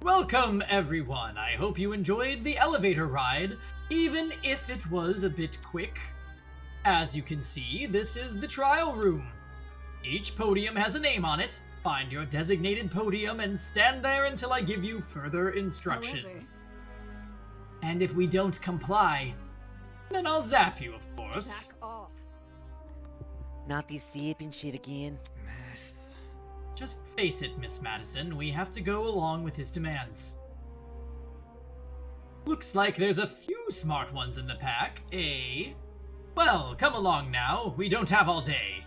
Welcome, everyone. I hope you enjoyed the elevator ride, even if it was a bit quick. As you can see, this is the trial room. Each podium has a name on it. Find your designated podium and stand there until I give you further instructions. And if we don't comply, then I'll zap you, of course. Back off. Not this zapping shit again. Just face it, Miss Madison, we have to go along with his demands. Looks like there's a few smart ones in the pack, eh? Well, come along now, we don't have all day.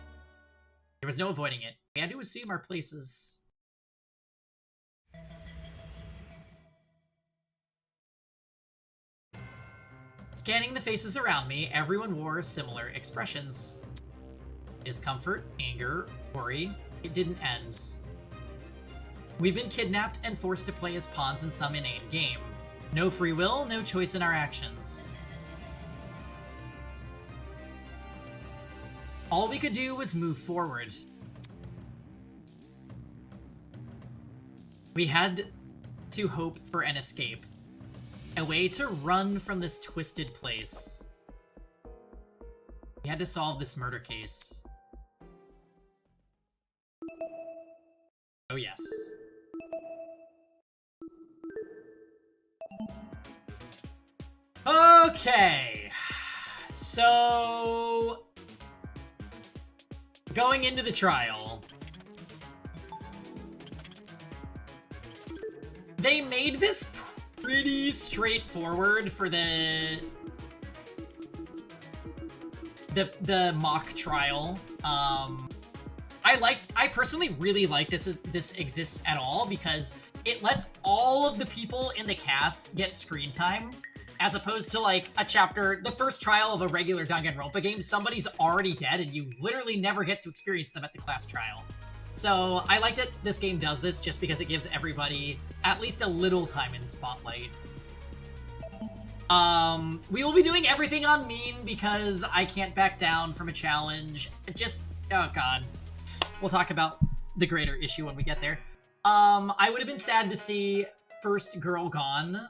There was no avoiding it. We had to assume our places. Scanning the faces around me, everyone wore similar expressions. Discomfort, anger, worry. It didn't end. We've been kidnapped and forced to play as pawns in some inane game. No free will, no choice in our actions. All we could do was move forward. We had to hope for an escape. A way to run from this twisted place. We had to solve this murder case. Oh yes. Okay. So... going into the trial, they made this pretty straightforward for the mock trial. I personally really like this exists at all because it lets all of the people in the cast get screen time. As opposed to like a chapter, the first trial of a regular Danganronpa game, somebody's already dead and you literally never get to experience them at the class trial. So I like that this game does this just because it gives everybody at least a little time in the spotlight. We will be doing everything on mean because I can't back down from a challenge. Oh god. We'll talk about the greater issue when we get there. I would have been sad to see first girl gone.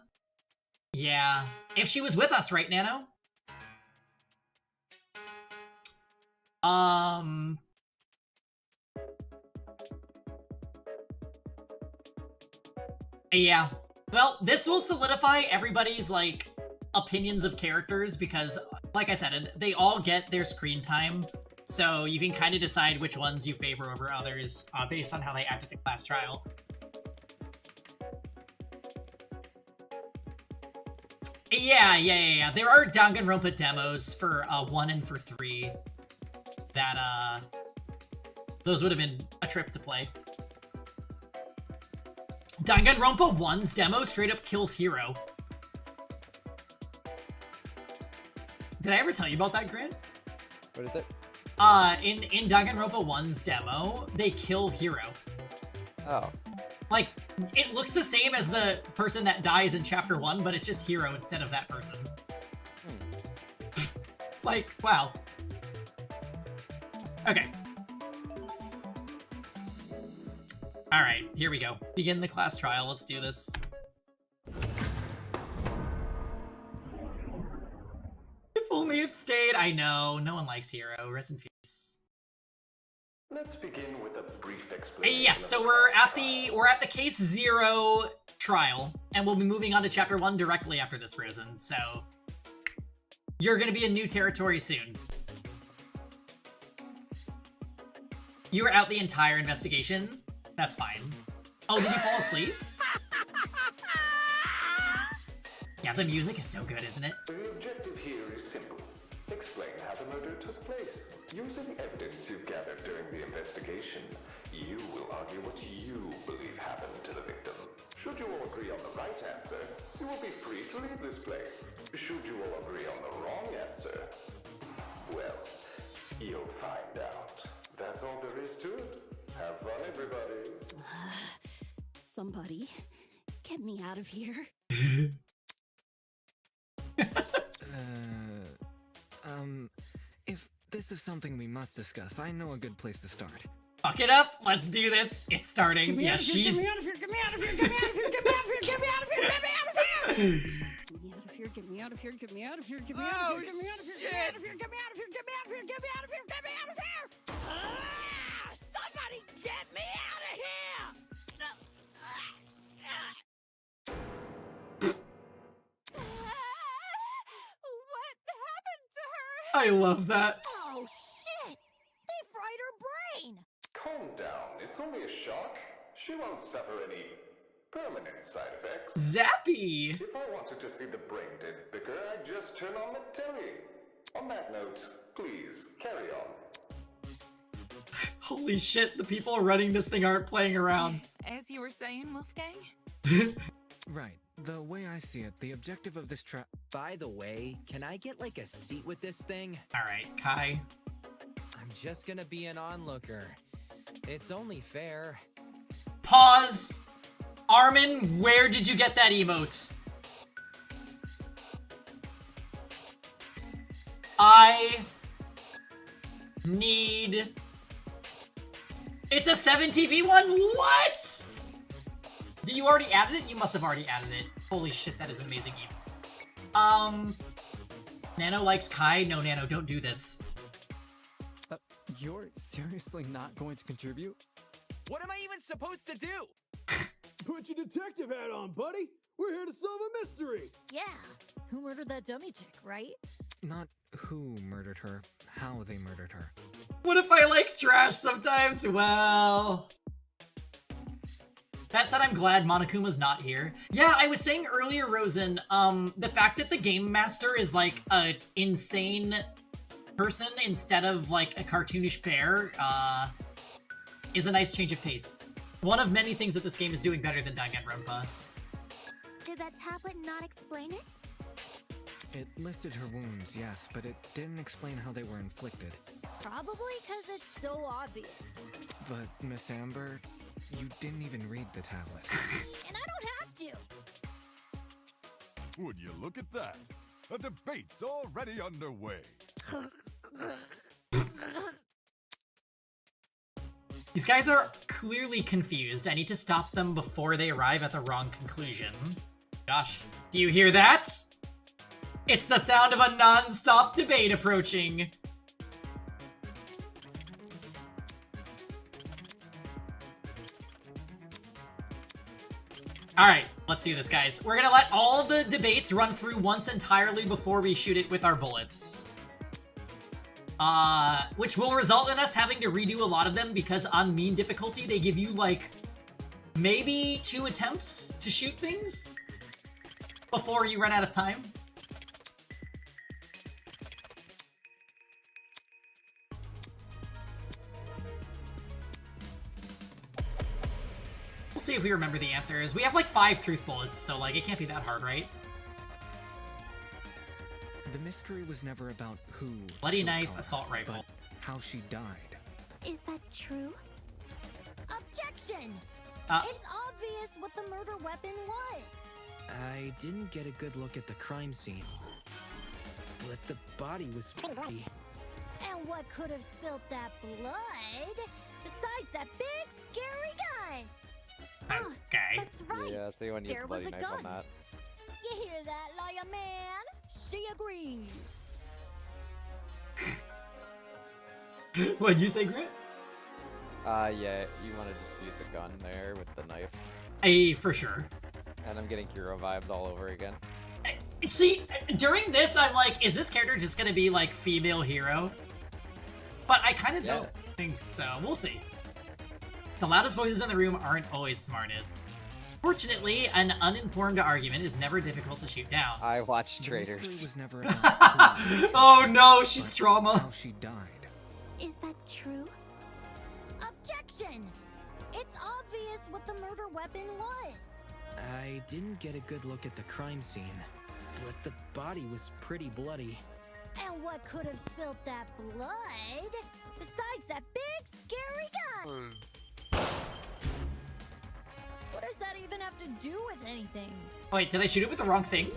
Yeah. If she was with us, right, Nano? Yeah. Well, this will solidify everybody's, like, opinions of characters because, like I said, they all get their screen time. So you can kind of decide which ones you favor over others based on how they act at the class trial. Yeah. There are Danganronpa demos for 1 and for 3 that, those would have been a trip to play. Danganronpa 1's demo straight up kills Hero. Did I ever tell you about that, Grant? What is it? In Danganronpa 1's demo, they kill Hero. Oh. Like, it looks the same as the person that dies in Chapter 1, but it's just Hero instead of that person. It's like, wow. Okay. Alright, here we go. Begin the class trial, let's do this. If only it stayed. I know, no one likes Hero. Rest in peace. Let's begin with a brief explanation. Yes, so we're at the case 0 trial, and we'll be moving on to chapter 1 directly after this, Frozen. So you're gonna be in new territory soon. You were out the entire investigation? That's fine. Oh, did you fall asleep? Yeah, the music is so good, isn't it? The objective here is simple. Explain how the murder took place. Using evidence you've gathered during the investigation, you will argue what you believe happened to the victim. Should you all agree on the right answer, you will be free to leave this place. Should you all agree on the wrong answer, well, you'll find out. That's all there is to it. Have fun, everybody. Somebody, get me out of here. If this is something we must discuss, I know a good place to start. Fuck it up. Let's do this. It's starting. Yeah, she's. Get me out of here! Get me out of here! Get me out of here! Get me out of here! Get me out of here! Get me out of here! Get me out of here! Get me out of here! Get me out of here! Get me out of here! Get me out of here! Get me out of here! Get me out of here! Get me out of here! Get me out of here! Somebody get me out of here! What happened to her? I love that. Oh shit! They fried her brain! Calm down. It's only a shock. She won't suffer any permanent side effects. Zappy! If I wanted to see the brain dead bicker, I'd just turn on the telly. On that note, please, carry on. Holy shit, the people running this thing aren't playing around. As you were saying, Wolfgang? Right. The way I see it, the objective of this trap. By the way, can I get like a seat with this thing? Alright, Kai. I'm just gonna be an onlooker. It's only fair. Pause! Armin, where did you get that emote? I need... It's a 7TV one? What? Did you already added it? You must have already added it. Holy shit, that is amazing. Nano likes Kai. No, Nano, don't do this. You're seriously not going to contribute? What am I even supposed to do? Put your detective hat on, buddy. We're here to solve a mystery. Yeah. Who murdered that dummy chick, right? Not who murdered her, how they murdered her. What if I like trash sometimes? Well... That said, I'm glad Monokuma's not here. Yeah, I was saying earlier, Rosen, the fact that the Game Master is like an insane person instead of like a cartoonish bear, is a nice change of pace. One of many things that this game is doing better than Danganronpa. Did that tablet not explain it? It listed her wounds, yes, but it didn't explain how they were inflicted. Probably because it's so obvious. But, Miss Amber, you didn't even read the tablet. And I don't have to! Would you look at that? A debate's already underway. These guys are clearly confused. I need to stop them before they arrive at the wrong conclusion. Gosh, do you hear that? It's the sound of a non-stop debate approaching. Alright, let's do this, guys. We're gonna let all the debates run through once entirely before we shoot it with our bullets. Which will result in us having to redo a lot of them because on mean difficulty, they give you, like, maybe 2 attempts to shoot things before you run out of time. We'll see if we remember the answers. We have like 5 truth bullets, so like it can't be that hard, right? The mystery was never about who. Bloody knife, assault rifle. How she died. Is that true? Objection! It's obvious what the murder weapon was. I didn't get a good look at the crime scene. But the body was pretty. And what could have spilt that blood? Besides that big, scary gun! Okay. That's right. Yeah, see when you There was a bloody knife on gun. that. You hear that, lawyer man? She agrees. What'd you say, Grant? Yeah, you want to dispute the gun there with the knife. For sure. And I'm getting Kiro vibes all over again. See, during this, I'm like, is this character just gonna be like female hero? But I kind of don't think so. We'll see. The loudest voices in the room aren't always smartest. Fortunately, an uninformed argument is never difficult to shoot down. I watched Traitors. Was never about oh no, she's trauma. How she died. Is that true? Objection! It's obvious what the murder weapon was. I didn't get a good look at the crime scene, but the body was pretty bloody. And what could have spilled that blood besides that big scary gun? What does that even have to do with anything? Wait, did I shoot it with the wrong thing?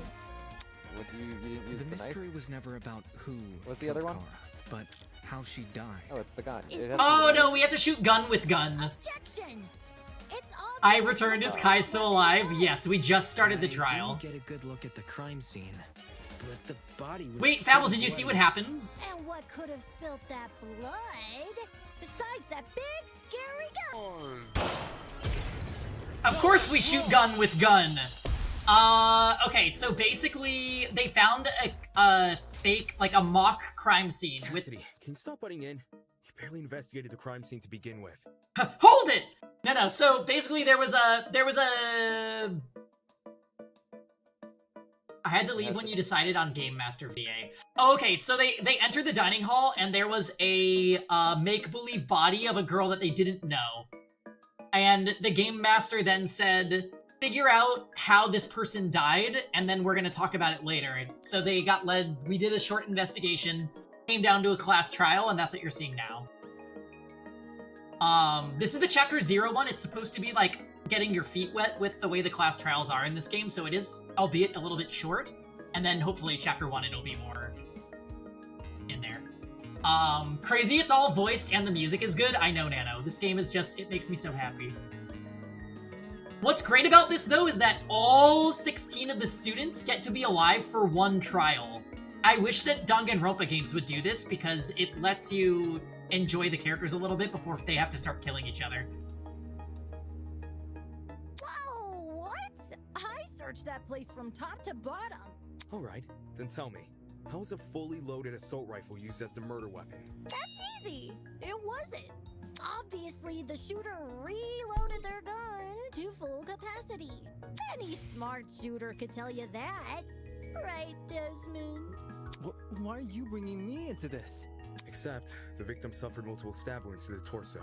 What do you use The the mystery knife? was never about who What's the other one? Kara, but how she died. Oh, it's the gun. Oh no, we have to shoot gun with gun. Objection! It's obvious. I returned. Is Kai still alive? Yes, we just started the trial. I didn't get a good look at the crime scene, but the body was Wait, Fabbles, did you see what happens? And what could have spilled that blood besides that big scary gun? Of course we shoot gun with gun. Okay, so basically they found a fake, like a mock crime scene with... Cassidy, can you stop butting in? You barely investigated the crime scene to begin with. Hold it! No, so basically there was a... I had to leave when you decided on Game Master VA. Oh, okay, so they entered the dining hall and there was a make-believe body of a girl that they didn't know. And the Game Master then said, figure out how this person died, and then we're gonna talk about it later. And so they got led, we did a short investigation, came down to a class trial, and that's what you're seeing now. This is the Chapter 0 one. It's supposed to be like getting your feet wet with the way the class trials are in this game, so it is, albeit a little bit short. And then hopefully Chapter 1 it'll be more in there. Crazy it's all voiced and the music is good. I know, Nano. This game is just, it makes me so happy. What's great about this, though, is that all 16 of the students get to be alive for one trial. I wish that Danganronpa games would do this because it lets you enjoy the characters a little bit before they have to start killing each other. Whoa, what? I searched that place from top to bottom. Alright, then tell me, how was a fully loaded assault rifle used as the murder weapon? That's easy. It wasn't. Obviously, the shooter reloaded their gun to full capacity. Any smart shooter could tell you that. Right, Desmond? Why are you bringing me into this? Except, the victim suffered multiple stab wounds to the torso.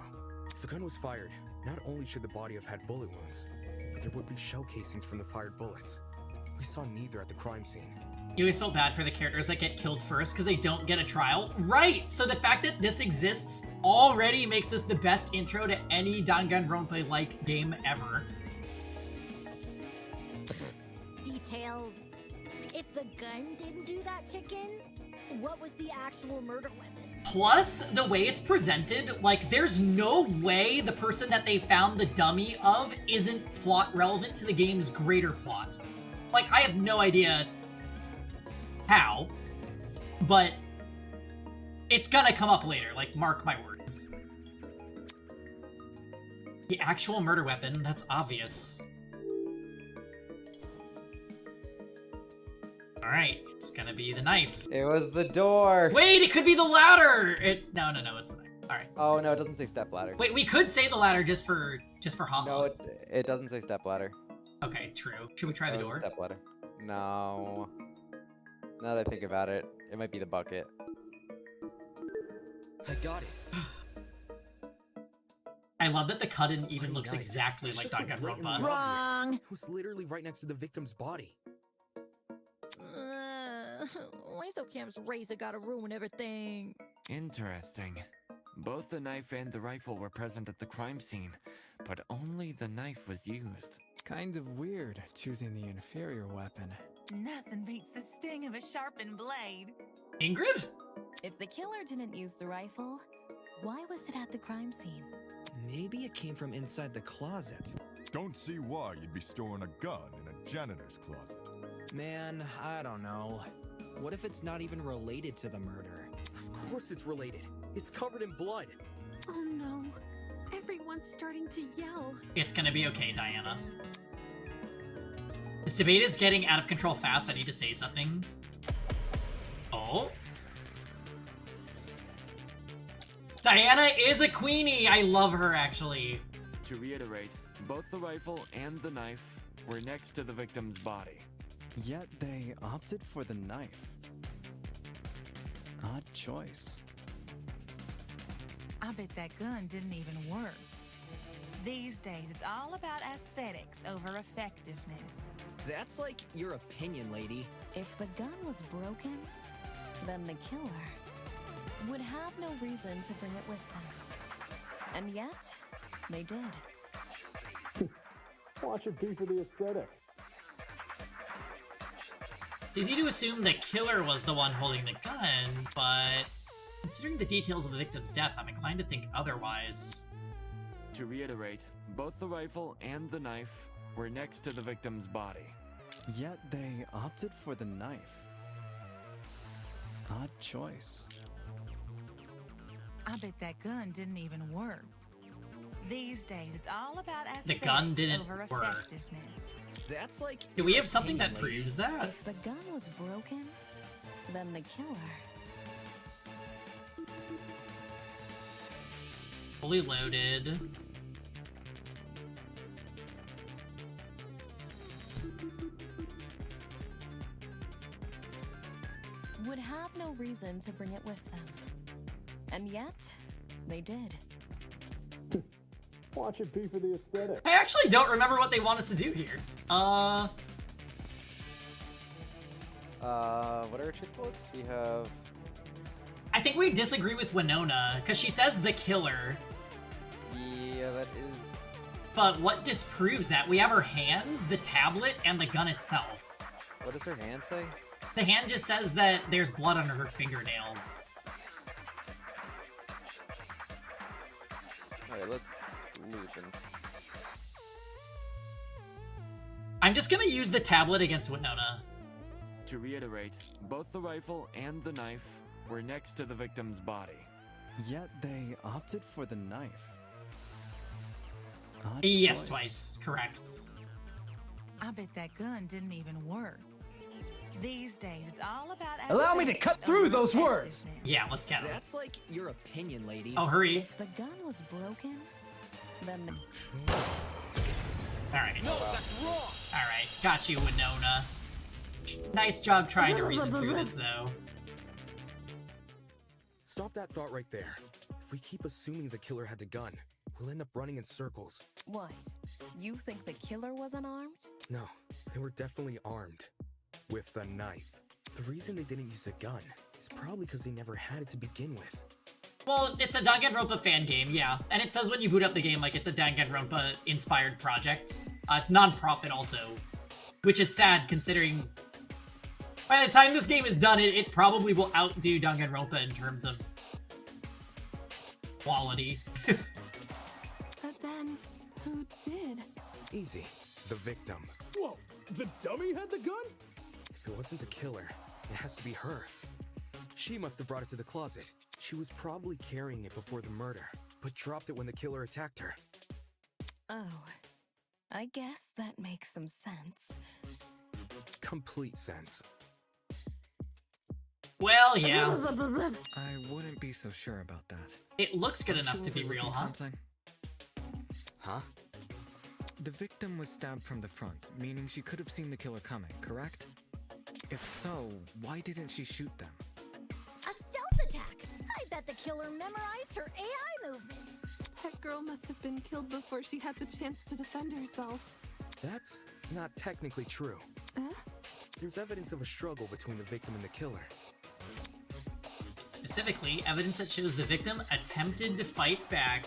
If the gun was fired, not only should the body have had bullet wounds, but there would be shell casings from the fired bullets. We saw neither at the crime scene. You always felt bad for the characters that get killed first because they don't get a trial. Right! So the fact that this exists already makes this the best intro to any Danganronpa-like game ever. Details. If the gun didn't do that chicken, what was the actual murder weapon? Plus, the way it's presented, like, there's no way the person that they found the dummy of isn't plot relevant to the game's greater plot. Like, I have no idea how, but it's gonna come up later, like, mark my words. The actual murder weapon, that's obvious. Alright, it's gonna be the knife. It was the door. Wait, it could be the ladder! No, it's the knife. Alright. Oh no, it doesn't say step ladder. Wait, we could say the ladder just for ha-has. No, it doesn't say step ladder. Okay, true. Should we try the door? Step ladder. No. Now that I think about it, it might be the bucket. I got it. I love that the cut-in even looks exactly like Danganronpa. Wrong. It was literally right next to the victim's body. Why so Camp's razor gotta ruin everything? Interesting. Both the knife and the rifle were present at the crime scene, but only the knife was used. Kind of weird, choosing the inferior weapon. Nothing beats the sting of a sharpened blade. Ingrid? If the killer didn't use the rifle, why was it at the crime scene? Maybe it came from inside the closet. Don't see why you'd be storing a gun in a janitor's closet. Man, I don't know. What if it's not even related to the murder? Of course it's related. It's covered in blood. Oh no. Everyone's starting to yell. It's gonna be okay, Diana. This debate is getting out of control fast. I need to say something. Oh. Diana is a queenie. I love her, actually. To reiterate, both the rifle and the knife were next to the victim's body. Yet they opted for the knife. Odd choice. I bet that gun didn't even work. These days, it's all about aesthetics over effectiveness. That's like your opinion, lady. If the gun was broken, then the killer would have no reason to bring it with them. And yet, they did. Watch it be for the aesthetic. It's easy to assume the killer was the one holding the gun, but considering the details of the victim's death, I'm inclined to think otherwise. To reiterate, both the rifle and the knife were next to the victim's body. Yet they opted for the knife. Odd choice. I bet that gun didn't even work. These days, it's all about aesthetics The gun didn't over work. effectiveness. That's like. Do we have something that proves that? If the gun was broken, then the killer. Fully loaded. Would have no reason to bring it with them. And yet, they did. Watch it be for the aesthetic. I actually don't remember what they want us to do here. What are our trick bullets? We have... I think we disagree with Winona, because she says the killer. Yeah, that is... But what disproves that? We have her hands, the tablet, and the gun itself. What does her hand say? The hand just says that there's blood under her fingernails. Alright, let's loosen. I'm just gonna use the tablet against Winona. To reiterate, both the rifle and the knife were next to the victim's body. Yet they opted for the knife. Odd Yes, choice. twice. Correct. I bet that gun didn't even work. These days, it's all about Allow me to aesthetics cut through over those words. effectiveness. Yeah, let's get him. That's like your opinion, lady. Oh, hurry. If the gun was broken, then the... Alright. No, that's wrong. Alright, got you, Winona. Nice job trying to reason through this, though. Stop that thought right there. If we keep assuming the killer had the gun, we'll end up running in circles. What? You think the killer was unarmed? No, they were definitely armed. With a knife. The reason they didn't use a gun is probably because they never had it to begin with. Well, it's a Danganronpa fan game, yeah. And it says when you boot up the game, like, it's a Danganronpa-inspired project. It's non-profit also. Which is sad, considering... By the time this game is done, it probably will outdo Danganronpa in terms of... quality. But then, who did? Easy. The victim. Whoa, the dummy had the gun? If it wasn't the killer, it has to be her. She must have brought it to the closet. She was probably carrying it before the murder, but dropped it when the killer attacked her. Oh, I guess that makes some sense. Complete sense. Well, yeah. I wouldn't be so sure about that. It looks good Aren't enough you to be real, overlooking huh? Something? Huh? The victim was stabbed from the front, meaning she could have seen the killer coming, correct? If so, why didn't she shoot them? A stealth attack! I bet the killer memorized her AI movements. That girl must have been killed before she had the chance to defend herself. That's not technically true. There's evidence of a struggle between the victim and the killer. Specifically, evidence that shows the victim attempted to fight back.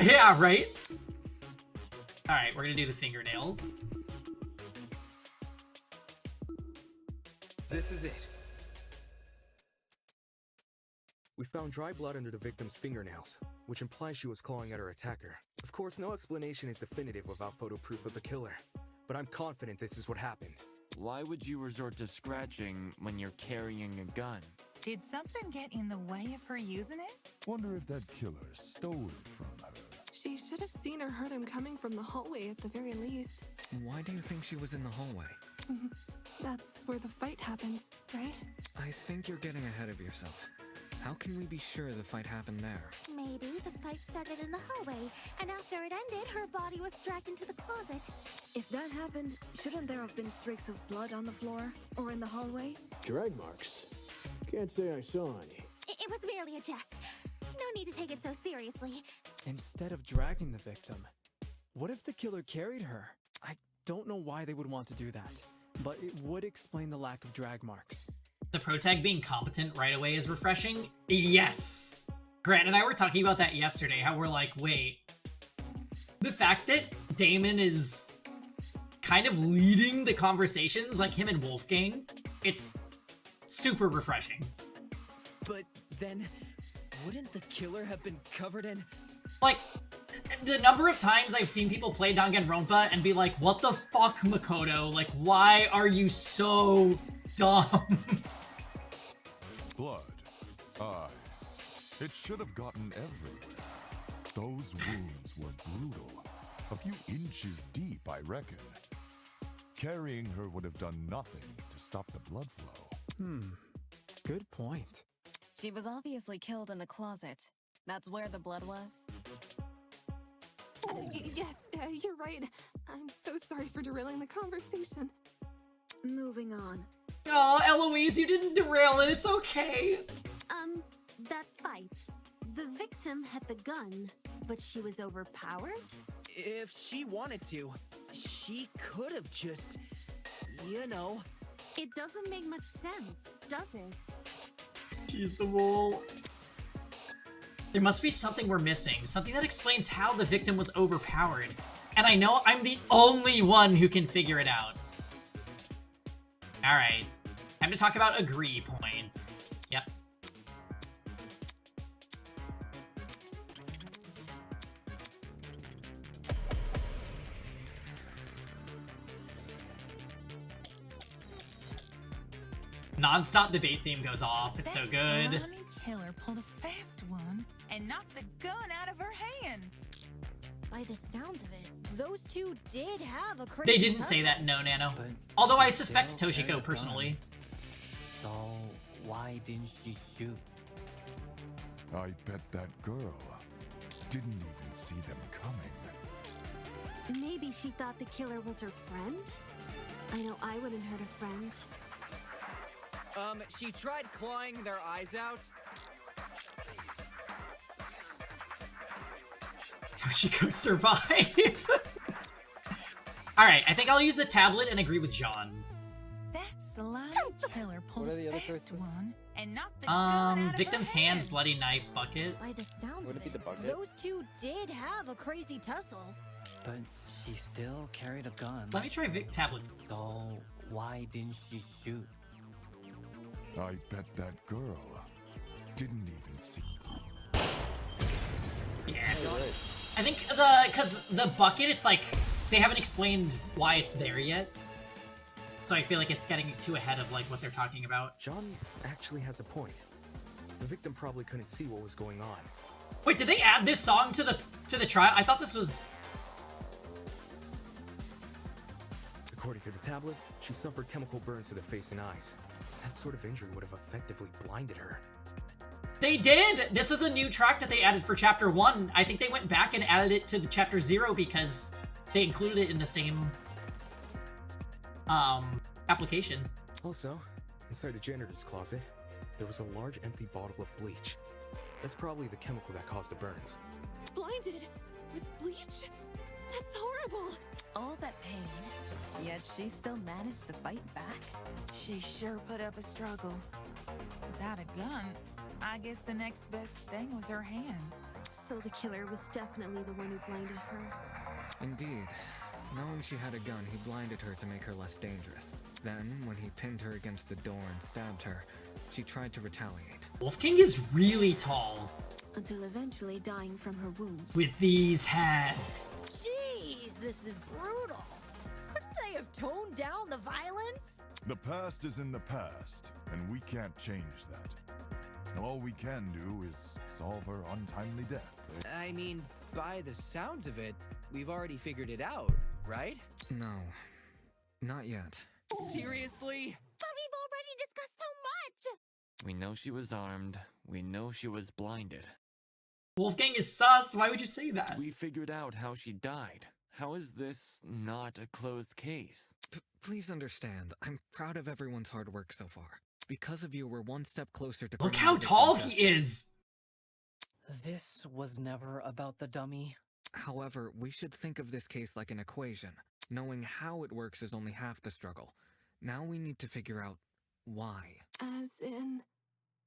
Yeah, right? Alright, we're gonna do the fingernails. This is it. We found dry blood under the victim's fingernails, which implies she was clawing at her attacker. Of course, no explanation is definitive without photo proof of the killer, but I'm confident this is what happened. Why would you resort to scratching when you're carrying a gun? Did something get in the way of her using it? Wonder if that killer stole it from her. She should have seen or heard him coming from the hallway at the very least. Why do you think she was in the hallway? That's where the fight happened, right? I think you're getting ahead of yourself. How can we be sure the fight happened there? Maybe the fight started in the hallway, and after it ended, her body was dragged into the closet. If that happened, shouldn't there have been streaks of blood on the floor? Or in the hallway? Drag marks? Can't say I saw any. It was merely a jest. No need to take it so seriously. Instead of dragging the victim, what if the killer carried her? I don't know why they would want to do that, but it would explain the lack of drag marks. The protag being competent right away is refreshing. Yes! Grant and I were talking about that yesterday, how we're like, wait. The fact that Damon is kind of leading the conversations, like him and Wolfgang, it's super refreshing. But then, wouldn't the killer have been covered in... Like, the number of times I've seen people play Danganronpa and be like, what the fuck, Makoto? Like, why are you so dumb? Blood. Aye. It should have gotten everywhere. Those wounds were brutal. A few inches deep, I reckon. Carrying her would have done nothing to stop the blood flow. Good point. She was obviously killed in the closet. That's where the blood was. Yes, you're right. I'm so sorry for derailing the conversation. Moving on. Oh, Eloise, you didn't derail it. It's okay. That fight. The victim had the gun, but she was overpowered? If she wanted to, she could have just, you know. It doesn't make much sense, does it? She's the mole. There must be something we're missing. Something that explains how the victim was overpowered. And I know I'm the only one who can figure it out. Alright. Time to talk about agree points. Yep. Non-stop debate theme goes off. It's so good. Slimy killer pulled a fast one and knocked the gun out of her hand. By the sounds of it, those two did have a crazy They didn't say that, no, Nano. Although I suspect Toshiko personally. So, why didn't she shoot? I bet that girl didn't even see them coming. Maybe she thought the killer was her friend? I know I wouldn't hurt a friend. She tried clawing their eyes out. Toshiko survived. Alright, I think I'll use the tablet and agree with John. That slimy killer pulled What are the a other fast choices? one and knocked the gun out of Victim's her hands, hand. bloody knife, bucket. By the sounds Would of it be the it, bucket? those two did have a crazy tussle. But she still carried a gun. Let me try Vic tablet. So, why didn't she shoot? I bet that girl didn't even see. Yeah. I think cause the bucket, it's like, they haven't explained why it's there yet. So I feel like it's getting too ahead of like what they're talking about. John actually has a point. The victim probably couldn't see what was going on. Wait, did they add this song to the trial? I thought this was... According to the tablet, she suffered chemical burns to the face and eyes. That sort of injury would have effectively blinded her. They did! This was a new track that they added for Chapter 1. I think they went back and added it to the Chapter 0 because they included it in the same application. Also, inside the janitor's closet, there was a large empty bottle of bleach. That's probably the chemical that caused the burns. Blinded? With bleach? That's horrible. All that pain, yet she still managed to fight back. She sure put up a struggle. Without a gun, I guess the next best thing was her hands. So the killer was definitely the one who blinded her. Indeed. Knowing she had a gun, he blinded her to make her less dangerous. Then, when he pinned her against the door and stabbed her, she tried to retaliate. Wolfgang is really tall. Until eventually dying from her wounds. With these hands. Jeez, this is brutal. Couldn't they have toned down the violence? The past is in the past, and we can't change that. All we can do is solve her untimely death. I mean, by the sounds of it, we've already figured it out, right? No, not yet. Seriously? But we've already discussed so much! We know she was armed. We know she was blinded. Wolfgang is sus. Why would you say that? We figured out how she died. How is this not a closed case? Please understand, I'm proud of everyone's hard work so far. Because of you, we're one step closer to... Look how tall he is! This was never about the dummy. However, we should think of this case like an equation. Knowing how it works is only half the struggle. Now we need to figure out why. As in,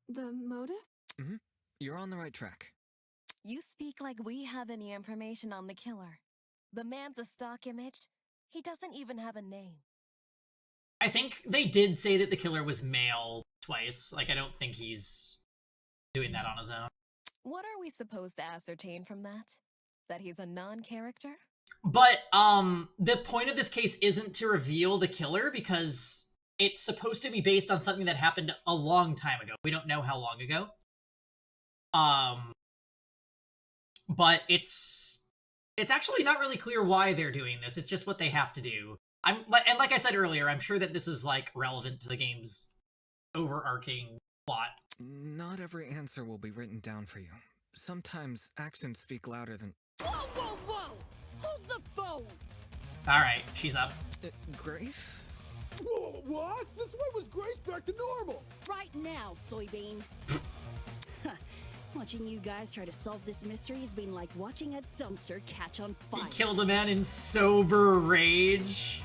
the motive? Mm-hmm. You're on the right track. You speak like we have any information on the killer. The man's a stock image. He doesn't even have a name. I think they did say that the killer was male twice. Like, I don't think he's doing that on his own. What are we supposed to ascertain from that? That he's a non-character? But, the point of this case isn't to reveal the killer because it's supposed to be based on something that happened a long time ago. We don't know how long ago. But it's actually not really clear why they're doing this. It's just what they have to do. And like I said earlier, I'm sure that this is, like, relevant to the game's overarching plot. Not every answer will be written down for you. Sometimes actions speak louder than... Whoa, whoa, whoa! Hold the phone! Alright, she's up. Grace? Whoa, what? Since when was Grace back to normal? Right now, soybean. Watching you guys try to solve this mystery has been like watching a dumpster catch on fire. He killed a man in sober rage.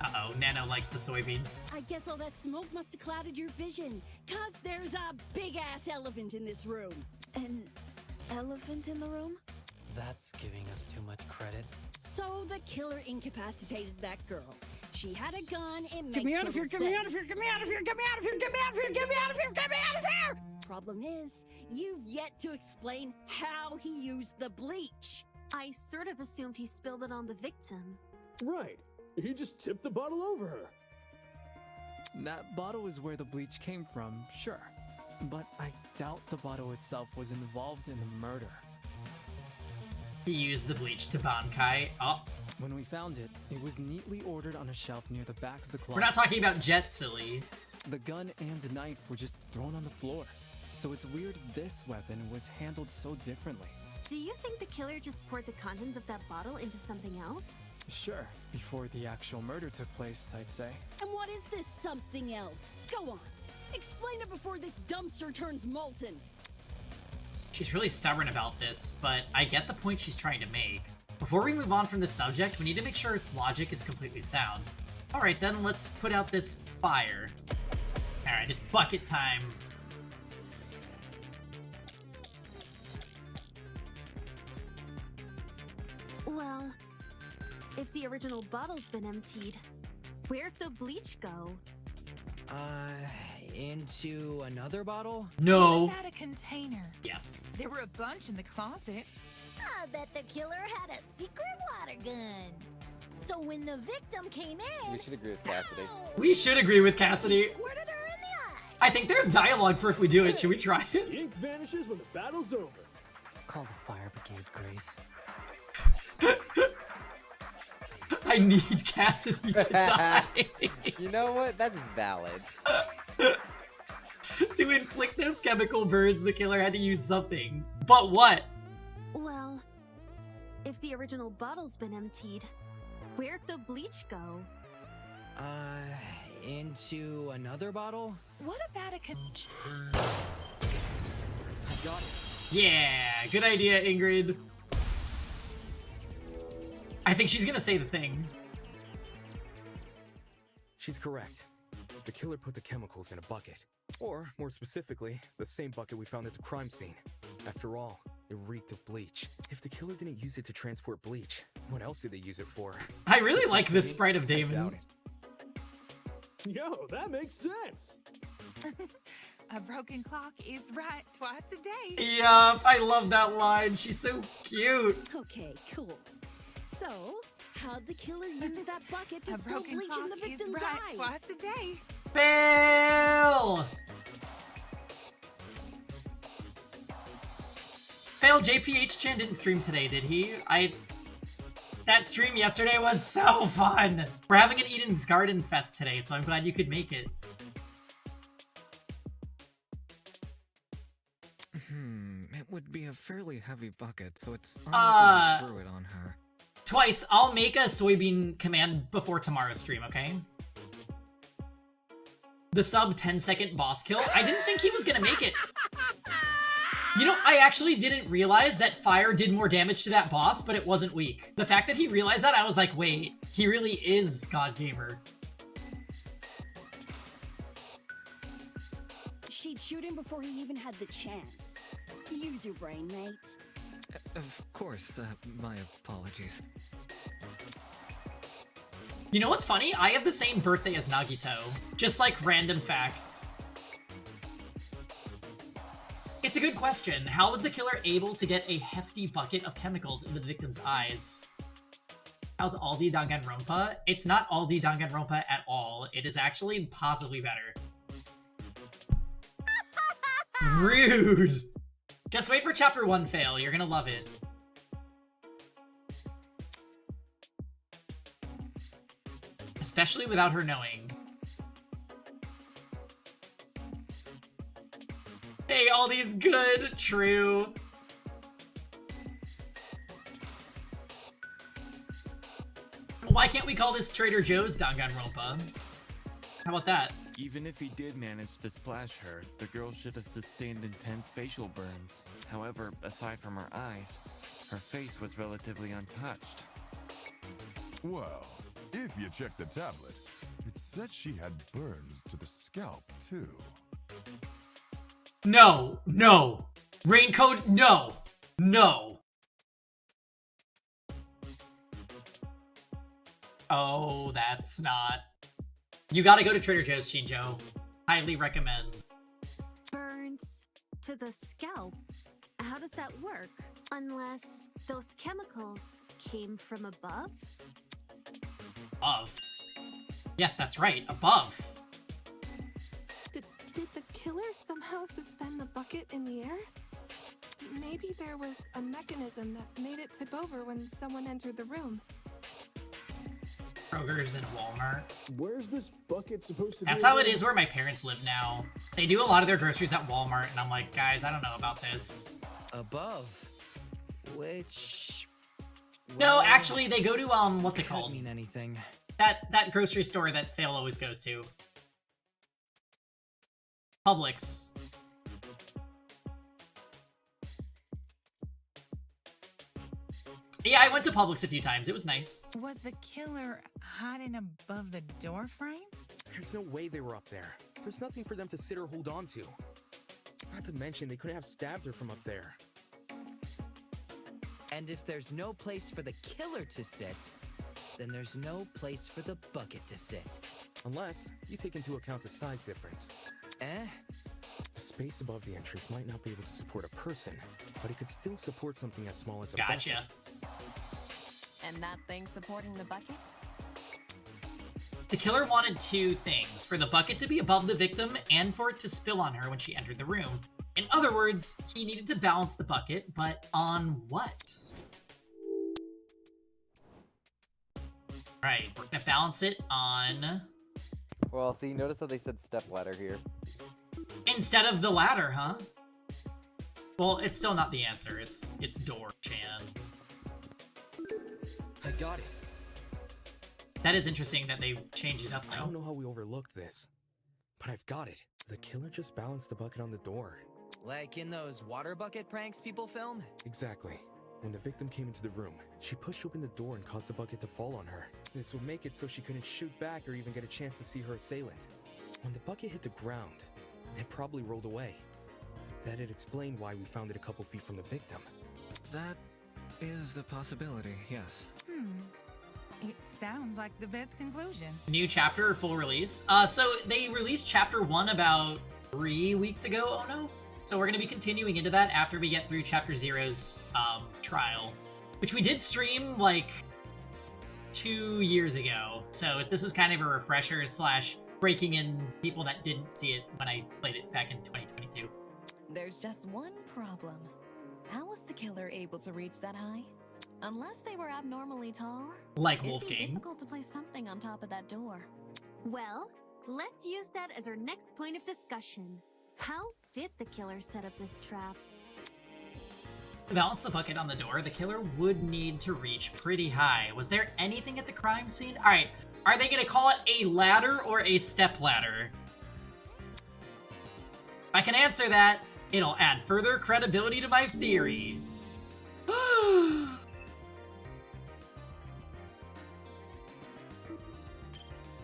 Uh-oh, Nano likes the soybean. I guess all that smoke must have clouded your vision, 'cause there's a big-ass elephant in this room. An elephant in the room? That's giving us too much credit. So the killer incapacitated that girl. She had a gun, it makes Get me out of here, total Get me out of here, get me out of here, get me out of here, get me out of here, get me out of here, get me out of here! Problem is, you've yet to explain how he used the bleach. I sort of assumed he spilled it on the victim. Right. He just tipped the bottle over her. That bottle is where the bleach came from, sure. But I doubt the bottle itself was involved in the murder. He used the bleach to Bankai. Oh. When we found it, it was neatly ordered on a shelf near the back of the closet. We're not talking about Jet, silly. The gun and knife were just thrown on the floor. So it's weird this weapon was handled so differently. Do you think the killer just poured the contents of that bottle into something else? Sure, before the actual murder took place, I'd say. And what is this something else? Go on. Explain it before this dumpster turns molten. She's really stubborn about this, but I get the point she's trying to make. Before we move on from this subject, we need to make sure its logic is completely sound. Alright then, let's put out this fire. Alright, it's bucket time. Well, if the original bottle's been emptied, where'd the bleach go? Into another bottle? No. What about a container? Yes. There were a bunch in the closet. I bet the killer had a secret water gun. So when the victim came in, We should agree with Cassidy. We should agree with Cassidy. squirted her in the eye. I think there's dialogue for if we do it. Should we try it? The ink vanishes when the battle's over. Call the fire brigade, Grace. I need Cassidy to die. You know what? That's valid. To inflict those chemical burns, the killer had to use something. But what? Well, if the original bottle's been emptied, where'd the bleach go? Into another bottle? What about a I got it. Yeah, good idea, Ingrid. I think she's gonna say the thing. She's correct. The killer put the chemicals in a bucket. Or, more specifically, the same bucket we found at the crime scene. After all, it reeked of bleach. If the killer didn't use it to transport bleach, what else did they use it for? I really like this sprite of Damon. Yo, that makes sense. A broken clock is right twice a day. Yeah, I love that line. She's so cute. Okay, cool. So, how'd the killer use that bucket to A spill broken bleach in clock the is victim's right eyes? twice a day. Fail! Fail, JPH Chan didn't stream today, did he? That stream yesterday was so fun! We're having an Eden's Garden Fest today, so I'm glad you could make it. It would be a fairly heavy bucket, so it's unlikely to throw it on her. Twice, I'll make a soybean command before tomorrow's stream, okay? The sub 10-second boss kill? I didn't think he was gonna make it. You know, I actually didn't realize that fire did more damage to that boss, but it wasn't weak. The fact that he realized that, I was like, wait, he really is God Gamer. She'd shoot him before he even had the chance. Use your brain, mate. Of course, my apologies. You know what's funny? I have the same birthday as Nagito. Just like random facts. It's a good question. How was the killer able to get a hefty bucket of chemicals into the victim's eyes? How's Aldi Danganronpa? It's not Aldi Danganronpa at all. It is actually possibly better. Rude! Just wait for chapter 1 fail. You're gonna love it. Especially without her knowing. Hey, all these good, true. Why can't we call this Trader Joe's Danganronpa? How about that? Even if he did manage to splash her, the girl should have sustained intense facial burns. However, aside from her eyes, her face was relatively untouched. Well, if you check the tablet, it said she had burns to the scalp, too. No, no. Raincoat, no. No. Oh, that's not... You gotta go to Trader Joe's, Shinjo. Highly recommend. Burns to the scalp? How does that work? Unless those chemicals came from above? Above? Yes, that's right. Above. Did the killer somehow suspend the bucket in the air? Maybe there was a mechanism that made it tip over when someone entered the room. Kroger's and Walmart. Where's this bucket supposed to be? That's how it is where my parents live now. They do a lot of their groceries at Walmart, and I'm like, guys, I don't know about this. Above. Which... No, actually, they go to, what's it called? Could mean anything. That grocery store that Fail always goes to. Publix. Yeah, I went to Publix a few times. It was nice. Was the killer hiding above the door frame? There's no way they were up there. There's nothing for them to sit or hold on to. Not to mention, they couldn't have stabbed her from up there. And if there's no place for the killer to sit, then there's no place for the bucket to sit. Unless you take into account the size difference. The space above the entrance might not be able to support a person, but it could still support something as small as a bucket. Gotcha. And that thing supporting the bucket? The killer wanted two things, for the bucket to be above the victim and for it to spill on her when she entered the room. In other words, he needed to balance the bucket, but on what? Alright, we're gonna balance it on... Well, see, notice how they said stepladder here. Instead of the ladder, huh? Well, it's still not the answer. It's door, Chan. I got it. That is interesting that they changed it up, though. I don't know how we overlooked this, but I've got it. The killer just balanced the bucket on the door. Like in those water bucket pranks people film? Exactly. When the victim came into the room, she pushed open the door and caused the bucket to fall on her. This would make it so she couldn't shoot back or even get a chance to see her assailant. When the bucket hit the ground, it probably rolled away. That'd explain why we found it a couple feet from the victim. That is a possibility, yes. It sounds like the best conclusion. New chapter or full release? So they released chapter 1 about 3 weeks ago, oh no? So we're gonna be continuing into that after we get through chapter 0's trial, which we did stream like 2 years ago. So this is kind of a refresher slash breaking in people that didn't see it when I played it back in 2022. There's just one problem. How was the killer able to reach that high? Unless they were abnormally tall. Like it'd be Wolfgang. difficult to place something on top of that door. Well, let's use that as our next point of discussion. How did the killer set up this trap? To balance the bucket on the door, the killer would need to reach pretty high. Was there anything at the crime scene? Alright, are they gonna call it a ladder or a step ladder? If I can answer that, it'll add further credibility to my theory.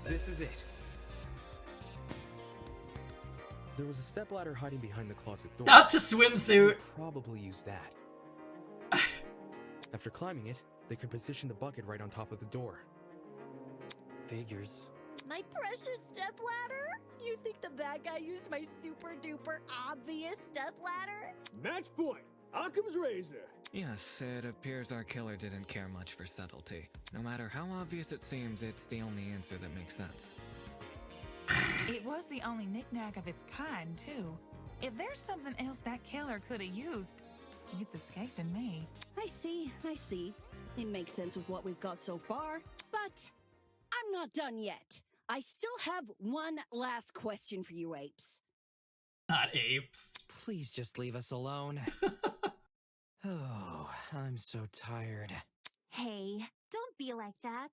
This is it. There was a stepladder hiding behind the closet door. Not the swimsuit. Probably use that. After climbing it, they could position the bucket right on top of the door. Figures. My precious stepladder? You think the bad guy used my super duper obvious stepladder? Match point. Occam's razor. Yes, it appears our killer didn't care much for subtlety. No matter how obvious it seems, it's the only answer that makes sense. It was the only knick-knack of its kind, too. If there's something else that killer could have used, it's escaping me. I see. It makes sense with what we've got so far, but I'm not done yet. I still have one last question for you apes. Not apes. Please just leave us alone. Oh, I'm so tired. Hey, don't be like that.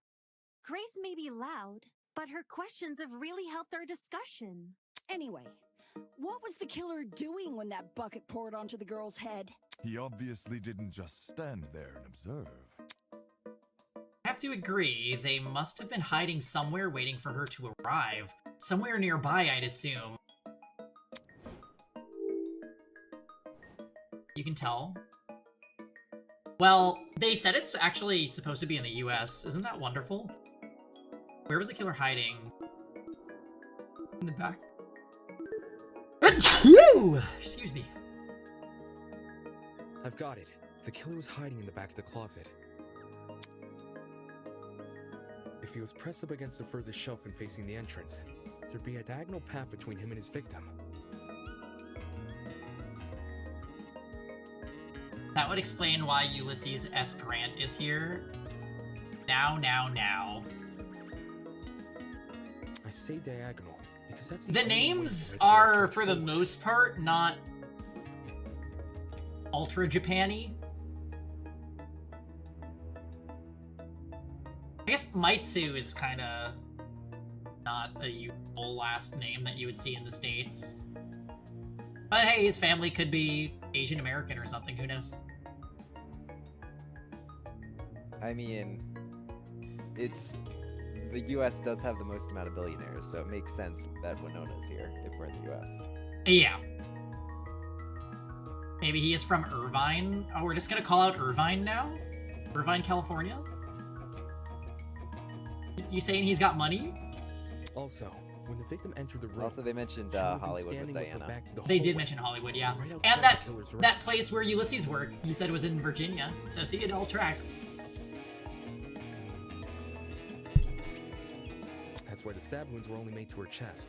Grace may be loud, but her questions have really helped our discussion. Anyway, what was the killer doing when that bucket poured onto the girl's head? He obviously didn't just stand there and observe. I have to agree, they must have been hiding somewhere waiting for her to arrive. Somewhere nearby, I'd assume. You can tell. Well, they said it's actually supposed to be in the US. Isn't that wonderful? Where was the killer hiding? In the back? Excuse me. I've got it. The killer was hiding in the back of the closet. If he was pressed up against the furthest shelf and facing the entrance, there'd be a diagonal path between him and his victim. That would explain why Ulysses S. Grant is here. Now. I say diagonal because that's the names are, for the most part, not ultra Japan-y. I guess Maitsu is kind of not a usual last name that you would see in the States. But hey, his family could be Asian American or something, who knows? I mean, the US does have the most amount of billionaires, so it makes sense that Winona's here if we're in the US. Yeah. Maybe he is from Irvine. Oh, we're just gonna call out Irvine now? Irvine, California? You saying he's got money? Also, when the victim entered the room, Also, they mentioned Hollywood with Diana. They did mention Hollywood, yeah. And that place where Ulysses worked, you said it was in Virginia. So see, it all tracks. That's why the stab wounds were only made to her chest.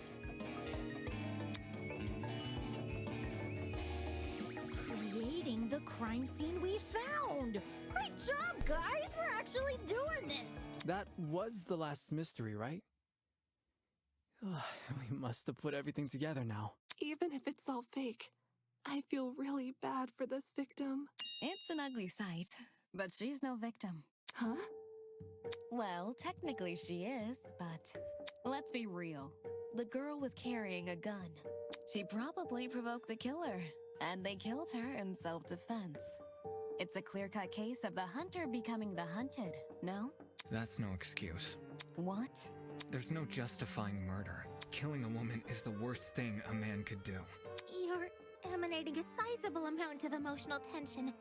Creating the crime scene we found! Great job, guys! We're actually doing this! That was the last mystery, right? We must have put everything together now. Even if it's all fake, I feel really bad for this victim. It's an ugly sight, but she's no victim. Huh? Well, technically she is, but let's be real. The girl was carrying a gun. She probably provoked the killer, and they killed her in self-defense. It's a clear-cut case of the hunter becoming the hunted, no? That's no excuse. What? There's no justifying murder. Killing a woman is the worst thing a man could do. You're emanating a sizable amount of emotional tension.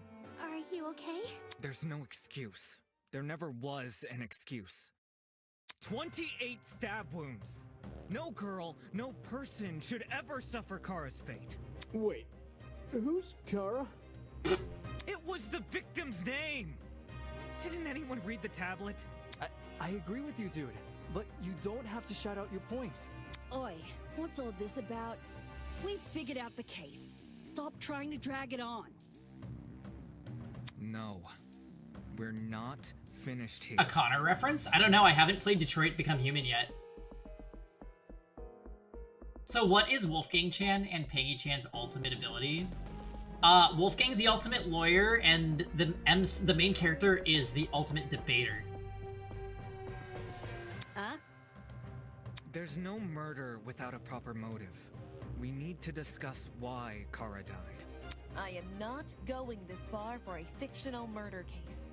Are you okay? There's no excuse. There never was an excuse. 28 stab wounds! No girl, no person should ever suffer Kara's fate. Wait, who's Kara? It was the victim's name! Didn't anyone read the tablet? I agree with you, dude. But you don't have to shout out your point. Oi, what's all this about? We figured out the case. Stop trying to drag it on. No. We're not finished here. A Connor reference? I don't know, I haven't played Detroit Become Human yet. So what is Wolfgang Chan and Peggy Chan's ultimate ability? Wolfgang's the ultimate lawyer, and the main character is the ultimate debater. Huh? There's no murder without a proper motive. We need to discuss why Kara died. I am not going this far for a fictional murder case.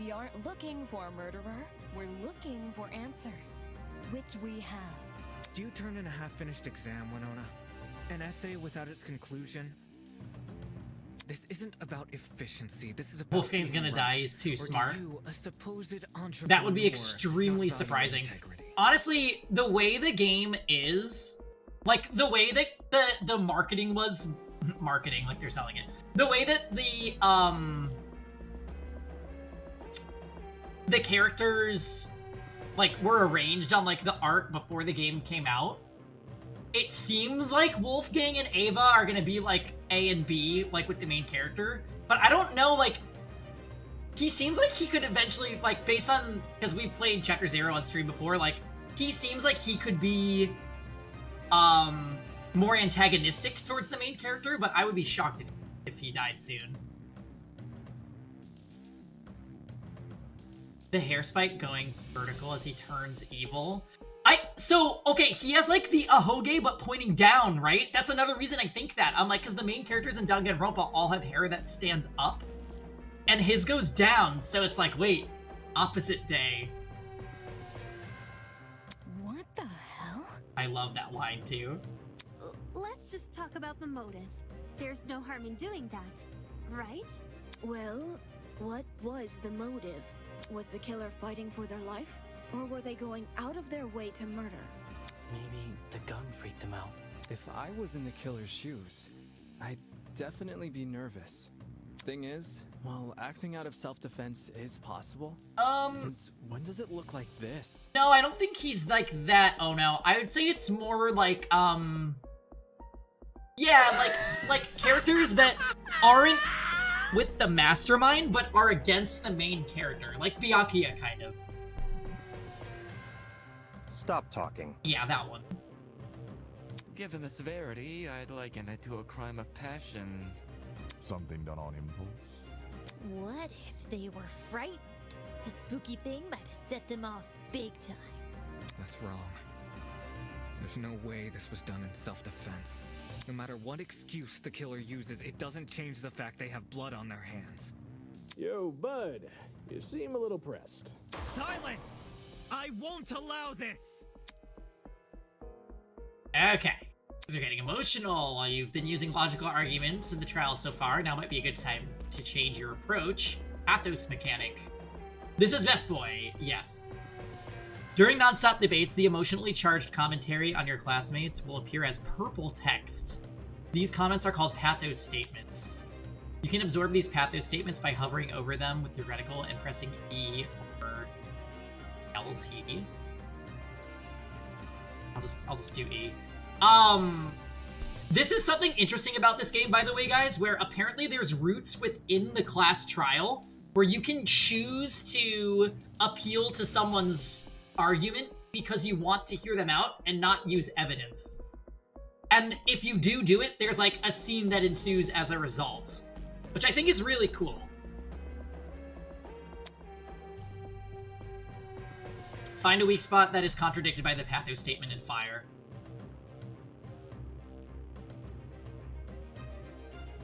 We aren't looking for a murderer. We're looking for answers, which we have. Do you turn in a half-finished exam, Winona? An essay without its conclusion? This isn't about efficiency. This is about Wolfgang's gonna die. He's too smart. A supposed entrepreneur, that would be extremely surprising. Honestly, the way the game is, like the way that the marketing was marketing, like they're selling it. The way that the characters like were arranged on like the art before the game came out. It seems like Wolfgang and Ava are gonna be like A and B, like with the main character. But I don't know, like, he seems like he could eventually, like, based on, because we played Chapter 0 on stream before, like, he seems like he could be, more antagonistic towards the main character, but I would be shocked if he died soon. The hair spike going vertical as he turns evil. Okay, he has like the ahoge but pointing down, right? That's another reason I think that. I'm like, because the main characters in Danganronpa all have hair that stands up. And his goes down, so it's like, wait, opposite day. What the hell? I love that line too. Let's just talk about the motive. There's no harm in doing that, right? Well, what was the motive? Was the killer fighting for their life? Or were they going out of their way to murder? Maybe the gun freaked them out. If I was in the killer's shoes, I'd definitely be nervous. Thing is, while acting out of self-defense is possible, since when does it look like this? No, I don't think he's like that. Oh no, I would say it's more like, yeah, like characters that aren't with the mastermind, but are against the main character. Like Byakuya, kind of. Stop talking. Yeah, that one. Given the severity, I'd liken it to a crime of passion. Something done on impulse? What if they were frightened? A spooky thing might have set them off big time. That's wrong. There's no way this was done in self-defense. No matter what excuse the killer uses, it doesn't change the fact they have blood on their hands. Yo, bud, you seem a little pressed. Silence! I won't allow this! Okay. Things are getting emotional. While you've been using logical arguments in the trial so far, now might be a good time to change your approach. Pathos mechanic. This is Best Boy. Yes. During non-stop debates, the emotionally charged commentary on your classmates will appear as purple text. These comments are called pathos statements. You can absorb these pathos statements by hovering over them with your reticle and pressing E or LT. I'll just do E. This is something interesting about this game, by the way, guys, where apparently there's routes within the class trial where you can choose to appeal to someone's argument because you want to hear them out and not use evidence. And if you do it, there's like a scene that ensues as a result, which I think is really cool. Find a weak spot that is contradicted by the pathos statement in fire.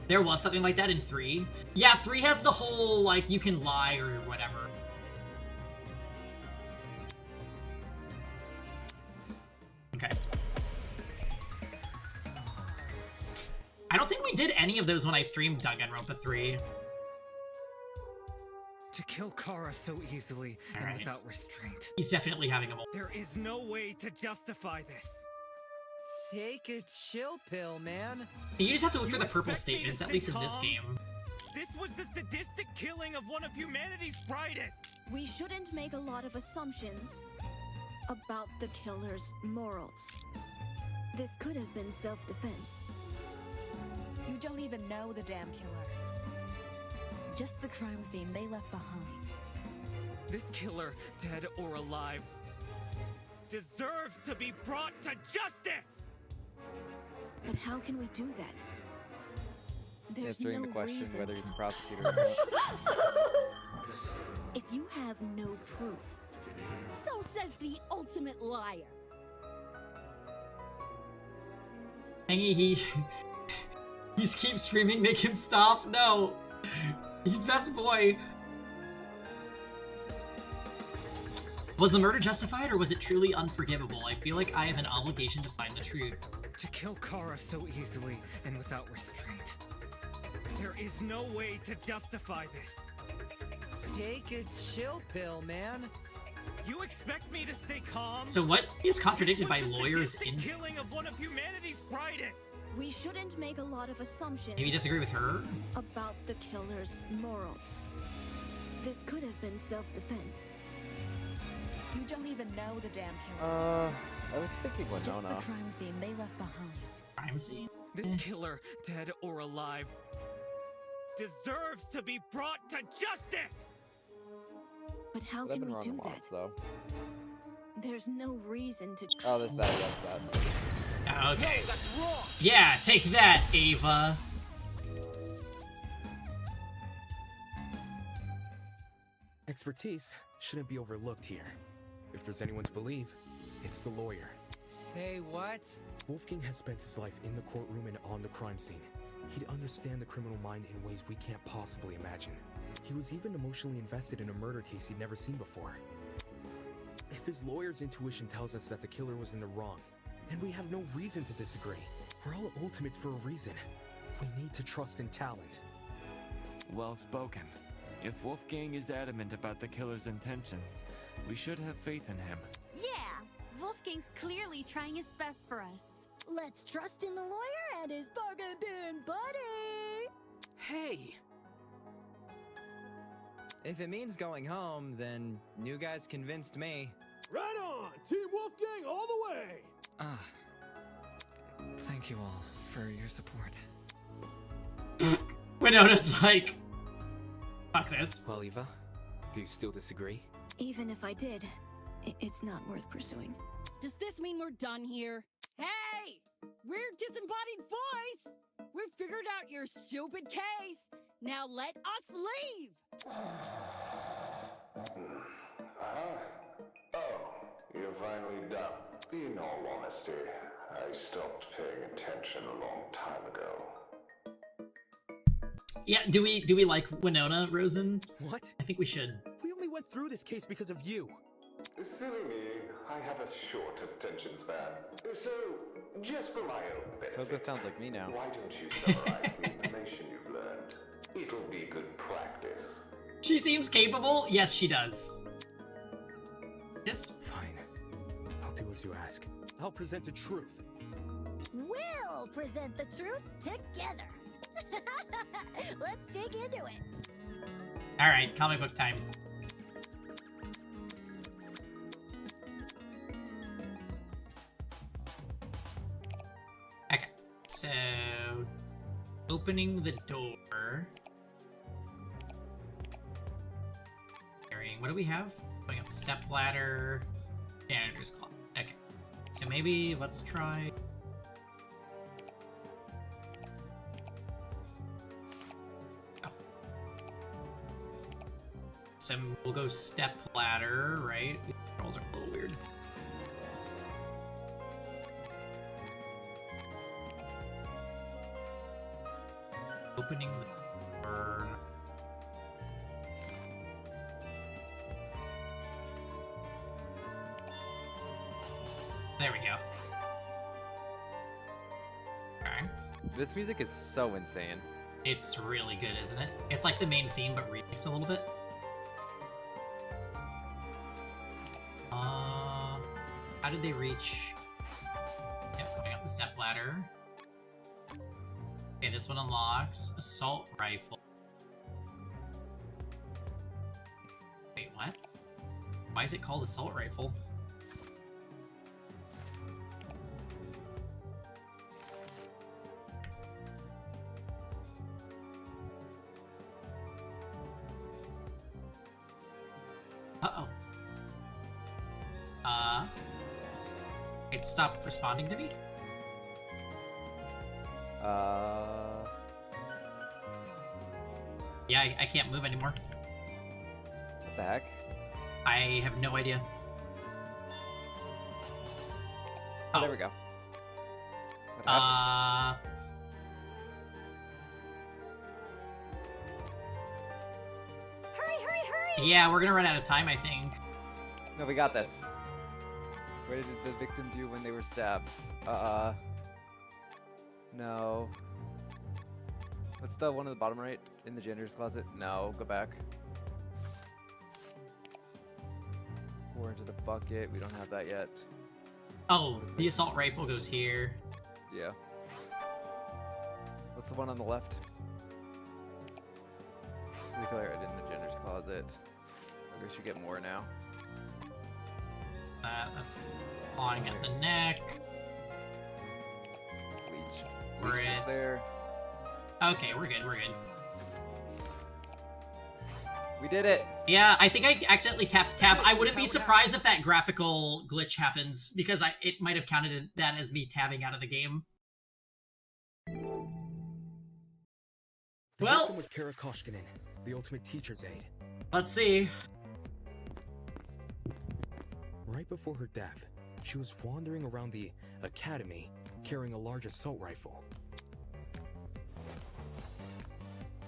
There was something like that in 3. Yeah, 3 has the whole, like, you can lie or whatever. Okay. I don't think we did any of those when I streamed Danganronpa 3. To kill Kara so easily and without restraint. He's definitely having a moment. There is no way to justify this. Take a chill pill, man. You just have to look for the purple statements, at least in this game. This was the sadistic killing of one of humanity's brightest. We shouldn't make a lot of assumptions about the killer's morals. This could have been self-defense. You don't even know the damn killer. Just the crime scene they left behind. This killer, dead or alive, deserves to be brought to justice! But how can we do that? There's Answering no the question reason. whether he's a prosecutor or not. If you have no proof, So says the ultimate liar. Hangy, he keeps screaming, make him stop. No, he's best boy. Was the murder justified or was it truly unforgivable? I feel like I have an obligation to find the truth. To kill Kara so easily and without restraint. There is no way to justify this. Take a chill pill, man. You expect me to stay calm? So what is contradicted by What was the lawyers sadistic in... killing of one of humanity's brightest? we shouldn't make a lot of assumptions. Maybe disagree with her? About the killer's morals. This could have been self-defense. You don't even know the damn killer. I was thinking Just the Winona. crime scene they left behind. Crime scene? This killer, dead or alive, deserves to be brought to justice! But how But I've can been we wrong do a lot, that? though. There's no reason to. Oh, that's that. Okay. Yeah, take that, Ava. Expertise shouldn't be overlooked here. If there's anyone to believe, it's the lawyer. Say what? Wolfgang has spent his life in the courtroom and on the crime scene. He'd understand the criminal mind in ways we can't possibly imagine. He was even emotionally invested in a murder case he'd never seen before. If his lawyer's intuition tells us that the killer was in the wrong, then we have no reason to disagree. We're all ultimates for a reason. We need to trust in talent. Well spoken. If Wolfgang is adamant about the killer's intentions, we should have faith in him. Yeah, Wolfgang's clearly trying his best for us. Let's trust in the lawyer and his bargain bin buddy. Hey! If it means going home, then new guys convinced me. Right on! Team Wolfgang all the way! Thank you all for your support. Winona's like, fuck this. Well, Eva, do you still disagree? Even if I did, it's not worth pursuing. Does this mean we're done here? Hey! We're Disembodied Voice! We figured out your stupid case! Now let us leave! Oh, you're finally done. In all honesty, I stopped paying attention a long time ago. Yeah, do we like Winona, Rosen? What? I think we should. We only went through this case because of you. Silly me, I have a short attention span. So, just for my own benefit, This sounds like me now. why don't you summarize the information you've learned? It'll be good practice. She seems capable. Yes, she does. Yes. Fine. I'll do as you ask. I'll present the truth. We'll present the truth together. Let's dig into it. All right, comic book time. Okay, so opening the door. Carrying. What do we have? Going up the step ladder. Janitor's closet. Okay, so maybe let's try. So we'll go step ladder, right? These controls are a little weird. Opening the door. There we go. Okay. This music is so insane. It's really good, isn't it? It's like the main theme, but remixed a little bit. How did they reach? Yep, going up the step ladder. Okay, this one unlocks assault rifle. Wait, what? Why is it called assault rifle? Uh-oh. It stopped responding to me? Yeah, I can't move anymore. What the heck? I have no idea. Oh, there we go. What happened? Hurry! Yeah, we're gonna run out of time, I think. No, we got this. What did the victim do when they were stabbed? No. What's the one on the bottom right? In the janitor's closet? No, go back. Pour into the bucket. We don't have that yet. Oh, the assault rifle goes here. Yeah. What's the one on the left? Declare it in the janitor's closet. I guess you get more now. That's clawing at the neck. Bleach. We're Bleach is in. there. Okay, we're good, we're good. We did it! Yeah, I think I accidentally tapped tab. I wouldn't be surprised if that graphical glitch happens, because it might have counted that as me tabbing out of the game. The Well, victim was Kara Koshkinen, the ultimate teacher's aide. Let's see. Right before her death, she was wandering around the academy carrying a large assault rifle.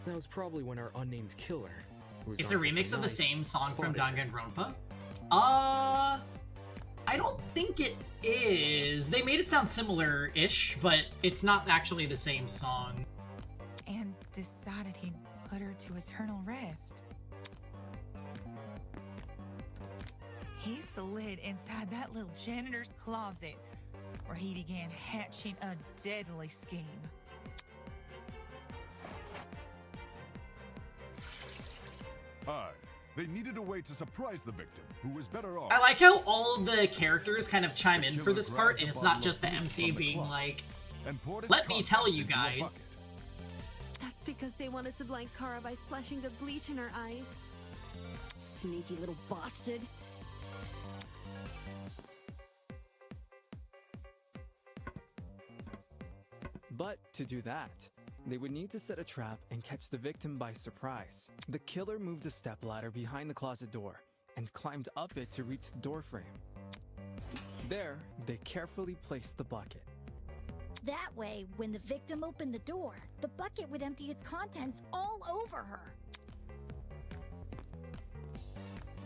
That was probably when our unnamed killer, who was It's a armed with remix of the knife, same song from spotted her. Danganronpa. I don't think it is. They made it sound similar-ish, but it's not actually the same song. And decided he'd put her to eternal rest. He slid inside that little janitor's closet, where he began hatching a deadly scheme. Aye. They needed a way to surprise the victim, who was better off. I like how all of the characters kind of chime in for this part, and it's not just the MC being like, let me tell you guys. That's because they wanted to blind Kara by splashing the bleach in her eyes. Sneaky little bastard. But to do that, they would need to set a trap and catch the victim by surprise. The killer moved a stepladder behind the closet door and climbed up it to reach the doorframe. There, they carefully placed the bucket. That way, when the victim opened the door, the bucket would empty its contents all over her.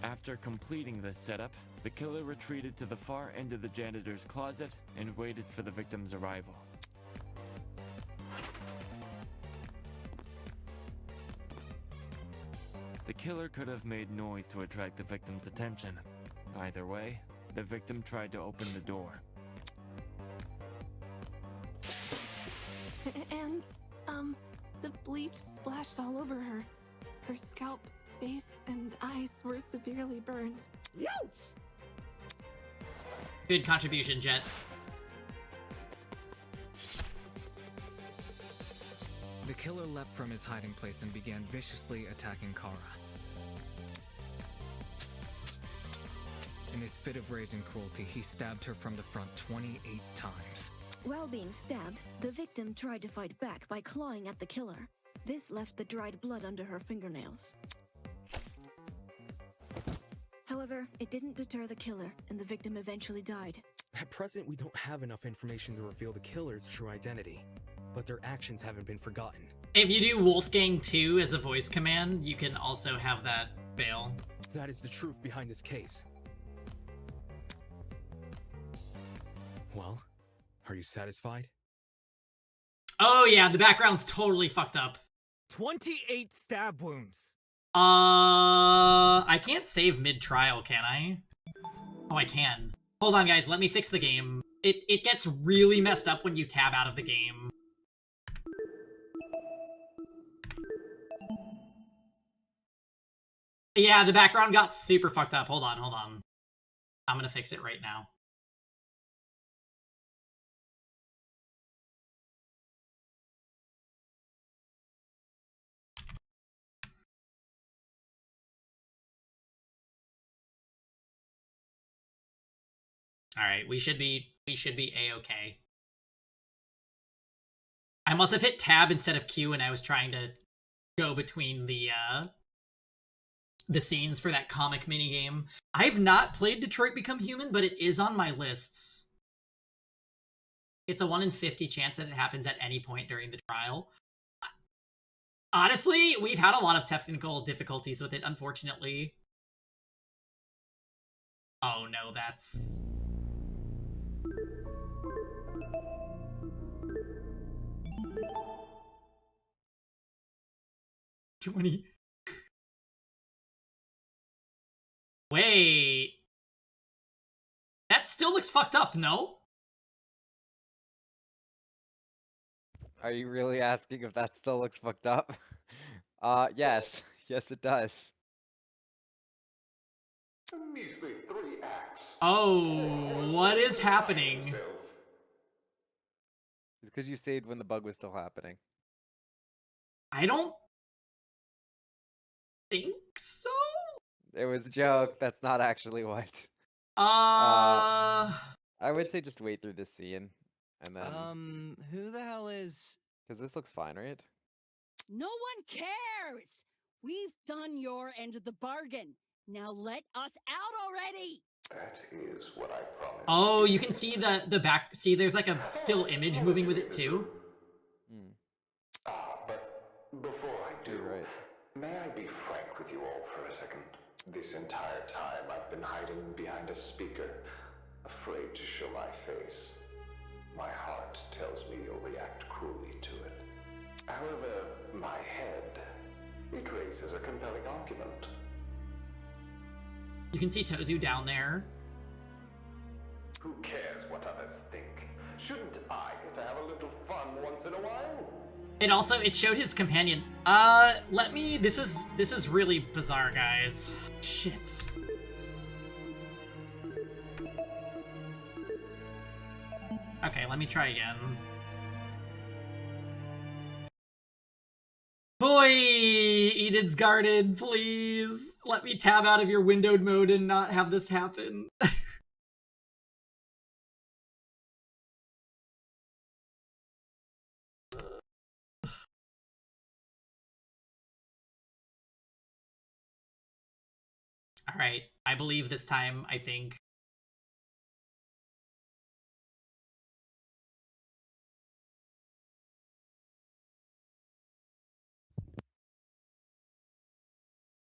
After completing this setup, the killer retreated to the far end of the janitor's closet and waited for the victim's arrival. The killer could have made noise to attract the victim's attention. Either way, the victim tried to open the door. And, the bleach splashed all over her. Her scalp, face, and eyes were severely burned. Good contribution, Jet. The killer leapt from his hiding place and began viciously attacking Kara. In his fit of rage and cruelty, he stabbed her from the front 28 times. While being stabbed, the victim tried to fight back by clawing at the killer. This left the dried blood under her fingernails. However, it didn't deter the killer, and the victim eventually died. At present, we don't have enough information to reveal the killer's true identity, but their actions haven't been forgotten. If you do Wolfgang 2 as a voice command, you can also have that fail. That is the truth behind this case. Well, are you satisfied? Oh yeah, the background's totally fucked up. 28 stab wounds. I can't save mid-trial, can I? Oh, I can. Hold on, guys, let me fix the game. It gets really messed up when you tab out of the game. Yeah, the background got super fucked up. Hold on, hold on. I'm gonna fix it right now. All right, we should be a-okay. I must have hit tab instead of Q, and I was trying to go between the scenes for that comic minigame. I've not played Detroit Become Human, but it is on my lists. It's a 1 in 50 chance that it happens at any point during the trial. Honestly, we've had a lot of technical difficulties with it, unfortunately. Oh no, that's... 20. Wait. That still looks fucked up, no? Are you really asking if that still looks fucked up? Yes. Yes, it does. Measly 3 acts. Oh, what is happening? It's because you saved when the bug was still happening. I don't think so. It was a joke. That's not actually what. Uh I would say just wait through this scene, and then. Who the hell is? Because this looks fine, right? No one cares! We've done your end of the bargain. Now let us out already! That is what I promised. Oh, you can see the back. See, there's like a still image moving with it too. But before I do, may I be frank with you all for a second? This entire time I've been hiding behind a speaker, afraid to show my face. My heart tells me you'll react cruelly to it. However, my head, it raises a compelling argument. You can see Tozu down there. Who cares what others think? Shouldn't I get to have a little fun once in a while? It showed his companion. This is really bizarre, guys. Shit. Okay, let me try again. Boy, Eden's Garden, please let me tab out of your windowed mode and not have this happen. All right, I believe this time, I think.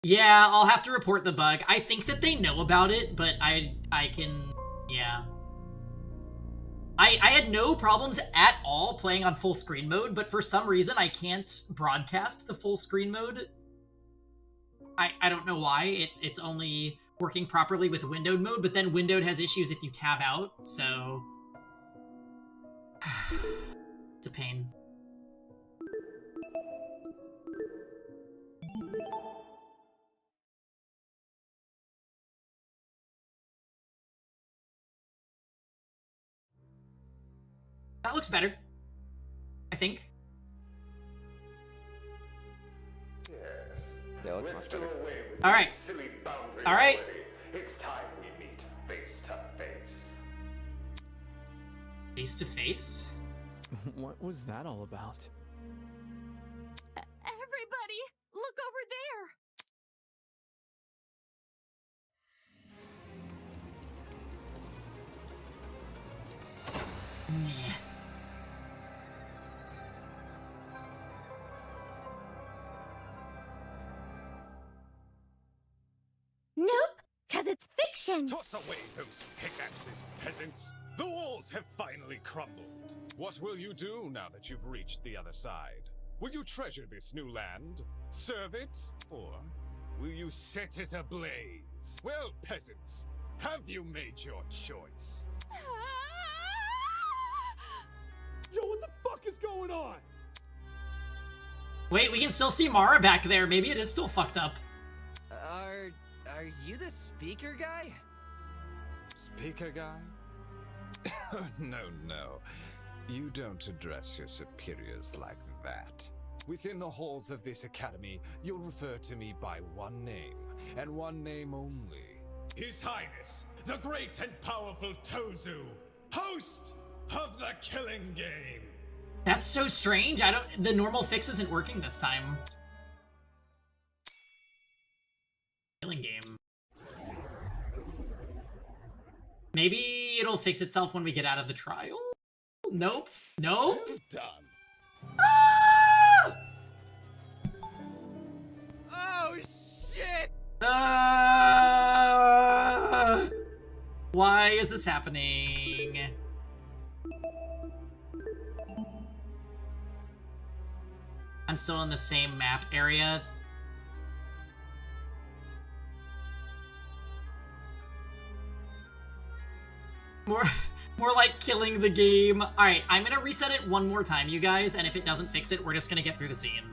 Yeah, I'll have to report the bug. I think that they know about it, but I can, yeah. I had no problems at all playing on full screen mode, but for some reason I can't broadcast the full screen mode. I don't know why. It's only working properly with windowed mode, but then windowed has issues if you tab out, so... It's a pain. That looks better, I think. Yes. Yeah, it looks Let's much do better. away with All these right. silly boundaries All right. already. It's time we meet face to face. Face to face? What was that all about? Everybody, look over there! Nope, cause it's fiction. Toss away those pickaxes, peasants. The walls have finally crumbled. What will you do now that you've reached the other side? Will you treasure this new land? Serve it? Or will you set it ablaze? Well, peasants, have you made your choice? Yo, what the fuck is going on? Wait, we can still see Mara back there. Maybe it is still fucked up. Are you the speaker guy? Speaker guy? No. You don't address your superiors like that. Within the halls of this academy, you'll refer to me by one name, and one name only. His Highness, the great and powerful Tozu, host of the Killing Game. That's so strange. The normal fix isn't working this time. Killing Game. Maybe it'll fix itself when we get out of the trial? Nope. Nope. Well done. Ah! Oh, shit! Why is this happening? I'm still in the same map area. More like killing the game. Alright, I'm gonna reset it one more time, you guys, and if it doesn't fix it, we're just gonna get through the scene.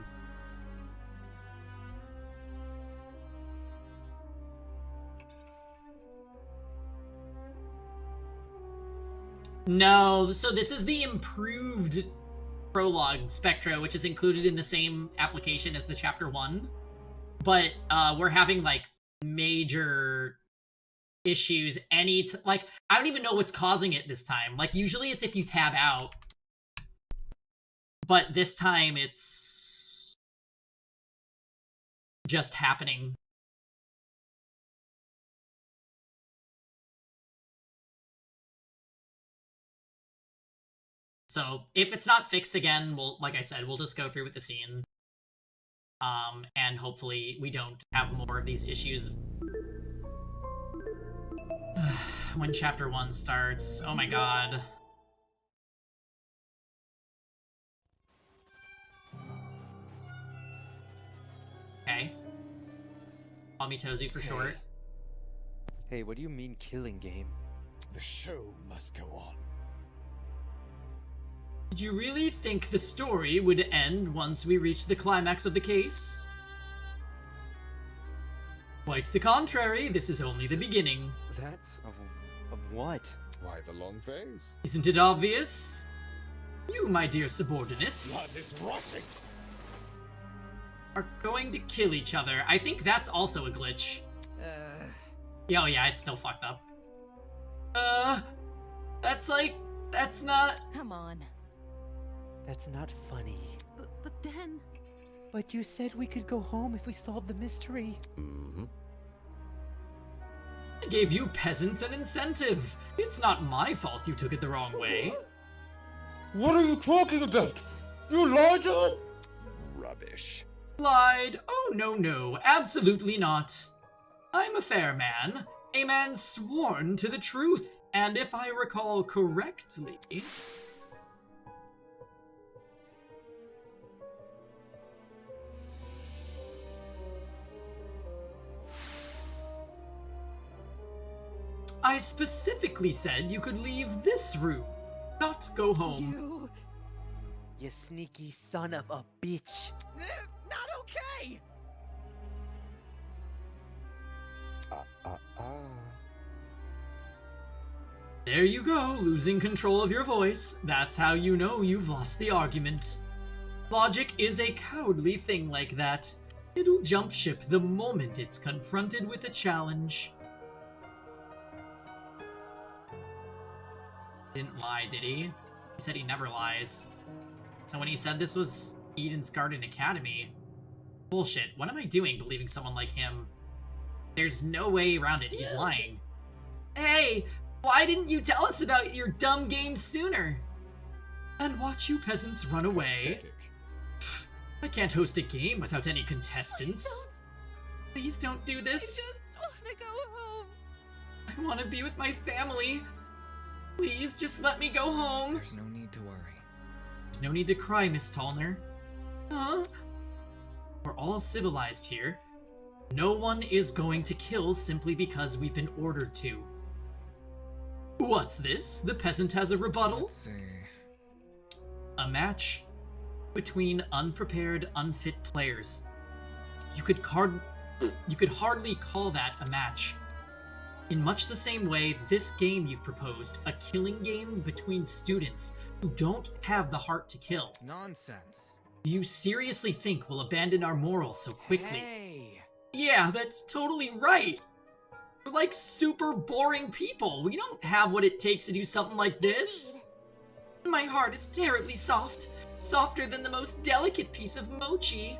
No, so this is the improved prologue Spectra, which is included in the same application as the Chapter 1. But we're having, like, major issues like, I don't even know what's causing it this time. Like, usually it's if you tab out. But this time it's just happening. So if it's not fixed again, like I said, we'll just go through with the scene. And hopefully we don't have more of these issues when Chapter 1 starts. Oh my god. Okay. Call me Tozu for short. Hey, what do you mean killing game? The show must go on. Did you really think the story would end once we reached the climax of the case? Quite the contrary, this is only the beginning. That's... Of what? Why the long face? Isn't it obvious? You, my dear subordinates, Blood is rushing. are going to kill each other. I think that's also a glitch. Oh yeah, it's still fucked up. That's not... Come on. That's not funny. But then... But you said we could go home if we solved the mystery. Mm-hmm. I gave you peasants an incentive. It's not my fault you took it the wrong way. What are you talking about? You lied to us? Rubbish. Lied? Oh, no, absolutely not. I'm a fair man. A man sworn to the truth. And if I recall correctly... I specifically said you could leave this room, not go home. You sneaky son of a bitch. Not okay! There you go, losing control of your voice. That's how you know you've lost the argument. Logic is a cowardly thing like that. It'll jump ship the moment it's confronted with a challenge. Didn't lie, did he? He said he never lies. So when he said this was Eden's Garden Academy... Bullshit, what am I doing believing someone like him? There's no way around it, he's lying. Hey! Why didn't you tell us about your dumb game sooner? And watch you peasants run away. Pfft, I can't host a game without any contestants. Please don't do this. I just want to go home. I want to be with my family. Please, just let me go home. There's no need to worry. There's no need to cry, Miss Tallner. Huh? We're all civilized here. No one is going to kill simply because we've been ordered to. What's this? The peasant has a rebuttal? Let's see. A match between unprepared, unfit players. You could hardly call that a match. In much the same way, this game you've proposed, a killing game between students who don't have the heart to kill. Nonsense. Do you seriously think we'll abandon our morals so quickly? Hey! Yeah, that's totally right! We're like super boring people. We don't have what it takes to do something like this. My heart is terribly soft. Softer than the most delicate piece of mochi.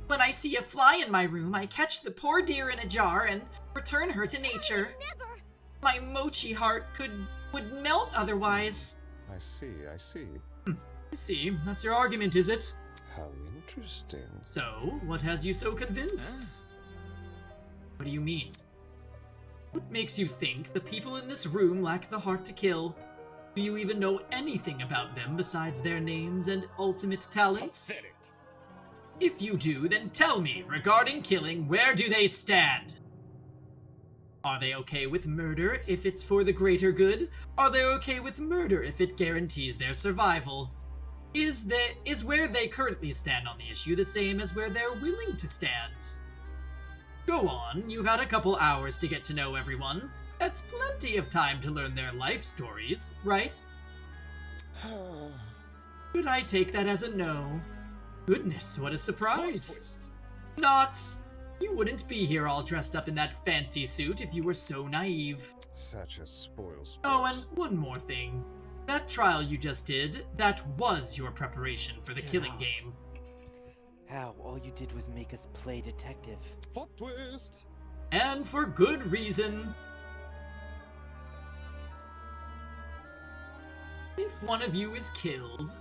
When I see a fly in my room, I catch the poor dear in a jar and return her to nature. My mochi heart would melt otherwise. I see. I see. That's your argument, is it? How interesting. So, what has you so convinced? What do you mean? What makes you think the people in this room lack the heart to kill? Do you even know anything about them besides their names and ultimate talents? Pathetic. If you do, then tell me, regarding killing, where do they stand? Are they okay with murder if it's for the greater good? Are they okay with murder if it guarantees their survival? Is where they currently stand on the issue the same as where they're willing to stand? Go on, you've had a couple hours to get to know everyone. That's plenty of time to learn their life stories, right? Could I take that as a no? Goodness, what a surprise! Not. You wouldn't be here all dressed up in that fancy suit if you were so naive. Such a spoilsport. Oh, and one more thing. That trial you just did, that was your preparation for the killing game. How? All you did was make us play detective. Plot twist! And for good reason. If one of you is killed,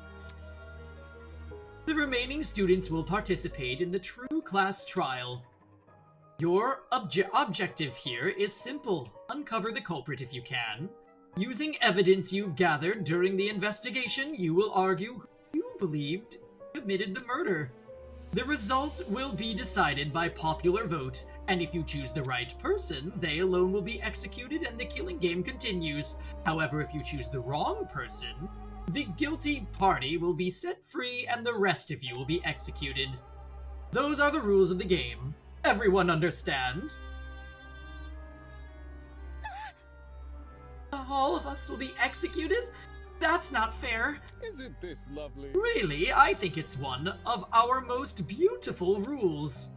the remaining students will participate in the true class trial. Your objective here is simple. Uncover the culprit if you can. Using evidence you've gathered during the investigation, you will argue who you believed committed the murder. The results will be decided by popular vote, and if you choose the right person, they alone will be executed and the killing game continues. However, if you choose the wrong person, the guilty party will be set free and the rest of you will be executed. Those are the rules of the game. Everyone understand? All of us will be executed? That's not fair. Isn't this lovely? Really, I think it's one of our most beautiful rules.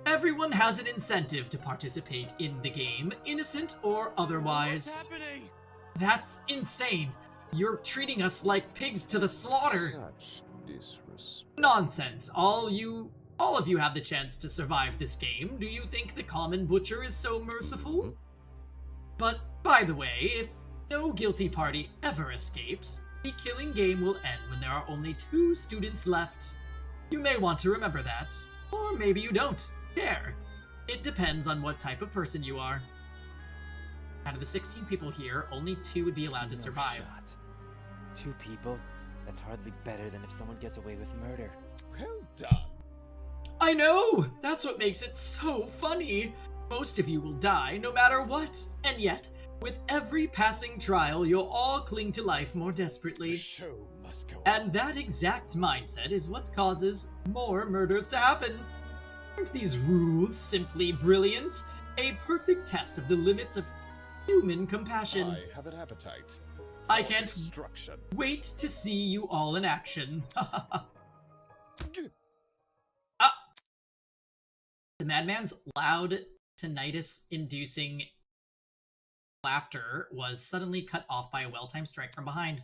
Everyone has an incentive to participate in the game, innocent or otherwise. What's happening? That's insane. You're treating us like pigs to the slaughter. Such disrespect. Nonsense. All of you have the chance to survive this game. Do you think the common butcher is so merciful? But, by the way, if no guilty party ever escapes, the killing game will end when there are only 2 students left. You may want to remember that. Or maybe you don't care. It depends on what type of person you are. Out of the 16 people here, only 2 would be allowed to survive. 2 people? That's hardly better than if someone gets away with murder. Well done. I know! That's what makes it so funny! Most of you will die, no matter what, and yet, with every passing trial, you'll all cling to life more desperately. The show must go on. And that exact mindset is what causes more murders to happen. Aren't these rules simply brilliant? A perfect test of the limits of human compassion. I have an appetite. I can't Destruction. wait to see you all in action. The madman's loud, tinnitus-inducing laughter was suddenly cut off by a well-timed strike from behind.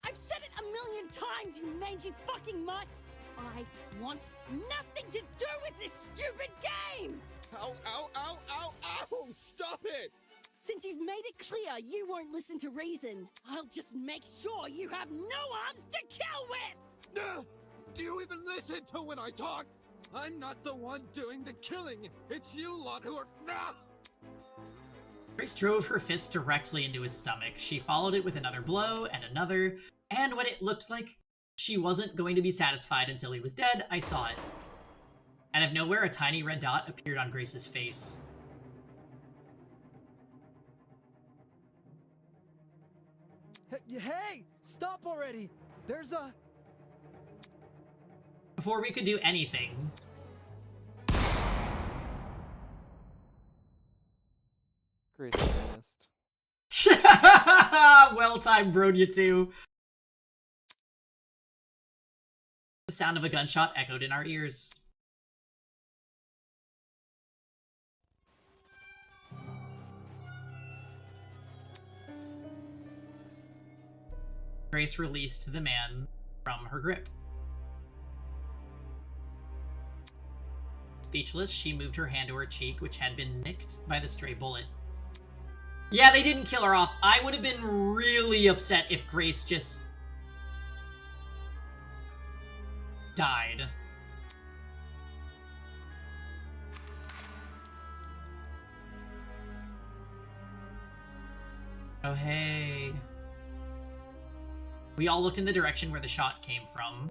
I've said it a million times, you mangy fucking mutt! I want nothing to do with this stupid game! Ow, ow, ow, ow, ow! Stop it! Since you've made it clear you won't listen to reason, I'll just make sure you have no arms to kill with! Do you even listen to when I talk? I'm not the one doing the killing. It's you lot who are... Grace drove her fist directly into his stomach. She followed it with another blow and another, and when it looked like she wasn't going to be satisfied until he was dead, I saw it. Out of nowhere, a tiny red dot appeared on Grace's face. Hey! Stop already! There's a... Before we could do anything... Grace missed. Well-timed, Bronya 2. The sound of a gunshot echoed in our ears. Grace released the man from her grip. Speechless, she moved her hand to her cheek, which had been nicked by the stray bullet. Yeah, they didn't kill her off. I would have been really upset if Grace just died. Oh, hey. We all looked in the direction where the shot came from.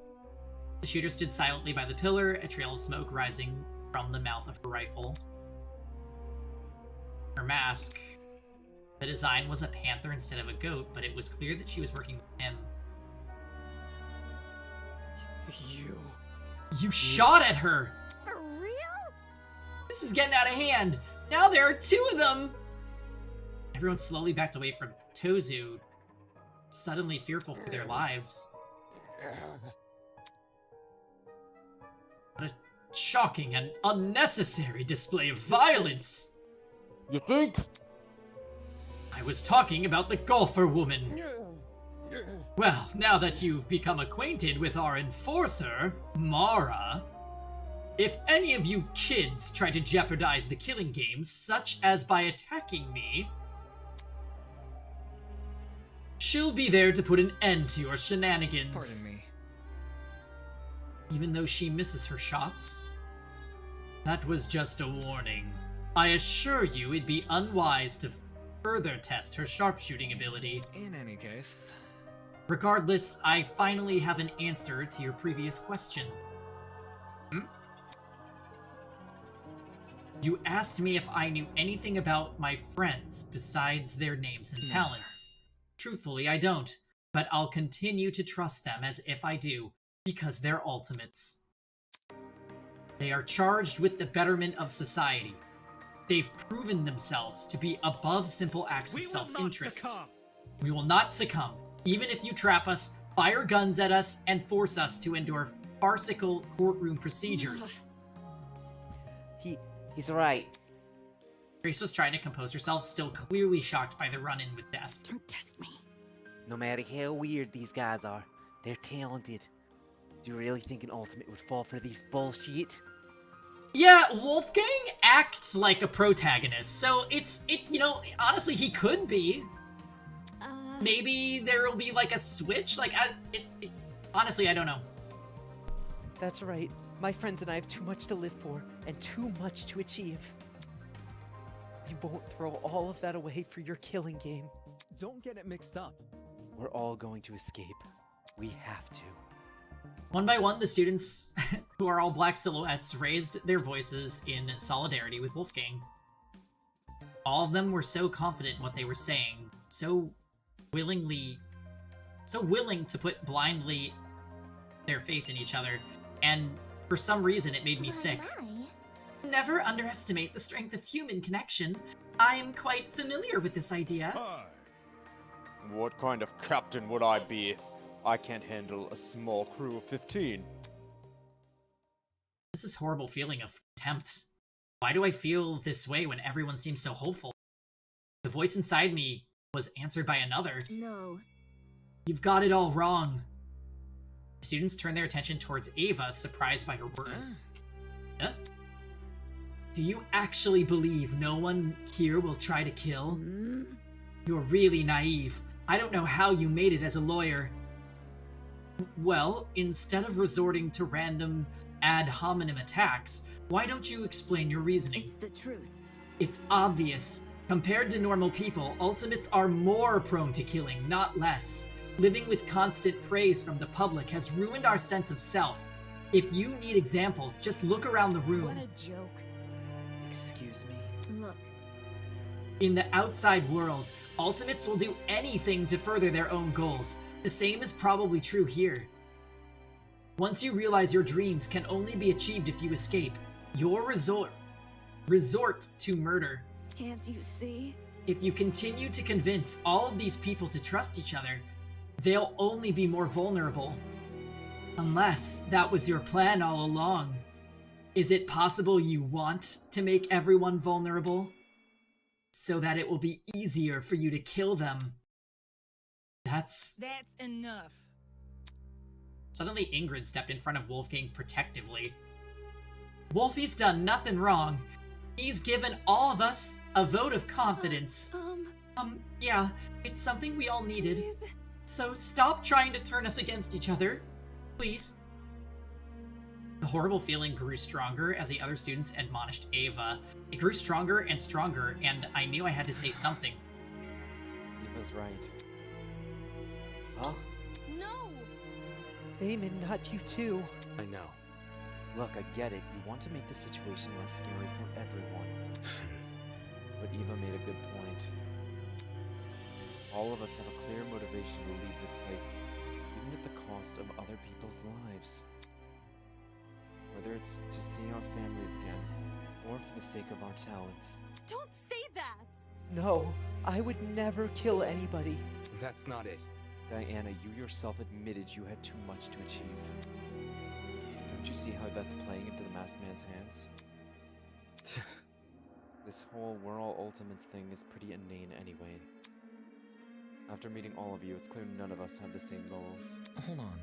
The shooter stood silently by the pillar, a trail of smoke rising from the mouth of her rifle. Her mask. The design was a panther instead of a goat, but it was clear that she was working with him. You shot at her! For real? This is getting out of hand! Now there are two of them! Everyone slowly backed away from Tozu, suddenly fearful for their lives. What a shocking and unnecessary display of violence! You think? I was talking about the golfer woman. Well, now that you've become acquainted with our enforcer, Mara, if any of you kids try to jeopardize the killing game, such as by attacking me, she'll be there to put an end to your shenanigans. Pardon me. Even though she misses her shots? That was just a warning. I assure you it'd be unwise to further test her sharpshooting ability. In any case... Regardless, I finally have an answer to your previous question. You asked me if I knew anything about my friends besides their names and talents. Truthfully, I don't, but I'll continue to trust them as if I do, because they're ultimates. They are charged with the betterment of society. They've proven themselves to be above simple acts of self-interest. We will not succumb, even if you trap us, fire guns at us, and force us to endure farcical courtroom procedures. He's right. Grace was trying to compose herself, still clearly shocked by the run-in with death. Don't test me. No matter how weird these guys are, they're talented. Do you really think an ultimate would fall for these bullshit? Yeah, Wolfgang acts like a protagonist, so honestly, he could be. Maybe there'll be like a switch. Honestly, I don't know. That's right. My friends and I have too much to live for and too much to achieve. You won't throw all of that away for your killing game. Don't get it mixed up. We're all going to escape. We have to. One by one, the students, who are all black silhouettes, raised their voices in solidarity with Wolfgang. All of them were so confident in what they were saying, so willing to put blindly their faith in each other, and for some reason it made me sick. Never underestimate the strength of human connection. I'm quite familiar with this idea. Hi. What kind of captain would I be? I can't handle a small crew of 15. This is horrible feeling of contempt. Why do I feel this way when everyone seems so hopeful? The voice inside me was answered by another. No. You've got it all wrong. Students turned their attention towards Ava, surprised by her words. Huh? Do you actually believe no one here will try to kill? You're really naive. I don't know how you made it as a lawyer. Well, instead of resorting to random ad hominem attacks, why don't you explain your reasoning? It's the truth. It's obvious. Compared to normal people, ultimates are more prone to killing, not less. Living with constant praise from the public has ruined our sense of self. If you need examples, just look around the room. What a joke. Excuse me? Look. In the outside world, ultimates will do anything to further their own goals. The same is probably true here. Once you realize your dreams can only be achieved if you escape, you'll resort to murder. Can't you see? If you continue to convince all of these people to trust each other, they'll only be more vulnerable. Unless that was your plan all along. Is it possible you want to make everyone vulnerable? So that it will be easier for you to kill them? That's enough. Suddenly Ingrid stepped in front of Wolfgang protectively. Wolfie's done nothing wrong. He's given all of us a vote of confidence. Yeah, it's something we all needed. Please. So stop trying to turn us against each other. Please. The horrible feeling grew stronger as the other students admonished Ava. It grew stronger and stronger, and I knew I had to say something. Eva's right. Huh? No! Damon, not you too. I know. Look, I get it. You want to make the situation less scary for everyone. But Eva made a good point. All of us have a clear motivation to leave this place, even at the cost of other people's lives. Whether it's to see our families again, or for the sake of our talents. Don't say that! No, I would never kill anybody. That's not it. Diana, you yourself admitted you had too much to achieve. Don't you see how that's playing into the masked man's hands? This whole we're all ultimates thing is pretty inane anyway. After meeting all of you, it's clear none of us have the same goals. Hold on.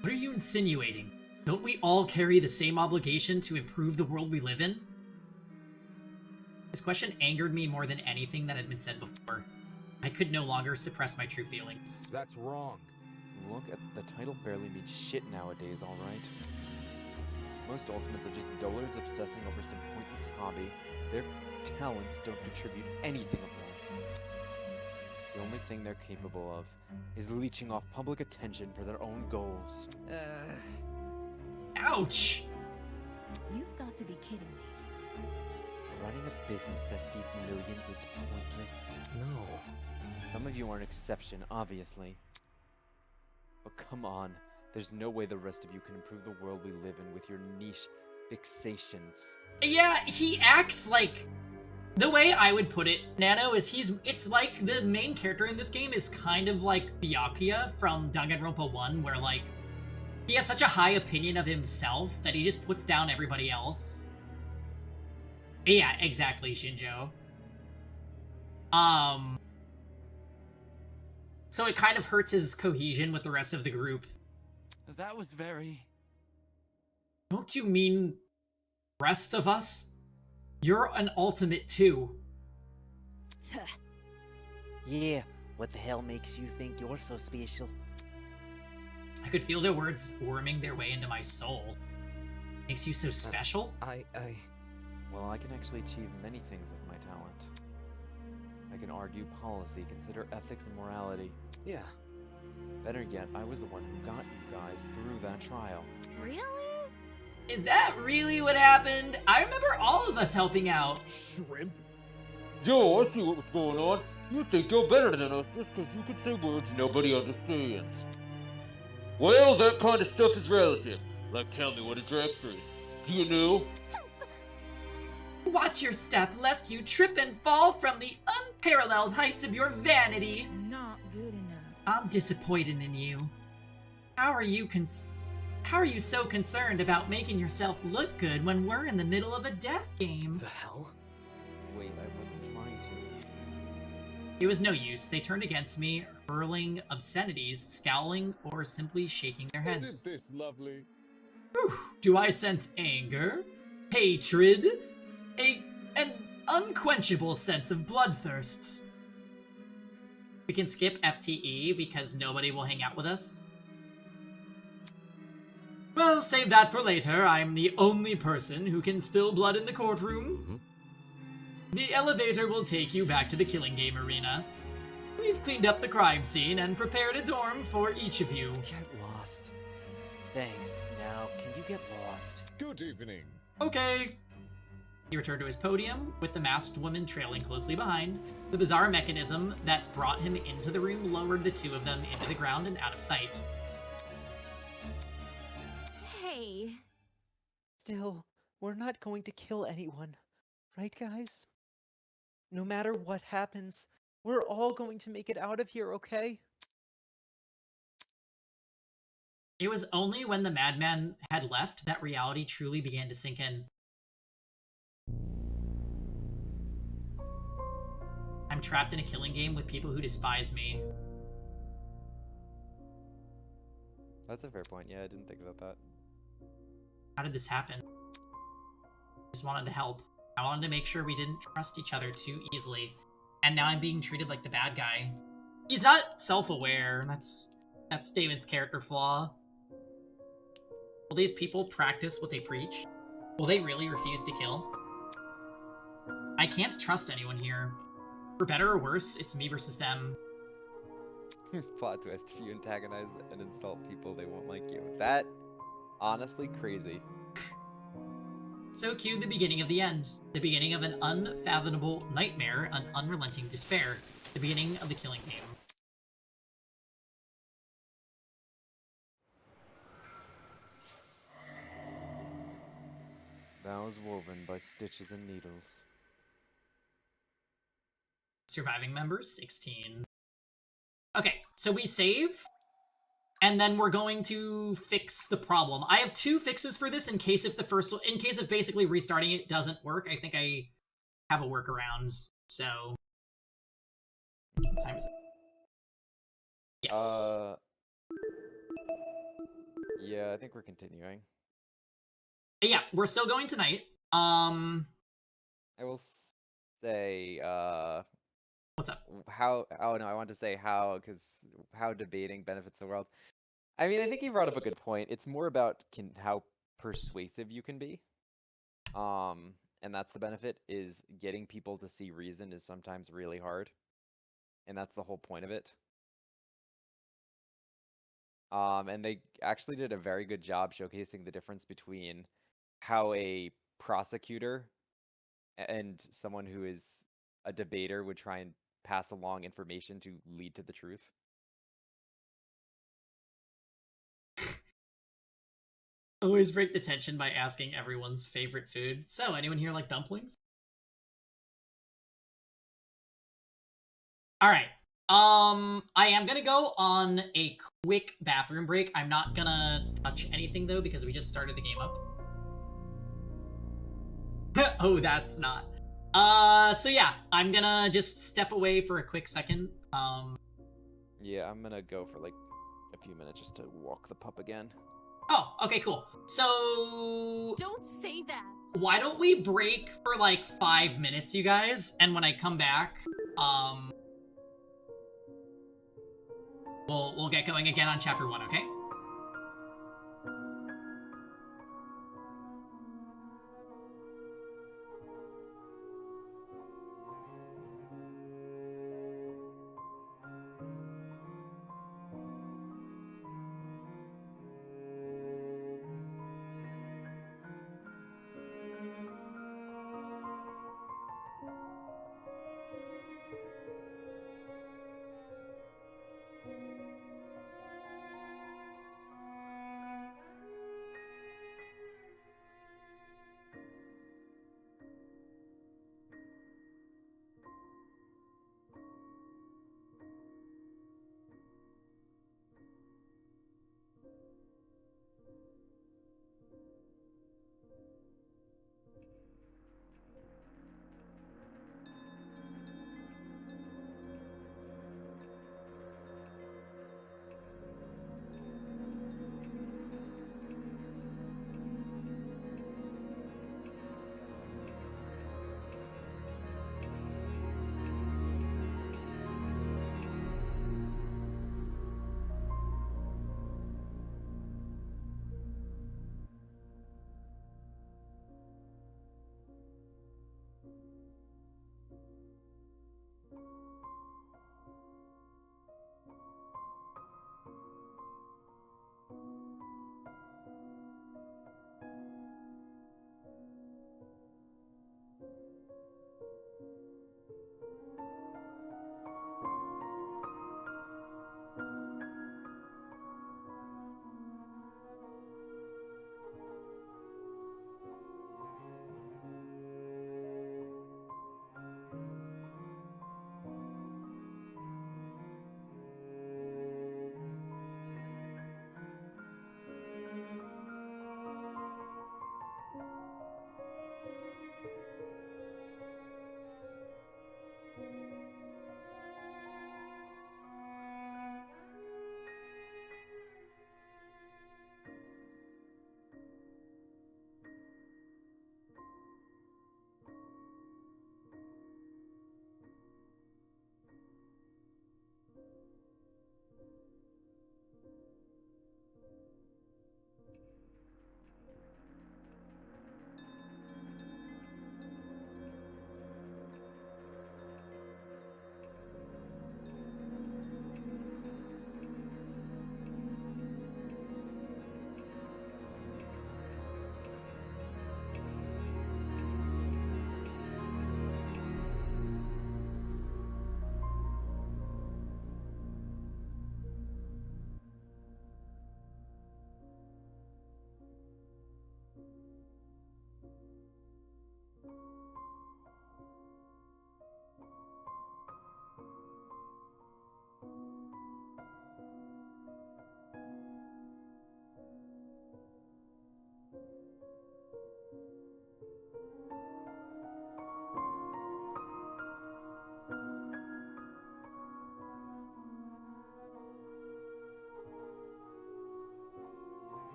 What are you insinuating? Don't we all carry the same obligation to improve the world we live in? This question angered me more than anything that had been said before. I could no longer suppress my true feelings. That's wrong. Look, at the title barely means shit nowadays, alright? Most ultimates are just dullards obsessing over some pointless hobby. Their talents don't contribute anything of worth. The only thing they're capable of is leeching off public attention for their own goals. Ouch! You've got to be kidding me. Running a business that feeds millions is pointless. No. Some of you are an exception, obviously. But come on, there's no way the rest of you can improve the world we live in with your niche fixations. Yeah, he acts like... The way I would put it, Nano, is it's like the main character in this game is kind of like Byakuya from Danganronpa 1, where like, he has such a high opinion of himself that he just puts down everybody else. Yeah, exactly, Shinjo. So it kind of hurts his cohesion with the rest of the group. That was very... Don't you mean rest of us? You're an ultimate too. Yeah, what the hell makes you think you're so special? I could feel their words worming their way into my soul. Makes you so special? Well, I can actually achieve many things with my talent. I can argue policy, consider ethics and morality. Yeah. Better yet, I was the one who got you guys through that trial. Really? Is that really what happened? I remember all of us helping out. Shrimp? Yo, I see what was going on. You think you're better than us just because you can say words nobody understands. Well, that kind of stuff is relative. Like, tell me what a dragster is. Do you know? Watch your step, lest you trip and fall from the unparalleled heights of your vanity. Not good enough. I'm disappointed in you. How are you so concerned about making yourself look good when we're in the middle of a death game? The hell? Wait, I wasn't trying to. It was no use. They turned against me, hurling obscenities, scowling, or simply shaking their heads. Isn't this lovely? Whew. Do I sense anger, hatred, an unquenchable sense of bloodthirst? We can skip FTE because nobody will hang out with us. Well, save that for later. I'm the only person who can spill blood in the courtroom. The elevator will take you back to the killing game arena. We've cleaned up the crime scene and prepared a dorm for each of you. Get lost. Thanks. Now, can you get lost? Good evening. Okay. He returned to his podium, with the masked woman trailing closely behind. The bizarre mechanism that brought him into the room lowered the two of them into the ground and out of sight. Hey. Still, we're not going to kill anyone. Right, guys? No matter what happens, we're all going to make it out of here, okay? It was only when the madman had left that reality truly began to sink in. I'm trapped in a killing game with people who despise me. That's a fair point. Yeah, I didn't think about that. How did this happen? I just wanted to help. I wanted to make sure we didn't trust each other too easily. And now I'm being treated like the bad guy. He's not self-aware. That's David's character flaw. Will these people practice what they preach? Will they really refuse to kill? I can't trust anyone here. For better or worse, it's me versus them. Plot twist: if you antagonize and insult people, they won't like you. That, honestly, crazy. So cue the beginning of the end. The beginning of an unfathomable nightmare, an unrelenting despair. The beginning of the killing game. Vows woven by stitches and needles. Surviving members, 16. Okay, so we save, and then we're going to fix the problem. I have 2 fixes for this in case if in case of basically restarting it doesn't work. I think I have a workaround, so. What time is it? Yes. Yeah, I think we're continuing. Yeah, we're still going tonight. I will say, What's up? Oh no, I want to say how debating benefits the world. I mean, I think you brought up a good point. It's more about how persuasive you can be. And that's the benefit, is getting people to see reason is sometimes really hard. And that's the whole point of it. And they actually did a very good job showcasing the difference between how a prosecutor and someone who is a debater would try and pass along information to lead to the truth. Always break the tension by asking everyone's favorite food. So, anyone here like dumplings? Alright. I am gonna go on a quick bathroom break. I'm not gonna touch anything though, because we just started the game up. Oh, that's not. So yeah, I'm gonna just step away for a quick second. Yeah, I'm gonna go for like a few minutes just to walk the pup again. Oh, okay, cool. So... Don't say that. Why don't we break for like 5 minutes, you guys? And when I come back, we'll get going again on chapter 1, okay?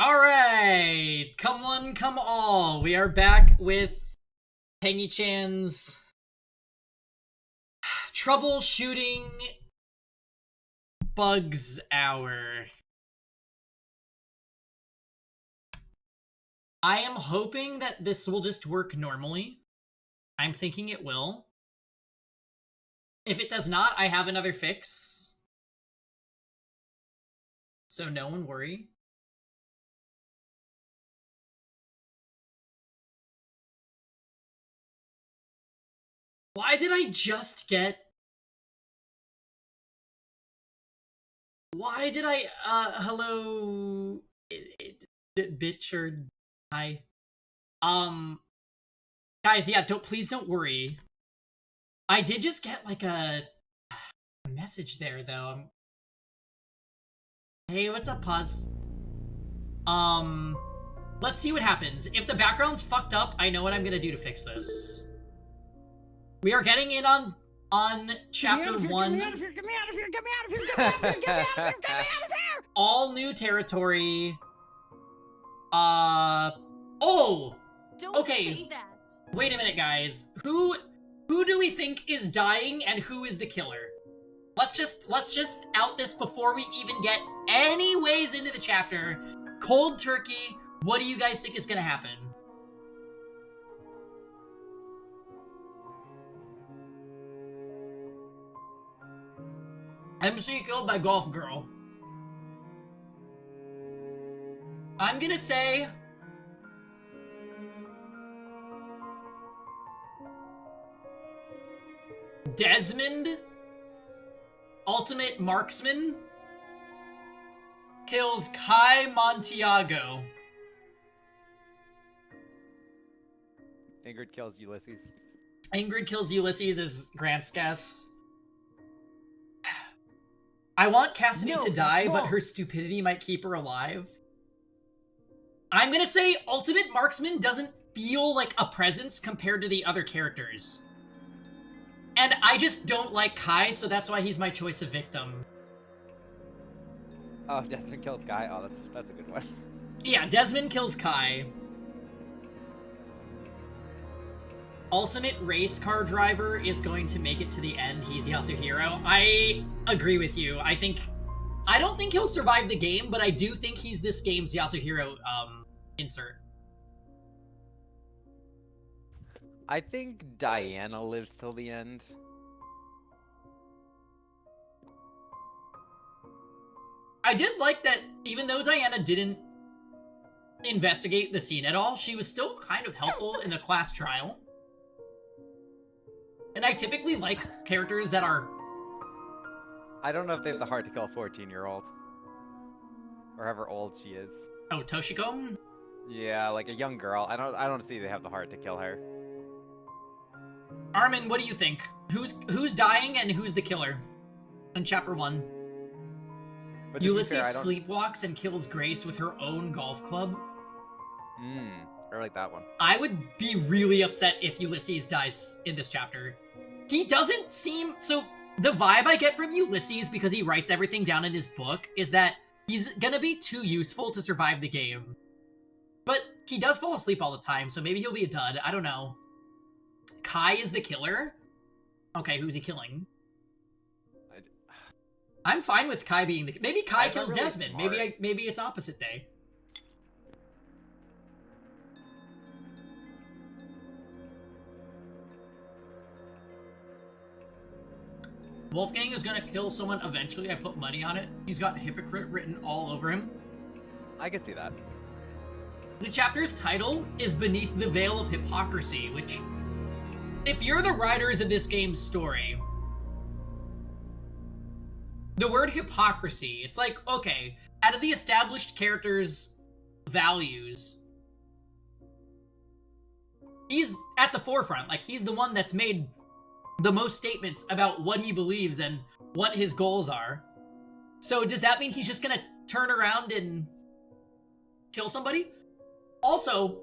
Alright! Come one, come all. We are back with Pengy-chan's troubleshooting bugs hour. I am hoping that this will just work normally. I'm thinking it will. If it does not, I have another fix. So no one worry. Why did I just get... Why did I, hello... bitch or... Hi. Guys, yeah, please don't worry. I did just get, like, a message there, though. Hey, what's up, Puz? Let's see what happens. If the background's fucked up, I know what I'm gonna do to fix this. We are getting in on chapter 1. Get me out of here, get me out of here, get me out of here, get me out of here, get me out of here, get me out of here! All new territory. Oh! Okay. Say that. Wait a minute, guys. Who do we think is dying and who is the killer? Let's just out this before we even get any ways into the chapter. Cold turkey, what do you guys think is gonna happen? MC killed by golf girl. I'm gonna say... Desmond, ultimate marksman, kills Kai Montiago. Ingrid kills Ulysses. Ingrid kills Ulysses is Grant's guess. I want Cassidy to die, but her stupidity might keep her alive. I'm gonna say ultimate marksman doesn't feel like a presence compared to the other characters. And I just don't like Kai, so that's why he's my choice of victim. Oh, Desmond kills Kai. Oh, that's a good one. Yeah, Desmond kills Kai. Ultimate race car driver is going to make it to the end. He's Yasuhiro. I agree with you. I don't think he'll survive the game, but I do think he's this game's Yasuhiro insert. I think Diana lives till the end. I did like that even though Diana didn't investigate the scene at all, she was still kind of helpful in the class trial. And I typically like characters that are... I don't know if they have the heart to kill a 14-year-old. Or however old she is. Oh, Toshiko? Yeah, like a young girl. I don't see they have the heart to kill her. Armin, what do you think? Who's dying and who's the killer in chapter 1? But Ulysses sleepwalks and kills Grace with her own golf club. I like that one. I would be really upset if Ulysses dies in this chapter. He doesn't seem... So, the vibe I get from Ulysses, because he writes everything down in his book, is that he's gonna be too useful to survive the game. But he does fall asleep all the time, so maybe he'll be a dud. I don't know. Kai is the killer? Okay, who's he killing? I'm fine with Kai being the... Maybe Kai kills really Desmond. Maybe it's opposite day. Wolfgang is gonna kill someone eventually. I put money on it. He's got hypocrite written all over him. I can see that. The chapter's title is Beneath the Veil of Hypocrisy, which... If you're the writers of this game's story... The word hypocrisy, it's like, okay, out of the established character's values, he's at the forefront. Like, he's the one that's made the most statements about what he believes and what his goals are. So does that mean he's just gonna turn around and kill somebody? Also,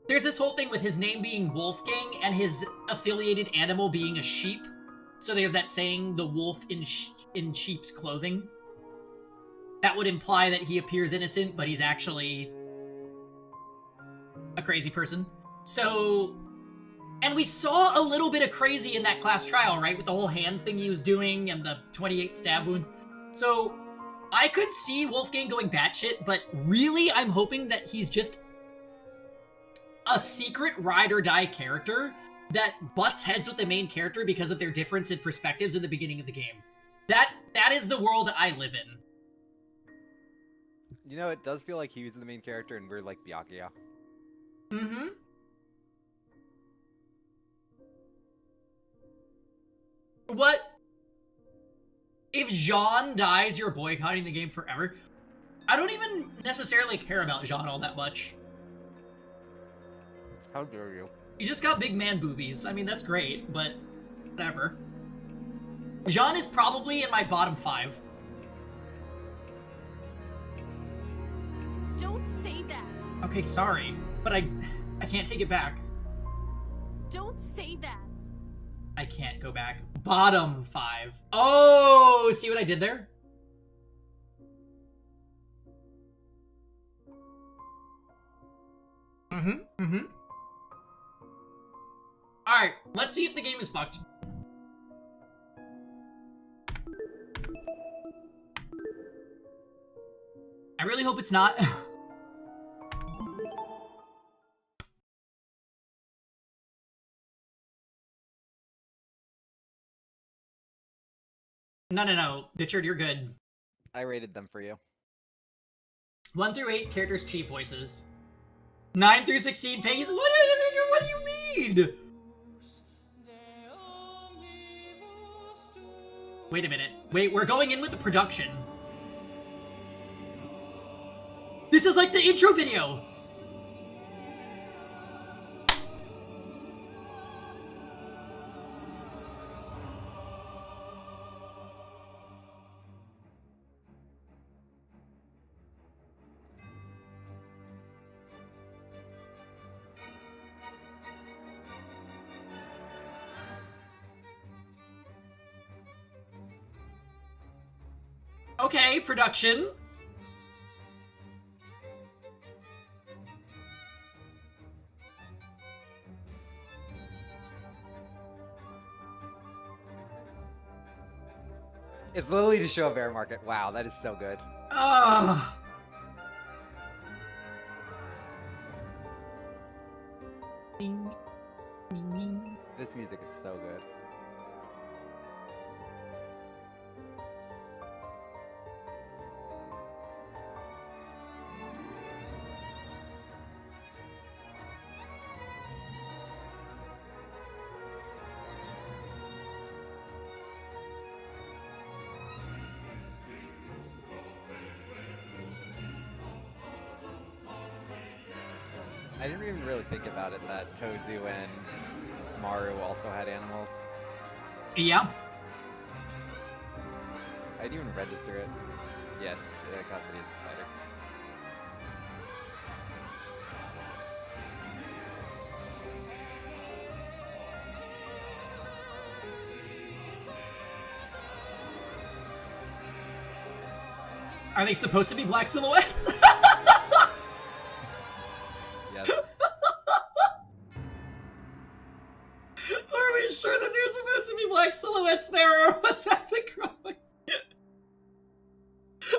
there's this whole thing with his name being Wolfgang and his affiliated animal being a sheep. So there's that saying, the wolf in sheep's clothing. that would imply that he appears innocent, but he's actually a crazy person. So, and we saw a little bit of crazy in that class trial, right? With the whole hand thing he was doing and the 28 stab wounds. So, I could see Wolfgang going batshit, but really I'm hoping that he's just a secret ride or die character that butts heads with the main character because of their difference in perspectives in the beginning of the game. That is the world I live in. You know, it does feel like he was the main character and we're like Byakuya. Mm-hmm. What? If Jean dies, you're boycotting the game forever? I don't even necessarily care about Jean all that much. How dare you? He just got big man boobies. I mean, that's great, but whatever. Jean is probably in my bottom 5. Don't say that. Okay, sorry, but I can't take it back. Don't say that. I can't go back. Bottom 5. Oh, see what I did there? Mm-hmm. Alright, let's see if the game is fucked. I really hope it's not. No. Richard, you're good. I rated them for you. 1 through 8, characters' chief voices. 9 through 16, Peggy's. What do you mean? Wait a minute. Wait, we're going in with the production. This is like the intro video. Okay, production. It's literally to show a bear market. Wow, that is so good. Ugh. This music is so good. I didn't even really think about it that Tozu and Maru also had animals. Yeah. I didn't even register it. Yes, I got that he's a fighter. Are they supposed to be black silhouettes? Yes. Are we sure that there's supposed to be black silhouettes there, or was that the growing?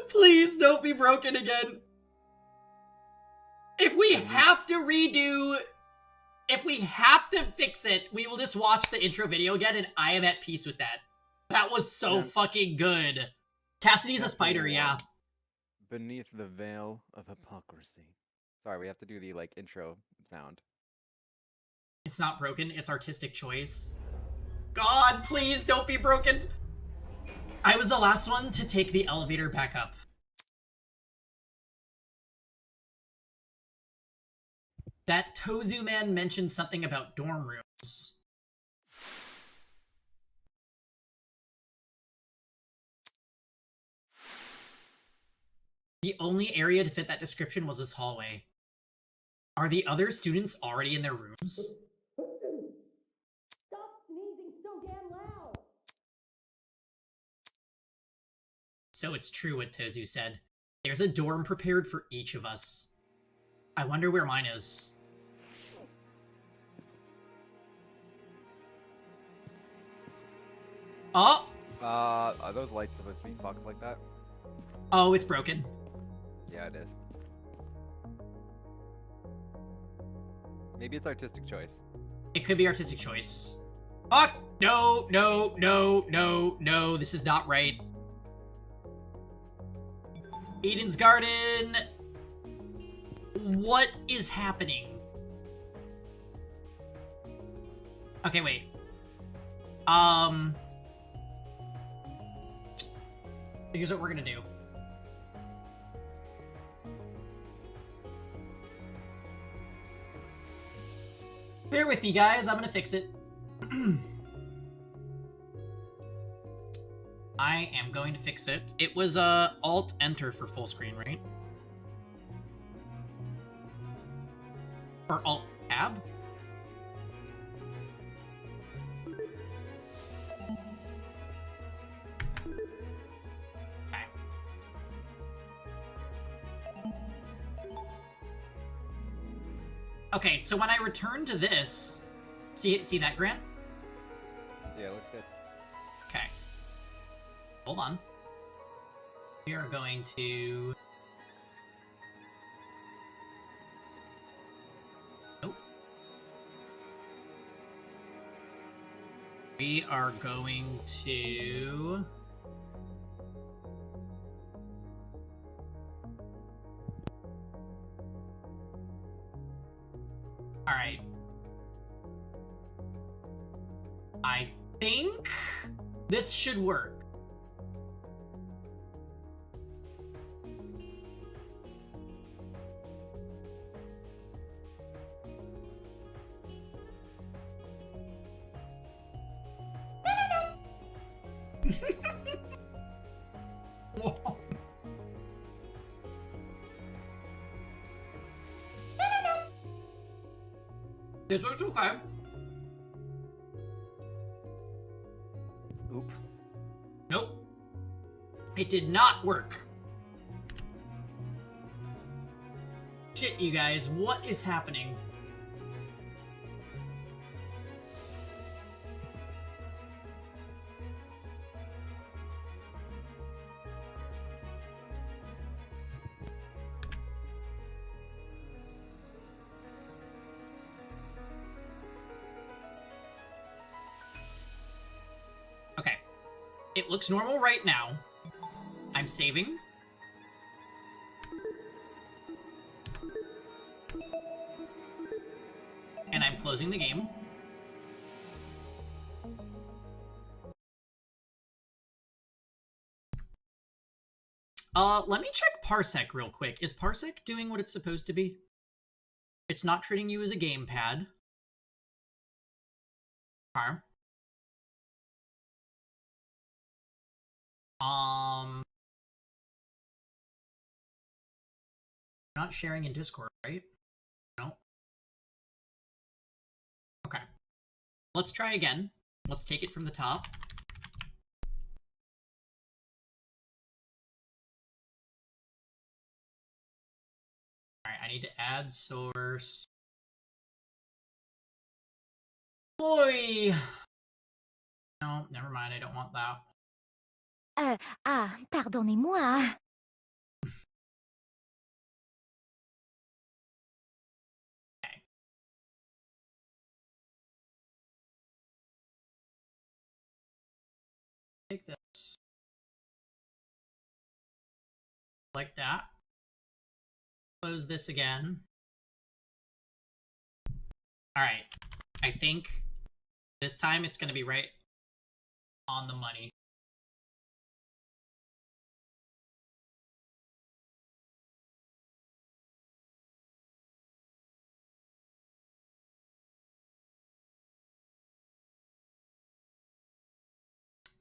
Please don't be broken again. If we have to redo, if we have to fix it, we will just watch the intro video again, and I am at peace with that. That was so fucking good. Cassidy's a spider, yeah. Beneath the veil of hypocrisy. Sorry, we have to do the like intro sound. It's not broken, it's artistic choice. God, please don't be broken. I was the last one to take the elevator back up. That Tozu man mentioned something about dorm rooms. The only area to fit that description was this hallway. Are the other students already in their rooms? Stop sneezing so damn loud! So it's true what Tozu said. There's a dorm prepared for each of us. I wonder where mine is. Oh! Are those lights supposed to be fucked like that? Oh, it's broken. Yeah, it is. Maybe it's artistic choice. It could be artistic choice. Fuck! No, no, no, no, no. This is not right. Eden's Garden. What is happening? Okay, wait. Here's what we're gonna do. Bear with me, guys. I'm gonna fix it. I am going to fix it. It was Alt-Enter for full screen, right? Or Alt-Tab? Okay, so when I return to this, see that, Grant? Yeah, looks good. Okay. Hold on. We are going to... Nope. We are going to... Alright. I think this should work. Whoa. This looks okay. Oop. Nope. It did not work. Shit, you guys, what is happening? Okay. It looks normal right now. I'm saving. And I'm closing the game. Let me check Parsec real quick. Is Parsec doing what it's supposed to be? It's not treating you as a gamepad. Okay. Not sharing in Discord, right? No. Okay. Let's try again. Let's take it from the top. Alright, I need to add source. Boy! No, never mind, I don't want that. Pardonnez-moi. Take this. Like that. Close this again. Alright. I think this time it's going to be right on the money.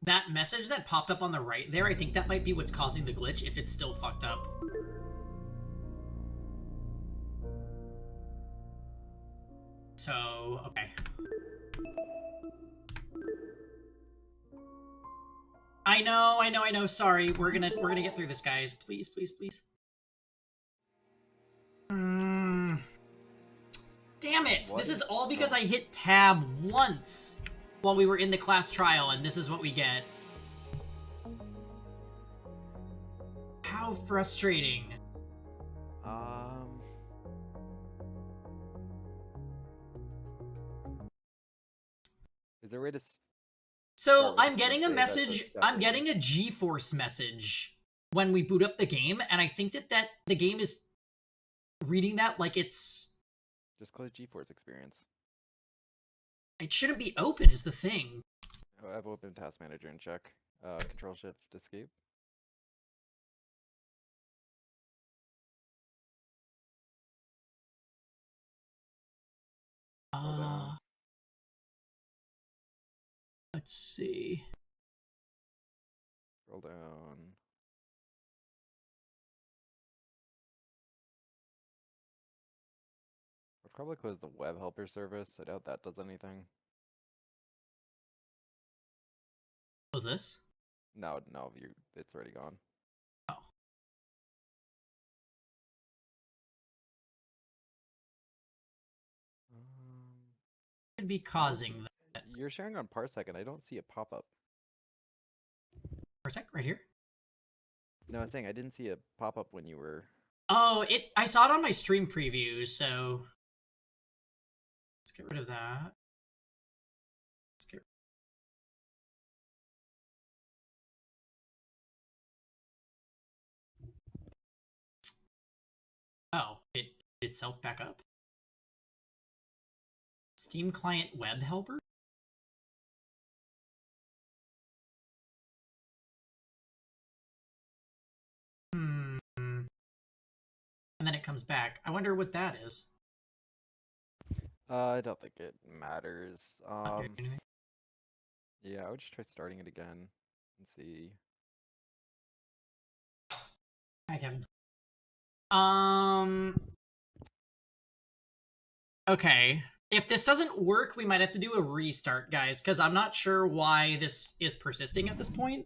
That message that popped up on the right there, I think that might be what's causing the glitch if it's still fucked up. So, okay. I know. Sorry. We're gonna get through this, guys. Please, please, please. This is all because I hit tab once while we were in the class trial, and this is what we get. How frustrating. Is there a way to... So I'm getting a message, I'm getting a GeForce message when we boot up the game, and I think that the game is reading that like it's... Just close GeForce Experience. It shouldn't be open is the thing. I've opened Task Manager and check. Control Shift Escape. Let's see. Scroll down. I'll probably close the web helper service. I doubt that does anything. Was this? No, it's already gone. Oh. Could be causing that. You're sharing on Parsec and I don't see a pop-up. Parsec right here? No, I was saying I didn't see a pop-up when you were... Oh, I saw it on my stream preview, so let's get rid of that. Let's get... Oh, it itself back up. Steam client web helper? And then it comes back. I wonder what that is. I don't think it matters. Yeah, I would just try starting it again and see. Hi, Kevin. Okay. If this doesn't work, we might have to do a restart, guys, because I'm not sure why this is persisting at this point.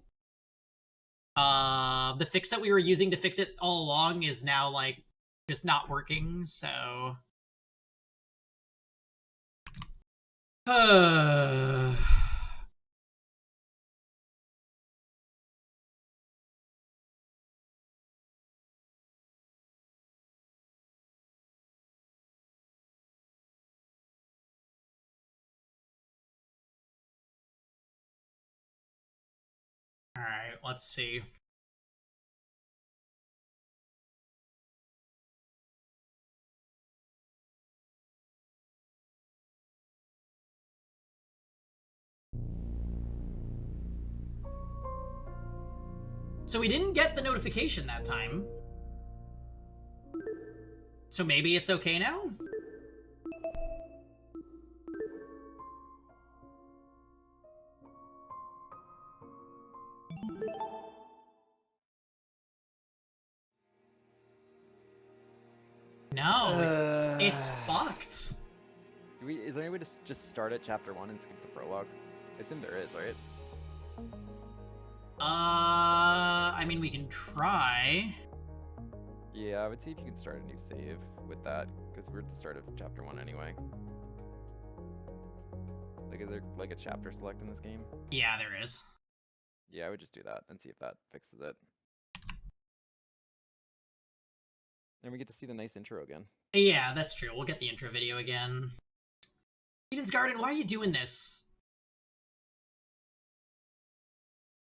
The fix that we were using to fix it all along is now, like, just not working, so... Alright, let's see. So we didn't get the notification that time. So maybe it's okay now? No, it's fucked. Is there any way to just start at chapter 1 and skip the prologue? I assume there is, right? I mean, we can try. Yeah, I would see if you can start a new save with that, because we're at the start of chapter 1 anyway. Like, is there like a chapter select in this game? Yeah, there is. Yeah, I would just do that and see if that fixes it. And we get to see the nice intro again. Yeah, that's true. We'll get the intro video again. Eden's Garden, why are you doing this?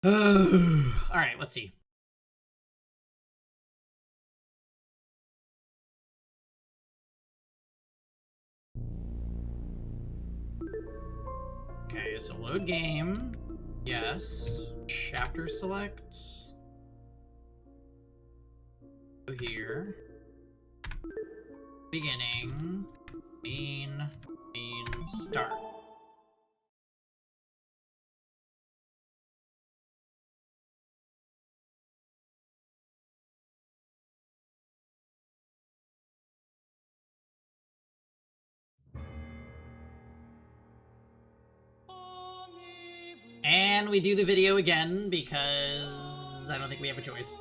Alright, let's see. Okay, so load game. Yes. Chapter select. Go here. Beginning. Main. Start. And we do the video again because I don't think we have a choice.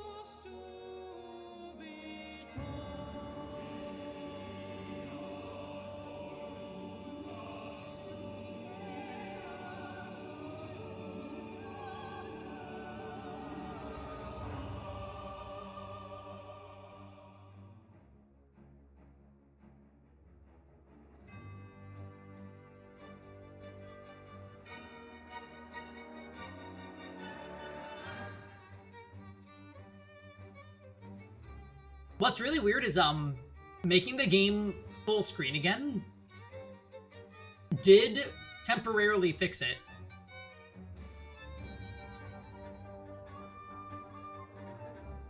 What's really weird is making the game full screen again did temporarily fix it.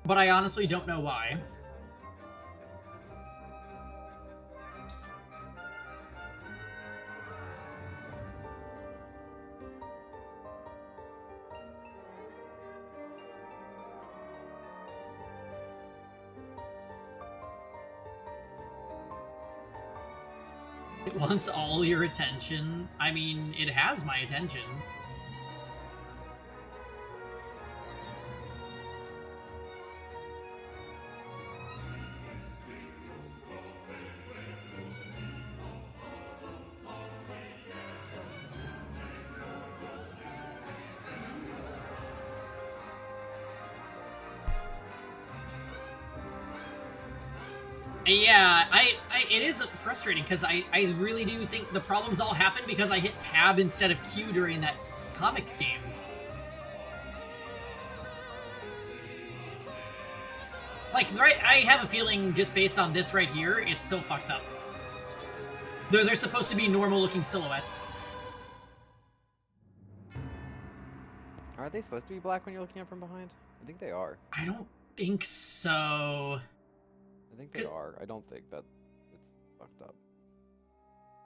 But I honestly don't know why. It wants all your attention. I mean, it has my attention. Yeah, it is frustrating because I really do think the problems all happen because I hit tab instead of Q during that comic game. Like, right, I have a feeling just based on this right here, it's still fucked up. Those are supposed to be normal looking silhouettes. Aren't they supposed to be black when you're looking at from behind? I think they are. I don't think so. I think they are. I don't think that it's fucked up.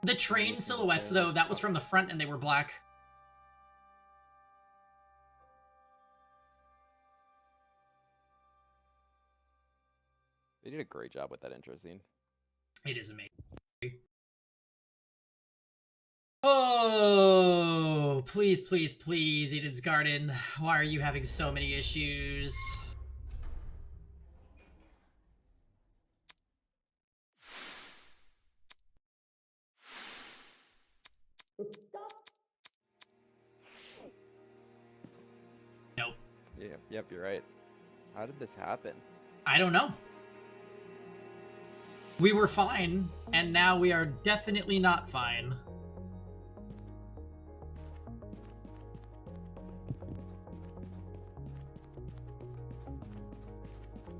The train silhouettes, though, that was from the front and they were black. They did a great job with that intro scene. It is amazing. Oh, please, please, please, Eden's Garden. Why are you having so many issues? Nope. Yep, you're right. How did this happen? I don't know. We were fine, and now we are definitely not fine.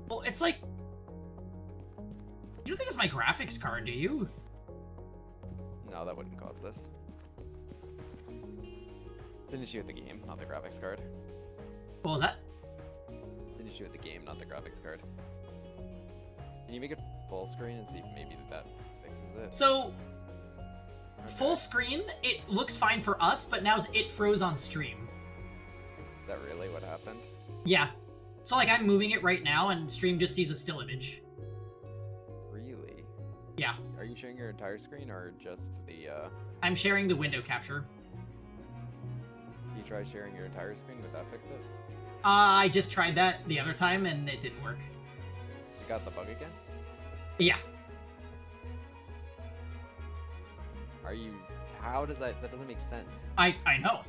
Well, it's like... You don't think it's my graphics card, do you? No, that wouldn't cause this. It's an issue with the game, not the graphics card. What was that? It's an issue with the game, not the graphics card. Can you make it full screen and see if maybe that fixes it? So, full screen, it looks fine for us, but now it froze on stream. Is that really what happened? Yeah. So, like, I'm moving it right now, and stream just sees a still image. Really? Yeah. Are you showing your entire screen or just the, I'm sharing the window capture. You tried sharing your entire screen, would that fix it? I just tried that the other time, and it didn't work. You got the bug again? Yeah. Are you... How does that... That doesn't make sense. I know.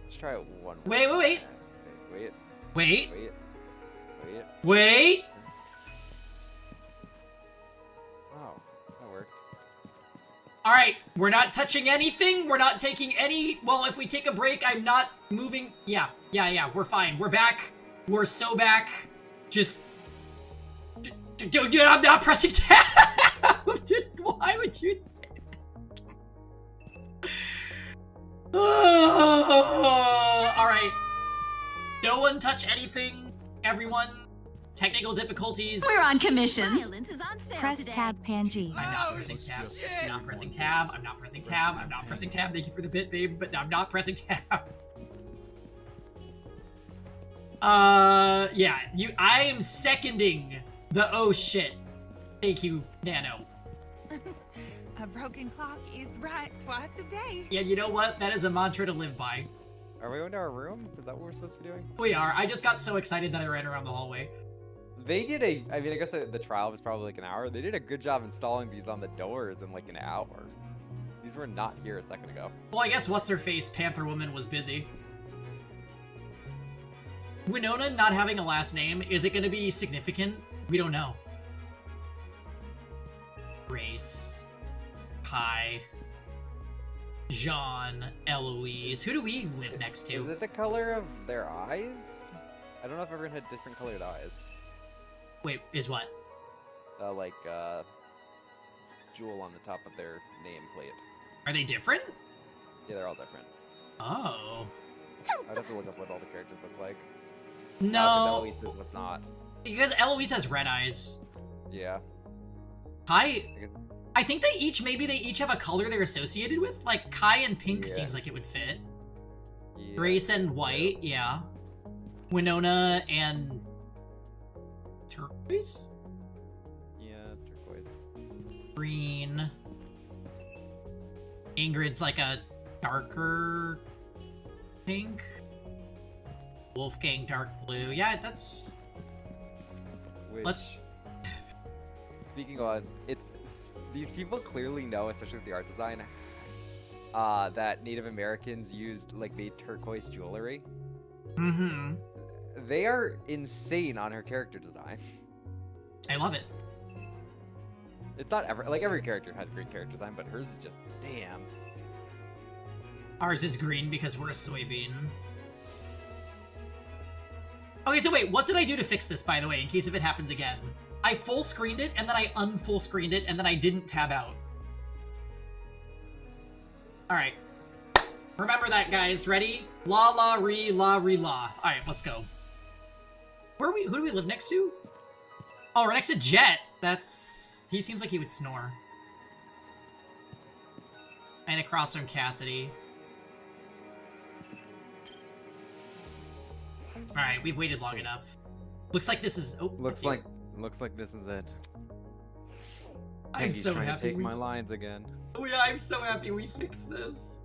Let's try it one more. Wait. Wait. Wait. Wait. Wait. Oh, that worked. Alright, we're not touching anything. We're not taking any... Well, if we take a break, I'm not moving... Yeah. We're fine. We're back. We're so back. Just... Dude, I'm not pressing tab! Why would you say that? Alright. No one touch anything. Everyone. Technical difficulties. We're on commission. Violence is on sale Press today. tab, Panji. I'm not pressing tab. I'm not pressing tab. I'm not pressing tab. I'm not pressing tab. Thank you for the bit, babe, but I'm not pressing tab. Yeah, I am seconding the oh shit. Thank you, Nano. A broken clock is right twice a day. Yeah, you know what? That is a mantra to live by. Are we going to our room? Is that what we're supposed to be doing? We are. I just got so excited that I ran around the hallway. They did a... I mean, I guess the trial was probably like an hour. They did a good job installing these on the doors in like an hour. These were not here a second ago. Well, I guess what's-her-face, Panther Woman, was busy. Winona not having a last name, is it going to be significant? We don't know. Grace, Kai, Jean, Eloise. Who do we live next to? Is it the color of their eyes? I don't know if everyone had different colored eyes. Wait, is what? Jewel on the top of their nameplate. Are they different? Yeah, they're all different. Oh. I'd have to look up what all the characters look like. No. Eloise's was not. Because Eloise has red eyes. Yeah. Kai, I think they each have a color they're associated with. Like Kai and pink seems like it would fit. Yeah. Grace and white, yeah. Winona and turquoise? Yeah, turquoise. Green. Ingrid's like a darker pink. Wolfgang dark blue. Yeah, that's... Let's... Speaking of, these people clearly know, especially with the art design, that Native Americans made turquoise jewelry. Mm-hmm. They are insane on her character design. I love it. It's not every character has great character design, but hers is just damn. Ours is green because we're a soybean. Okay, so wait, what did I do to fix this, by the way, in case if it happens again? I full screened it, and then I unfull screened it, and then I didn't tab out. Alright. Remember that, guys. Ready? La la re la re la. Alright, let's go. Who do we live next to? Oh, we're next to Jet. He seems like he would snore. And across from Cassidy. Alright, we've waited long enough. Looks like this is... Oh, looks like this is it. I'm Peggy's so trying happy to take my lines again. Oh yeah, I'm so happy we fixed this.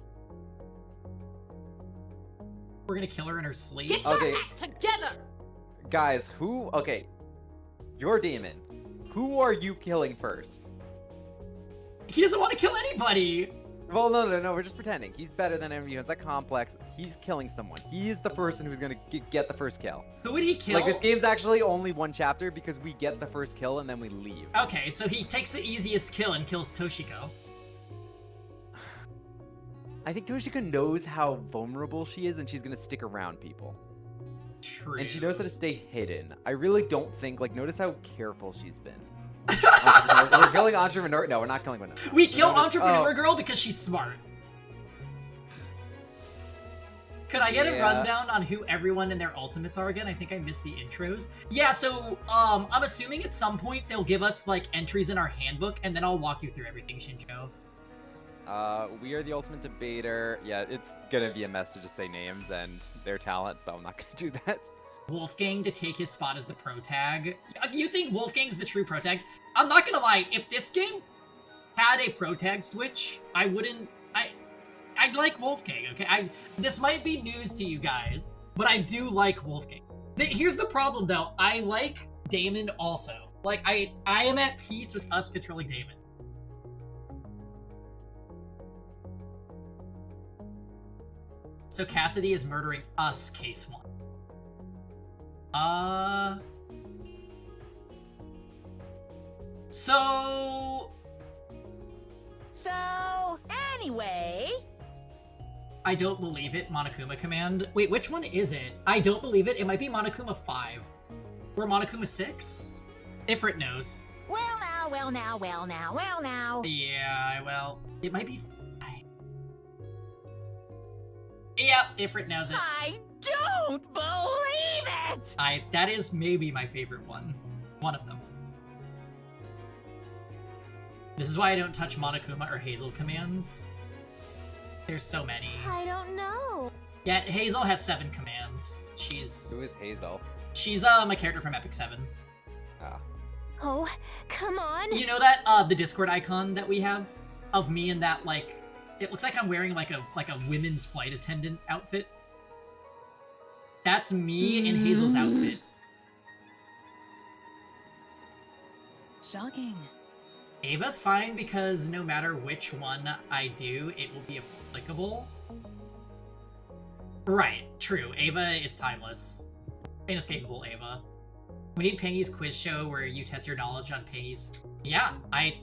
We're gonna kill her in her sleep. Get your act together! Guys, you're Damon. Who are you killing first? He doesn't want to kill anybody! Well, no, we're just pretending. He's better than everyone. He has that complex. He's killing someone. He's the person who's gonna get the first kill. Who would he kill? Like, this game's actually only one chapter because we get the first kill and then we leave. Okay, so he takes the easiest kill and kills Toshiko. I think Toshiko knows how vulnerable she is and she's gonna stick around people. True. And she knows how to stay hidden. I really don't think, notice how careful she's been. We're killing Entrepreneur. No, we're not killing Winona. We kill Entrepreneur Girl because she's smart. Could I get a rundown on who everyone and their ultimates are again? I think I missed the intros. Yeah, so I'm assuming at some point they'll give us entries in our handbook, and then I'll walk you through everything, Shinjo. We are the ultimate debater. Yeah, it's gonna be a mess to just say names and their talent, so I'm not gonna do that. Wolfgang to take his spot as the pro tag. You think Wolfgang's the true pro tag? I'm not gonna lie, if this game had a pro tag switch, I'd like Wolfgang, okay? This might be news to you guys, but I do like Wolfgang. Here's the problem though, I like Damon also. I am at peace with us controlling Damon. So Cassidy is murdering us, case 1. So, anyway... I don't believe it, Monokuma Command. Wait, which one is it? I don't believe it. It might be Monokuma 5. Or Monokuma 6? Ifrit knows. Well now. Yeah, well, it might be 5. Yep, Ifrit knows it. I don't believe it! That is maybe my favorite one. One of them. This is why I don't touch Monokuma or Hazel commands. There's so many. I don't know. Yeah, Hazel has 7 commands. Who is Hazel? She's my character from Epic 7. Ah. Oh, come on. You know that the Discord icon that we have of me in that it looks like I'm wearing like a women's flight attendant outfit. That's me in Hazel's outfit. Shocking. Ava's fine because no matter which one I do, it will be applicable. Right, true. Ava is timeless. Inescapable Ava. We need Pengy's quiz show where you test your knowledge on Pengy's. Yeah, I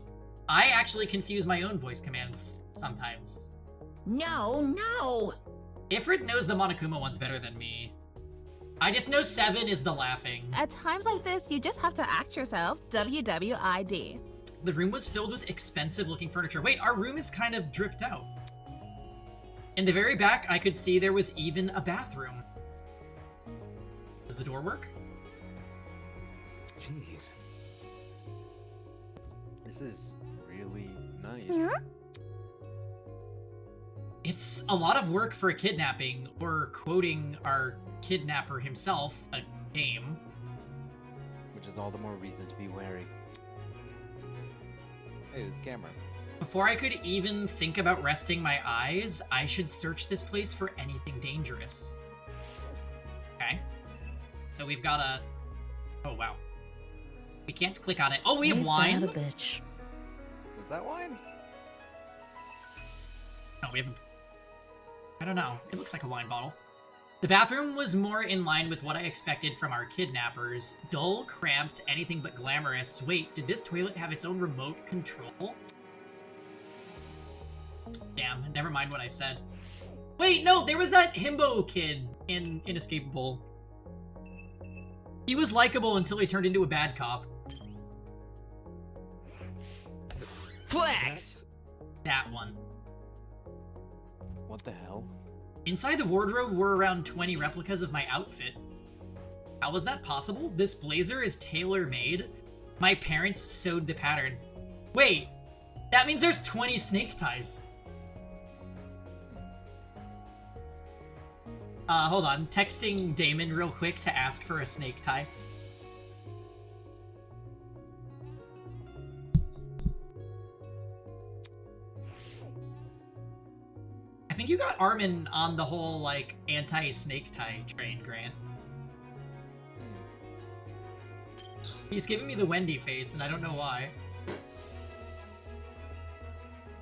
actually confuse my own voice commands sometimes. No. Ifrit knows the Monokuma ones better than me. I just know 7 is the laughing. At times like this, you just have to act yourself. WWID. The room was filled with expensive-looking furniture. Wait, our room is kind of dripped out. In the very back, I could see there was even a bathroom. Does the door work? Jeez. This is really nice. Yeah? It's a lot of work for a kidnapping, or quoting our kidnapper himself, a game. Which is all the more reason to be wary. Hey, this camera. Before I could even think about resting my eyes, I should search this place for anything dangerous. Okay. So we've got a... Oh, wow. We can't click on it. Oh, we have wine? Ain't that a bitch. Is that wine? No, we have... I don't know. It looks like a wine bottle. The bathroom was more in line with what I expected from our kidnappers. Dull, cramped, anything but glamorous. Wait, did this toilet have its own remote control? Damn, never mind what I said. Wait, no, there was that himbo kid in Inescapable. He was likable until he turned into a bad cop. Flex! That one. What the hell? Inside the wardrobe were around 20 replicas of my outfit. How was that possible? This blazer is tailor-made? My parents sewed the pattern. Wait, that means there's 20 snake ties. Hold on. Texting Damon real quick to ask for a snake tie. I think you got Armin on the whole, like, anti-snake tie train, Grant. He's giving me the Wendy face, and I don't know why.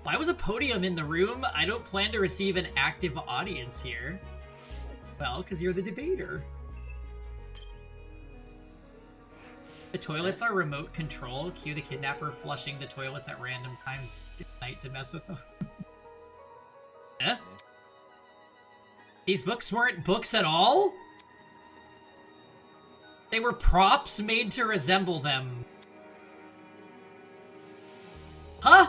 Why was a podium in the room? I don't plan to receive an active audience here. Well, because you're the debater. The toilets are remote control. Cue the kidnapper flushing the toilets at random times at night to mess with them. Eh? These books weren't books at all? They were props made to resemble them. Huh?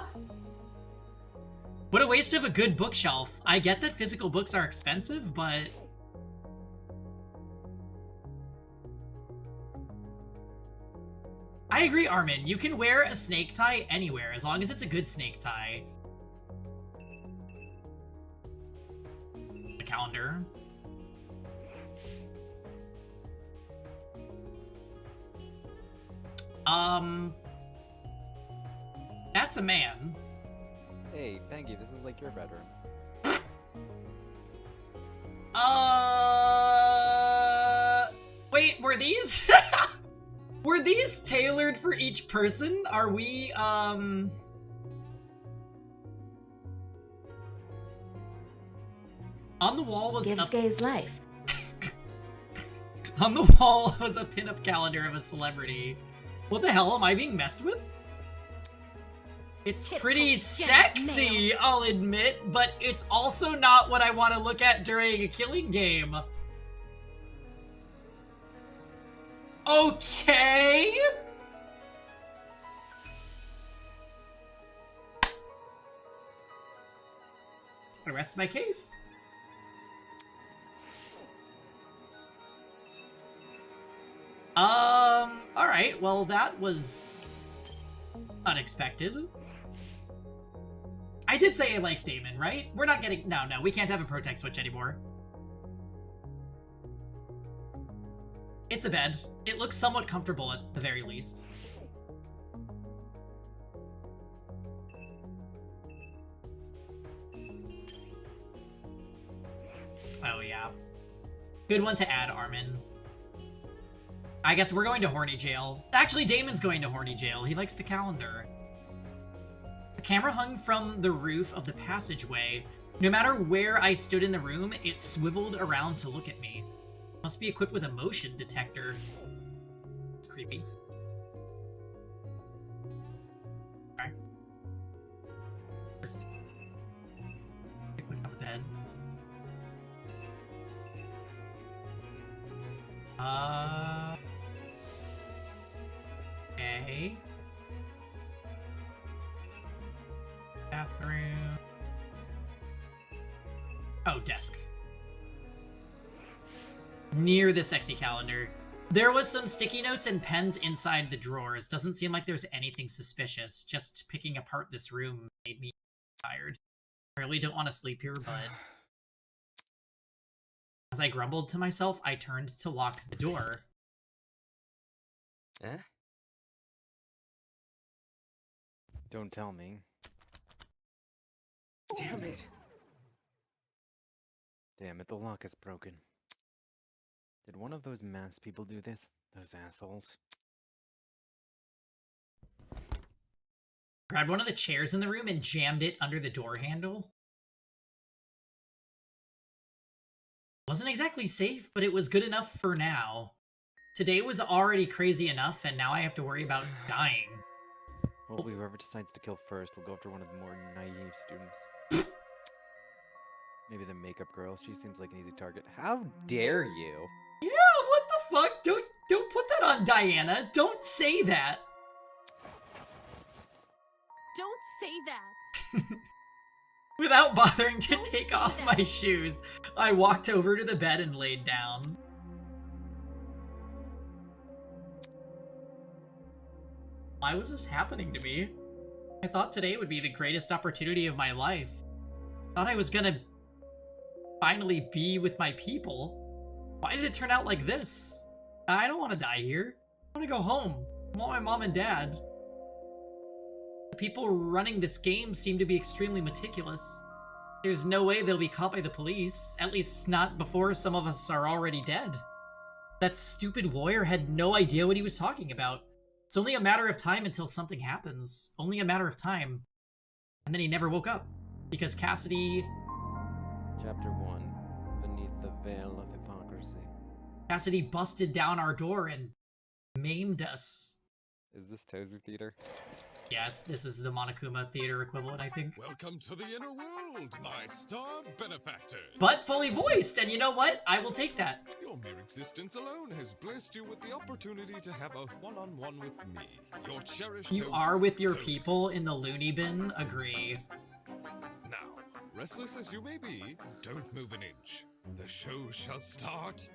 What a waste of a good bookshelf. I get that physical books are expensive, but... I agree, Armin. You can wear a snake tie anywhere, as long as it's a good snake tie. The calendar. That's a man. Hey, Pengy, this is like your bedroom. Wait, were these? Were these tailored for each person? Are we, On the wall was Gives gays life. On the wall was a pinup calendar of a celebrity. What the hell am I being messed with? It's pretty sexy, I'll admit, but it's also not what I want to look at during a killing game. Okay. I rest my case. Alright, well that was unexpected. I did say I like Damon, right? We're not getting... No, we can't have a Protect switch anymore. It's a bed. It looks somewhat comfortable at the very least. Oh yeah. Good one to add, Armin. I guess we're going to horny jail. Actually, Damon's going to horny jail. He likes the calendar. The camera hung from the roof of the passageway. No matter where I stood in the room, it swiveled around to look at me. Must be equipped with a motion detector. It's creepy. Okay. Click on the bed. Okay. Bathroom. Oh, desk. Near the sexy calendar. There was some sticky notes and pens inside the drawers. Doesn't seem like there's anything suspicious. Just picking apart this room made me tired. I really don't want to sleep here, but... As I grumbled to myself, I turned to lock the door. Eh? Don't tell me. Damn it. Damn it, the lock is broken. Did one of those masked people do this? Those assholes? Grabbed one of the chairs in the room and jammed it under the door handle. Wasn't exactly safe, but it was good enough for now. Today was already crazy enough, and now I have to worry about dying. Hopefully whoever decides to kill first will go after one of the more naive students. Maybe the makeup girl. She seems like an easy target. How dare you? Yeah, what the fuck? Don't put that on Diana. Don't say that. Don't say that. Without bothering to take off my shoes, I walked over to the bed and laid down. Why was this happening to me? I thought today would be the greatest opportunity of my life. Thought I was gonna finally be with my people. Why did it turn out like this? I don't want to die here. I want to go home. I want my mom and dad. The people running this game seem to be extremely meticulous. There's no way they'll be caught by the police, at least not before some of us are already dead. That stupid lawyer had no idea what he was talking about. It's only a matter of time until something happens. Only a matter of time. And then he never woke up. Because Cassidy... Chapter 1. Beneath the Veil of Hypocrisy. Cassidy busted down our door and maimed us. Is this Tozu Theater? Yeah, this is the Monokuma Theater equivalent, I think. Welcome to the inner world, my star benefactors. But fully voiced, and you know what? I will take that. Your mere existence alone has blessed you with the opportunity to have a one-on-one with me, your cherished You host, are with your Tozu. people in the loony bin, agree. Now, restless as you may be, don't move an inch. The show shall start.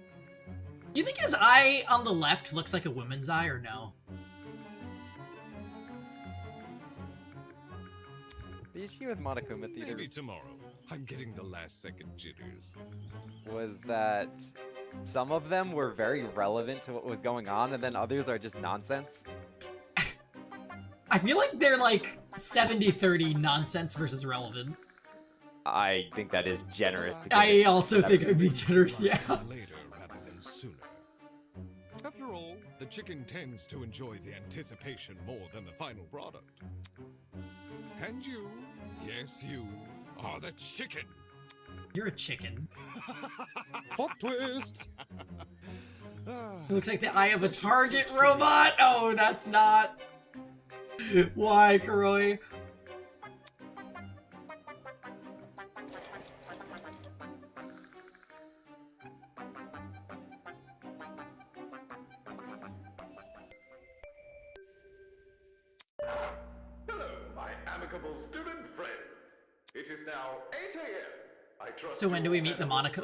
You think his eye on the left looks like a woman's eye, or no? The issue with Monokuma Theater Maybe tomorrow. I'm getting the last-second jitters. was that some of them were very relevant to what was going on, and then others are just nonsense. I feel like they're like 70-30 nonsense versus relevant. I think that is generous. To I also think I'd be generous, yeah. Later rather than sooner. After all, the chicken tends to enjoy the anticipation more than the final product. And you, yes you, are the chicken. You're a chicken. Plot twist. It looks like the eye of a target robot. Oh, that's not. Why, Kuroi? Hello, my amicable student friends. It is now 8 a.m. I trust So when do we meet the Monica?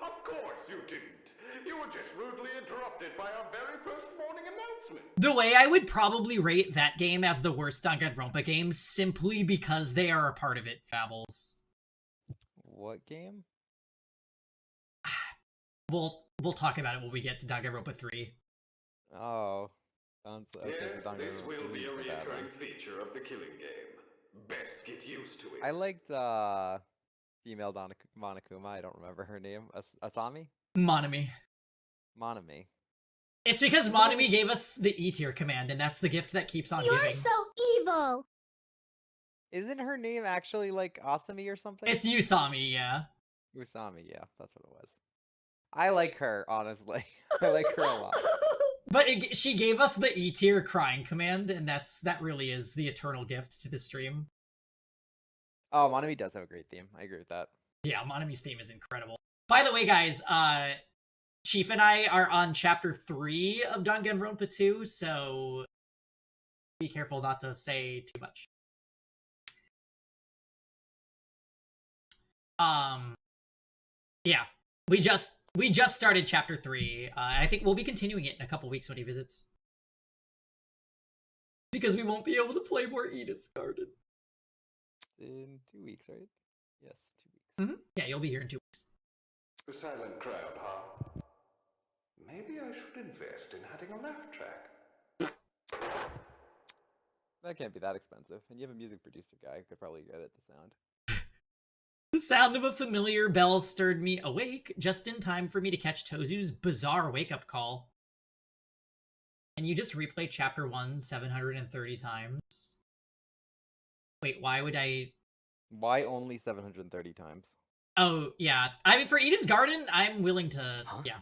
Of course you didn't. You were just rudely interrupted by our very first morning announcement. The way I would probably rate that game as the worst Danganronpa game simply because they are a part of it, Fabbles. What game? We'll talk about it when we get to Danganronpa 3. Oh. Okay, Yes, so this will be a for that one. recurring feature of the killing game. Best get used to it. I liked female Monokuma. I don't remember her name. Asami? Monami. Monami. It's because Monami gave us the E-tier command, and that's the gift that keeps on You're giving. so evil. Isn't her name actually like Asami or something? It's Usami, yeah. Usami, yeah, that's what it was. I like her, honestly. I like her a lot. But she gave us the E-tier crying command, and that really is the eternal gift to the stream. Oh, Monami does have a great theme. I agree with that. Yeah, Monami's theme is incredible. By the way, guys, Chief and I are on chapter 3 of Danganronpa 2, so be careful not to say too much. Yeah, we just started chapter 3. And I think we'll be continuing it in a couple weeks when he visits, because we won't be able to play more Edith's Garden in 2 weeks, right? Yes, 2 weeks. Yeah, you'll be here in 2 weeks. The silent crowd, huh? Maybe I should invest in adding a laugh track. That can't be that expensive. And you have a music producer guy who could probably get it to sound. The sound of a familiar bell stirred me awake, just in time for me to catch Tozu's bizarre wake-up call. And you just replay chapter 1 730 times? Wait, why would I... Why only 730 times? Oh, yeah. I mean, for Eden's Garden, I'm willing to... Yeah.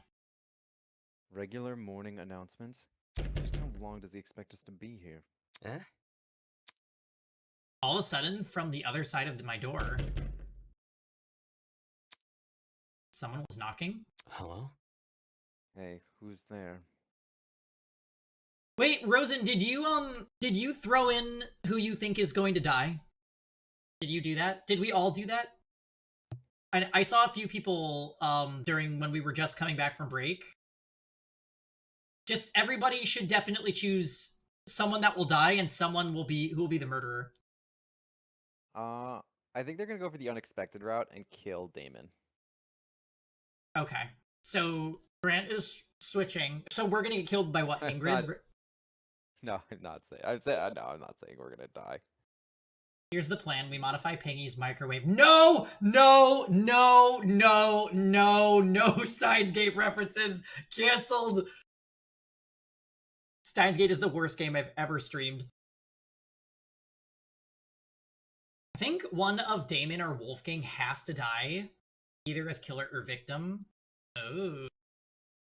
Regular morning announcements? Just how long does he expect us to be here? All of a sudden, from the other side of my door, someone was knocking. Hello? Hey, who's there? Wait, Rosen, did you throw in who you think is going to die? Did you do that? Did we all do that? I saw a few people during when we were just coming back from break. Just everybody should definitely choose someone that will die and someone who will be the murderer. I think they're gonna go for the unexpected route and kill Damon. Okay, so Grant is switching. So we're gonna get killed by what, Ingrid? No, I'm not saying. I'm not saying we're gonna die. Here's the plan. We modify Pingy's microwave. No! No! No! No! No! No! Steins Gate references. Cancelled. Steins Gate is the worst game I've ever streamed. I think one of Damon or Wolfgang has to die, either as killer or victim. Oh.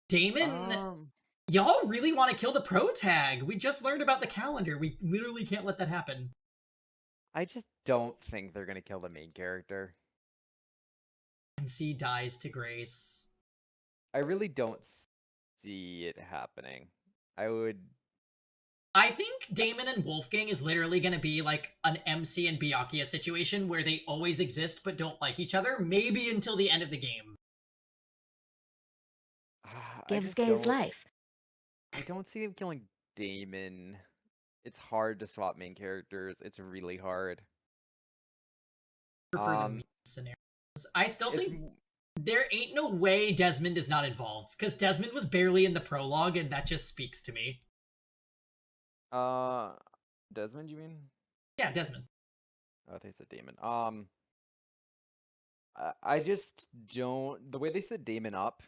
Damon... Y'all really want to kill the pro tag. We just learned about the calendar. We literally can't let that happen. I just don't think they're gonna kill the main character. MC dies to Grace. I really don't see it happening. I think Damon and Wolfgang is literally going to be like an MC and Byakuya situation where they always exist but don't like each other, maybe until the end of the game. Gives Gay's life. I don't see him killing Damon. It's hard to swap main characters. It's really hard. For the scenarios. I still think there ain't no way Desmond is not involved, because Desmond was barely in the prologue, and that just speaks to me. Desmond, you mean? Yeah, Desmond. Oh, they said Damon. I just don't. The way they set Damon up,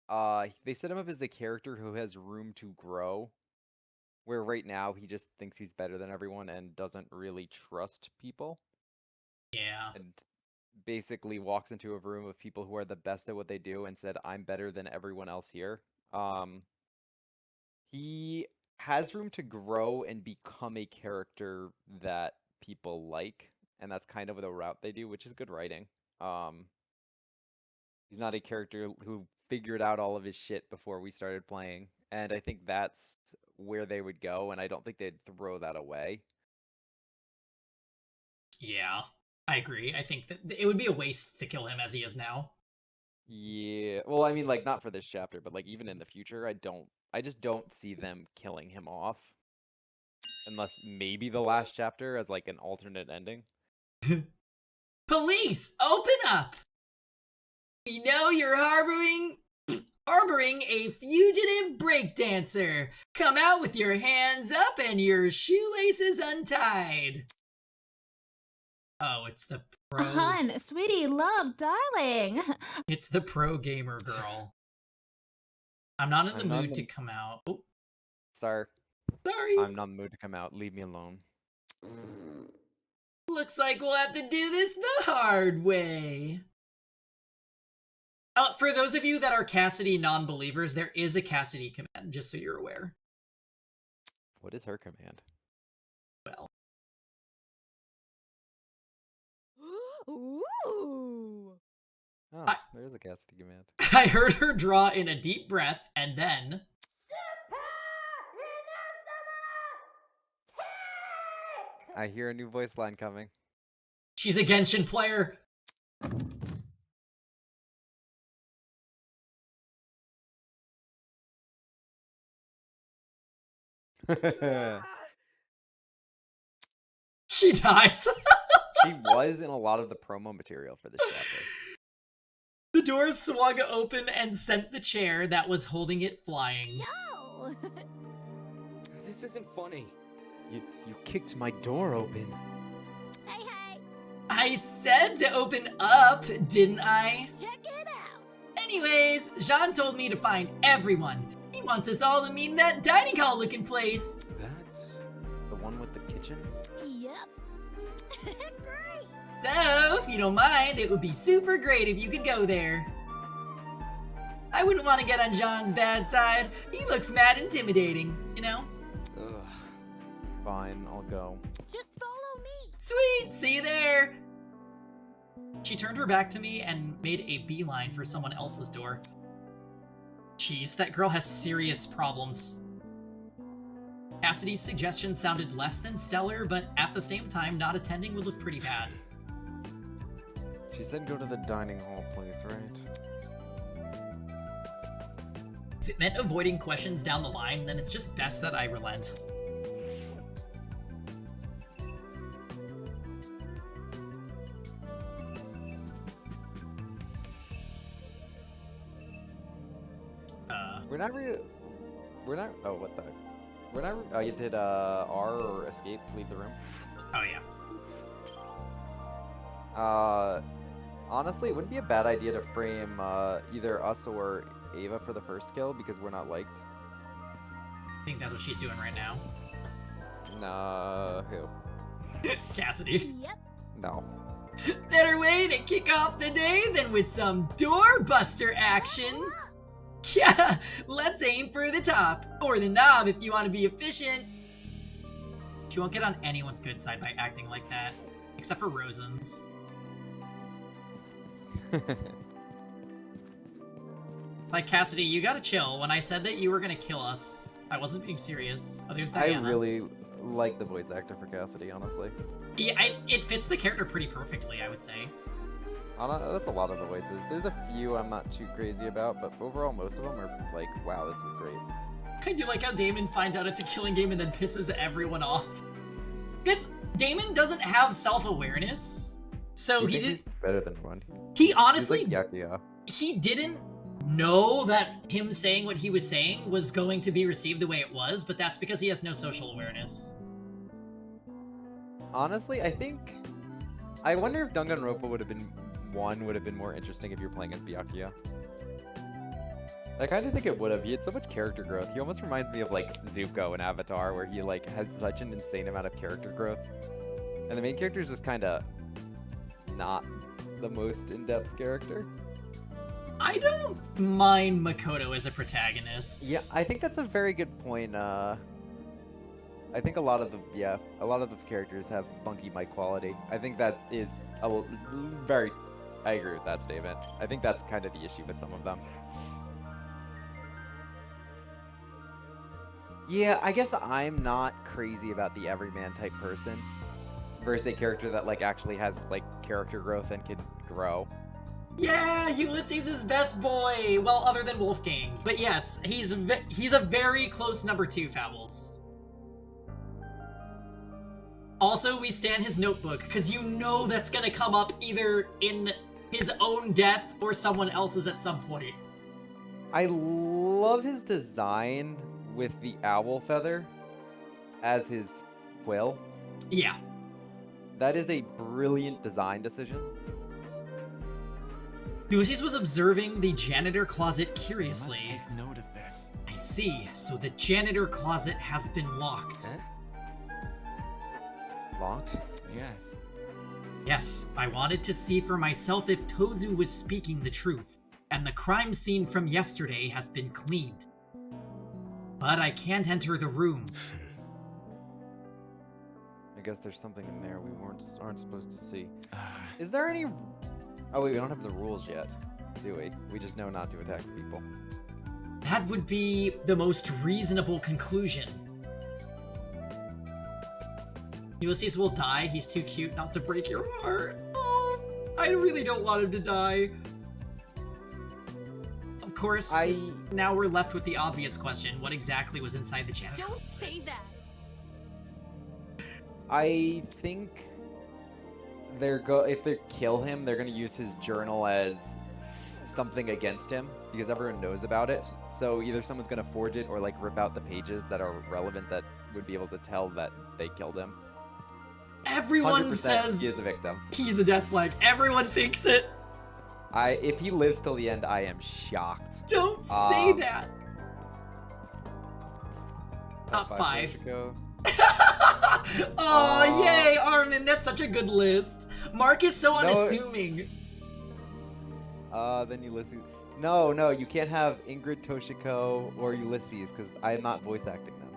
they set him up as a character who has room to grow. Where right now he just thinks he's better than everyone and doesn't really trust people. Yeah. And basically walks into a room of people who are the best at what they do and said, I'm better than everyone else here. He has room to grow and become a character that people like, and that's kind of the route they do, which is good writing. He's not a character who figured out all of his shit before we started playing, and I think that's where they would go, and I don't think they'd throw that away. Yeah, I agree. I think that it would be a waste to kill him as he is now. Yeah, well, I mean, like, not for this chapter, but, like, even in the future, I just don't see them killing him off. Unless maybe the last chapter as, like, an alternate ending. Police, open up! We know you're harboring a fugitive breakdancer. Come out with your hands up and your shoelaces untied. Oh, it's the pro... Hun, sweetie, love, darling. It's the pro gamer girl. I'm not in the mood to come out. Oh. Sorry. I'm not in the mood to come out. Leave me alone. Looks like we'll have to do this the hard way. For those of you that are Cassidy non-believers, there is a Cassidy command, just so you're aware. What is her command? Well. Ooh. Oh, there's a Cassidy command. I heard her draw in a deep breath, and then... I hear a new voice line coming. She's a Genshin player. She dies. She was in a lot of the promo material for this chapter. The door swung open and sent the chair that was holding it flying. No! This isn't funny. You kicked my door open. Hey, hey! I said to open up, didn't I? Check it out! Anyways, Jean told me to find everyone. He wants us all to meet in that dining hall looking place. That's the one with the kitchen? Yep. Great! So, if you don't mind, it would be super great if you could go there. I wouldn't want to get on Jean's bad side. He looks mad intimidating, you know? Ugh. Fine, I'll go. Just follow me! Sweet, see you there! She turned her back to me and made a beeline for someone else's door. Jeez, that girl has serious problems. Cassidy's suggestion sounded less than stellar, but at the same time, not attending would look pretty bad. She said go to the dining hall place, right? If it meant avoiding questions down the line, then it's just best that I relent. We're not, oh, what the? We're not, oh, you did, R or escape to leave the room? Oh, yeah. Honestly, it wouldn't be a bad idea to frame, either us or Ava for the first kill, because we're not liked. I think that's what she's doing right now. Nah, who? Cassidy. Yep. No. Better way to kick off the day than with some doorbuster action. Yeah, let's aim for the top, or the knob if you want to be efficient. She won't get on anyone's good side by acting like that, except for Rosen's. Like, Cassidy, you gotta chill. When I said that you were gonna kill us, I wasn't being serious. Oh, there's Diana. I really like the voice actor for Cassidy, honestly. Yeah, it fits the character pretty perfectly, I would say. That's a lot of the voices. There's a few I'm not too crazy about, but overall most of them are like, wow, this is great. I do like how Damon finds out it's a killing game and then pisses everyone off. Because Damon doesn't have self-awareness, so he did. He's better than one. He honestly, he's like Yakuya. He didn't know that him saying what he was saying was going to be received the way it was, but that's because he has no social awareness. Honestly, I wonder if Danganronpa would have been more interesting if you were playing as Byakuya. I kind of think it would have. He had so much character growth. He almost reminds me of like Zuko in Avatar, where he like has such an insane amount of character growth, and the main character is just kind of not the most in-depth character. I don't mind Makoto as a protagonist. Yeah, I think that's a very good point. I think a lot of the characters have funky mic quality. I think that is I agree with that statement. I think that's kind of the issue with some of them. Yeah, I guess I'm not crazy about the everyman type person versus a character that like actually has like character growth and can grow. Yeah, Ulysses is best boy. Well, other than Wolfgang, but yes, he's a very close number 2, Fables. Also, we stand his notebook because you know that's gonna come up either in his own death or someone else's at some point. I love his design with the owl feather as his quill. Yeah. That is a brilliant design decision. Ulysses was observing the janitor closet curiously. I must take note of this. I see, so the janitor closet has been locked. Locked? Yes. Yes, I wanted to see for myself if Tozu was speaking the truth, and the crime scene from yesterday has been cleaned. But I can't enter the room. I guess there's something in there we aren't supposed to see. Is there any... Oh wait, we don't have the rules yet, do we? We just know not to attack people. That would be the most reasonable conclusion. Ulysses will die. He's too cute not to break your heart. Oh, I really don't want him to die. Of course, now we're left with the obvious question. What exactly was inside the chest? Don't say that. I think if they kill him, they're gonna use his journal as something against him because everyone knows about it. So either someone's gonna forge it or like rip out the pages that are relevant that would be able to tell that they killed him. Everyone says he is a victim. He's a death flag. Everyone thinks it. If he lives till the end, I am shocked. Don't say that. Top 5. Oh, yay, Armin. That's such a good list. Mark is so unassuming. Then Ulysses. No, you can't have Ingrid, Toshiko, or Ulysses because I'm not voice acting them.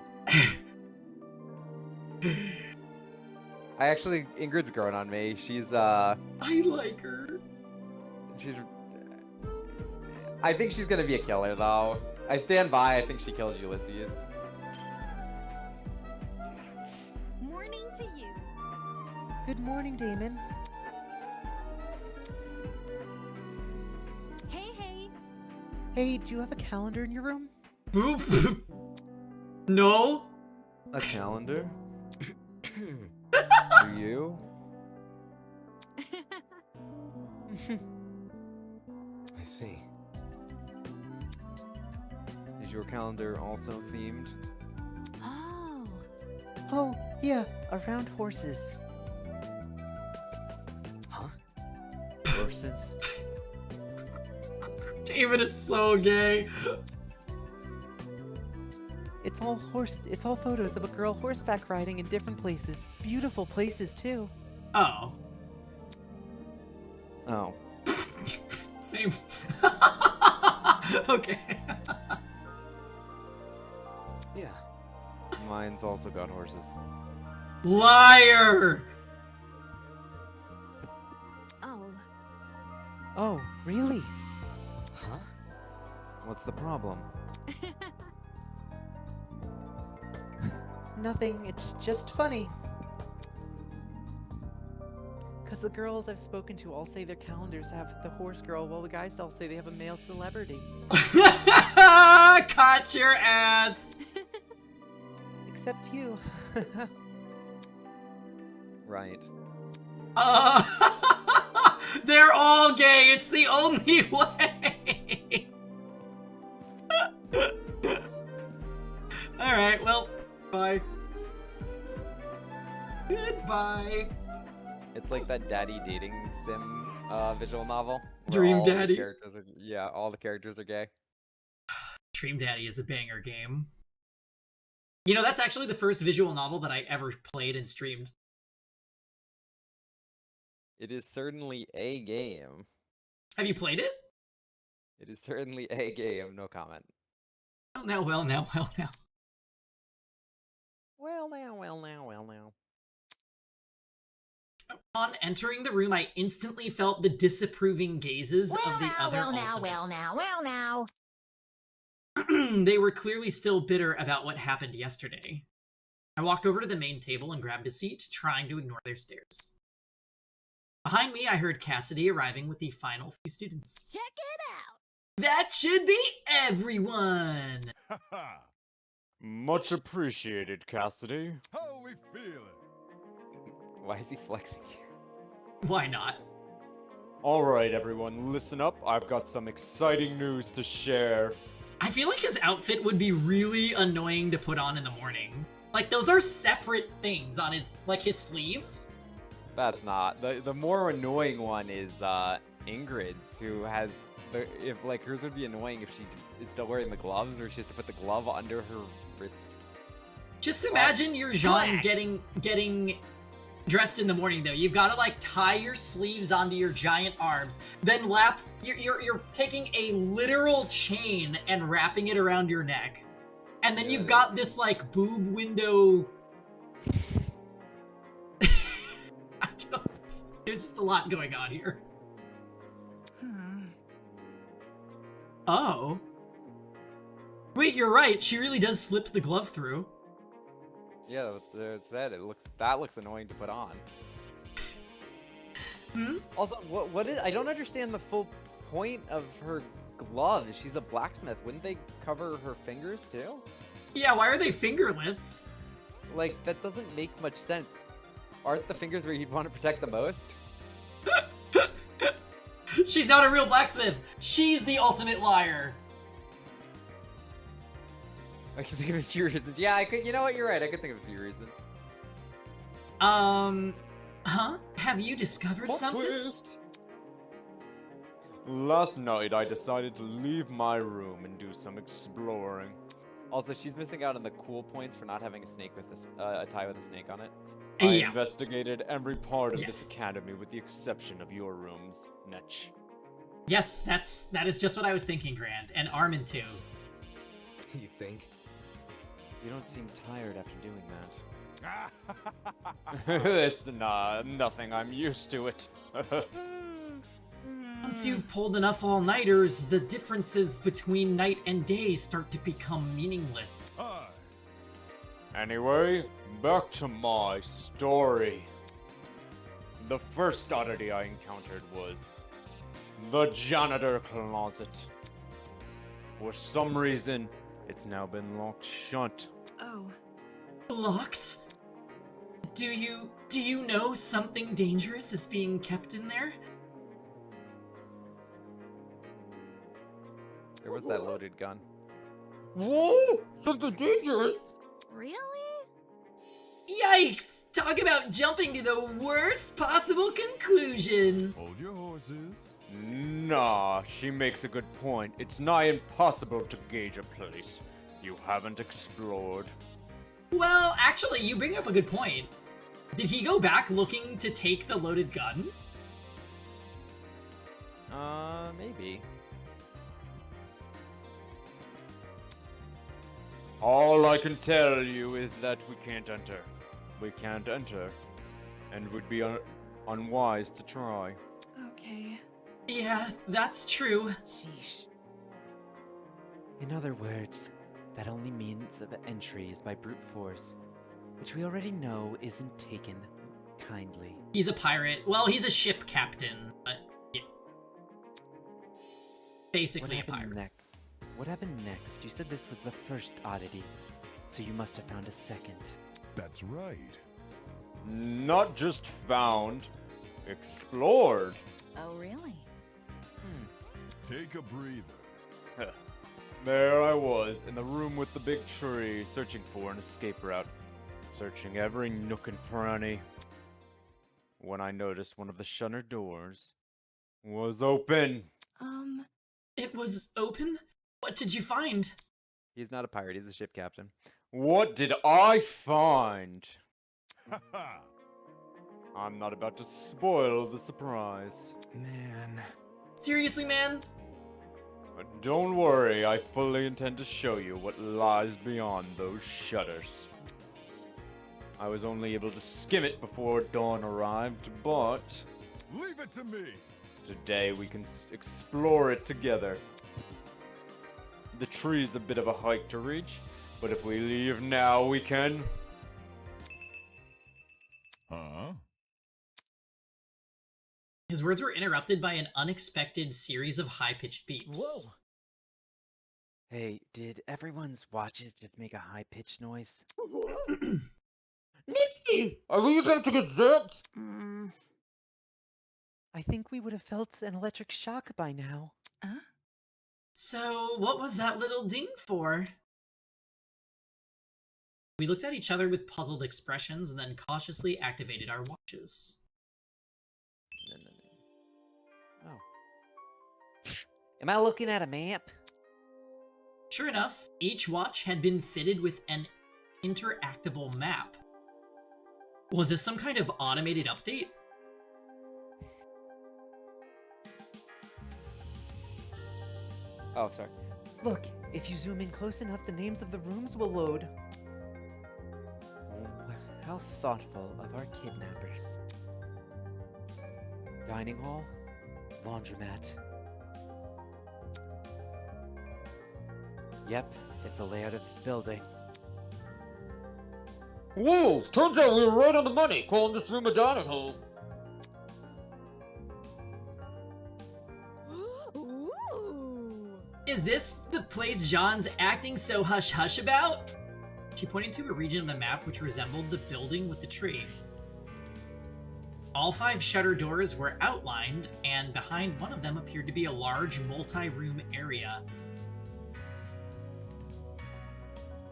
Ingrid's growing on me. She's, I like her. I think she's gonna be a killer, though. I stand by. I think she kills Ulysses. Morning to you. Good morning, Damon. Hey. Hey, do you have a calendar in your room? Boop. No. A calendar? Do you? I see. Is your calendar also themed? Oh, yeah, around horses. Huh? Horses? David is so gay. It's all photos of a girl horseback riding in different places. Beautiful places, too. Oh. Same. Okay. Yeah. Mine's also got horses. Liar! Oh, really? Huh? What's the problem? Nothing, it's just funny. Because the girls I've spoken to all say their calendars have the horse girl, while the guys all say they have a male celebrity. Caught your ass! Except you. Right. They're all gay, it's the only way! Alright, well, bye. Goodbye. It's like that daddy dating sim visual novel. Dream Daddy? All the characters are gay. Dream Daddy is a banger game. You know, that's actually the first visual novel that I ever played and streamed. It is certainly a game. Have you played it? It is certainly a game, no comment. Well now. Well now. Upon entering the room, I instantly felt the disapproving gazes of the other Ultimates. Well now. They were clearly still bitter about what happened yesterday. I walked over to the main table and grabbed a seat, trying to ignore their stares. Behind me, I heard Cassidy arriving with the final few students. Check it out. That should be everyone! Much appreciated, Cassidy. How we feeling? Why is he flexing here? Why not? Alright, everyone, listen up. I've got some exciting news to share. I feel like his outfit would be really annoying to put on in the morning. Like, those are separate things on his, like, his sleeves. That's not. The more annoying one is Ingrid's, who has hers would be annoying if she is still wearing the gloves, or she has to put the glove under her wrist. Just imagine you're Jean getting dressed in the morning though. You've got to like tie your sleeves onto your giant arms, then you're taking a literal chain and wrapping it around your neck. And then you've got this like boob window There's just a lot going on here. Oh. Wait, you're right. She really does slip the glove through. Yeah, there's that. That looks annoying to put on. Also, what is? I don't understand the full point of her glove. She's a blacksmith. Wouldn't they cover her fingers too? Yeah, why are they fingerless? Like, that doesn't make much sense. Aren't the fingers where you'd want to protect the most? She's not a real blacksmith. She's the ultimate liar. I can think of a few reasons. Yeah, I could. You know what? You're right. I could think of a few reasons. Huh? Have you discovered something? Twist. Last night, I decided to leave my room and do some exploring. Also, she's missing out on the cool points for not having a snake with a tie with a snake on it. I Yeah. investigated every part of Yes. this academy with the exception of your rooms, Netch. Yes, that is just what I was thinking, Grand. And Armin too. You think? You don't seem tired after doing that. It's nothing. I'm used to it. Once you've pulled enough all-nighters, the differences between night and day start to become meaningless. Anyway, back to my story. The first oddity I encountered was the janitor closet. For some reason, it's now been locked shut. Oh. Locked? Do you know something dangerous is being kept in there? There was that loaded gun. Whoa! Something dangerous? Really? Yikes! Talk about jumping to the worst possible conclusion. Hold your horses. Nah, she makes a good point. It's nigh impossible to gauge a place you haven't explored. Well, actually, you bring up a good point. Did he go back looking to take the loaded gun? Maybe. All I can tell you is that we can't enter. We can't enter. And would be unwise to try. Okay. Yeah, that's true. In other words, that only means of entry is by brute force, which we already know isn't taken kindly. He's a pirate. Well, he's a ship captain, but yeah. Basically a pirate. What happened next? You said this was the first oddity, so you must have found a second. That's right. Not just found, explored. Oh, really? Take a breather. There I was, in the room with the big tree, searching for an escape route. Searching every nook and cranny. When I noticed one of the shutter doors was open. It was open? What did you find? He's not a pirate, he's a ship captain. What did I find? I'm not about to spoil the surprise. Man. Seriously, man? Don't worry, I fully intend to show you what lies beyond those shutters. I was only able to skim it before dawn arrived, but... Leave it to me! Today we can explore it together. The tree's a bit of a hike to reach, but if we leave now, we can... Huh? His words were interrupted by an unexpected series of high-pitched beeps. Whoa! Hey, did everyone's watches just make a high-pitched noise? Nikki! Are we about to get zapped? I think we would have felt an electric shock by now. So, what was that little ding for? We looked at each other with puzzled expressions and then cautiously activated our watches. Oh. Am I looking at a map? Sure enough, each watch had been fitted with an interactable map. Was this some kind of automated update? Oh, sorry. Look, if you zoom in close enough, the names of the rooms will load. Oh, how thoughtful of our kidnappers. Dining hall? Laundromat. Yep, it's the layout of this building. Whoa! Turns out we were right on the money, calling this room a dining hall. Is this the place Jean's acting so hush-hush about? She pointed to a region of the map which resembled the building with the tree. All 5 shutter doors were outlined, and behind one of them appeared to be a large multi-room area.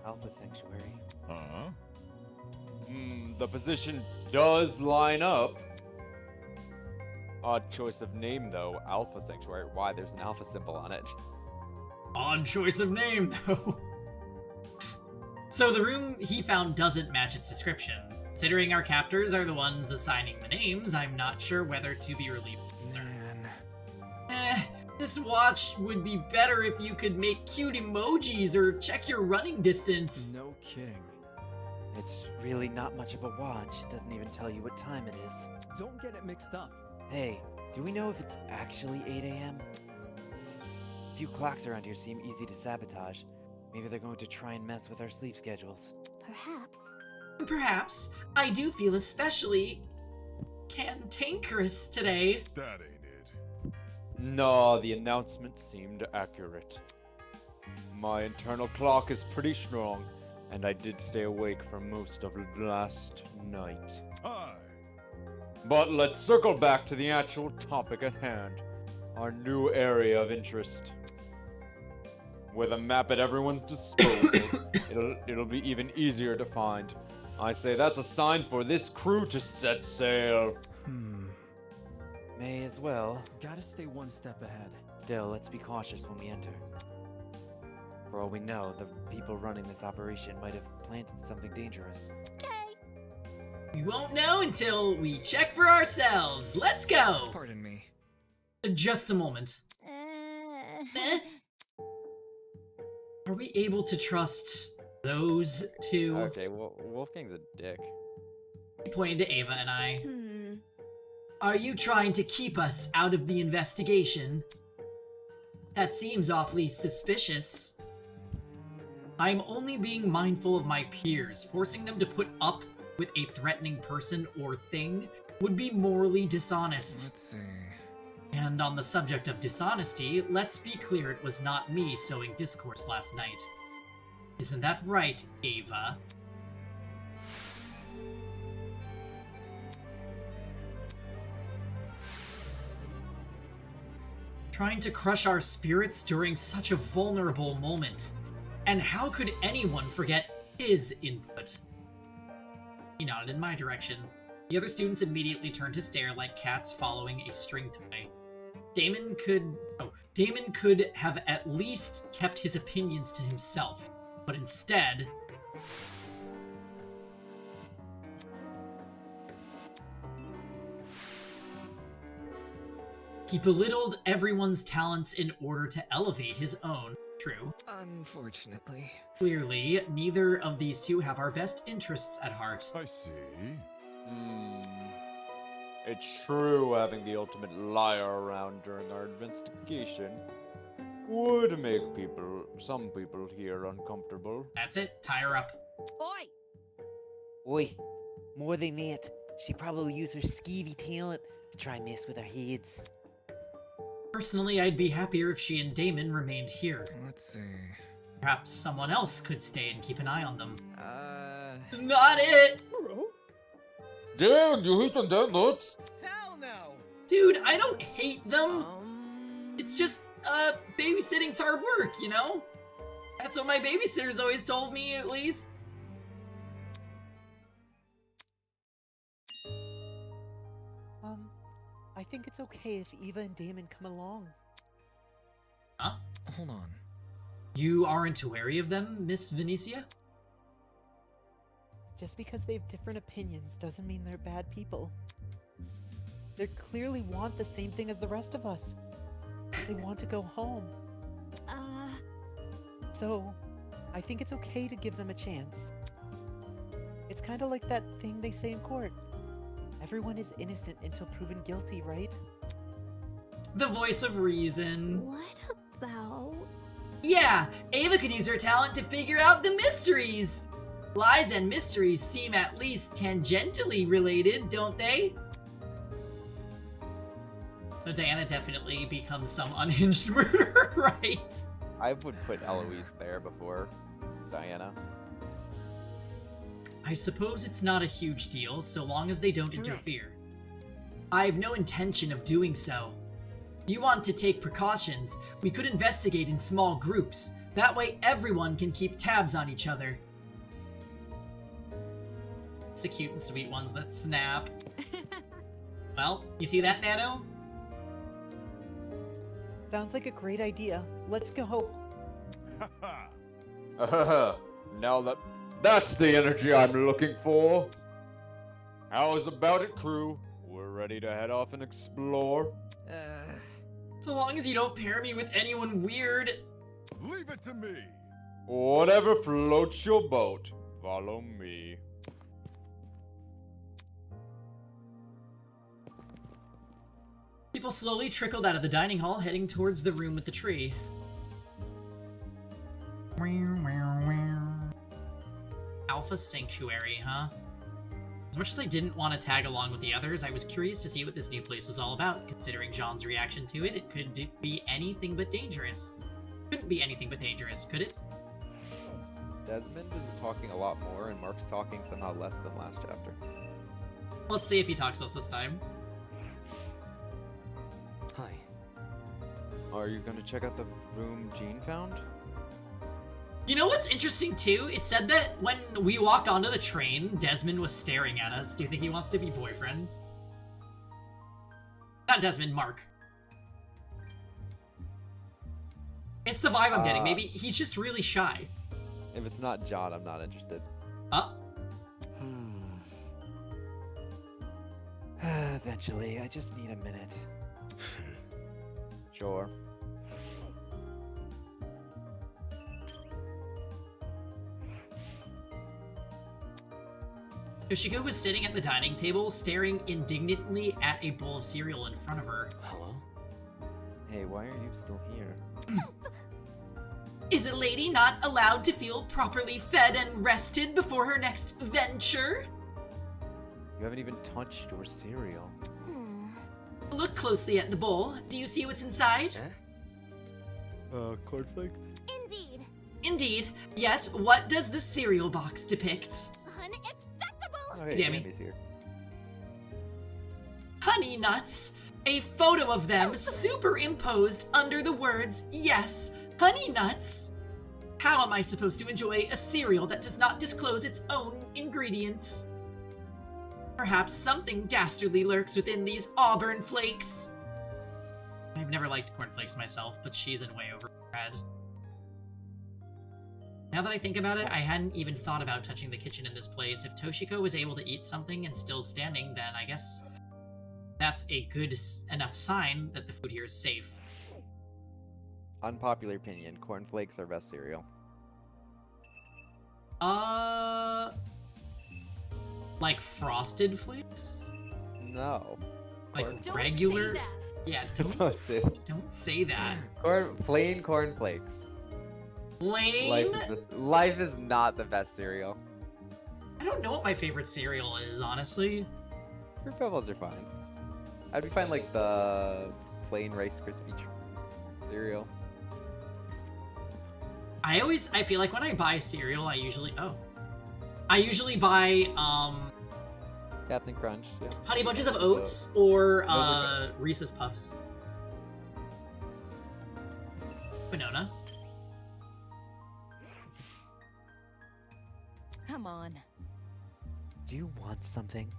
Alpha Sanctuary. Huh? The position does line up. Odd choice of name, though. Alpha Sanctuary. Why? There's an alpha symbol on it. Odd choice of name, though. So the room he found doesn't match its description. Considering our captors are the ones assigning the names, I'm not sure whether to be relieved or concerned. This watch would be better if you could make cute emojis or check your running distance. No kidding. It's really not much of a watch. It doesn't even tell you what time it is. Don't get it mixed up. Hey, do we know if it's actually 8 a.m.? A few clocks around here seem easy to sabotage. Maybe they're going to try and mess with our sleep schedules. Perhaps. I do feel especially cantankerous today. That ain't it. No, the announcement seemed accurate. My internal clock is pretty strong, and I did stay awake for most of last night. Hi. But let's circle back to the actual topic at hand, our new area of interest. With a map at everyone's disposal, it'll be even easier to find. I say that's a sign for this crew to set sail. May as well. Gotta stay one step ahead. Still, let's be cautious when we enter. For all we know, the people running this operation might have planted something dangerous. We won't know until we check for ourselves. Let's go! Pardon me. Just a moment. Are we able to trust those two? Okay, well, Wolfgang's a dick. He pointed to Ava and I. Are you trying to keep us out of the investigation? That seems awfully suspicious. I'm only being mindful of my peers. Forcing them to put up with a threatening person or thing would be morally dishonest. Let's see. And on the subject of dishonesty, let's be clear it was not me sowing discourse last night. Isn't that right, Ava? Trying to crush our spirits during such a vulnerable moment. And how could anyone forget his input? He nodded in my direction. The other students immediately turned to stare like cats following a string toy. Damon could have at least kept his opinions to himself, but instead... he belittled everyone's talents in order to elevate his own. True. Unfortunately. Clearly, neither of these two have our best interests at heart. I see. It's true having the ultimate liar around during our investigation would make some people here uncomfortable. That's it. Tie her up. Oi, more than that, she probably used her skeevy talent to try and mess with our heads. Personally, I'd be happier if she and Damon remained here. Let's see. Perhaps someone else could stay and keep an eye on them. Not it! Damn, you hate them that much? Hell no! Dude, I don't hate them. It's just, babysitting's hard work, you know? That's what my babysitter's always told me, at least. I think it's okay if Eva and Damon come along. Huh? Hold on. You aren't wary of them, Miss Venetia? Just because they have different opinions doesn't mean they're bad people. They clearly want the same thing as the rest of us. They want to go home. So, I think it's okay to give them a chance. It's kind of like that thing they say in court. Everyone is innocent until proven guilty, right? The voice of reason. What about... Yeah, Ava could use her talent to figure out the mysteries. Lies and mysteries seem at least tangentially related, don't they? So Diana definitely becomes some unhinged murderer, right? I would put Eloise there before Diana. I suppose it's not a huge deal, so long as they don't interfere. I have no intention of doing so. If you want to take precautions, we could investigate in small groups. That way everyone can keep tabs on each other. It's the cute and sweet ones that snap. Well, you see that, Nano? Sounds like a great idea. Let's go. Now that's the energy I'm looking for. How's about it, crew? We're ready to head off and explore. So long as you don't pair me with anyone weird. Leave it to me. Whatever floats your boat. Follow me. People slowly trickled out of the dining hall, heading towards the room with the tree. Alpha Sanctuary, huh? As much as I didn't want to tag along with the others, I was curious to see what this new place was all about. Considering Jean's reaction to it, it could be anything but dangerous. Couldn't be anything but dangerous, could it? Desmond is talking a lot more, and Mark's talking somehow less than last chapter. Let's see if he talks to us this time. Hi. Are you gonna check out the room Jean found? You know what's interesting too? It said that when we walked onto the train, Desmond was staring at us. Do you think he wants to be boyfriends? Not Desmond, Mark. It's the vibe I'm getting. Maybe he's just really shy. If it's not John, I'm not interested. Eventually, I just need a minute. Sure. Yoshiko was sitting at the dining table, staring indignantly at a bowl of cereal in front of her. Hello? Hey, why are you still here? Is a lady not allowed to feel properly fed and rested before her next venture? You haven't even touched your cereal. Look closely at the bowl. Do you see what's inside? Cornflakes? Indeed. Indeed. Yet, what does the cereal box depict? Unacceptable! Okay, Dammy. Tammy's here. Honey nuts. A photo of them superimposed under the words, yes, honey nuts. How am I supposed to enjoy a cereal that does not disclose its own ingredients? Perhaps something dastardly lurks within these auburn flakes. I've never liked cornflakes myself, but she's in way over her head. Now that I think about it, I hadn't even thought about touching the kitchen in this place. If Toshiko was able to eat something and still standing, then I guess that's a good enough sign that the food here is safe. Unpopular opinion, cornflakes are best cereal. Like Frosted Flakes? No. Like Corn- regular? Yeah, Don't say that. don't say that. Plain cornflakes. Plain? Life is not the best cereal. I don't know what my favorite cereal is, honestly. Fruit Pebbles are fine. I'd be fine like the plain Rice Krispie cereal. I feel like when I buy cereal, I usually buy, Captain Crunch, yeah. Honey Bunches of Oats or, Reese's Puffs. Winona. Come on. Do you want something?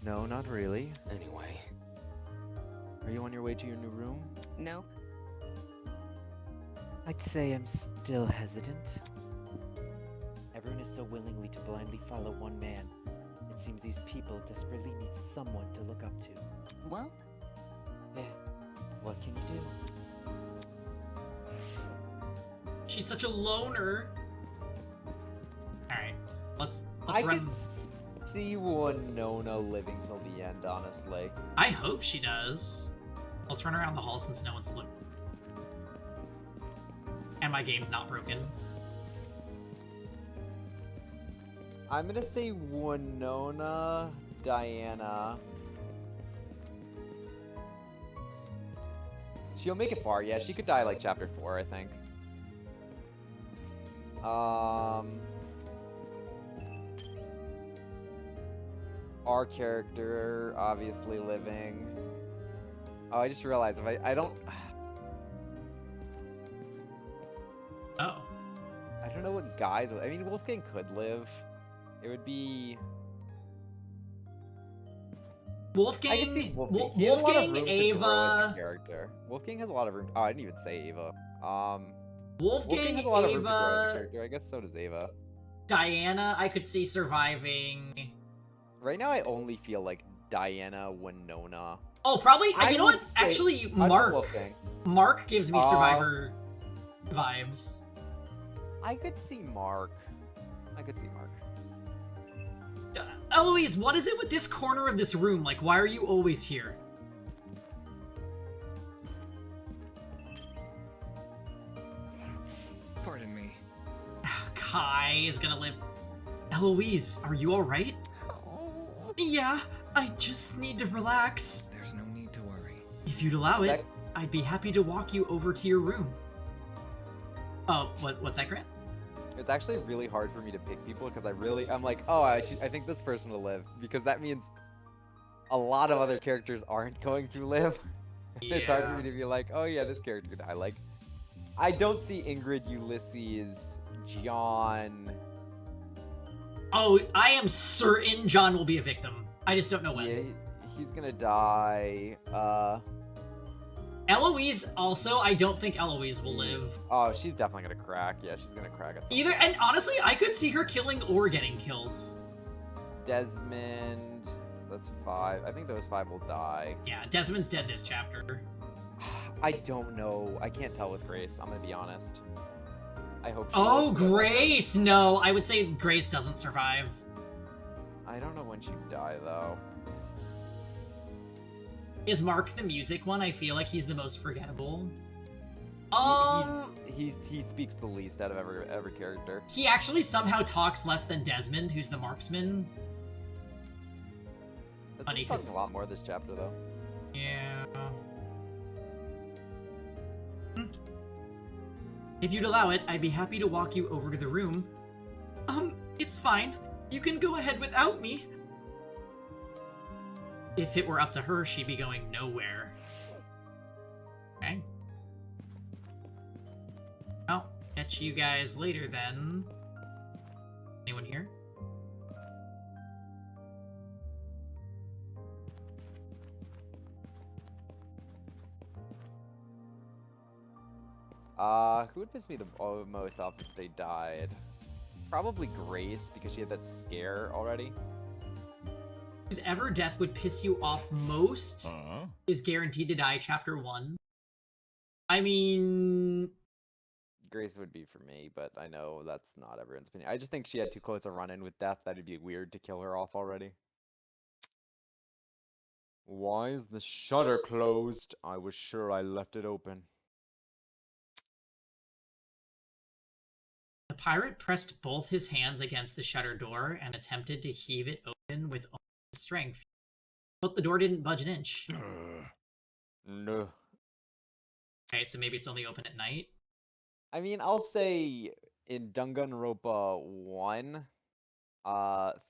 No, not really. Anyway. Are you on your way to your new room? Nope. I'd say I'm still hesitant. Everyone is so willingly to blindly follow one man. It seems these people desperately need someone to look up to. Well? Eh, what can you do? She's such a loner. Alright, let's I run. could see Winona living till the end, honestly. I hope she does. Let's run around the hall since no one's looked. And my game's not broken. I'm gonna say Winona, Diana. She'll make it far, yeah. She could die like chapter 4, I think. Our character, obviously living. Oh, I just realized if I don't... Oh. I don't know what guys... I mean, Wolfgang could live. It would be... Wolfgang, He has a lot of Wolfgang, room to grow as a Ava... character. Wolfgang has a lot of room... Oh, I didn't even say Ava. Wolfgang, has a lot of room to grow as a Ava... character. I guess so does Ava. Diana, I could see surviving... Right now, I only feel like Diana, Winona. Oh, probably. You know what? Actually, Mark gives me Survivor vibes. I could see Mark. Eloise, what is it with this corner of this room? Like, why are you always here? Pardon me. Kai is gonna live. Eloise, are you alright? Yeah, I just need to relax. There's no need to worry. If you'd allow it, I'd be happy to walk you over to your room. Oh, what's that, Grant? It's actually really hard for me to pick people because I'm like, oh, I think this person will live because that means a lot of other characters aren't going to live. It's hard for me to be like, oh yeah, this character could die. Like, I don't see Ingrid, Ulysses, John. Oh, I am certain John will be a victim. I just don't know when. Yeah, he's gonna die. Eloise also, I don't think Eloise will live. Oh, she's definitely gonna crack. Yeah, she's gonna crack it. Either, and honestly, I could see her killing or getting killed. Desmond, that's 5. I think those 5 will die. Yeah, Desmond's dead this chapter. I don't know. I can't tell with Grace. I'm gonna be honest. I hope. Oh, Grace! No, I would say Grace doesn't survive. I don't know when she'd die though. Is Mark the music one? I feel like he's the most forgettable. He speaks the least out of every character. He actually somehow talks less than Desmond, who's the marksman. Funny, he's talking a lot more this chapter though. Yeah. If you'd allow it, I'd be happy to walk you over to the room. It's fine. You can go ahead without me. If it were up to her, she'd be going nowhere. Okay. Well, catch you guys later then. Anyone here? Who would piss me the most off if they died? Probably Grace, because she had that scare already. Whoever death would piss you off most is guaranteed to die chapter 1. I mean... Grace would be for me, but I know that's not everyone's opinion. I just think she had too close a run-in with death that it'd be weird to kill her off already. Why is the shutter closed? I was sure I left it open. The pirate pressed both his hands against the shutter door and attempted to heave it open with all his strength. But the door didn't budge an inch. No. Okay, so maybe it's only open at night? I mean, I'll say in Danganronpa 1,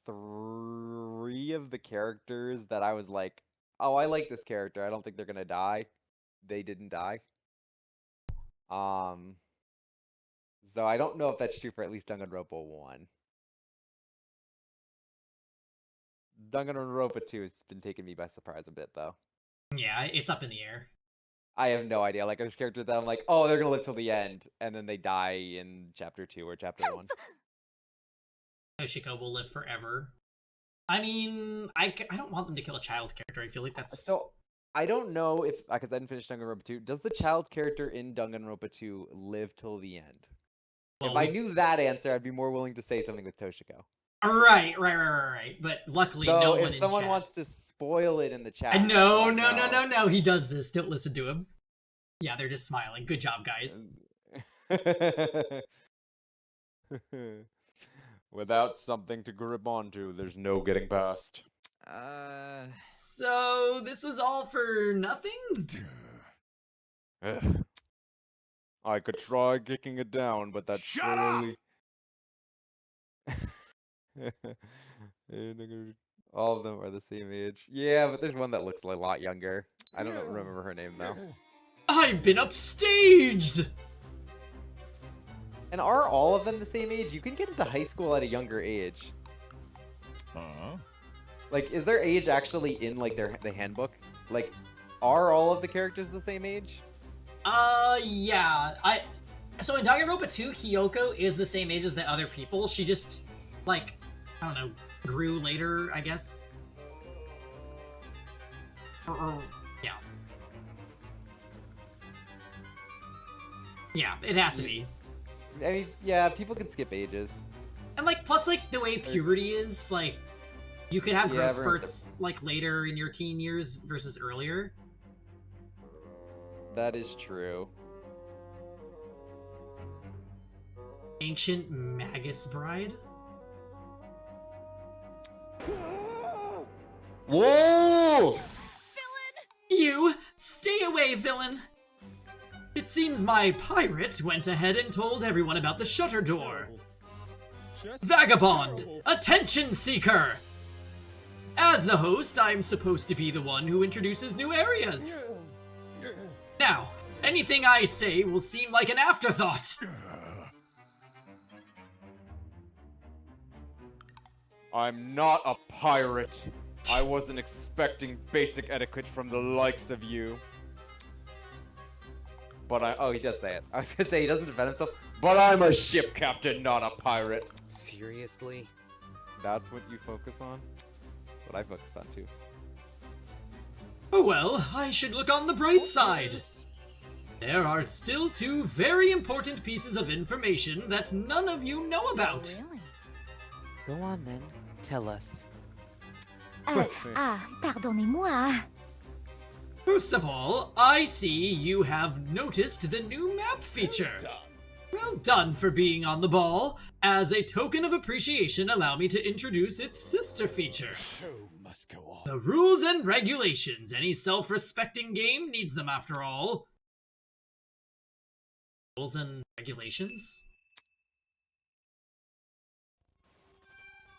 3 of the characters that I was like, oh, I like this character, I don't think they're gonna die, they didn't die. So I don't know if that's true for at least Danganronpa 1. Danganronpa 2 has been taking me by surprise a bit, though. Yeah, it's up in the air. I have no idea. Like, there's characters that I'm like, oh, they're gonna live till the end, and then they die in chapter 2 or chapter 1. Toshiko will live forever. I mean, I don't want them to kill a child character. I feel like that's... So, I don't know if, because I didn't finish Danganronpa 2, does the child character in Danganronpa 2 live till the end? Well, if I knew that answer, I'd be more willing to say something with Toshiko. Right. But luckily, So no one if in someone chat. wants to spoil it in the chat, No. He does this. Don't listen to him. Yeah, they're just smiling. Good job, guys. Without something to grip onto, there's no getting past. So this was all for nothing? Ugh. I could try kicking it down, but that's surely... All of them are the same age. Yeah, but there's one that looks a lot younger. I don't remember her name though. I've been upstaged! And are all of them the same age? You can get into high school at a younger age. Like, is their age actually in like the handbook? Like, are all of the characters the same age? Yeah. So in Danganronpa 2, Hiyoko is the same age as the other people. She just, like, I don't know, grew later, I guess. Yeah. Yeah, it has to be. I mean, yeah, people can skip ages. And, like, plus, like, the way puberty is, like, you could have growth everyone spurts, like, later in your teen years versus earlier. That is true. Ancient Magus Bride? Whoa! You! Stay away, villain! It seems my pirate went ahead and told everyone about the shutter door. Vagabond! Attention seeker! As the host, I'm supposed to be the one who introduces new areas. Now, anything I say will seem like an afterthought. I'm not a pirate. I wasn't expecting basic etiquette from the likes of you. But oh, he does say it. I was gonna say he doesn't defend himself. But I'm a ship captain, not a pirate. Seriously? That's what you focus on? What I focused on too. Oh well, I should look on the bright side. There are still two very important pieces of information that none of you know about. Go on then. Tell us. Pardonnez-moi. First of all, I see you have noticed the new map feature. Well done for being on the ball. As a token of appreciation, allow me to introduce its sister feature. Must go on. The rules and regulations. Any self-respecting game needs them after all. Rules and regulations?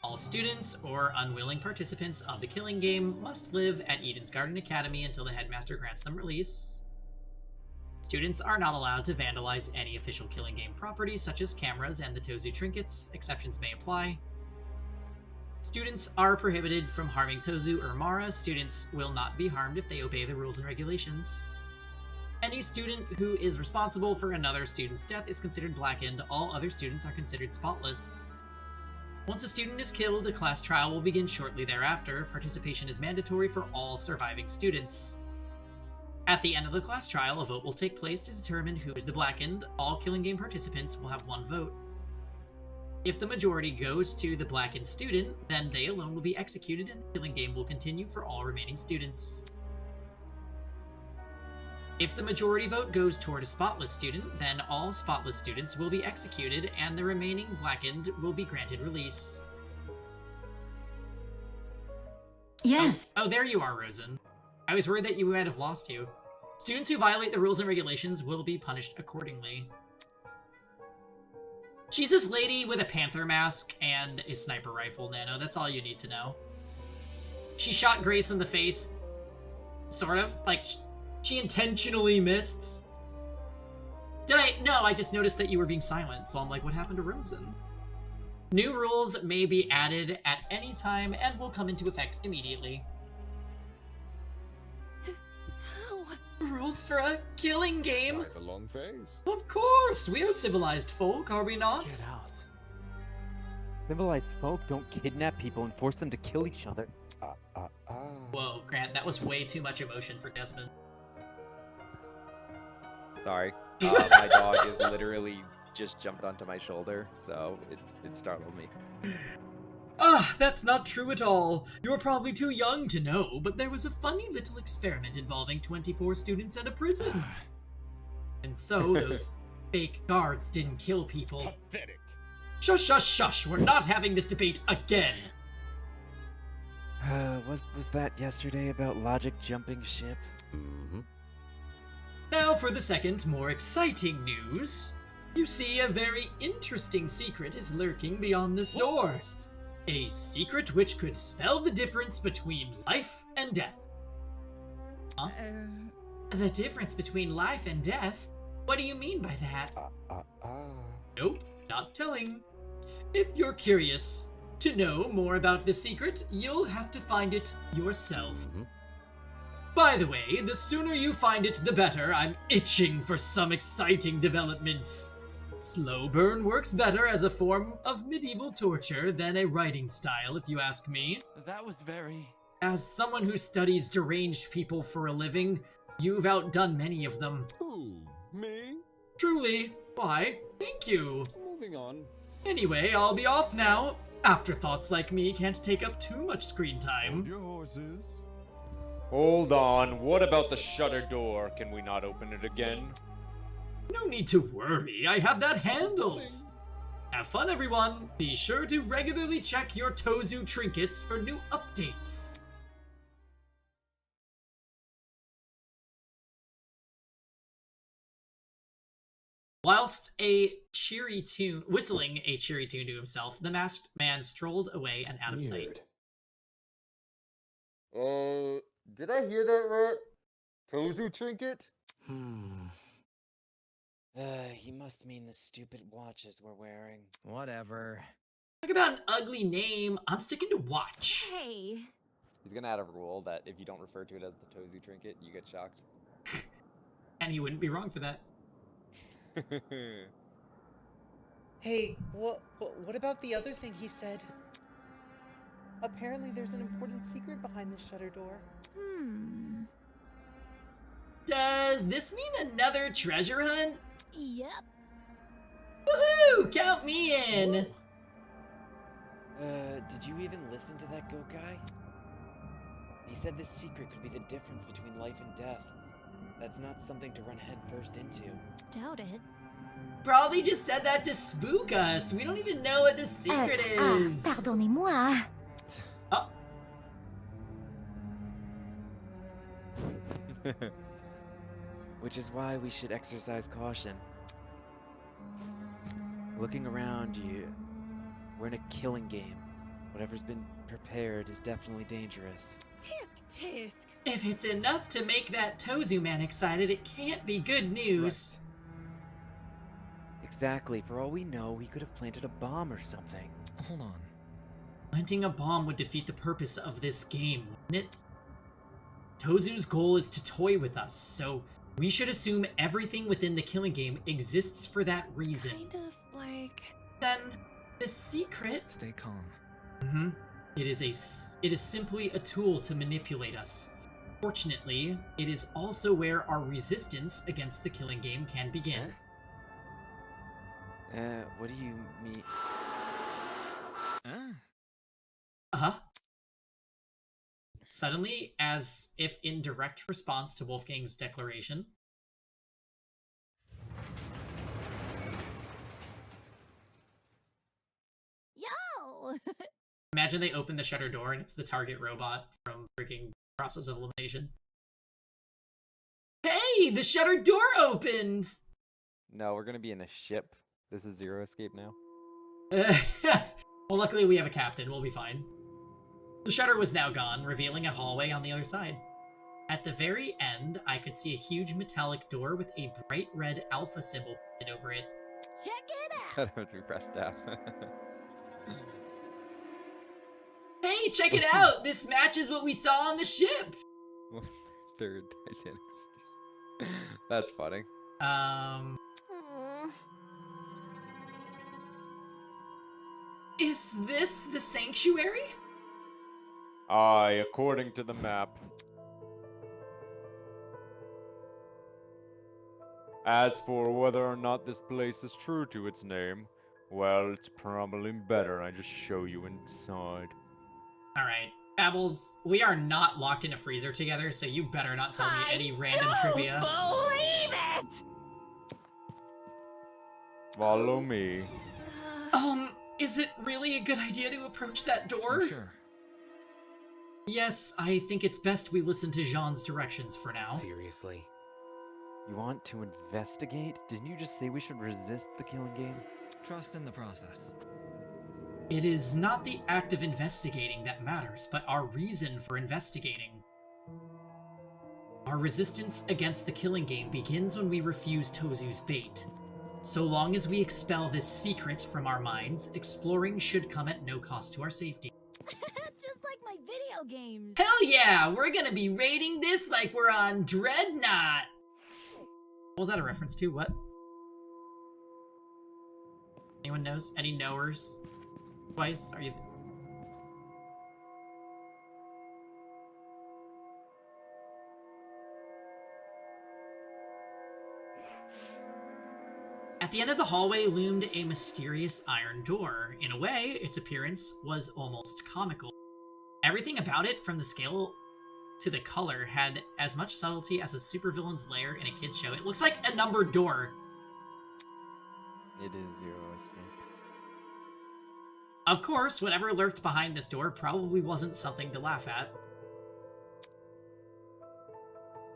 All students or unwilling participants of the killing game must live at Eden's Garden Academy until the headmaster grants them release. Students are not allowed to vandalize any official killing game properties such as cameras and the Tozu trinkets. Exceptions may apply. Students are prohibited from harming Tozu or Mara. Students will not be harmed if they obey the rules and regulations. Any student who is responsible for another student's death is considered blackened. All other students are considered spotless. Once a student is killed, a class trial will begin shortly thereafter. Participation is mandatory for all surviving students. At the end of the class trial, a vote will take place to determine who is the blackened. All killing game participants will have one vote. If the majority goes to the blackened student, then they alone will be executed and the killing game will continue for all remaining students. If the majority vote goes toward a spotless student, then all spotless students will be executed and the remaining blackened will be granted release. Yes. Oh, there you are, Rosen. I was worried that you might have lost you. Students who violate the rules and regulations will be punished accordingly. She's this lady with a panther mask and a sniper rifle, Nano. That's all you need to know. She shot Grace in the face, sort of. Like, she intentionally missed. No, I just noticed that you were being silent, so I'm like, what happened to Rosen? New rules may be added at any time and will come into effect immediately. Rules for a killing game? The long phase. Of course! We are civilized folk, are we not? Get out. Civilized folk don't kidnap people and force them to kill each other. Whoa, Grant, that was way too much emotion for Desmond. Sorry. My dog is literally just jumped onto my shoulder, so it startled me. Ah, that's not true at all. You're probably too young to know, but there was a funny little experiment involving 24 students and a prison. And so those fake guards didn't kill people. Pathetic. Shush, shush, shush! We're not having this debate again! Was that yesterday about logic jumping ship? Mm-hmm. Now for the second, more exciting news. You see, a very interesting secret is lurking beyond this door. A secret which could spell the difference between life and death. Huh? The difference between life and death? What do you mean by that? Nope, not telling. If you're curious to know more about this secret, you'll have to find it yourself. By the way, the sooner you find it, the better. I'm itching for some exciting developments. Slow burn works better as a form of medieval torture than a writing style, if you ask me. That was very... As someone who studies deranged people for a living, you've outdone many of them. Who? Me? Truly. Why, thank you. Moving on. Anyway, I'll be off now. Afterthoughts like me can't take up too much screen time. Your horses. Hold on, what about the shutter door? Can we not open it again? No need to worry, I have that handled. Have fun, everyone. Be sure to regularly check your Tozu trinkets for new updates. Whilst whistling a cheery tune to himself, the masked man strolled away and out of sight. Did I hear that right? Tozu trinket? He must mean the stupid watches we're wearing. Whatever. Talk about an ugly name. I'm sticking to watch. Hey. He's gonna add a rule that if you don't refer to it as the Tozu trinket, you get shocked. And he wouldn't be wrong for that. Hey, what about the other thing he said? Apparently there's an important secret behind this shutter door. Does this mean another treasure hunt? Yep. Woohoo! Count me in! Did you even listen to that goat guy? He said this secret could be the difference between life and death. That's not something to run headfirst into. Doubt it. Probably just said that to spook us. We don't even know what the secret is. Pardonnez-moi. Oh. Which is why we should exercise caution. Looking around you, we're in a killing game. Whatever's been prepared is definitely dangerous. Tisk. If it's enough to make that Tozu man excited, it can't be good news. Right. Exactly. For all we know, he could have planted a bomb or something. Hold on. Planting a bomb would defeat the purpose of this game, wouldn't it? Tozu's goal is to toy with us, so we should assume everything within the killing game exists for that reason. Kind of like... Then, the secret... Stay calm. It is simply a tool to manipulate us. Fortunately, it is also where our resistance against the killing game can begin. What do you mean? Suddenly, as if in direct response to Wolfgang's declaration, Yo! imagine they open the shutter door and it's the target robot from freaking Process of Elimination. Hey, the shutter door opened! No, we're gonna be in a ship. This is Zero Escape now. Well, luckily we have a captain. We'll be fine. The shutter was now gone, revealing a hallway on the other side. At the very end, I could see a huge metallic door with a bright red alpha symbol painted over it. Check it out! I don't have to press tab. Hey, check it out! This matches what we saw on the ship! Third Titanic. That's funny. Is this the sanctuary? Aye, according to the map. As for whether or not this place is true to its name, Well, it's probably better I just show you inside. Alright. Babbles, we are not locked in a freezer together, so you better not tell me any random trivia. Believe it! Follow me. Is it really a good idea to approach that door? Sure. Yes, I think it's best we listen to Jean's directions for now. Seriously? You want to investigate? Didn't you just say we should resist the killing game? Trust in the process. It is not the act of investigating that matters, but our reason for investigating. Our resistance against the killing game begins when we refuse Tozu's bait. So long as we expel this secret from our minds, exploring should come at no cost to our safety. Just like my video games. Hell yeah! We're gonna be rating this like we're on Dreadnought! What was that a reference to? What? Anyone knows? Any knowers? Twice? Are you... At the end of the hallway loomed a mysterious iron door. In a way, its appearance was almost comical. Everything about it, from the scale to the color, had as much subtlety as a supervillain's lair in a kid's show. It looks like a numbered door. It is Zero Escape. Of course, whatever lurked behind this door probably wasn't something to laugh at.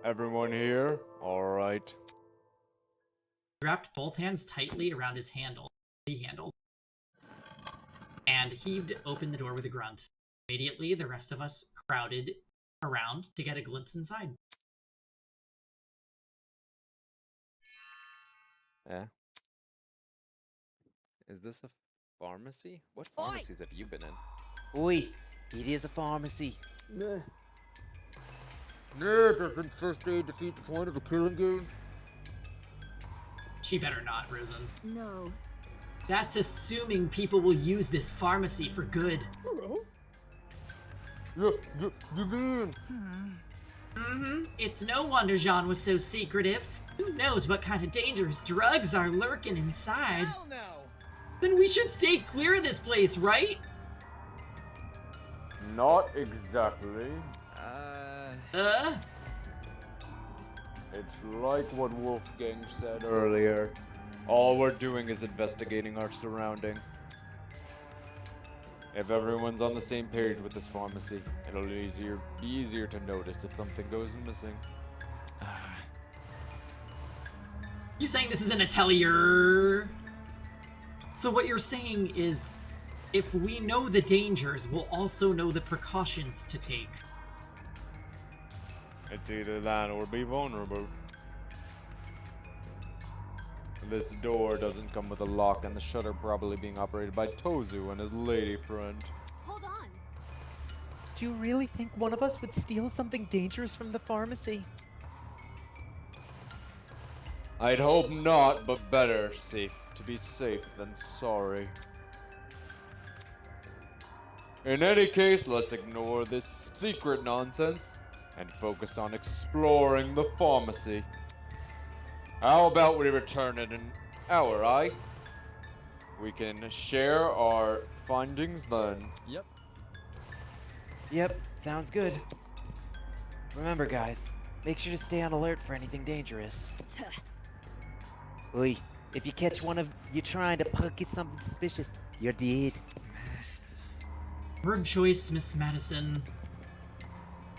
Everyone here? Alright. He wrapped both hands tightly around his handle, and heaved open the door with a grunt. Immediately, the rest of us crowded around to get a glimpse inside. Yeah. Is this a pharmacy? What pharmacies have you been in? Oi! It is a pharmacy. Nah. Nah, doesn't first aid defeat the point of a killing game? She better not, Rosen. No. That's assuming people will use this pharmacy for good. You mean? It's no wonder Jean was so secretive. Who knows what kind of dangerous drugs are lurking inside? Hell no! Then we should stay clear of this place, right? Not exactly. It's like what Wolfgang said earlier. All we're doing is investigating our surrounding. If everyone's on the same page with this pharmacy, it'll be easier to notice if something goes missing. You saying this is an atelier? So what you're saying is, if we know the dangers, we'll also know the precautions to take. It's either that or be vulnerable. This door doesn't come with a lock, and the shutter probably being operated by Tozu and his lady friend. Hold on. Do you really think one of us would steal something dangerous from the pharmacy? I'd hope not, but better to be safe than sorry. In any case, let's ignore this secret nonsense and focus on exploring the pharmacy. How about we return in an hour, aye? We can share our findings then. Yep, sounds good. Remember, guys, make sure to stay on alert for anything dangerous. Oi, if you catch one of you trying to pocket something suspicious, you're dead. Word choice, Miss Madison.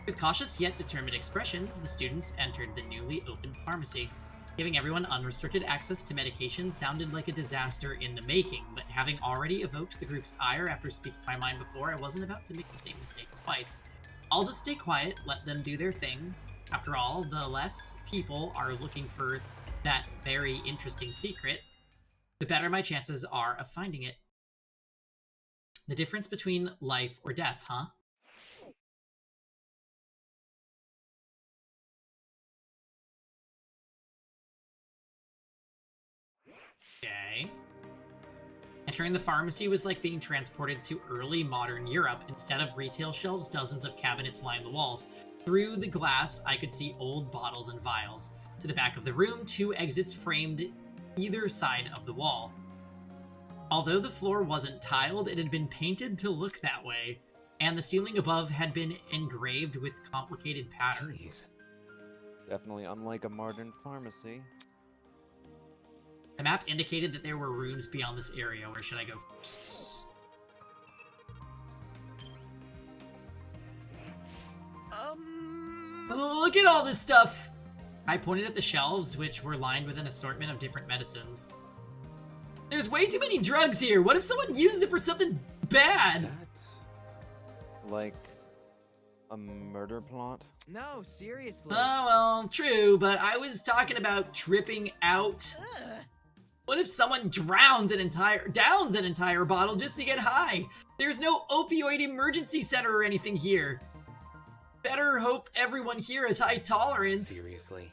With cautious yet determined expressions, the students entered the newly opened pharmacy. Giving everyone unrestricted access to medication sounded like a disaster in the making, but having already evoked the group's ire after speaking my mind before, I wasn't about to make the same mistake twice. I'll just stay quiet, let them do their thing. After all, the less people are looking for that very interesting secret, the better my chances are of finding it. The difference between life or death, huh? Okay. Entering the pharmacy was like being transported to early modern Europe. Instead of retail shelves, dozens of cabinets lined the walls. Through the glass, I could see old bottles and vials. To the back of the room, 2 exits framed either side of the wall. Although the floor wasn't tiled, it had been painted to look that way, and the ceiling above had been engraved with complicated patterns. Definitely unlike a modern pharmacy. The map indicated that there were rooms beyond this area. Where should I go first? Look at all this stuff! I pointed at the shelves, which were lined with an assortment of different medicines. There's way too many drugs here! What if someone uses it for something bad? That's like a murder plot? No, seriously. Oh, well, true, but I was talking about tripping out. What if someone downs an entire bottle just to get high? There's no opioid emergency center or anything here. Better hope everyone here has high tolerance. Seriously.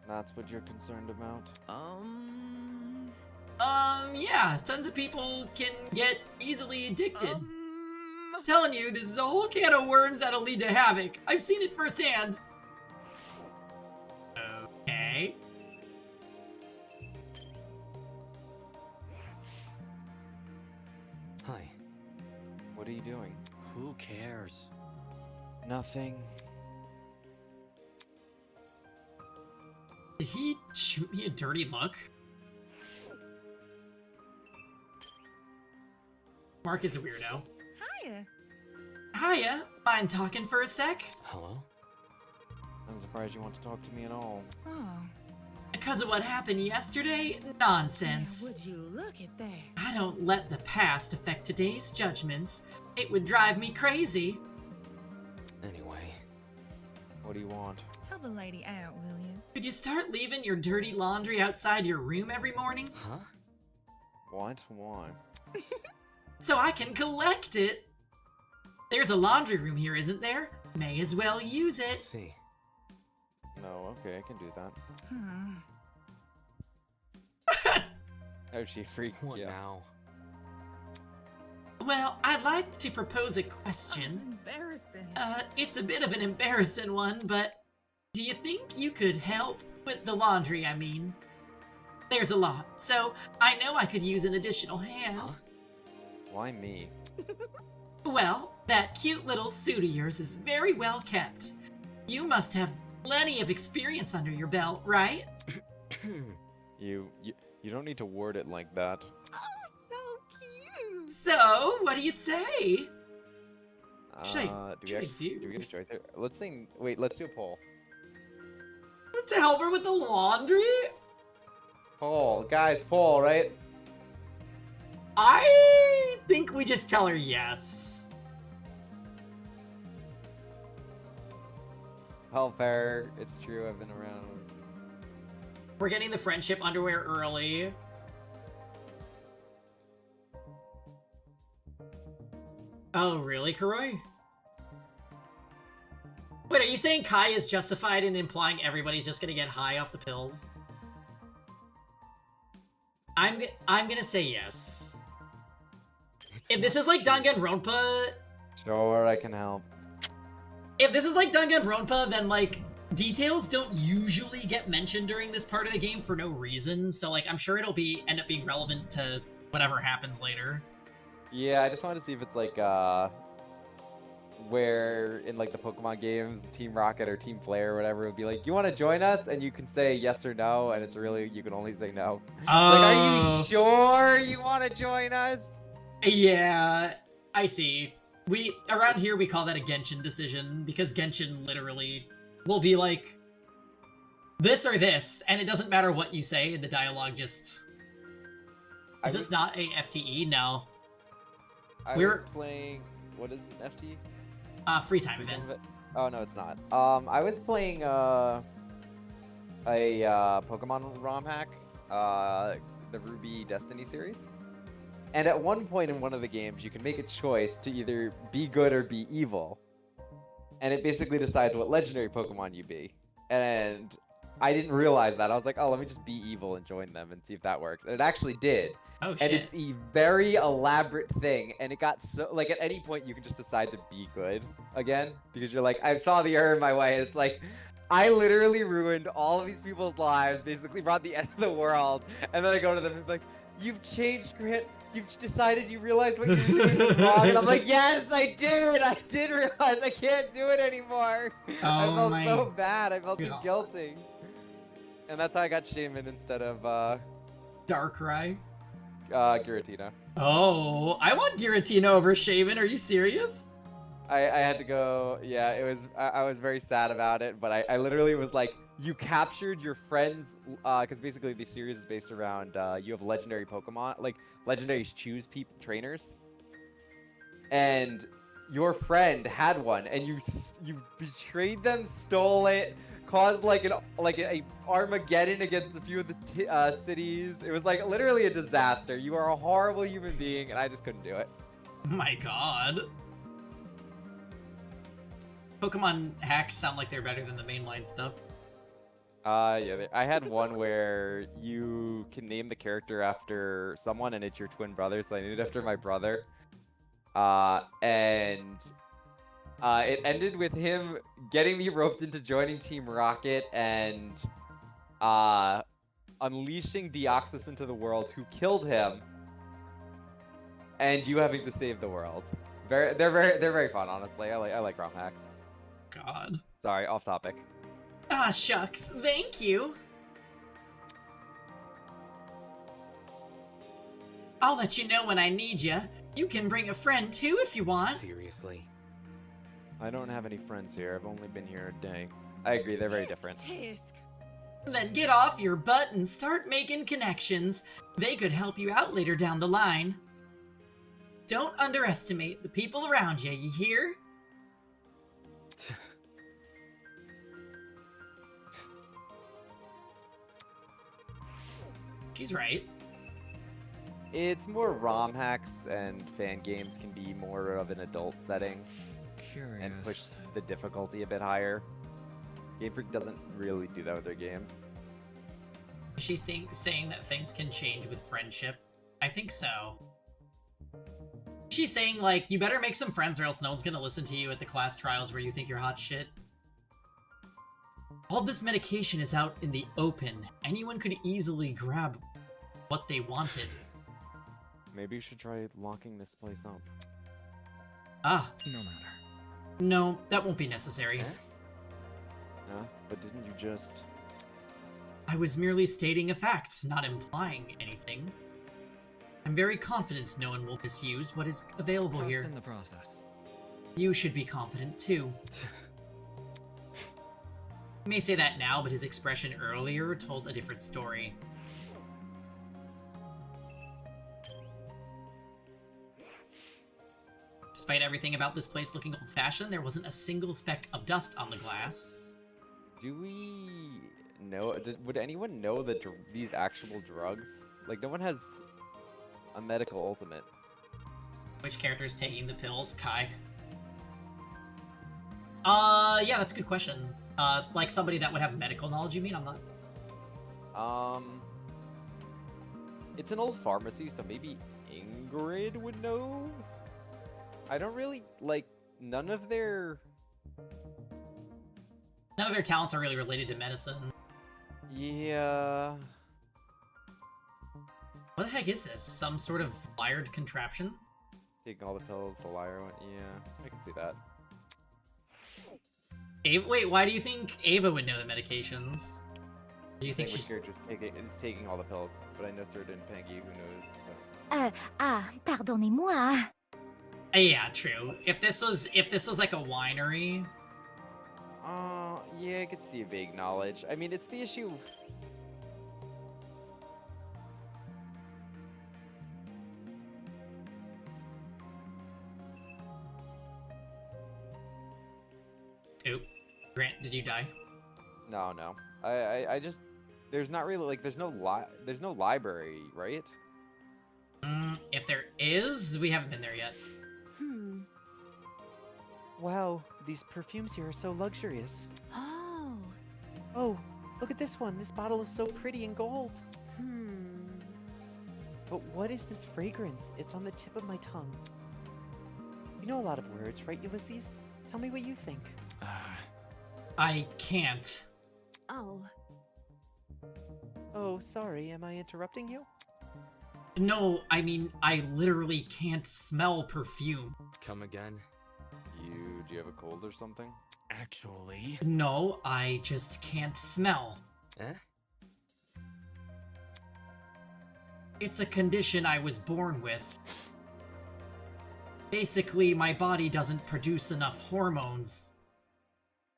That's what you're concerned about? Yeah, tons of people can get easily addicted. I'm telling you, this is a whole can of worms that'll lead to havoc. I've seen it firsthand. Okay. Hi. What are you doing? Who cares? Nothing. Did he shoot me a dirty look? Mark is a weirdo. Hiya. Hiya. Mind talking for a sec? Hello? I'm surprised you want to talk to me at all. Oh. Because of what happened yesterday? Nonsense. Now, would you look at that? I don't let the past affect today's judgments. It would drive me crazy. Anyway. What do you want? Help a lady out, will you? Could you start leaving your dirty laundry outside your room every morning? Huh? What? Why? So I can collect it. There's a laundry room here, isn't there? May as well use it. See. No, okay, I can do that. Hmm. Oh, she freaked What you. now? Well, I'd like to propose a question. Embarrassing. It's a bit of an embarrassing one, but do you think you could help with the laundry, I mean? There's a lot, so I know I could use an additional hand. Huh? Why me? Well, that cute little suit of yours is very well kept. You must have plenty of experience under your belt, right? You don't need to word it like that. Oh, so cute. So, what do you say? Do we get a choice here? Let's think. Wait, let's do a poll. To help her with the laundry? Poll, guys, poll, right? I think we just tell her yes. Hell, fair. It's true. I've been around. We're getting the friendship underwear early. Oh, really, Karoi? Wait, are you saying Kai is justified in implying everybody's just gonna get high off the pills? I'm gonna say yes. If this is like Danganronpa... Sure, I can help. If this is like Danganronpa, then like, details don't usually get mentioned during this part of the game for no reason, so like, I'm sure it'll end up being relevant to whatever happens later. Yeah, I just wanted to see if it's like, where in like the Pokemon games, Team Rocket or Team Flare or whatever would be like, you want to join us? And you can say yes or no, and it's really, you can only say no. Like, are you sure you want to join us? Yeah, I see. Around here we call that a Genshin decision, because Genshin literally will be like, this or this, and it doesn't matter what you say, the dialogue just... Is this not a FTE? No. We're playing, what is an FTE? Free time event. Oh, no, it's not. I was playing, a Pokemon ROM hack, the Ruby Destiny series. And at one point in one of the games, you can make a choice to either be good or be evil. And it basically decides what legendary Pokemon you be. And I didn't realize that. I was like, oh, let me just be evil and join them and see if that works. And it actually did. Oh, shit. And it's a very elaborate thing. And it got so, like, at any point, you can just decide to be good again. Because you're like, I saw the error in my way. And it's like, I literally ruined all of these people's lives, basically brought the end of the world. And then I go to them and be like, you've changed, Grant. You've decided you realized what you were doing was wrong. And I'm like, yes, I did. I did realize I can't do it anymore. I Oh felt my so bad. I felt too God. guilty. And that's how I got Shaman instead of, Darkrai? Giratina. Oh, I want Giratina over Shaman. Are you serious? I had to go, yeah, it was, I was very sad about it, but I literally was like, you captured your friends, because basically the series is based around, you have legendary Pokemon, like, legendaries choose trainers, and your friend had one, and you betrayed them, stole it, caused like a Armageddon against a few of the cities. It was like literally a disaster. You are a horrible human being, and I just couldn't do it. Oh my god. Pokemon hacks sound like they're better than the mainline stuff. Yeah, I had one where you can name the character after someone, and it's your twin brother, so I named it after my brother. And it ended with him getting me roped into joining Team Rocket and unleashing Deoxys into the world, who killed him, and you having to save the world. They're very fun, honestly. I like ROM hacks. God. Sorry, off topic. Ah, shucks. Thank you. I'll let you know when I need you. You can bring a friend too if you want. Seriously. I don't have any friends here. I've only been here a day. I agree, they're very different. Then get off your butt and start making connections. They could help you out later down the line. Don't underestimate the people around you, you hear? She's right. It's more ROM hacks, and fan games can be more of an adult setting. Curious. And push the difficulty a bit higher. Game Freak doesn't really do that with their games. She's saying that things can change with friendship. I think so. She's saying, like, you better make some friends or else no one's gonna listen to you at the class trials where you think you're hot shit. All this medication is out in the open. Anyone could easily grab what they wanted. Maybe you should try locking this place up. Ah. No matter. No, that won't be necessary. No, but didn't you just... I was merely stating a fact, not implying anything. I'm very confident no one will misuse what is available Trust here. in the process. You should be confident too. He may say that now, but his expression earlier told a different story. Despite everything about this place looking old-fashioned, there wasn't a single speck of dust on the glass. Do we know... would anyone know these actual drugs? Like, no one has a medical ultimate. Which character's taking the pills? Kai. Yeah, that's a good question. Like somebody that would have medical knowledge, you mean? I'm not... It's an old pharmacy, so maybe Ingrid would know? I don't really, like, none of their talents are really related to medicine. Yeah. What the heck is this? Some sort of wired contraption? Taking all the pills, the liar one. Yeah, I can see that. Wait, why do you think Ava would know the medications? Do you think she's... character's taking all the pills, but I know certain Pangy who knows. So. Pardonnez-moi. Yeah, true. If this was like a winery... Yeah, I could see a vague knowledge. I mean, it's the issue... Oop. Grant, did you die? No. I just... There's not really, like, there's no library, right? If there is, we haven't been there yet. Wow, these perfumes here are so luxurious. Oh. Oh, look at this one. This bottle is so pretty in gold. But what is this fragrance? It's on the tip of my tongue. You know a lot of words, right, Ulysses? Tell me what you think. I can't. Oh. Oh, sorry. Am I interrupting you? No, I mean, I literally can't smell perfume. Come again? Do you have a cold or something? Actually... No, I just can't smell. Eh? It's a condition I was born with. Basically, my body doesn't produce enough hormones.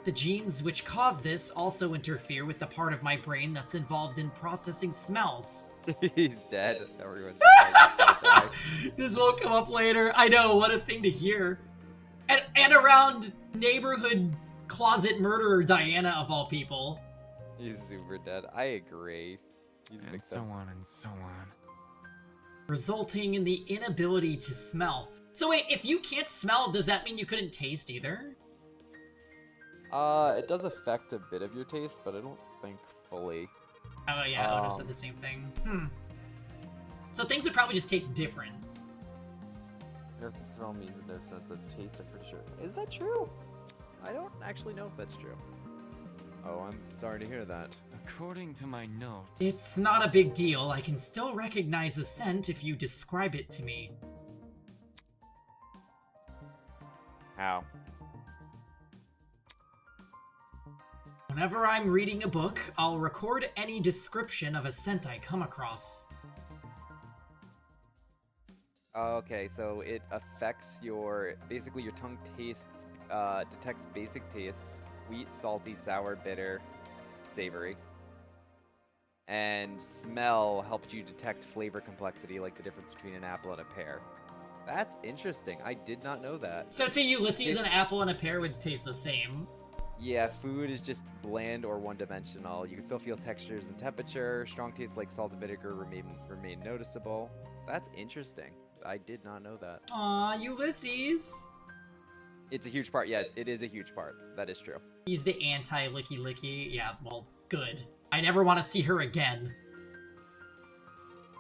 The genes which cause this also interfere with the part of my brain that's involved in processing smells. He's dead. Everyone's just die. This won't come up later. I know, what a thing to hear. And around neighborhood closet murderer Diana, of all people. He's super dead. I agree. He's a and victim. so on and so on. Resulting in the inability to smell. So wait, if you can't smell, does that mean you couldn't taste either? It does affect a bit of your taste, but I don't think fully. Oh yeah, I would have said the same thing. So things would probably just taste different. No sense of smell means no sense of taste, I'm pretty sure. Is that true? I don't actually know if that's true. Oh, I'm sorry to hear that. According to my notes... It's not a big deal. I can still recognize a scent if you describe it to me. How? Whenever I'm reading a book, I'll record any description of a scent I come across. Okay, so it affects your... Basically, your tongue tastes... detects basic tastes. Sweet, salty, sour, bitter, savory. And smell helps you detect flavor complexity, like the difference between an apple and a pear. That's interesting. I did not know that. So to Ulysses, an apple and a pear would taste the same. Yeah, food is just bland or one-dimensional. You can still feel textures and temperature. Strong tastes like salt and vinegar remain noticeable. That's interesting. I did not know that. Aw, Ulysses! It's a huge part. Yes, it is a huge part. That is true. He's the anti-licky licky. Yeah, well, good. I never want to see her again.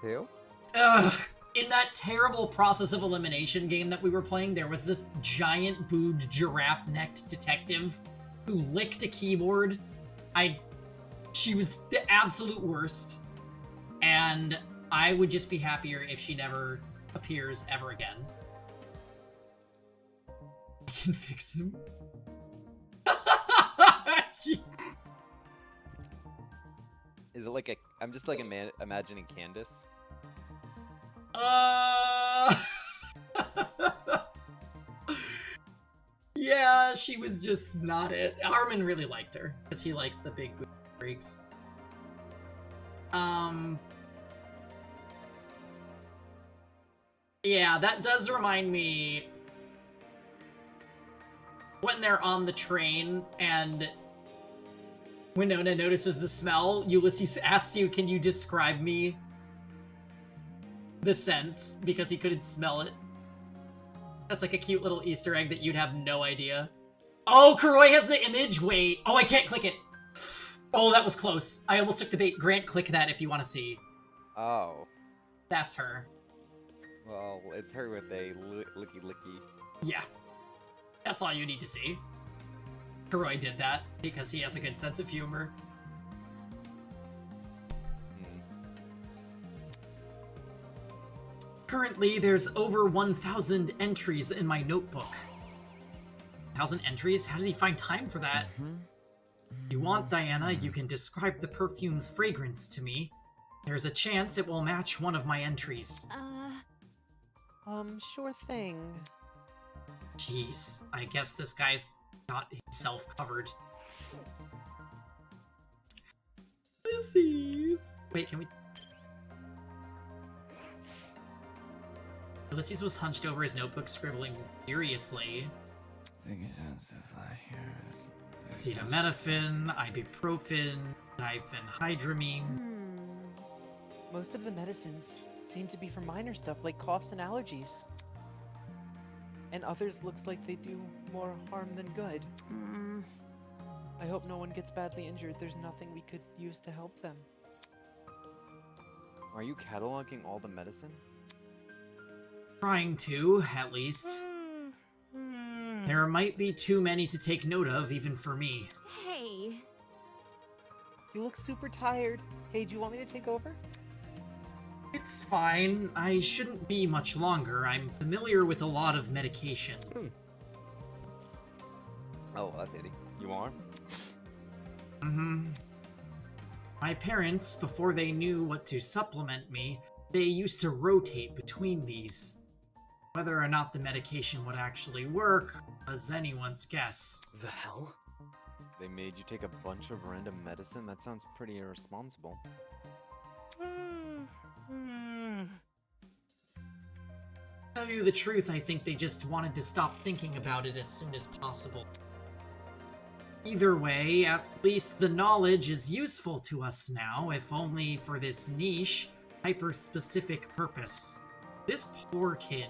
Who? Ugh! In that terrible Process of Elimination game that we were playing, there was this giant-boobed, giraffe-necked detective who licked a keyboard. She was the absolute worst. And I would just be happier if she never appears ever again. I can fix him. Is it like a... I'm just like imagining Candace. Yeah, she was just not it. Harmon really liked her, because he likes the big freaks. Yeah, that does remind me when they're on the train and Winona notices the smell, Ulysses asks you, can you describe me the scent, because he couldn't smell it. That's like a cute little Easter egg that you'd have no idea. Oh, Kuroi has the image! Wait. Oh, I can't click it. Oh, that was close. I almost took the bait. Grant, click that if you want to see. Oh. That's her. Well, it's her with a licky. Yeah. That's all you need to see. Kuroi did that because he has a good sense of humor. Currently, there's over 1,000 entries in my notebook. 1,000 entries? How did he find time for that? You want, Diana, you can describe the perfume's fragrance to me. There's a chance it will match one of my entries. Sure thing. Jeez, I guess this guy's got himself covered. Ulysses! Wait, can we... Ulysses was hunched over his notebook, scribbling furiously. Acetaminophen, ibuprofen, diphenhydramine. Most of the medicines seem to be for minor stuff like coughs and allergies. And others looks like they do more harm than good. I hope no one gets badly injured. There's nothing we could use to help them. Are you cataloging all the medicine? Trying to, at least. There might be too many to take note of, even for me. Hey. You look super tired. Hey, do you want me to take over? It's fine. I shouldn't be much longer. I'm familiar with a lot of medication. Oh, that's Eddie. You are? Mm-hmm. My parents, before they knew what to supplement me, they used to rotate between these. Whether or not the medication would actually work was anyone's guess. The hell? They made you take a bunch of random medicine? That sounds pretty irresponsible. To tell you the truth, I think they just wanted to stop thinking about it as soon as possible. Either way, at least the knowledge is useful to us now, if only for this niche, hyper-specific purpose. This poor kid.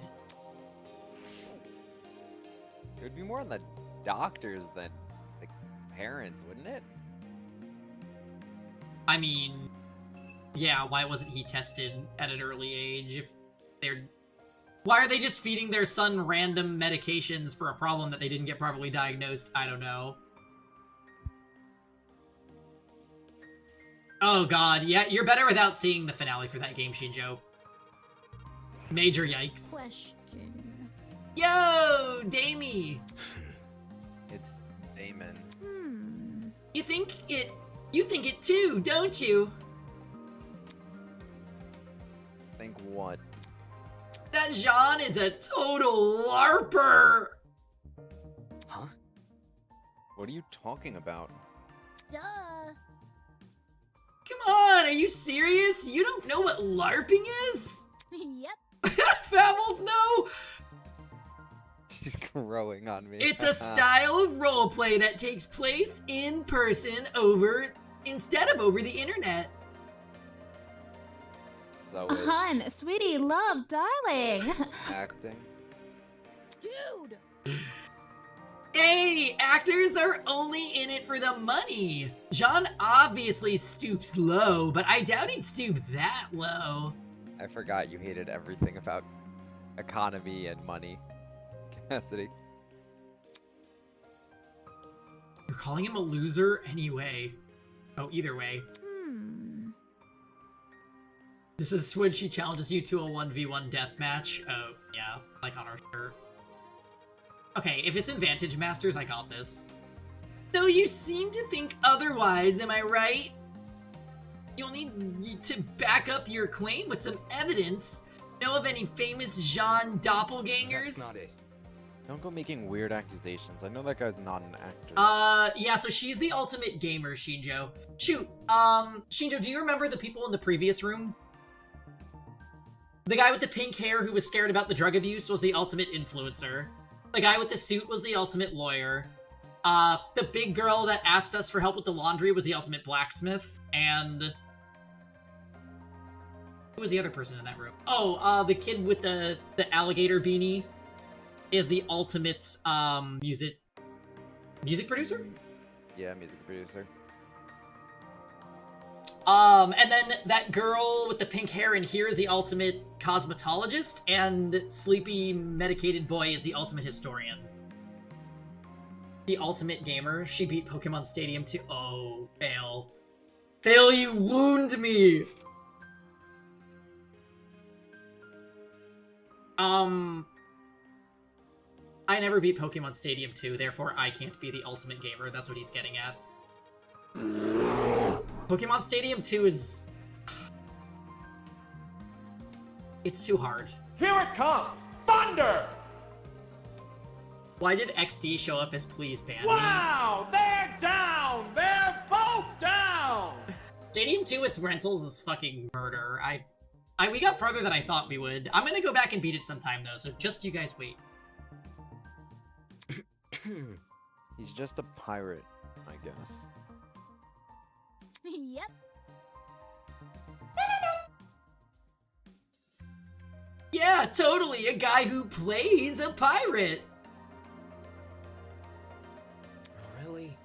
It would be more on the doctors than the parents, wouldn't it? I mean, yeah, why wasn't he tested at an early age if they're... Why are they just feeding their son random medications for a problem that they didn't get properly diagnosed? I don't know. Oh god, yeah, you're better without seeing the finale for that game, Shinjo. Major yikes. Question. Yo, Damie! It's Damon. You think it too, don't you? Think what? That Jean is a total LARPer! Huh? What are you talking about? Duh. Come on, are you serious? You don't know what LARPing is? Yep. Fabbles, no! She's growing on me. It's a style of roleplay that takes place in person instead of over the internet. So Hun, sweetie, love, darling. acting. Dude! Hey, actors are only in it for the money. Jean obviously stoops low, but I doubt he'd stoop that low. I forgot you hated everything about economy and money. Cassidy. You're calling him a loser anyway. Oh, either way. This is when she challenges you to a 1v1 deathmatch. Oh, yeah, like on our shirt. Okay, if it's in Vantage Masters, I got this. Though you seem to think otherwise, am I right? You'll need to back up your claim with some evidence. Know of any famous Jean doppelgangers? That's not it. Don't go making weird accusations. I know that guy's not an actor. Yeah, so she's the ultimate gamer, Shinjo. Shoot, Shinjo, do you remember the people in the previous room? The guy with the pink hair who was scared about the drug abuse was the ultimate influencer. The guy with the suit was the ultimate lawyer. The big girl that asked us for help with the laundry was the ultimate blacksmith. And who was the other person in that room? Oh, the kid with the alligator beanie is the ultimate music producer? Yeah, music producer. And then that girl with the pink hair in here is the ultimate cosmetologist, and Sleepy Medicated Boy is the ultimate historian. The ultimate gamer. She beat Pokemon Stadium 2. Oh, fail. Fail, you wound me! I never beat Pokemon Stadium 2, therefore I can't be the ultimate gamer. That's what he's getting at. Pokemon Stadium 2 is... It's too hard. Here it comes! Thunder! Why did XD show up as please ban me? Wow! They're down! They're both down! Stadium 2 with rentals is fucking murder. We got farther than I thought we would. I'm gonna go back and beat it sometime though, so just you guys wait. He's just a pirate, I guess. Yep. Yeah, totally. A guy who plays a pirate. Really?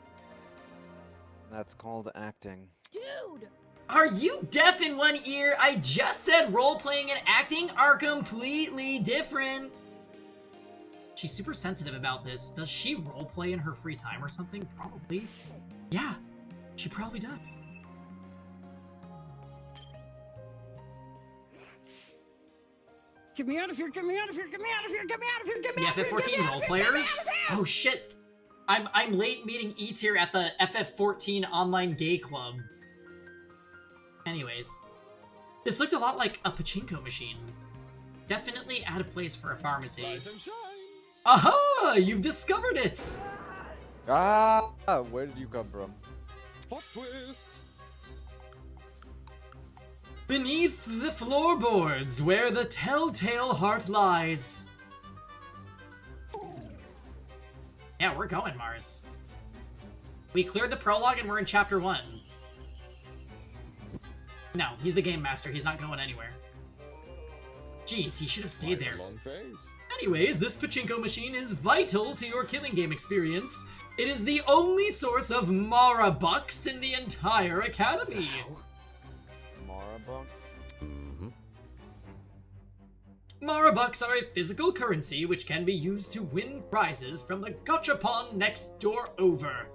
That's called acting. Dude! Are you deaf in one ear? I just said role-playing and acting are completely different. She's super sensitive about this. Does she roleplay in her free time or something? Probably. Yeah, she probably does. Get me out of here, get me out of here, get me out of here, get me out of here, get me The out of here! FF14 role players? Oh shit! I'm late meeting E tier at the FF14 online gay club. Anyways. This looked a lot like a pachinko machine. Definitely out of place for a pharmacy. Aha! You've discovered it! Ah! Where did you come from? Plot twist. Beneath the floorboards, where the telltale heart lies. Yeah, we're going, Mars. We cleared the prologue and we're in chapter 1. No, he's the game master. He's not going anywhere. Jeez, he should have stayed there. Long phase. Anyways, this pachinko machine is vital to your killing game experience. It is the only source of Mara bucks in the entire academy. Mara bucks? Mara bucks are a physical currency which can be used to win prizes from the gachapon next door over.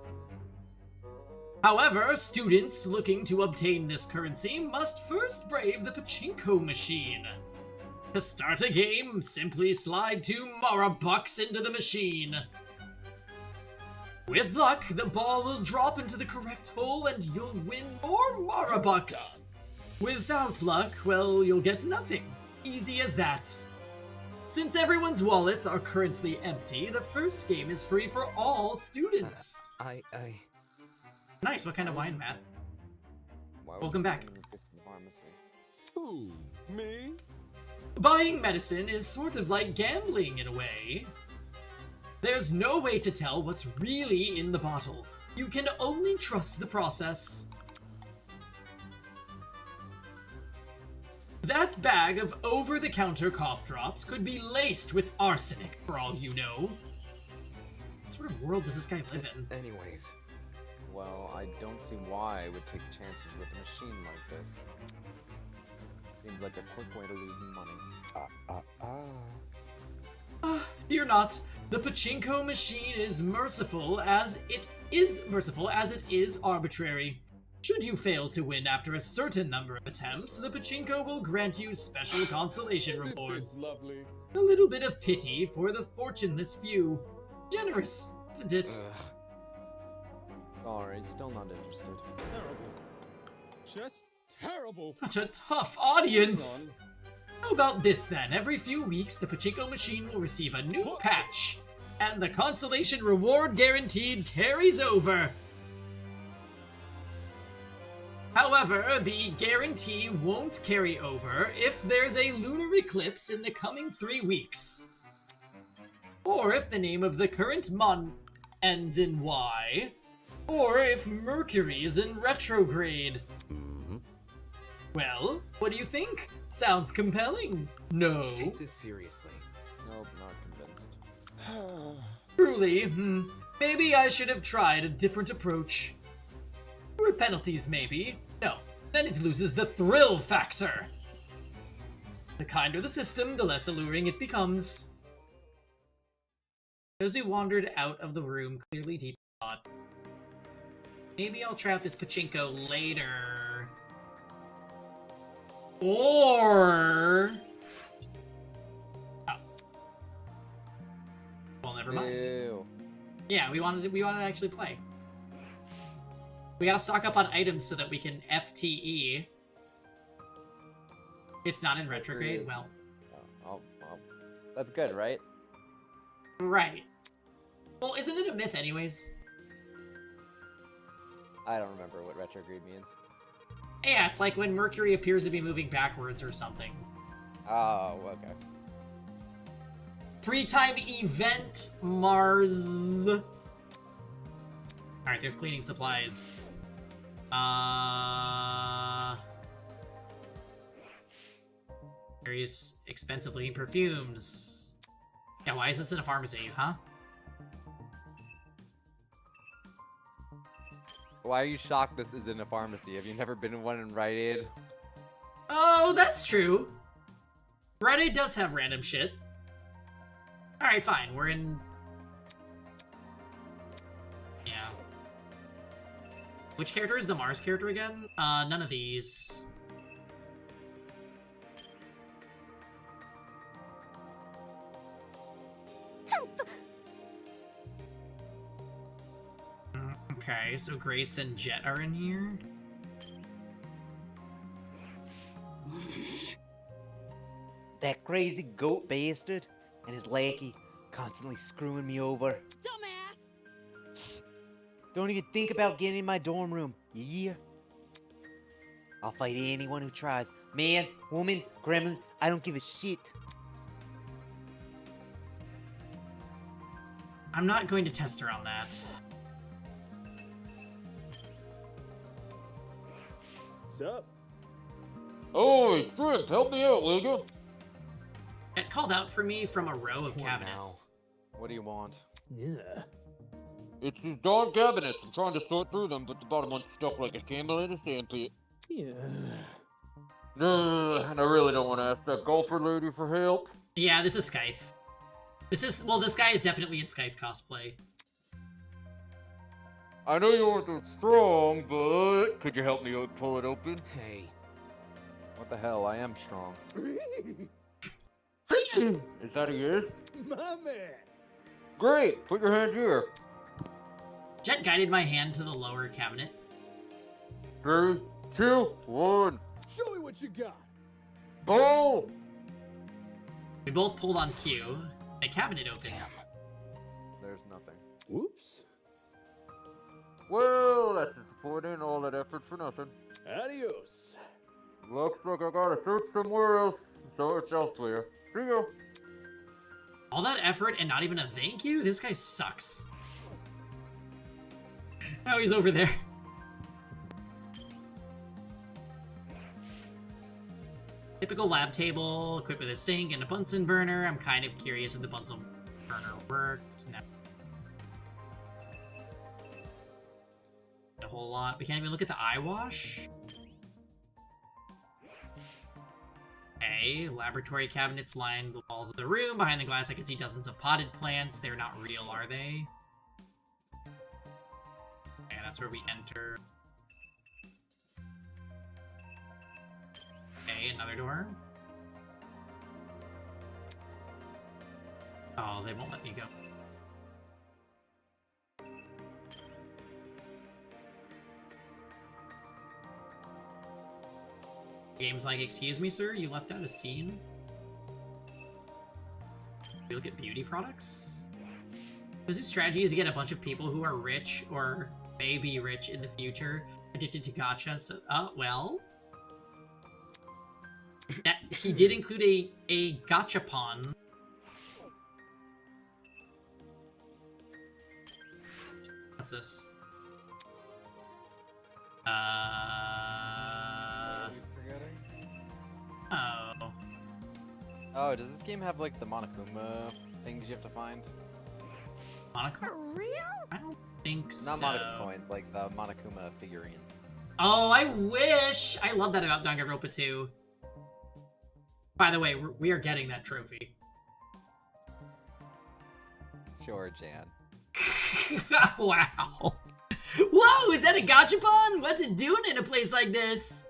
However, students looking to obtain this currency must first brave the pachinko machine. To start a game, simply slide 2 Mara bucks into the machine. With luck, the ball will drop into the correct hole and you'll win more Mara bucks. Without luck, well, you'll get nothing. Easy as that. Since everyone's wallets are currently empty, the first game is free for all students. Nice, what kind of wine, Matt? Welcome back. Who? Me? Buying medicine is sort of like gambling in a way. There's no way to tell what's really in the bottle. You can only trust the process. That bag of over-the-counter cough drops could be laced with arsenic, for all you know. What sort of world does this guy live in? Anyways. Well, I don't see why I would take chances with a machine like this. Seems like a quick way to losing money. Fear not. The pachinko machine is merciful as it is arbitrary. Should you fail to win after a certain number of attempts, the pachinko will grant you special consolation rewards. Lovely. A little bit of pity for the fortuneless few. Generous, isn't it? Sorry, still not interested. Terrible. Just terrible. Such a tough audience! How about this then? Every few weeks, the pachinko machine will receive a new patch, and the consolation reward guaranteed carries over. However, the guarantee won't carry over if there's a lunar eclipse in the coming 3 weeks. Or if the name of the current month ends in Y. Or if Mercury is in retrograde. Well, what do you think? Sounds compelling. No. Take this seriously. Nope, not convinced. Truly, maybe I should have tried a different approach. Or penalties, maybe. No, then it loses the thrill factor. The kinder the system, the less alluring it becomes. Josie wandered out of the room, clearly deep in thought. Maybe I'll try out this pachinko later. Or... Oh. Well, never mind. Ew. Yeah, we wanted to actually play. We gotta stock up on items so that we can FTE. It's not in retrograde? Well. Oh, that's good, right? Right. Well, isn't it a myth anyways? I don't remember what retrograde means. Yeah, it's like when Mercury appears to be moving backwards or something. Oh, okay. Free time event, Mars. Alright, there's cleaning supplies. Various expensive looking perfumes. Yeah, why is this in a pharmacy, huh? Why are you shocked this is in a pharmacy? Have you never been in one in Rite Aid? Oh, that's true. Rite Aid does have random shit. Alright, fine. We're in... Yeah. Which character is the Mars character again? None of these. Okay, so Grace and Jet are in here. That crazy goat bastard and his lackey constantly screwing me over. Dumbass! Don't even think about getting in my dorm room, you hear? I'll fight anyone who tries. Man, woman, gremlin, I don't give a shit. I'm not going to test her on that. Sup? Oh, Shrimp, help me out, will you? It called out for me from a row of cabinets. What do you want? Yeah. It's these darn cabinets. I'm trying to sort through them, but the bottom one's stuck like a camel in a sandpit. Yeah. And I really don't want to ask that golfer lady for help. Yeah, this is Scythe. This guy is definitely in Scythe cosplay. I know you aren't that strong, but could you help me pull it open? Hey. What the hell? I am strong. Is that a yes? My man. Great! Put your hand here. Jet guided my hand to the lower cabinet. 3, 2, 1. Show me what you got. Boom! We both pulled on Q. The cabinet opened. There's nothing. Whoops. Well, that's disappointing. All that effort for nothing. Adios. Looks like I gotta search somewhere else. Search elsewhere. See ya. All that effort and not even a thank you? This guy sucks. Now he's over there. Typical lab table, equipped with a sink and a Bunsen burner. I'm kind of curious if the Bunsen burner works. No. A whole lot. We can't even look at the eye wash. Okay, laboratory cabinets line the walls of the room. Behind the glass I can see dozens of potted plants. They're not real, are they? Okay, that's where we enter. Okay, another door. Oh, they won't let me go. Game's like, excuse me, sir, you left out a scene? We look at beauty products? His strategy is to get a bunch of people who are rich or may be rich in the future addicted to gacha, so, well. That, he did include a gachapon. What's this? Oh. Oh, does this game have like the Monokuma things you have to find? Monokuma? For real? I don't think Not so. Monokuma coins, like the Monokuma figurines. Oh, I wish! I love that about Danganronpa 2. By the way, we are getting that trophy. Sure, Jan. Wow. Whoa, is that a gachapon? What's it doing in a place like this?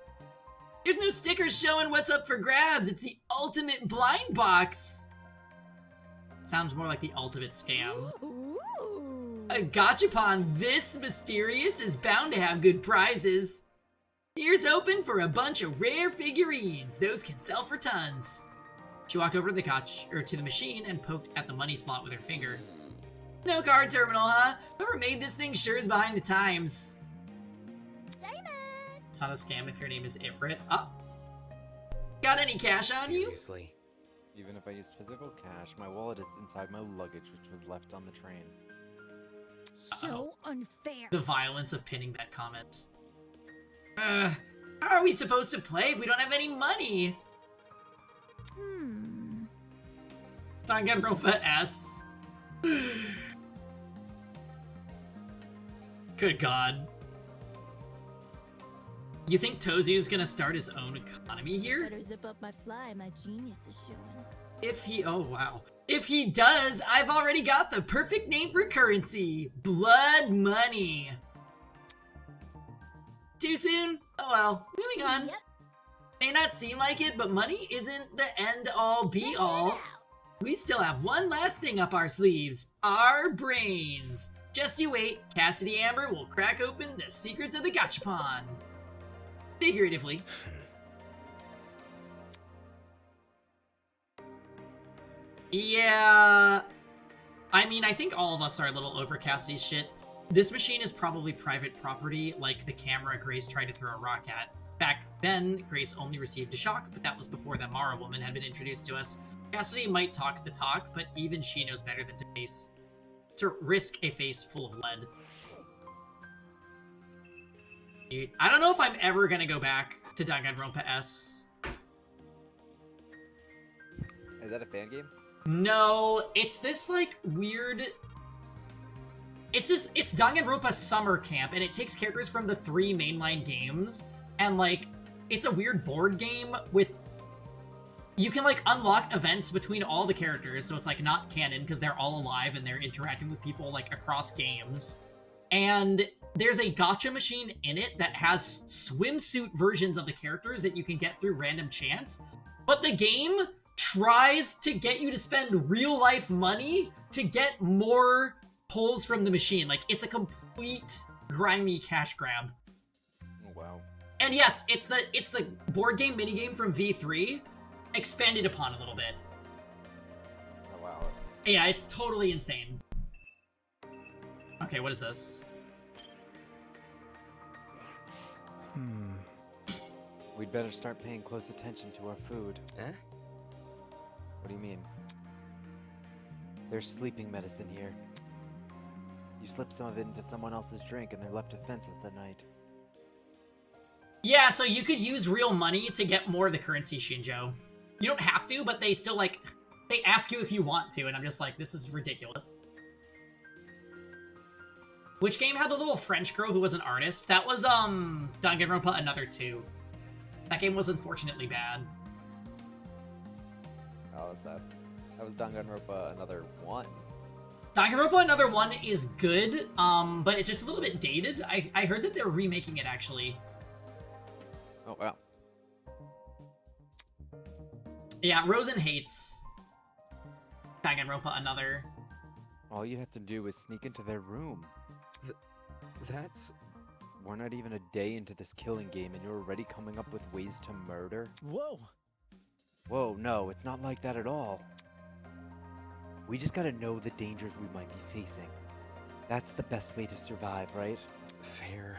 There's no stickers showing what's up for grabs. It's the ultimate blind box. Sounds more like the ultimate scam. Ooh. A gachapon this mysterious is bound to have good prizes. Here's open for a bunch of rare figurines. Those can sell for tons. She walked over to the machine and poked at the money slot with her finger. No card terminal, huh? Whoever made this thing sure is behind the times. Damon! It's not a scam if your name is Ifrit. Oh. Got any cash on you? Seriously. Even if I used physical cash, my wallet is inside my luggage, which was left on the train. So unfair. The violence of pinning that comment. How are we supposed to play if we don't have any money? Danganronpa S. Good God. You think Tozu's gonna start his own economy here? Better zip up my fly, my genius is showing. If he, oh wow. If he does, I've already got the perfect name for currency. Blood money. Too soon? Oh well, moving on. Yep. May not seem like it, but money isn't the end-all be-all. We still have one last thing up our sleeves. Our brains. Just you wait, Cassidy Amber will crack open the secrets of the gachapon. Figuratively. Yeah, I mean, I think all of us are a little over Cassidy's shit. This machine is probably private property, like the camera Grace tried to throw a rock at. Back then, Grace only received a shock, but that was before the Mara woman had been introduced to us. Cassidy might talk the talk, but even she knows better than to risk a face full of lead. Dude, I don't know if I'm ever gonna go back to Danganronpa S. Is that a fan game? No, it's this like weird... It's Danganronpa Summer Camp, and it takes characters from the 3 mainline games, and like, it's a weird board game with... You can like unlock events between all the characters, so it's like not canon because they're all alive and they're interacting with people like across games. And there's a gacha machine in it that has swimsuit versions of the characters that you can get through random chance, but the game tries to get you to spend real life money to get more pulls from the machine. Like, it's a complete grimy cash grab. Oh, wow. And yes, it's the board game minigame from V3 expanded upon a little bit. Oh, wow. Yeah, it's totally insane. Okay, what is this? We'd better start paying close attention to our food. Eh? What do you mean? There's sleeping medicine here. You slip some of it into someone else's drink and they're left defenseless at night. Yeah, so you could use real money to get more of the currency, Shinjo. You don't have to, but they still, like, they ask you if you want to, and I'm just like, this is ridiculous. Which game had the little French girl who was an artist? That was, Danganronpa Another 2. That game was unfortunately bad. Oh, that's that. That was Danganronpa Another 1. Danganronpa Another 1 is good, but it's just a little bit dated. I heard that they're remaking it, actually. Oh, wow. Yeah, Rosen hates Danganronpa Another. All you have to do is sneak into their room. That's... We're not even a day into this killing game and you're already coming up with ways to murder? Whoa! Whoa, no, it's not like that at all. We just gotta know the dangers we might be facing. That's the best way to survive, right? fair.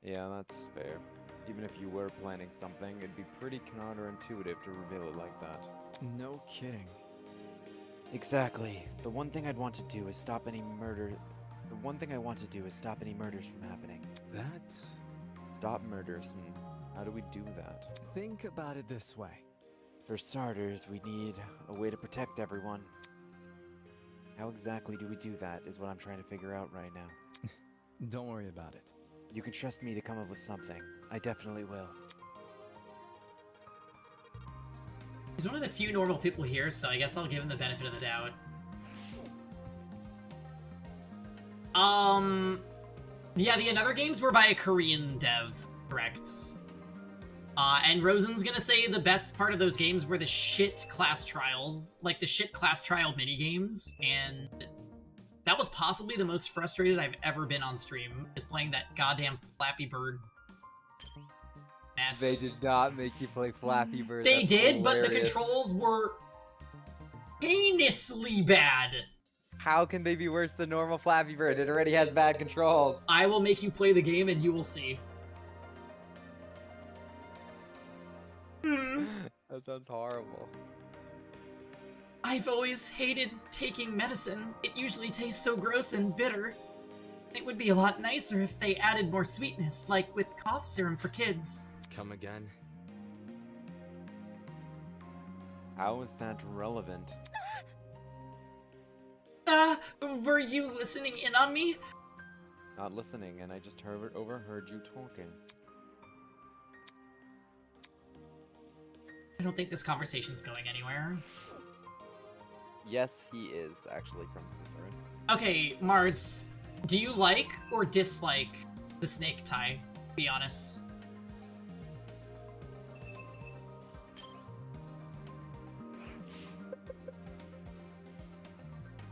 Yeah, that's fair. Even if you were planning something, it'd be pretty counterintuitive to reveal it like that. No kidding. Exactly. The one thing I'd want to do is stop any murders from happening. That's... Stop murders, and how do we do that? Think about it this way. For starters, we need a way to protect everyone. How exactly do we do that is what I'm trying to figure out right now. Don't worry about it. You can trust me to come up with something. I definitely will. He's one of the few normal people here, so I guess I'll give him the benefit of the doubt. Yeah, the Another games were by a Korean dev, correct? And Rosen's gonna say the best part of those games were the shit class trials, like the shit class trial minigames, and that was possibly the most frustrated I've ever been on stream, is playing that goddamn Flappy Bird mess. They did not make you play Flappy Bird. They That's did, hilarious. but the controls were heinously bad. How can they be worse than normal Flappy Bird? It already has bad controls. I will make you play the game and you will see. That sounds horrible. I've always hated taking medicine. It usually tastes so gross and bitter. It would be a lot nicer if they added more sweetness, like with cough serum for kids. Come again? How is that relevant? Were you listening in on me? Not listening, and I just overheard you talking. I don't think this conversation's going anywhere. Yes, he is actually from Slytherin. Okay, Mars, do you like or dislike the snake tie? Be honest.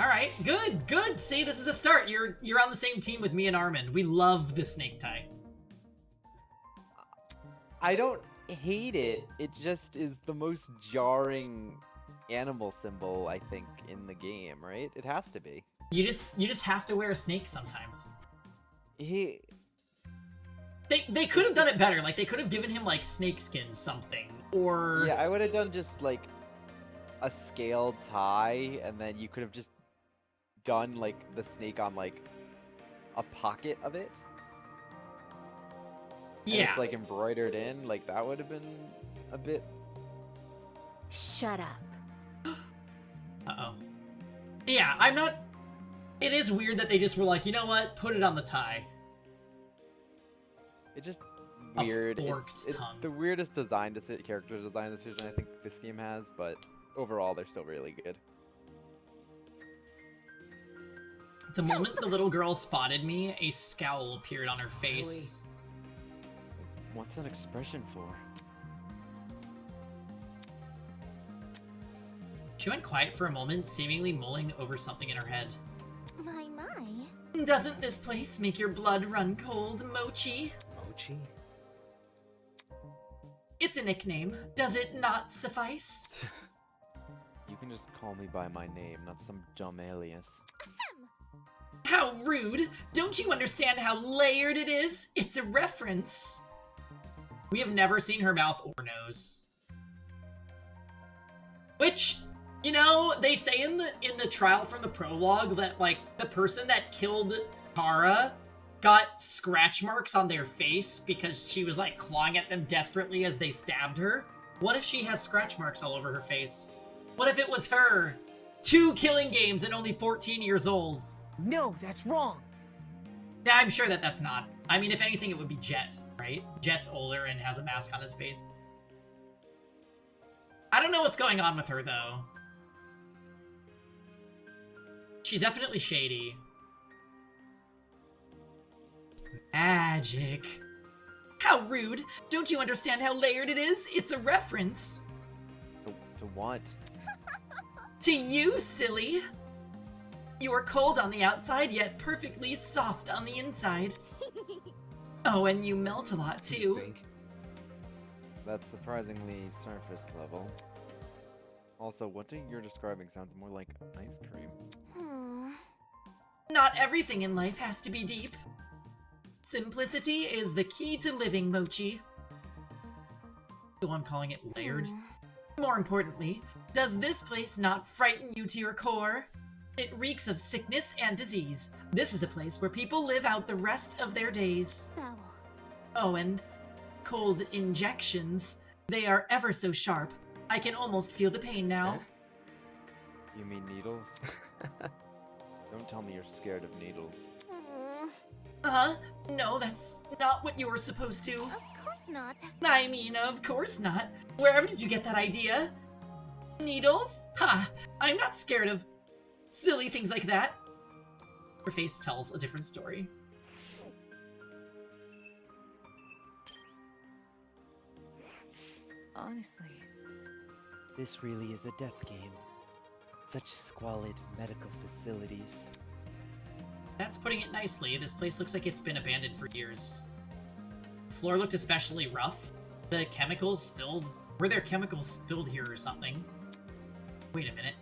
All right, good, good. See, this is a start. You're on the same team with me and Armin. We love the snake tie. I don't hate it. It just is the most jarring animal symbol, I think, in the game, right? It has to be. You just have to wear a snake sometimes. They could have done it better. Like, they could have given him, like, snake skin something. Or... Yeah, I would have done just, like, a scaled tie, and then you could have just done, like, the snake on, like, a pocket of it. And yeah. It's, like, embroidered in. Like, that would have been a bit... Shut up. Uh-oh. Yeah, I'm not... It is weird that they just were like, you know what? Put it on the tie. It's just weird. It's tongue. The weirdest character design decision I think this game has, but overall they're still really good. The moment the little girl spotted me, a scowl appeared on her face. What's an expression for? She went quiet for a moment, seemingly mulling over something in her head. My. Doesn't this place make your blood run cold, Mochi? Mochi? It's a nickname. Does it not suffice? You can just call me by my name, not some dumb alias. How rude! Don't you understand how layered it is? It's a reference. We have never seen her mouth or nose. Which, you know, they say in the trial from the prologue that, like, the person that killed Kara got scratch marks on their face because she was, like, clawing at them desperately as they stabbed her. What if she has scratch marks all over her face? What if it was her? 2 killing games and only 14 years old. No, that's wrong. Yeah, I'm sure that that's not. I mean, if anything, it would be Jet, right? Jet's older and has a mask on his face. I don't know what's going on with her, though. She's definitely shady. Magic. How rude! Don't you understand how layered it is? It's a reference. To what? To you, silly. You are cold on the outside, yet perfectly soft on the inside. Oh, and you melt a lot, too. That's surprisingly surface level. Also, what you're describing sounds more like ice cream. Not everything in life has to be deep. Simplicity is the key to living, Mochi. So I'm calling it layered. More importantly, does this place not frighten you to your core? It reeks of sickness and disease. This is a place where people live out the rest of their days. Oh, and cold injections. They are ever so sharp. I can almost feel the pain now. You mean needles? Don't tell me you're scared of needles. No, that's not what you were supposed to. Of course not. I mean, of course not. Wherever did you get that idea? Needles? Ha! I'm not scared of silly things like that. Her face tells a different story. Honestly. This really is a death game. Such squalid medical facilities. That's putting it nicely. This place looks like it's been abandoned for years. The floor looked especially rough. The chemicals spilled. Were there chemicals spilled here or something? Wait a minute.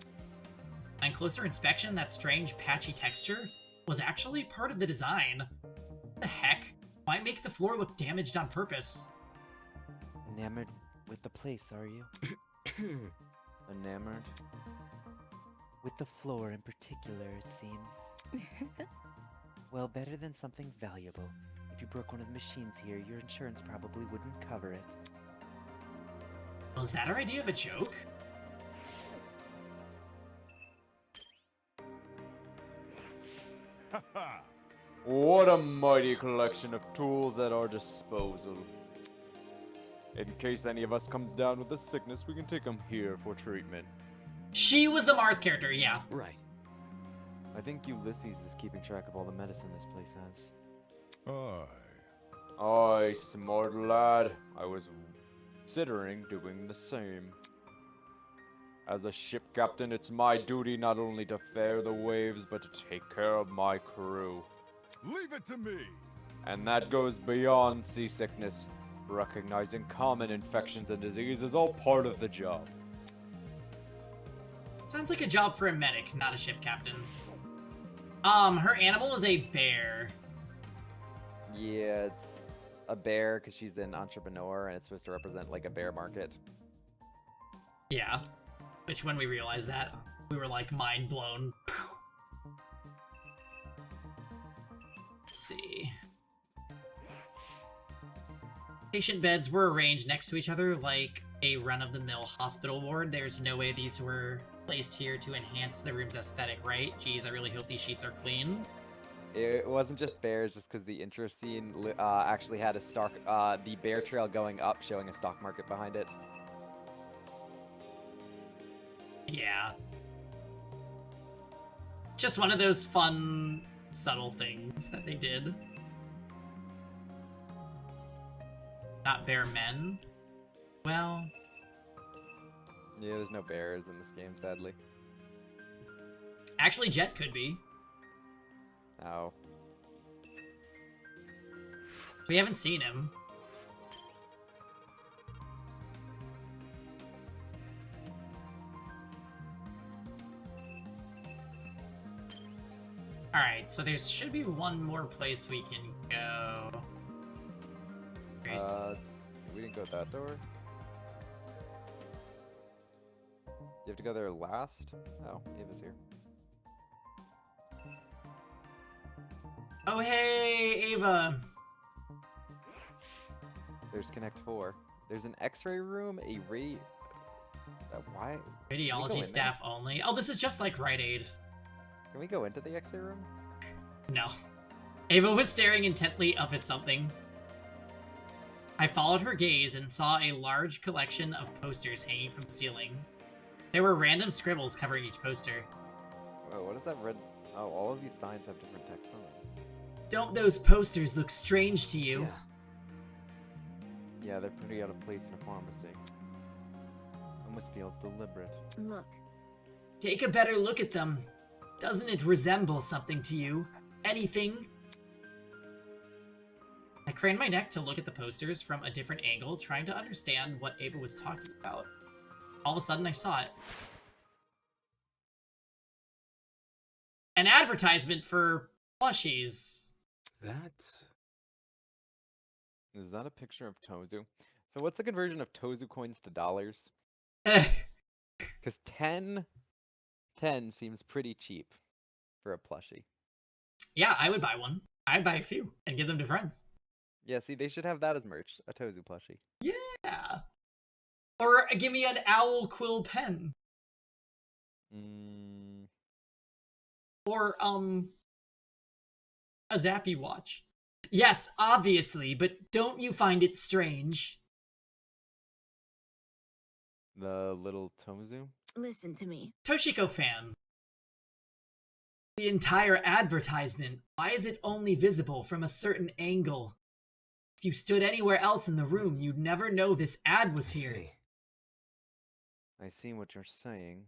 On closer inspection, that strange patchy texture was actually part of the design. What the heck? Why make the floor look damaged on purpose? Enamored with the place, are you? Enamored? With the floor in particular, it seems. Well, better than something valuable. If you broke one of the machines here, your insurance probably wouldn't cover it. Was that our idea of a joke? What a mighty collection of tools at our disposal. In case any of us comes down with a sickness, we can take them here for treatment. She was the Mars character, yeah. Right. I think Ulysses is keeping track of all the medicine this place has. Aye, smart lad. I was considering doing the same. As a ship captain, it's my duty not only to fare the waves, but to take care of my crew. Leave it to me. And that goes beyond seasickness. Recognizing common infections and disease is all part of the job. Sounds like a job for a medic, not a ship captain. Her animal is a bear. Yeah, it's a bear because she's an entrepreneur and it's supposed to represent like a bear market. Yeah. Which when we realized that, we were like mind blown. Let's see. Patient beds were arranged next to each other like a run-of-the-mill hospital ward. There's no way these were placed here to enhance the room's aesthetic, right? Jeez, I really hope these sheets are clean. It wasn't just bears, just because the intro scene actually had a the bear trail going up, showing a stock market behind it. Yeah. Just one of those fun, subtle things that they did. Not bear men. Well... Yeah, there's no bears in this game, sadly. Actually, Jet could be. Oh. We haven't seen him. Alright, so there should be one more place we can go. Grace. We didn't go that door? You have to go there last? Oh, Ava's here. Oh, hey, Ava! There's Connect 4. There's an X-ray room, a why? Radiology staff only. Oh, this is just like Rite Aid. Can we go into the X-ray room? No. Ava was staring intently up at something. I followed her gaze and saw a large collection of posters hanging from the ceiling. There were random scribbles covering each poster. Whoa, what is that red? Oh, all of these signs have different text on them. Don't those posters look strange to you? Yeah, they're pretty out of place in a pharmacy. Almost feels deliberate. Look. Take a better look at them. Doesn't it resemble something to you? Anything? I craned my neck to look at the posters from a different angle, trying to understand what Ava was talking about. All of a sudden, I saw it. An advertisement for plushies. Is that a picture of Tozu? So what's the conversion of Tozu coins to dollars? Because 10 seems pretty cheap for a plushie. Yeah, I would buy one. I'd buy a few and give them to friends. Yeah, see, they should have that as merch. A Tozu plushie. Yeah. Or give me an owl quill pen. Or, a Zappy watch. Yes, obviously, but don't you find it strange? The little Tozu? Listen to me. Toshiko fan. The entire advertisement, why is it only visible from a certain angle? If you stood anywhere else in the room, you'd never know this ad was here. I see what you're saying.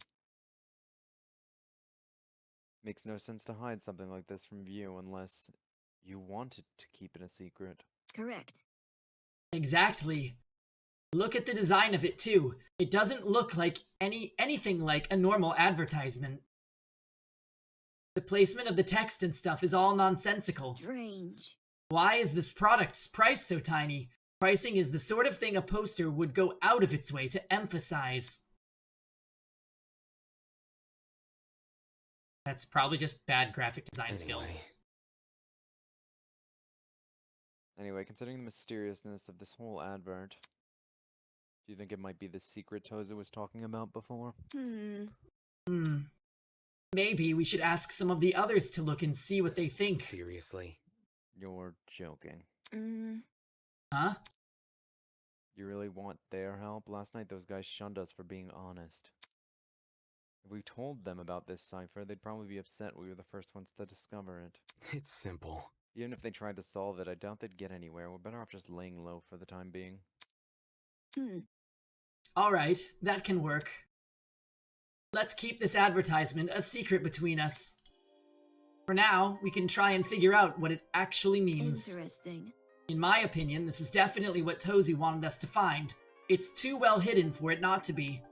Makes no sense to hide something like this from view unless you wanted to keep it a secret. Correct. Exactly. Look at the design of it too. It doesn't look like anything like a normal advertisement. The placement of the text and stuff is all nonsensical. Strange. Why is this product's price so tiny? Pricing is the sort of thing a poster would go out of its way to emphasize. That's probably just bad graphic design skills. Anyway, considering the mysteriousness of this whole advert, do you think it might be the secret Tozu was talking about before? Maybe we should ask some of the others to look and see what they think. Seriously? You're joking. Huh? You really want their help? Last night those guys shunned us for being honest. If we told them about this cipher, they'd probably be upset we were the first ones to discover it. It's simple. Even if they tried to solve it, I doubt they'd get anywhere. We're better off just laying low for the time being. Alright, that can work. Let's keep this advertisement a secret between us. For now, we can try and figure out what it actually means. Interesting. In my opinion, this is definitely what Tozu wanted us to find. It's too well hidden for it not to be.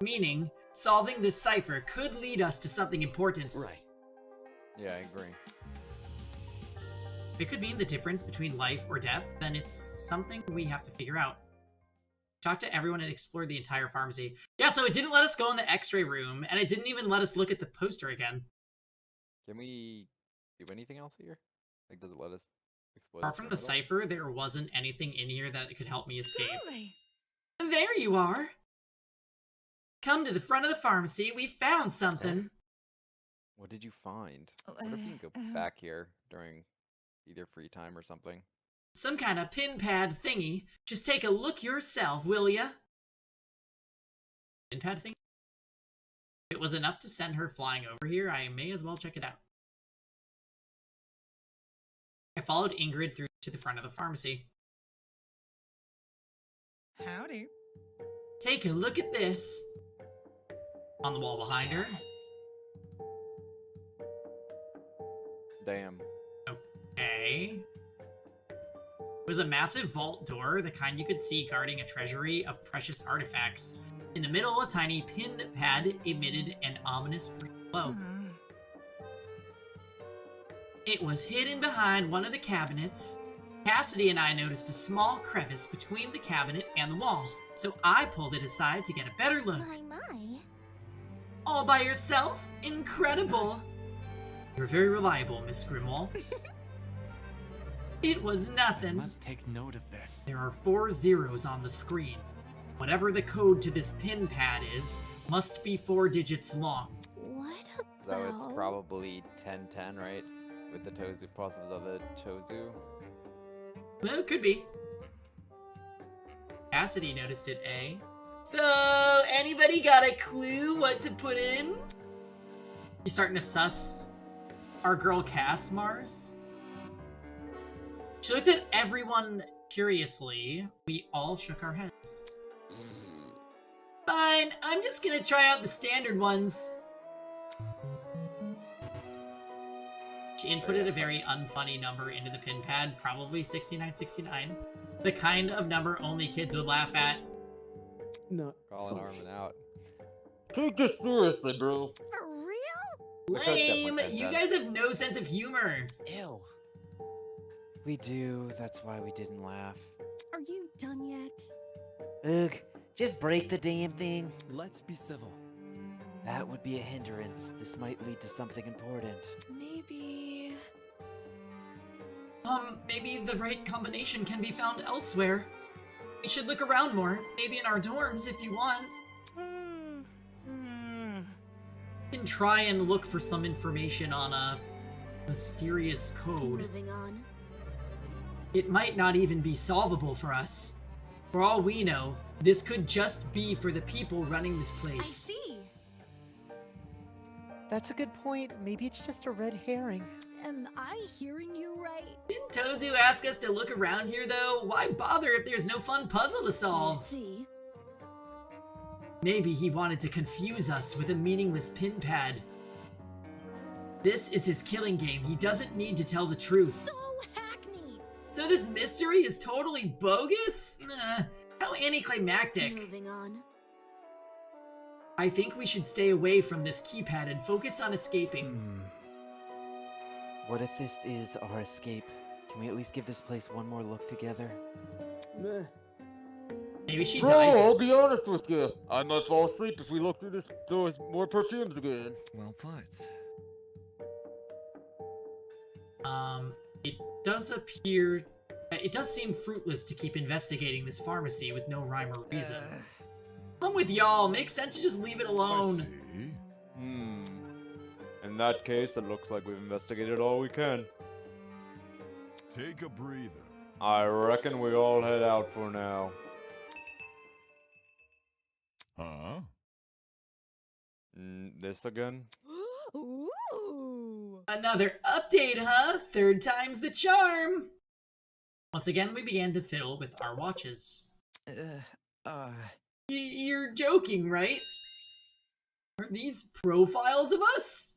Meaning, solving this cipher could lead us to something important. Right. Yeah, I agree. If it could mean the difference between life or death, then it's something we have to figure out. Talk to everyone and explore the entire pharmacy. Yeah, so it didn't let us go in the x-ray room, and it didn't even let us look at the poster again. Can we do anything else here? Like, does it let us explore? Apart from the cipher, there wasn't anything in here that could help me escape. Really? There you are! Come to the front of the pharmacy, we found something! What did you find? What if you can go back here during either free time or something? Some kind of pin pad thingy. Just take a look yourself, will ya? Pin pad thingy? If it was enough to send her flying over here, I may as well check it out. I followed Ingrid through to the front of the pharmacy. Howdy. Take a look at this. On the wall behind her. Damn. Okay. It was a massive vault door, the kind you could see guarding a treasury of precious artifacts. In the middle, a tiny pin pad emitted an ominous green glow. It was hidden behind one of the cabinets. Cassidy and I noticed a small crevice between the cabinet and the wall, so I pulled it aside to get a better look. My. All by yourself? Incredible! You're very reliable, Miss Grimwald. It was nothing. Must take note of this. There are 4 zeros on the screen. Whatever the code to this pin pad is, must be 4 digits long. What So it's probably 1010, right? With the Tozu, possibles of the Tozu. Well, it could be. Cassidy noticed it, eh? So, anybody got a clue what to put in? You starting to suss our girl Cass, Mars? She looked at everyone curiously. We all shook our heads. Fine, I'm just gonna try out the standard ones. She inputted a very unfunny number into the pin pad, probably 6969. The kind of number only kids would laugh at. Not calling Armin out. Take this seriously, bro. For real? Lame! You guys have no sense of humor. Ew. We do, that's why we didn't laugh. Are you done yet? Ugh, just break the damn thing. Let's be civil. That would be a hindrance. This might lead to something important. Maybe... Maybe the right combination can be found elsewhere. We should look around more, maybe in our dorms if you want. You can try and look for some information on a mysterious code. Moving on. It might not even be solvable for us. For all we know, this could just be for the people running this place. I see. That's a good point. Maybe it's just a red herring. Am I hearing you right? Didn't Tozu ask us to look around here though? Why bother if there's no fun puzzle to solve? See. Maybe he wanted to confuse us with a meaningless pin pad. This is his killing game. He doesn't need to tell the truth. So hackneyed. So this mystery is totally bogus? How anticlimactic. Moving on. I think we should stay away from this keypad and focus on escaping. What if this is our escape? Can we at least give this place one more look together? Meh. Maybe she Bro, dies. I'll be honest with you. I might fall asleep if we look through those more perfumes again. Well put. It does appear... It does seem fruitless to keep investigating this pharmacy with no rhyme or reason. I'm with y'all. Makes sense to just leave it alone. In that case, it looks like we've investigated all we can. Take a breather. I reckon we all head out for now. Huh? This again? Ooh. Another update, huh? 3rd time's the charm. Once again, we began to fiddle with our watches. You're joking, right? Are these profiles of us?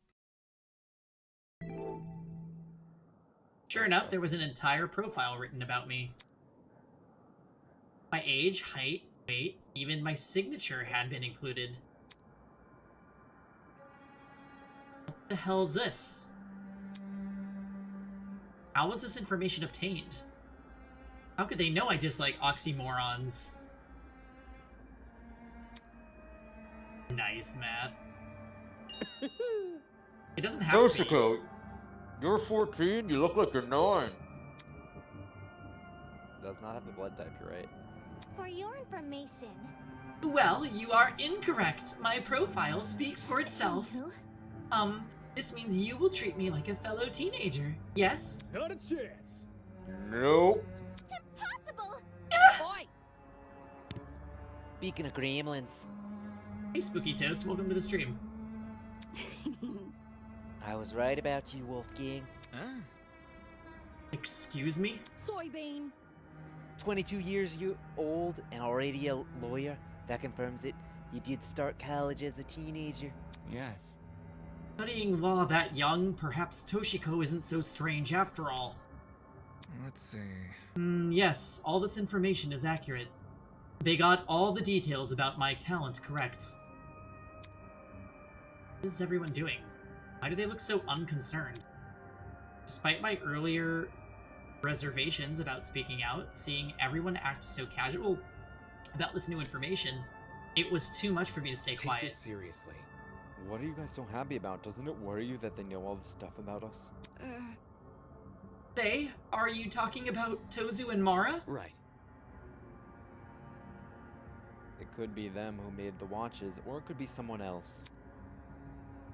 Sure enough, there was an entire profile written about me. My age, height, weight, even my signature had been included. What the hell is this? How was this information obtained? How could they know I dislike oxymorons? Nice, Matt. It doesn't have to be. Toshiko, you're 14, you look like you're 9. Does not have the blood type, you're right. For your information. Well, you are incorrect. My profile speaks for itself. This means you will treat me like a fellow teenager. Yes? Not a chance. Nope. Impossible! Oi! Speaking of gremlins, Hey, Spooky Toast, welcome to the stream. I was right about you, Wolfgang. Excuse me? Soybean. 22 years old and already a lawyer. That confirms it. You did start college as a teenager. Yes. Studying law that young, perhaps Toshiko isn't so strange after all. Let's see. Yes, all this information is accurate. They got all the details about my talent correct. What is everyone doing? Why do they look so unconcerned? Despite my earlier reservations about speaking out, seeing everyone act so casual about this new information, it was too much for me to stay quiet. Take it seriously. What are you guys so happy about? Doesn't it worry you that they know all this stuff about us? They? Are you talking about Tozu and Mara? Right. It could be them who made the watches, or it could be someone else.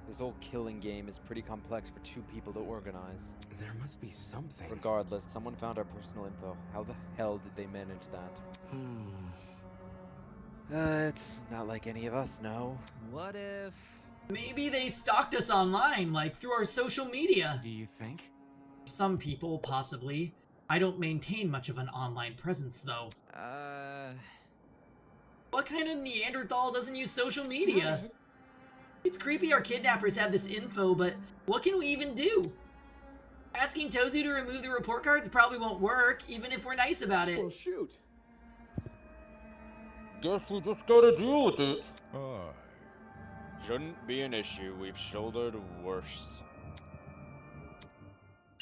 This whole killing game is pretty complex for two people to organize. There must be something. Regardless, someone found our personal info. How the hell did they manage that? It's not like any of us know. What if... Maybe they stalked us online, like through our social media. Do you think? Some people, possibly. I don't maintain much of an online presence, though. What kind of Neanderthal doesn't use social media? It's creepy our kidnappers have this info, but what can we even do? Asking Tozu to remove the report cards probably won't work, even if we're nice about it. Well, shoot. Guess we just gotta deal with it. Shouldn't be an issue. We've shouldered worse.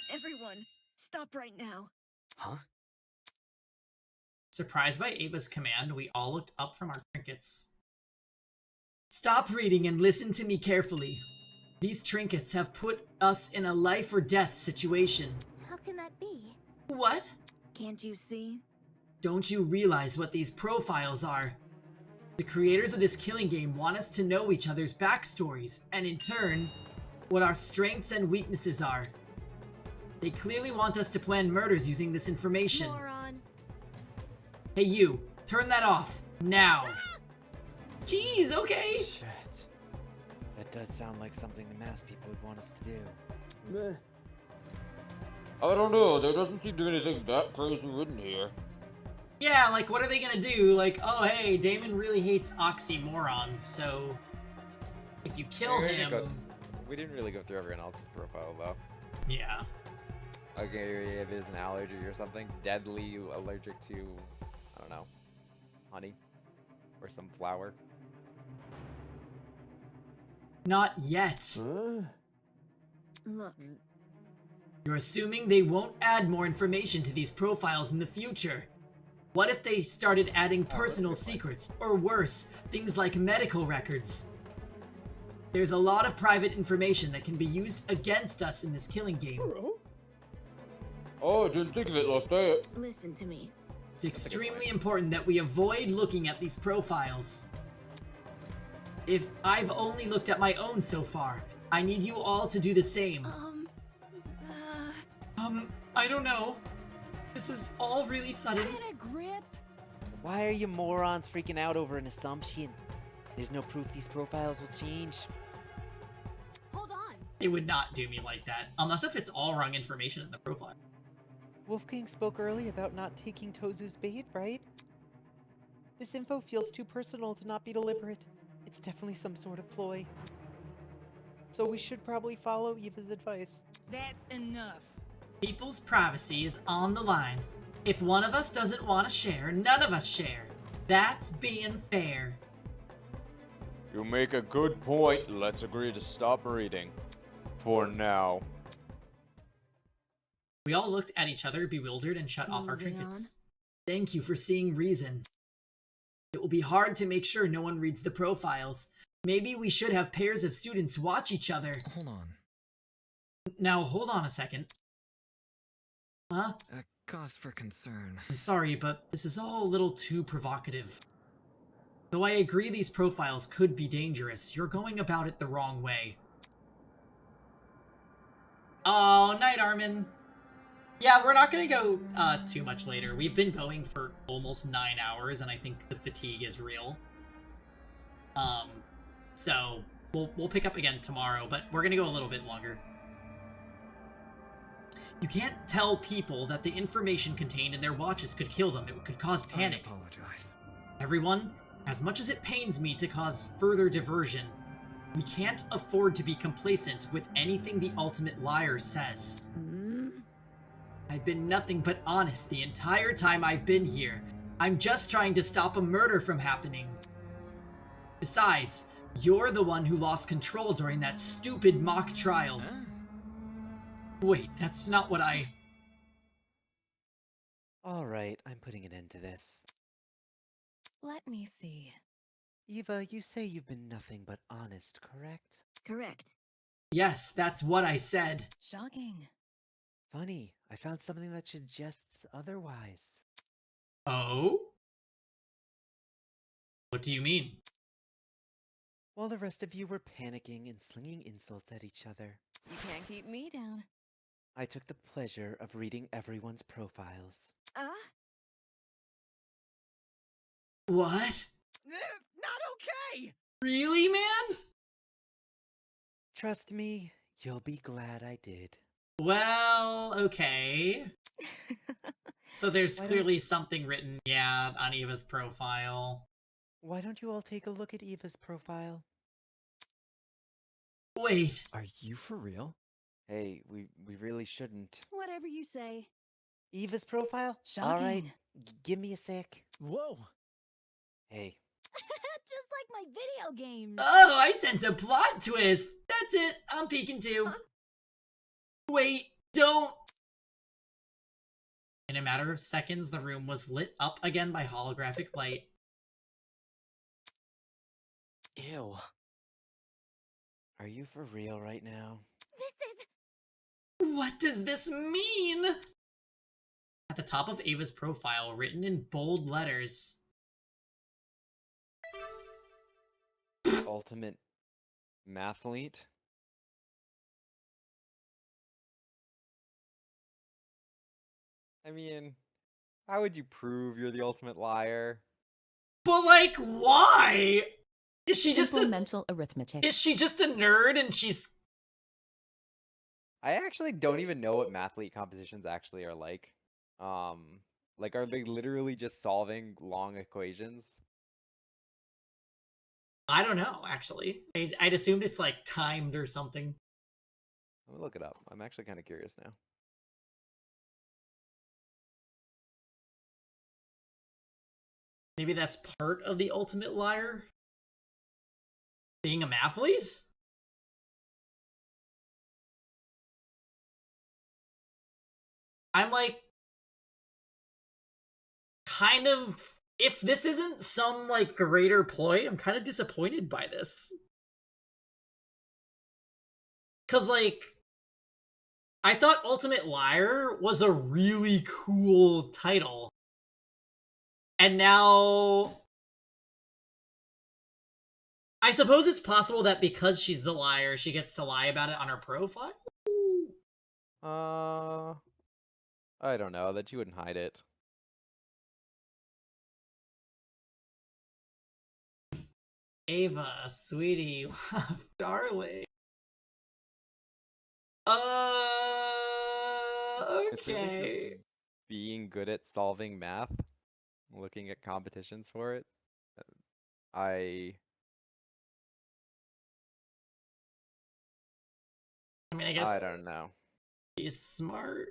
Everyone, stop right now. Huh? Surprised by Ava's command, we all looked up from our trinkets. Stop reading and listen to me carefully. These trinkets have put us in a life or death situation. How can that be? What? Can't you see? Don't you realize what these profiles are? The creators of this killing game want us to know each other's backstories, and in turn, what our strengths and weaknesses are. They clearly want us to plan murders using this information. Moron. Hey you, turn that off, now. Jeez, okay. Shit. That does sound like something the mass people would want us to do. Meh. I don't know, there doesn't seem to be anything that crazy written here. Yeah, like what are they gonna do? Like, oh hey, Damon really hates oxymorons, so if you kill him... We didn't really go through everyone else's profile though. Yeah. Okay, if there's an allergy or something, deadly allergic to, I don't know, honey or some flower. Not yet. Look. You're assuming they won't add more information to these profiles in the future. What if they started adding personal secrets, or worse, things like medical records? There's a lot of private information that can be used against us in this killing game. Oh, I didn't think of it like that. Listen to me. It's extremely important that we avoid looking at these profiles. If I've only looked at my own so far, I need you all to do the same. I don't know. This is all really sudden. Get a grip. Why are you morons freaking out over an assumption? There's no proof these profiles will change. Hold on. It would not do me like that, unless if it's all wrong information in the profile. Wolfgang spoke early about not taking Tozu's bait, right? This info feels too personal to not be deliberate. It's definitely some sort of ploy. So we should probably follow Eva's advice. That's enough. People's privacy is on the line. If one of us doesn't want to share, none of us share. That's being fair. You make a good point. Let's agree to stop reading. For now. We all looked at each other, bewildered, and shut off our Moving trinkets. Thank you for seeing reason. It will be hard to make sure no one reads the profiles. Maybe we should have pairs of students watch each other. Hold on. Now, hold on a second. Huh? A cause for concern. I'm sorry, but this is all a little too provocative. Though I agree these profiles could be dangerous, you're going about it the wrong way. Oh, night, Armin. Yeah, we're not gonna go too much later. We've been going for almost 9 hours, and I think the fatigue is real. So we'll pick up again tomorrow, but we're gonna go a little bit longer. You can't tell people that the information contained in their watches could kill them. It could cause panic. I apologize. Everyone, as much as it pains me to cause further diversion, we can't afford to be complacent with anything the ultimate liar says. I've been nothing but honest the entire time I've been here. I'm just trying to stop a murder from happening. Besides, you're the one who lost control during that stupid mock trial. Wait, that's not what I... Alright, I'm putting an end to this. Let me see. Eva, you say you've been nothing but honest, correct? Correct. Yes, that's what I said. Shocking. Funny, I found something that suggests otherwise. Oh? What do you mean? While the rest of you were panicking and slinging insults at each other, You can't keep me down. I took the pleasure of reading everyone's profiles. What? Not okay! Really, man? Trust me, you'll be glad I did. Well, okay. So there's Why don't- clearly something written, yeah, on Eva's profile. Why don't you all take a look at Eva's profile? Wait. Are you for real? Hey, we really shouldn't. Whatever you say. Eva's profile? Shocking. Alright, give me a sec. Whoa. Hey, Just like my video games. Oh, I sense a plot twist. That's it. I'm peeking too. Wait, don't. In a matter of seconds, the room was lit up again by holographic light. Ew. are you for real right now? What does this mean? At the top of Ava's profile, written in bold letters. Ultimate mathlete? I mean, how would you prove you're the ultimate liar? But like, why? Is she just Simple a mental arithmetic. Is she just a nerd and she's... I actually don't even know what mathlete compositions actually are like. Like, are they literally just solving long equations? I don't know, actually. I'd assumed it's like timed or something. Let me look it up. I'm actually kind of curious now. Maybe that's part of the ultimate liar? Being a mathlete? I'm like... kind of... If this isn't some, like, greater ploy, I'm kind of disappointed by this. Cause, like... I thought Ultimate Liar was a really cool title. And now... I suppose it's possible that because she's the liar, she gets to lie about it on her profile? I don't know, that you wouldn't hide it. Ava, sweetie, love, darling. It's really Okay. just being good at solving math, looking at competitions for it. I I mean, I I guess don't know. she's smart.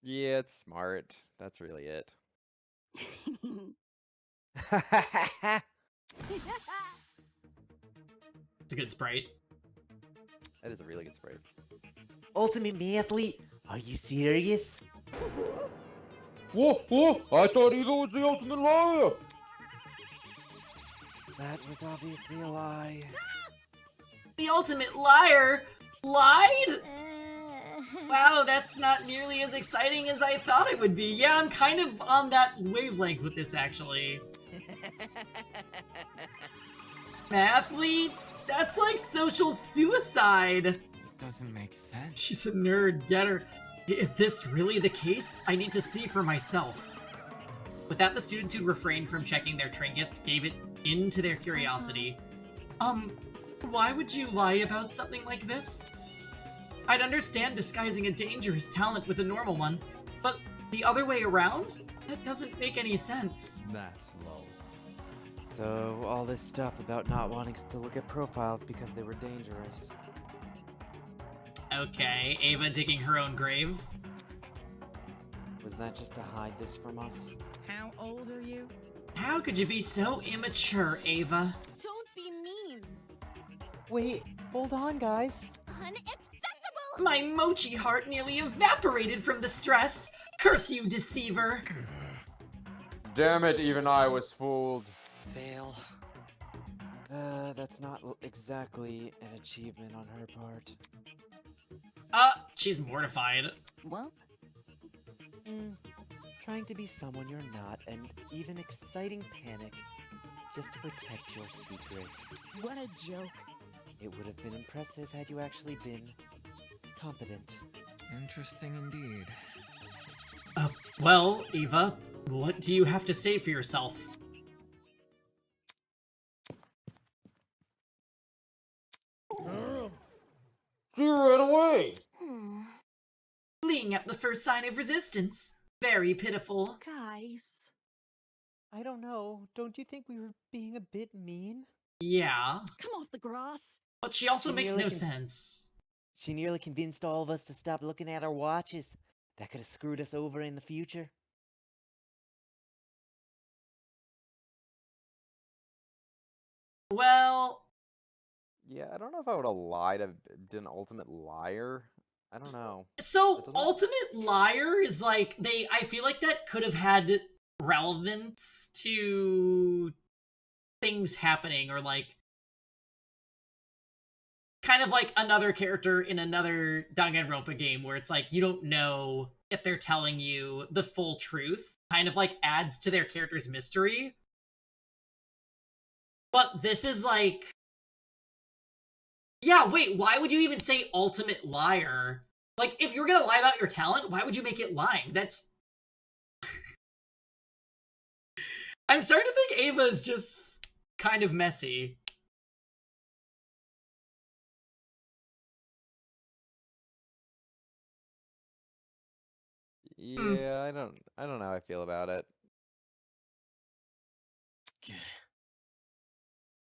Yeah, it's smart. That's really it. It's a good sprite. That is a really good sprite. Ultimate Mathlete? Are you serious? Whoa, whoa! I thought Eva was the ultimate liar! That was obviously a lie. The ultimate liar lied? Wow, that's not nearly as exciting as I thought it would be. Yeah, I'm kind of on that wavelength with this, actually. Mathletes? That's like social suicide. Doesn't make sense. She's a nerd, get her. Is this really the case? I need to see for myself. With that, the students who refrained from checking their trinkets gave it into their curiosity. Why would you lie about something like this? I'd understand disguising a dangerous talent with a normal one, but the other way around? That doesn't make any sense. That's low. So, all this stuff about not wanting to look at profiles because they were dangerous. Okay, Ava digging her own grave. Was that just to hide this from us? How old are you? How could you be so immature, Ava? Don't be mean. Wait, hold on, guys. Unacceptable! My mochi heart nearly evaporated from the stress. Curse you, deceiver! Damn it, even I was fooled. Fail. That's not exactly an achievement on her part. She's mortified. Well, Trying to be someone you're not, and even exciting panic, just to protect your secret. what a joke. It would have been impressive had you actually been competent. Interesting indeed. Well, Eva, what do you have to say for yourself? She ran away! Fleeing at the first sign of resistance. Very pitiful. Guys. I don't know. Don't you think we were being a bit mean? Yeah. Come off the grass. But she also She makes nearly no sense. She nearly convinced all of us to stop looking at our watches. That could have screwed us over in the future. Well... Yeah, I don't know if I would have lied. I've been an ultimate liar. I don't know. So, Ultimate Liar is like, I feel like that could have had relevance to things happening, or like, kind of like another character in another Danganronpa game where it's like, you don't know if they're telling you the full truth. Kind of like adds to their character's mystery. But this is like... Yeah, wait, why would you even say ultimate liar? Like, if you're gonna lie about your talent, why would you make it lying? That's... I'm starting to think Ava's just kind of messy. Yeah, I don't know how I feel about it.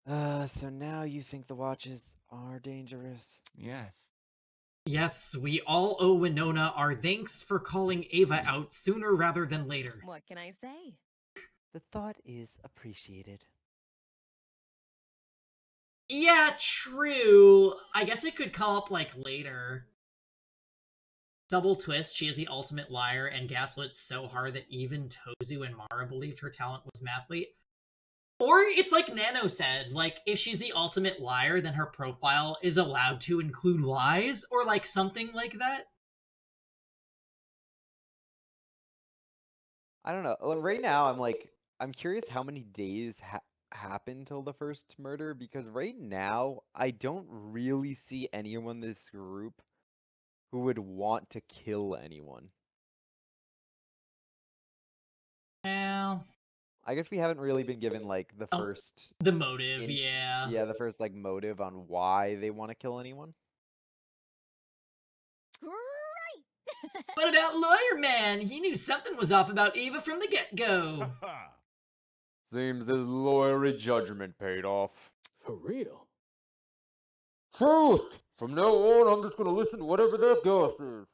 So now you think the watches are dangerous? Yes. Yes, we all owe Winona our thanks for calling Ava out sooner rather than later. What can I say? The thought is appreciated. Yeah, true. I guess it could come up, like, later. Double twist, she is the ultimate liar and gaslit so hard that even Tozu and Mara believed her talent was mathlete. Or it's like Nano said, like, if she's the ultimate liar, then her profile is allowed to include lies, or like something like that. I don't know. Right now, I'm curious how many days happen till the first murder, because right now, I don't really see anyone in this group who would want to kill anyone. Well... I guess we haven't really been given, like, the first... The motive, yeah. Yeah, the first, like, motive on why they want to kill anyone. Right! What about Lawyer Man? He knew something was off about Eva from the get-go. Seems his lawyery judgment paid off. For real? Truth! From now on, I'm just gonna listen to whatever that girl says.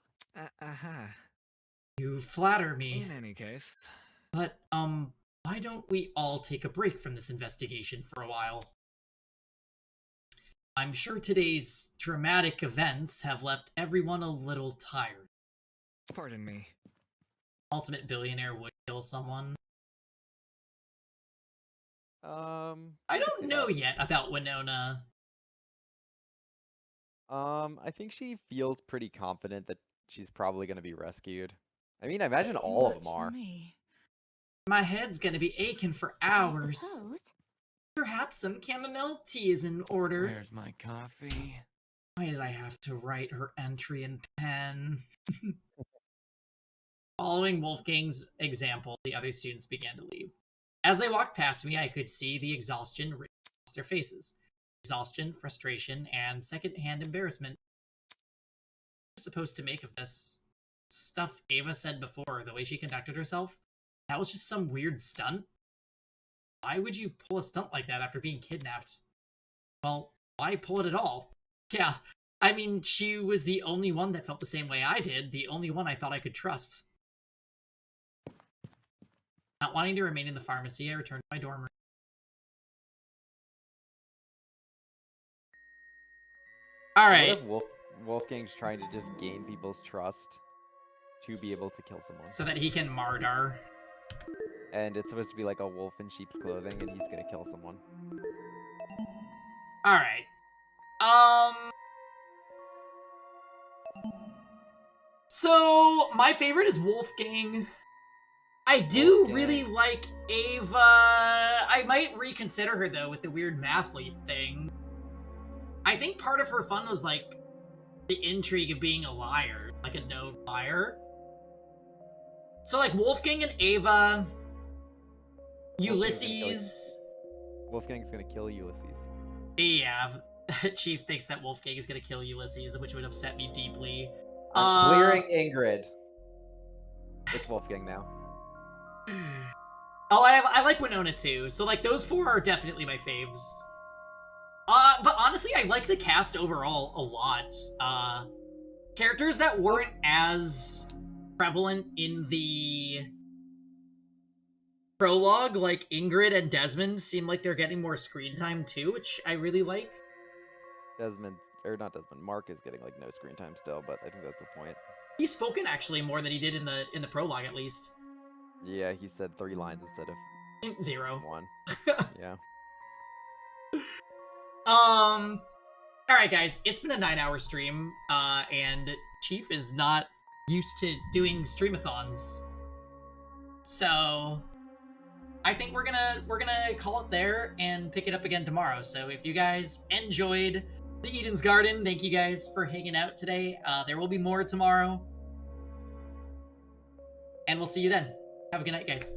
You flatter me. In any case. But, why don't we all take a break from this investigation for a while? I'm sure today's dramatic events have left everyone a little tired. Pardon me. Ultimate billionaire would kill someone. I don't know yet about Winona. I think she feels pretty confident that she's probably gonna be rescued. I mean, I imagine all of them are. My head's gonna be aching for hours. Perhaps some chamomile tea is in order. Where's my coffee? Why did I have to write her entry in pen? Following Wolfgang's example, the other students began to leave. As they walked past me, I could see the exhaustion written across their faces. Exhaustion, frustration, and second-hand embarrassment. What am I supposed to make of this? Stuff Ava said before, the way she conducted herself, that was just some weird stunt? Why would you pull a stunt like that after being kidnapped? Well, why pull it at all? Yeah, I mean, she was the only one that felt the same way I did, the only one I thought I could trust. Not wanting to remain in the pharmacy, I returned to my dorm room. Alright. What if Wolfgang's trying to just gain people's trust to be able to kill someone? So that he can murder. And it's supposed to be like a wolf in sheep's clothing, and he's gonna kill someone. Alright. So, my favorite is Wolfgang. I do really like Ava. I might reconsider her, though, with the weird mathlete thing. I think part of her fun was, like, the intrigue of being a liar. Like a known liar. So, like, Wolfgang and Ava... Ulysses... Wolfgang's gonna kill Ulysses. Yeah, Chief thinks that Wolfgang is gonna kill Ulysses, which would upset me deeply. I'm clearing Ingrid. It's Wolfgang now. Oh, I like Winona too, so like those four are definitely my faves. But honestly, I like the cast overall a lot. Characters that weren't as prevalent in the prologue, like Ingrid and Desmond, seem like they're getting more screen time too, which I really like. Mark is getting like no screen time still, but I think that's the point. He's spoken actually more than he did in the prologue, at least. Yeah, he said 3 lines instead of 0. 1. Yeah. Alright guys, it's been a 9-hour stream, and Chief is not used to doing streamathons. So I think we're gonna call it there and pick it up again tomorrow. So if you guys enjoyed the Eden's Garden, thank you guys for hanging out today. There will be more tomorrow. And we'll see you then. Have a good night, guys.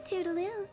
Toodaloo.